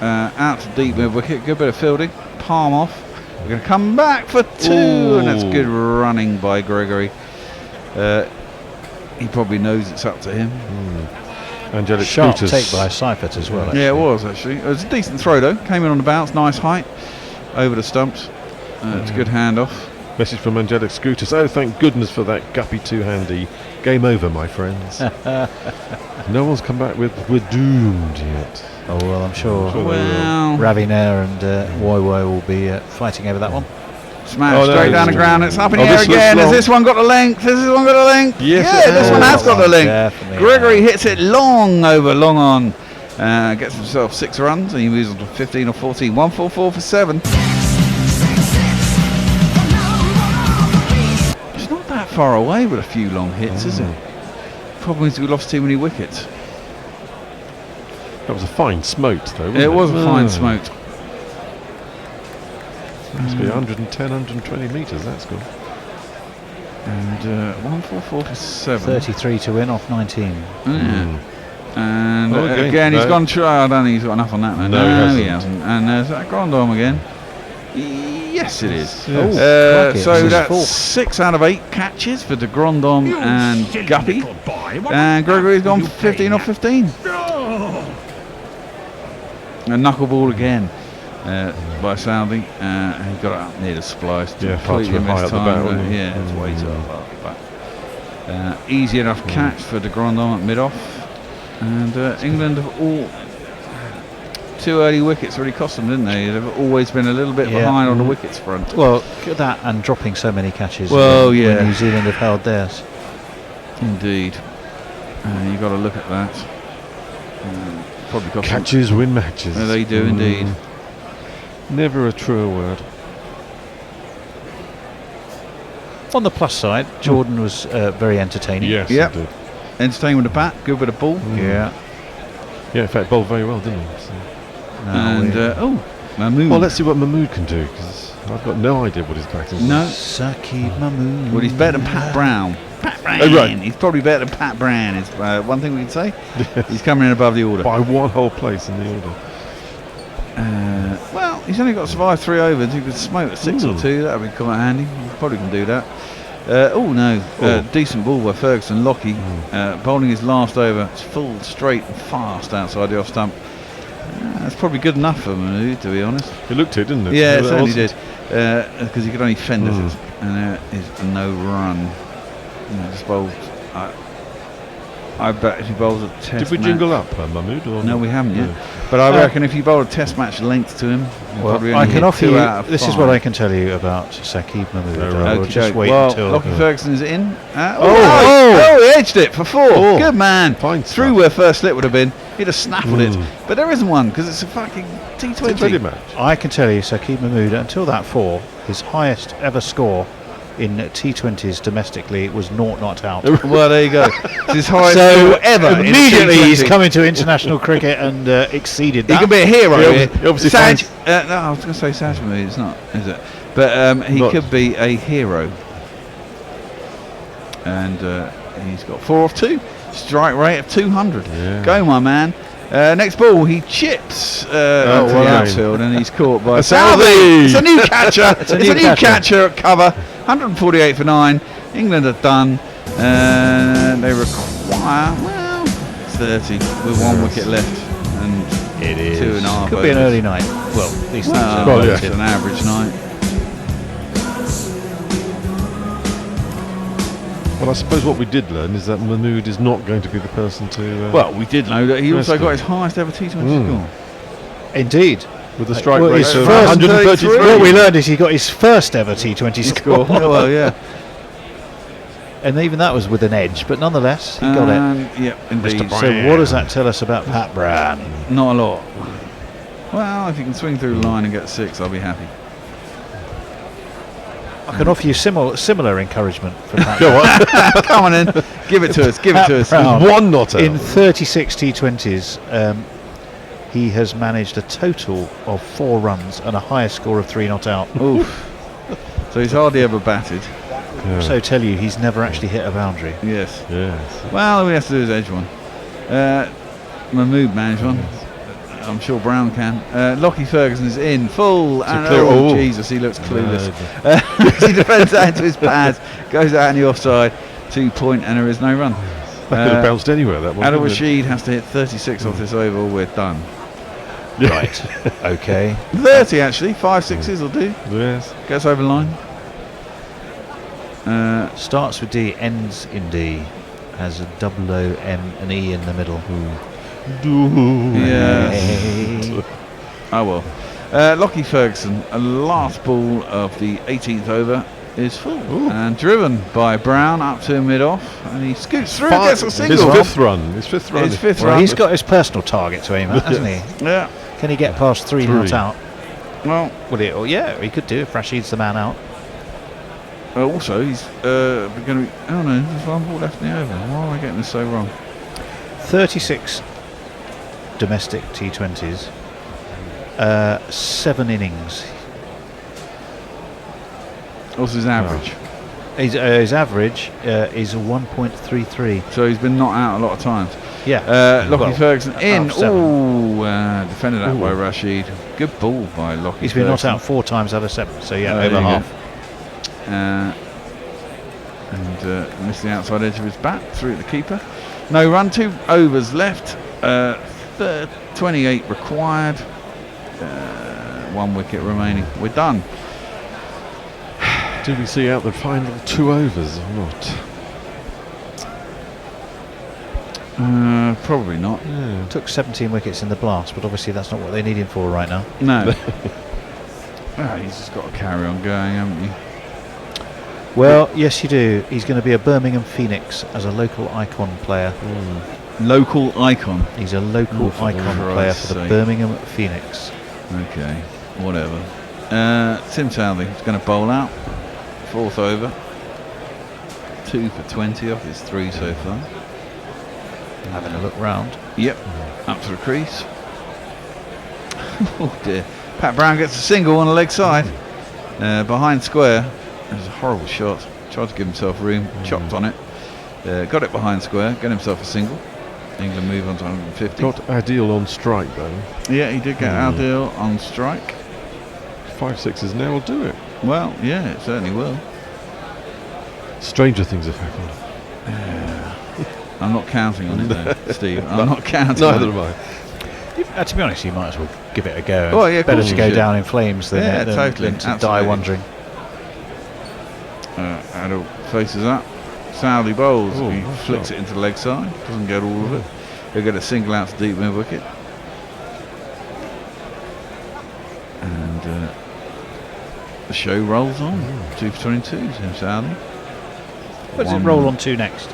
Speaker 3: Out to deep mid wicket. Good bit of fielding. Palm off. We're going to come back for 2. And that's good running by Gregory. He probably knows it's up to him.
Speaker 2: Angelic sharp take by Seifert as well.
Speaker 3: Yeah, it was actually. It was a decent throw though. Came in on the bounce, nice height, over the stumps. It's a good handoff.
Speaker 9: Message from Angelic Scooters. Oh, thank goodness for that Guppy two-handy. Game over, my friends. No one's come back with "we're doomed" yet.
Speaker 2: Oh well, I'm sure. Ravi Nair and Woi will be fighting over that one.
Speaker 3: Smash straight down the ground. It's up in the air again. Has this one got the length? Has this one got the length?
Speaker 9: Yes,
Speaker 3: this one has got the length. Gregory hits it long on. Gets himself 6 runs and he moves on to 15 or 14. 144 for 7. It's not that far away with a few long hits, is it? Problem is we lost too many wickets.
Speaker 9: That was a fine smote, though.
Speaker 3: It was a fine smote.
Speaker 9: Must be 110, 120 metres, that's good.
Speaker 3: And 144 for 7.
Speaker 2: 33 to win off 19.
Speaker 3: And again, he's gone try. I don't think he's got enough on that, man.
Speaker 9: No,
Speaker 3: he hasn't. And is that Grandom again? Yes, it is.
Speaker 9: Yes.
Speaker 3: So that's 6 out of 8 catches for de Grandom and Guppy. And Gregory's gone 15 off 15. A knuckleball again. By Southey, and he got it up near the splice. Completely missed time. It's way too up. Easy enough catch for de Grandom at mid-off. And England have all 2 early wickets really cost them, didn't they? They've always been a little bit behind on the wickets front.
Speaker 2: Well, that and dropping so many catches.
Speaker 3: Well,
Speaker 2: when New Zealand have held theirs.
Speaker 3: Indeed. You've got to look at that. Probably cost
Speaker 9: catches win matches.
Speaker 3: They do indeed.
Speaker 9: Never a truer word.
Speaker 2: On the plus side, Jordan was very entertaining.
Speaker 9: Yes,
Speaker 3: indeed. Entertaining with the bat, good with the ball.
Speaker 2: Yeah,
Speaker 9: in fact, bowled very well, didn't he? So.
Speaker 3: And Mahmood.
Speaker 9: Well, let's see what Mahmood can do, because I've got no idea what his batting is.
Speaker 3: No,
Speaker 2: Saqib Mahmood.
Speaker 3: Well, he's better than Pat Brown. Pat Brown.
Speaker 9: Oh, right.
Speaker 3: He's probably better than Pat Brown. Is one thing we can say. He's coming in above the order
Speaker 9: by 1 whole place in the order.
Speaker 3: Well, he's only got to survive 3 overs. He could smoke at 6 or 2. That would be quite handy. He probably can do that. Decent ball by Ferguson. Lockie bowling his last over. It's full, straight and fast outside the off stump. That's probably good enough for Mahmood, to be honest.
Speaker 9: It looked it, didn't it?
Speaker 3: Yeah, it certainly did. Because he could only fend at it. And there is no run. Just bowled. I bet if he bowls a test
Speaker 9: Did we jingle up Mahmood? Or
Speaker 3: no, we haven't yet. But I reckon if you bowl a test match length to him,
Speaker 2: I can offer you. This is what I can tell you about Saqib Mahmood. We'll just wait until.
Speaker 3: Lockie Ferguson is in. He edged it for 4. Good man.
Speaker 9: Fine
Speaker 3: through where first slip would have been. He'd have snaffled it. But there isn't one because it's a fucking T20
Speaker 9: match.
Speaker 2: I can tell you, Saqib Mahmood, until that 4, his highest ever score in T20s domestically was 0 not out.
Speaker 3: Well, there you go. It's his highest
Speaker 2: So
Speaker 3: score ever. in
Speaker 2: immediately he's
Speaker 3: T20.
Speaker 2: coming to international cricket and exceeded that.
Speaker 3: He could be a hero.
Speaker 9: He
Speaker 3: here.
Speaker 9: obviously
Speaker 3: Saj,
Speaker 9: finds-
Speaker 3: no, I was going to say Saj Mahmood. It's not, is it? But he
Speaker 9: Not.
Speaker 3: could be a hero. And he's got 4 off 2. Strike rate of 200.
Speaker 9: Yeah.
Speaker 3: Go, my man. Next ball, he chips to the
Speaker 9: well,
Speaker 3: outfield, and he's caught by
Speaker 9: Southey.
Speaker 3: It's a new catcher. it's a new catcher at cover. 148 for 9. England are done. They require 30 with 1 wicket left, and
Speaker 2: It is.
Speaker 3: 2.5.
Speaker 2: Could be an early night. Well, these things are
Speaker 3: Well,
Speaker 2: limited.
Speaker 3: it's an average night.
Speaker 9: Well, I suppose what we did learn is that Mahmood is not going to be the person to.
Speaker 3: Well, we did know that he also
Speaker 9: rescue.
Speaker 3: got his highest ever T20 score.
Speaker 2: Indeed.
Speaker 9: with a strike
Speaker 2: Well,
Speaker 9: rate
Speaker 2: his
Speaker 9: of
Speaker 2: first-
Speaker 9: 133.
Speaker 2: What we learned is he got his first ever T20 score.
Speaker 3: Well, yeah.
Speaker 2: And even that was with an edge, but nonetheless, he got it.
Speaker 3: Yep, indeed.
Speaker 2: So what does that tell us about Pat Brown?
Speaker 3: Not a lot. Well, if you can swing through the line and get 6, I'll be happy.
Speaker 2: I can offer you similar encouragement for Pat
Speaker 3: Go
Speaker 2: Brown.
Speaker 3: on. Come on in. Give it to us. Give it to us.
Speaker 2: Brown,
Speaker 9: One not out.
Speaker 2: in 36 T20s, he has managed a total of 4 runs and a highest score of 3 not out.
Speaker 3: Oof. So he's hardly ever batted.
Speaker 9: Yeah.
Speaker 2: So tell you, he's never actually hit a boundary.
Speaker 3: Yes.
Speaker 9: Yes.
Speaker 3: Well, all we have to do is edge one. Mahmood manage one. I'm sure Brown can. Lockie Ferguson is in full. And
Speaker 9: clear-
Speaker 3: oh,
Speaker 9: oh.
Speaker 3: Jesus, he looks clueless. He defends that into his pads, goes out in the offside, 2 point, and there is no run.
Speaker 9: That could have bounced anywhere, that one.
Speaker 3: Adil
Speaker 9: couldn't it?
Speaker 3: Rashid has to hit 36 off this over, or we're done.
Speaker 2: Right. Okay.
Speaker 3: 30 actually, 5 6s will do.
Speaker 9: Yes.
Speaker 3: Gets over the line.
Speaker 2: Starts with D, ends in D, has a double O, M, and E in the middle.
Speaker 3: Yeah.
Speaker 2: Hey.
Speaker 3: Oh well. Lockie Ferguson, a last ball of the 18th over, is full and driven by Brown up to mid-off, and he scoots through, gets a single.
Speaker 9: His fifth run. His fifth run.
Speaker 3: His fifth
Speaker 2: Well,
Speaker 3: run.
Speaker 2: he's got his personal target to aim at, hasn't he?
Speaker 3: Yeah.
Speaker 2: Can he get past 3 not out?
Speaker 3: Well,
Speaker 2: Well, yeah, he could do if Rashid's the man out.
Speaker 3: also he's going to be. Oh no, there's 1 ball left in the over. Why am I getting this so wrong?
Speaker 2: 36 domestic T20s, 7 innings.
Speaker 3: What's his average?
Speaker 2: His average is 1.33.
Speaker 3: So he's been knocked out a lot of times.
Speaker 2: Yeah.
Speaker 3: Lockie
Speaker 2: Well,
Speaker 3: Ferguson in.
Speaker 2: out of 7.
Speaker 3: Ooh, defended out by Rashid. Good ball by Lockie.
Speaker 2: He's been knocked
Speaker 3: Ferguson.
Speaker 2: out 4 times out of 7, so yeah,
Speaker 3: There
Speaker 2: over
Speaker 3: you go.
Speaker 2: half.
Speaker 3: And missed the outside edge of his bat through at the keeper. No run, 2 overs left. 28 required. 1 wicket remaining. We're done.
Speaker 9: Did we see out the final 2 overs or not?
Speaker 3: Probably not.
Speaker 9: Yeah.
Speaker 2: Took 17 wickets in the blast, but obviously that's not what they need him for right now.
Speaker 3: No. He's just got to carry on going, haven't you?
Speaker 2: Well, yes, you do. He's going to be a Birmingham Phoenix as a local icon player.
Speaker 3: Local icon.
Speaker 2: He's a local
Speaker 3: for
Speaker 2: icon player
Speaker 3: Christ's
Speaker 2: for the
Speaker 3: sake.
Speaker 2: Birmingham Phoenix.
Speaker 3: Okay, whatever. Tim Southey is going to bowl out. 4th over. 2 for 20 off his 3 so far.
Speaker 2: Having a look round.
Speaker 3: Yep, up to the crease. Oh dear. Pat Brown gets a single on the leg side. Behind square. It was a horrible shot. Tried to give himself room, chopped on it. Got it behind square, got himself a single. England move on to 150.
Speaker 9: Got Adil on strike though.
Speaker 3: Yeah, he did get Adil on strike.
Speaker 9: 5 6s now will do it.
Speaker 3: Well, yeah, it certainly will.
Speaker 9: Stranger things have happened.
Speaker 3: I'm not counting on it though, Steve. I'm not counting
Speaker 9: Neither
Speaker 3: on
Speaker 9: am
Speaker 3: it.
Speaker 2: To be honest, you might as well give it a go.
Speaker 3: Oh, yeah, of
Speaker 2: Better
Speaker 3: course
Speaker 2: to
Speaker 3: you
Speaker 2: go
Speaker 3: should.
Speaker 2: down in flames than,
Speaker 3: Yeah,
Speaker 2: than,
Speaker 3: totally,
Speaker 2: than to die
Speaker 3: absolutely.
Speaker 2: wondering.
Speaker 3: Adil faces up. Southey bowls.
Speaker 9: Oh,
Speaker 3: He
Speaker 9: nice
Speaker 3: flicks
Speaker 9: shot.
Speaker 3: it into the leg side. Doesn't get all of it. He'll get a single out to deep mid wicket. And the show rolls on. 2 for 22. Tim Southey.
Speaker 2: Where does it roll on to next?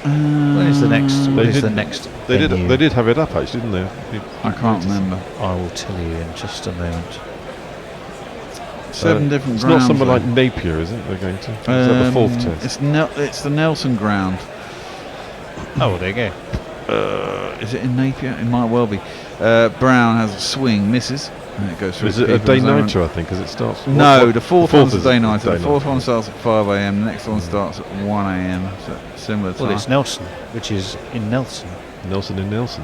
Speaker 2: When is the next? When is the next?
Speaker 9: They did.
Speaker 2: venue?
Speaker 9: They did have it up actually, didn't they?
Speaker 3: I can't remember.
Speaker 2: I will tell you in just a moment.
Speaker 3: 7 different
Speaker 9: It's
Speaker 3: grounds.
Speaker 9: not somewhere like
Speaker 3: though.
Speaker 9: Napier, is it? They're going to. Is that the fourth test?
Speaker 3: It's the Nelson ground.
Speaker 2: Oh, there you go.
Speaker 3: Is it in Napier? It might well be. Brown has a swing, misses. And it goes through.
Speaker 9: Is
Speaker 3: the
Speaker 9: it a
Speaker 3: keeper
Speaker 9: day
Speaker 3: and zone.
Speaker 9: nighter? I think, as it starts.
Speaker 3: No, the fourth one's a day nighter.
Speaker 9: day
Speaker 3: The fourth
Speaker 9: nighter.
Speaker 3: one starts at 5 a.m. The next one starts at 1 a.m. So similar time.
Speaker 2: Well, it's Nelson, which is in Nelson.
Speaker 9: Nelson in Nelson.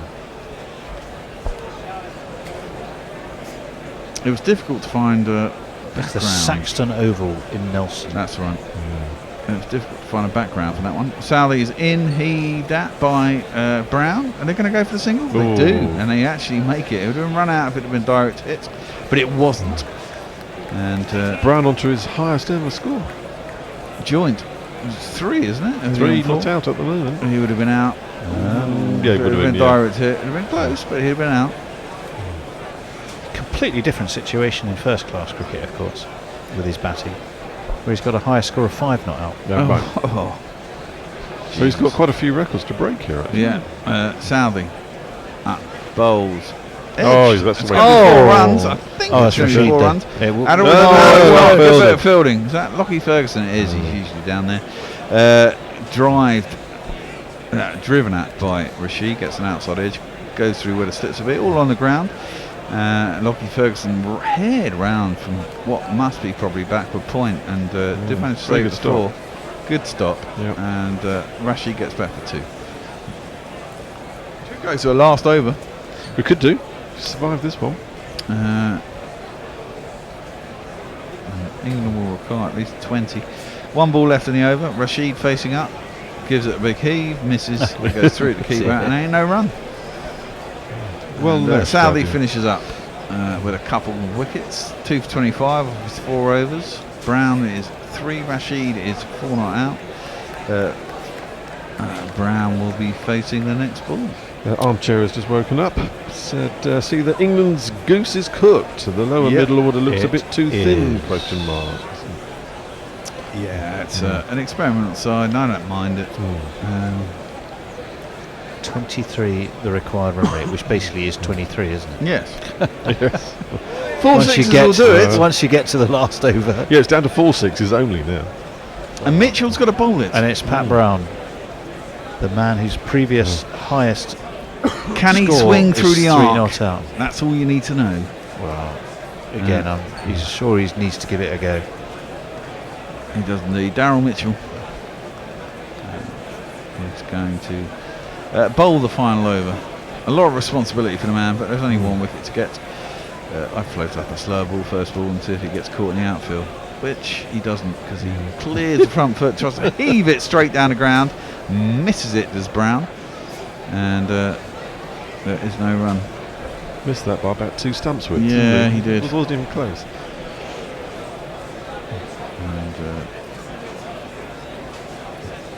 Speaker 3: It was difficult to find a
Speaker 2: It's the
Speaker 3: background.
Speaker 2: Saxton Oval in Nelson.
Speaker 3: That's right. It was difficult to find a background for that one. Southey's in, heaved at by Brown, and they're going to go for the single. They
Speaker 9: Ooh.
Speaker 3: do, and they actually make it. It would have been run out if it had been direct hits, but it wasn't. And
Speaker 9: Brown onto his highest ever score.
Speaker 3: joint. It's 3, isn't it?
Speaker 9: 3 not out at the moment.
Speaker 3: He would have been out.
Speaker 9: Yeah,
Speaker 3: If
Speaker 9: it would have been.
Speaker 3: direct hit. It would have been close, but he'd have been out.
Speaker 2: Completely different situation in first class cricket, of course, with his batting, where he's got a higher score of 5 not out.
Speaker 9: Yeah, right.
Speaker 3: Oh.
Speaker 9: So he's got quite a few records to break here. Actually.
Speaker 3: Yeah. Southey. Bowls.
Speaker 9: Oh, that's the way.
Speaker 3: 4 runs. I think
Speaker 2: Oh,
Speaker 3: it's
Speaker 2: that's
Speaker 3: going to be 4
Speaker 2: Rashid
Speaker 3: runs.
Speaker 2: then.
Speaker 3: Good
Speaker 9: fielding.
Speaker 3: bit of fielding. Is that Lockie Ferguson? It is. He's usually down there. Driven at by Rashid. Gets an outside edge. Goes through where the slips a bit. All on the ground. Lockie Ferguson head round from what must be probably backward point and did manage to
Speaker 9: very
Speaker 3: save
Speaker 9: good
Speaker 3: the 4. Good stop.
Speaker 9: Yep.
Speaker 3: And Rashid gets back for 2. Should go to a last over.
Speaker 9: We could do. Survive this one.
Speaker 3: England will require at least 20. 1 ball left in the over. Rashid facing up. Gives it a big heave. Misses. It goes through to keep out and ain't no run.
Speaker 9: Well,
Speaker 3: Southey finishes up with a couple of wickets. 2 for 25 of his 4 overs. Brown is 3. Rashid is 4 not out. Brown will be facing the next ball.
Speaker 9: Armchair has just woken up. Said, see that England's goose is cooked. The lower
Speaker 3: Yep.
Speaker 9: middle order looks a bit too thin,
Speaker 2: is.
Speaker 9: question mark.
Speaker 3: Yeah, it's an experimental side and I don't mind it.
Speaker 2: 23 the required run rate, which basically is 23, isn't it?
Speaker 3: Yes.
Speaker 9: Yes.
Speaker 3: 4 sixes will do it.
Speaker 2: Once you get to the last over.
Speaker 9: Yeah, it's down to 4 sixes only now.
Speaker 3: And Mitchell's got a bowl it.
Speaker 2: And it's Pat Brown, the man whose previous highest
Speaker 3: Can he
Speaker 2: score
Speaker 3: swing
Speaker 2: is
Speaker 3: through the
Speaker 2: 3
Speaker 3: arc?
Speaker 2: not out.
Speaker 3: That's all you need to know.
Speaker 2: Well, again, he's sure he needs to give it a go.
Speaker 3: He does indeed. Daryl Mitchell is going to bowl the final over. A lot of responsibility for the man, but there's only 1 wicket to get. I float up a slow ball first ball and see if he gets caught in the outfield, which he doesn't because he clears the front foot, tries to heave it straight down the ground, misses it, does Brown, and there is no run.
Speaker 9: Missed that by about 2 stumps width.
Speaker 3: Yeah,
Speaker 9: didn't
Speaker 3: he did.
Speaker 9: It wasn't even close.
Speaker 3: And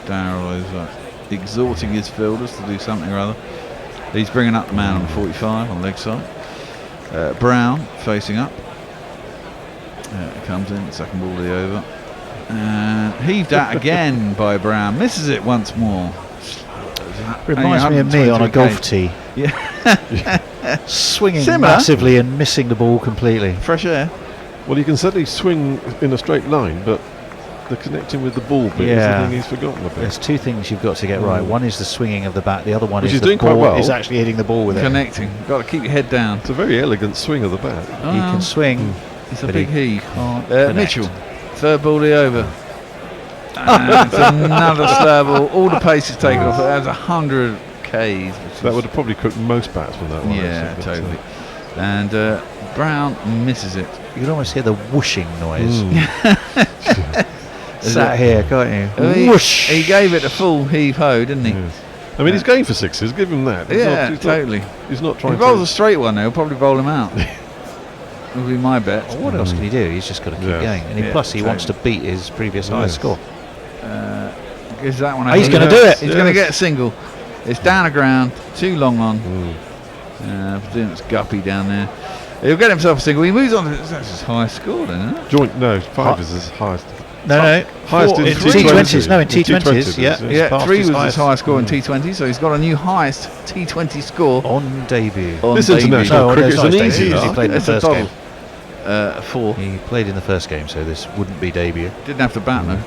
Speaker 3: Darryl is exhorting his fielders to do something or other. He's bringing up the man on 45 on leg side. Brown facing up. Comes in, second ball of the over. And heaved at again by Brown. Misses it once more.
Speaker 2: Reminds me of me on a
Speaker 3: 123
Speaker 2: golf
Speaker 3: k's.
Speaker 2: tee.
Speaker 3: Yeah.
Speaker 2: Swinging
Speaker 3: Similar.
Speaker 2: massively and missing the ball completely.
Speaker 3: Fresh air.
Speaker 9: Well, you can certainly swing in a straight line, but the connecting with the ball bit is the thing he's forgotten about.
Speaker 2: There's 2 things you've got to get right. One is the swinging of the bat. The other one
Speaker 9: Which
Speaker 2: is
Speaker 9: he's
Speaker 2: the
Speaker 9: doing quite
Speaker 2: ball
Speaker 9: well.
Speaker 2: is actually hitting the ball with it.
Speaker 3: Connecting. Got to keep your head down.
Speaker 9: It's a very elegant swing of the bat.
Speaker 2: He can swing.
Speaker 3: It's a
Speaker 2: but
Speaker 3: big
Speaker 2: he
Speaker 3: heave.
Speaker 2: can't connect.
Speaker 3: Mitchell, third ball of the over. And it's another slow ball. All the pace is taken off. That was 100 Ks.
Speaker 9: That would have probably cooked most batsmen that one.
Speaker 3: Yeah,
Speaker 9: actually, but,
Speaker 3: totally. And Brown misses it.
Speaker 2: You can almost hear the whooshing noise. Sat here, can't you? Whoosh!
Speaker 3: He gave it a full heave-ho, didn't he?
Speaker 9: Yes. I mean, he's going for 6s. Give him that.
Speaker 3: Yeah, totally.
Speaker 9: He's not trying
Speaker 3: If he rolls
Speaker 9: to.
Speaker 3: a straight one, they'll probably bowl him out. Would be my bet.
Speaker 2: Well, what else can he do? He's just got to keep
Speaker 9: Yeah.
Speaker 2: going. And plus, he wants to beat his previous highest score.
Speaker 3: Gives that one.
Speaker 2: He's going to do it.
Speaker 3: He's going to get a single. It's down the ground, too long on. Presume it's Guppy down there. He'll get himself a single. He moves on. That's his highest score, then, isn't it?
Speaker 9: Joint, no, 5 is his highest.
Speaker 2: No.
Speaker 9: Highest
Speaker 2: in
Speaker 9: in
Speaker 2: T20s. No, in
Speaker 9: T20s.
Speaker 2: T20s. Yeah,
Speaker 3: Yeah,
Speaker 2: passed
Speaker 3: 3
Speaker 2: his
Speaker 3: was his highest score in
Speaker 2: Mm.
Speaker 3: T20, so he's got a new highest T20 score
Speaker 2: on debut.
Speaker 3: on
Speaker 9: This
Speaker 3: debut.
Speaker 9: international
Speaker 2: No,
Speaker 9: cricket's
Speaker 2: it's
Speaker 9: an
Speaker 2: not his
Speaker 9: easy
Speaker 2: debut. He
Speaker 9: art.
Speaker 2: played in the
Speaker 3: It's a
Speaker 2: first
Speaker 3: total.
Speaker 2: game.
Speaker 3: 4.
Speaker 2: He played in the first game, so this wouldn't be debut.
Speaker 3: Didn't have to bat though.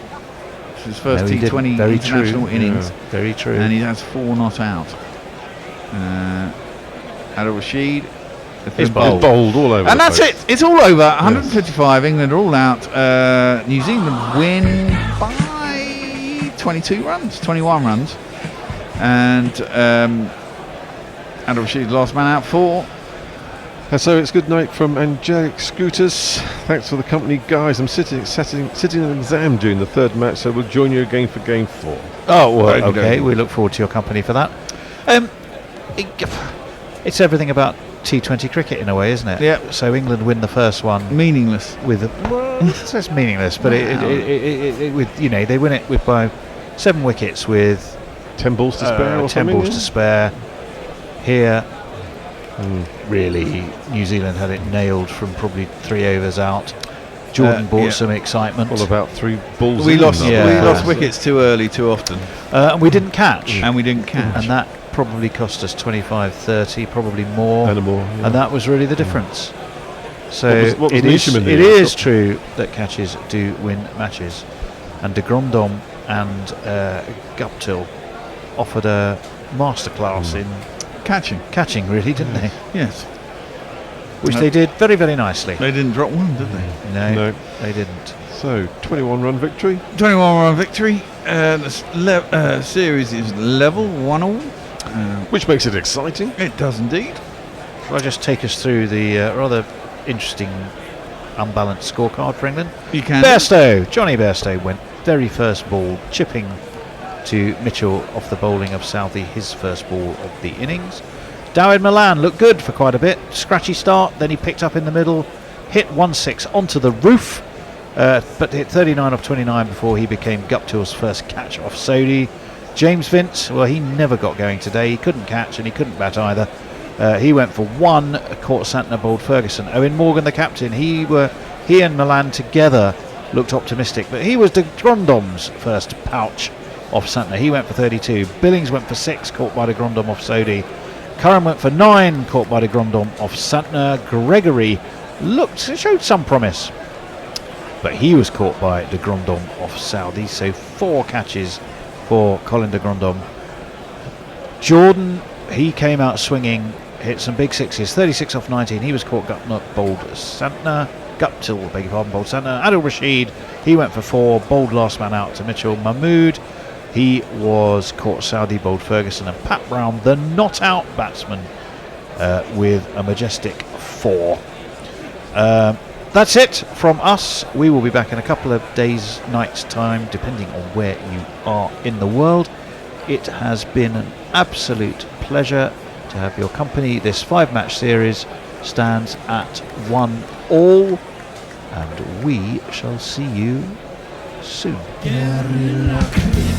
Speaker 3: It's his first
Speaker 2: No, he didn't.
Speaker 3: T20
Speaker 2: Very
Speaker 3: international
Speaker 2: true.
Speaker 3: innings,
Speaker 2: Yeah, very true.
Speaker 3: and he has 4 not out. Adil Rashid.
Speaker 2: He's
Speaker 9: Bowled all over.
Speaker 3: And
Speaker 9: the
Speaker 3: that's
Speaker 9: place.
Speaker 3: it. It's all over. 155. England are all out. New Zealand win by 22 runs, 21 runs. And Adil Rashid, last man out, 4.
Speaker 9: And so it's good night from Angelic Scooters. Thanks for the company, guys. I'm sitting an exam during the third match, so we'll join you again for game 4.
Speaker 2: Oh, well,
Speaker 3: Okey-dokey.
Speaker 2: okay. We look forward to your company for that. It's everything about T20 cricket in a way, isn't it?
Speaker 3: Yeah.
Speaker 2: So England win the first one
Speaker 3: Meaningless.
Speaker 2: with it's meaningless, but it with they win it with by 7 wickets with
Speaker 9: 10 balls to spare, or
Speaker 2: 10
Speaker 9: something.
Speaker 2: balls
Speaker 9: yeah?
Speaker 2: to spare. Here, really, New Zealand had it nailed from probably 3 overs out. Jordan brought
Speaker 3: yeah.
Speaker 2: some excitement.
Speaker 9: All about 3 balls.
Speaker 3: We
Speaker 9: in,
Speaker 3: lost.
Speaker 9: though.
Speaker 3: We lost wickets too early, too often,
Speaker 2: and we didn't catch.
Speaker 3: and we didn't catch.
Speaker 2: And that probably cost us 25-30, probably more.
Speaker 9: And more. Yeah.
Speaker 2: And that was really the difference. So
Speaker 9: What was
Speaker 2: it is,
Speaker 9: Neesham in the
Speaker 2: it
Speaker 9: end?
Speaker 2: is true that catches do win matches. And de Grandhomme and Guptill offered a masterclass in catching, really, didn't they?
Speaker 3: Yes.
Speaker 2: Which they did very, very nicely.
Speaker 3: They didn't drop one, did they?
Speaker 2: No, they didn't.
Speaker 9: So 21 run victory.
Speaker 3: 21 run victory. The series is level 1-all.
Speaker 9: Which makes it exciting.
Speaker 3: It does indeed.
Speaker 2: Shall I just take us through the rather interesting unbalanced scorecard for England?
Speaker 3: You can.
Speaker 2: Johnny Bairstow went very first ball, chipping to Mitchell off the bowling of Southey, his first ball of the innings. Dawid Malan looked good for quite a bit. Scratchy start, then he picked up in the middle, hit 1-6 onto the roof, but hit 39 off 29 before he became Guptill's first catch off Sodhi. James Vince, well, he never got going today. He couldn't catch and he couldn't bat either. He went for 1, caught Santner, bowled Ferguson. Owen Morgan, the captain, he and Milan together looked optimistic, but he was de Grandhomme's first pouch off Santner. He went for 32. Billings went for 6, caught by de Grandhomme off Sodhi. Curran went for 9, caught by de Grandhomme off Santner. Gregory showed some promise, but he was caught by de Grandhomme off Southey. So 4 catches for Colin de Grandhomme. Jordan, he came out swinging, hit some big 6s, 36 off 19. He was caught, bowled Santner. Guptill, beg your pardon, bowled Santner. Adil Rashid, he went for 4, bowled last man out to Mitchell. Mahmood, he was caught Southey, bowled Ferguson. And Pat Brown, the not out batsman, with a majestic 4. That's it from us. We will be back in a couple of days, nights time, depending on where you are in the world. It has been an absolute pleasure to have your company. This 5-match series stands at 1-all, and we shall see you soon.
Speaker 6: Guerrilla cricket.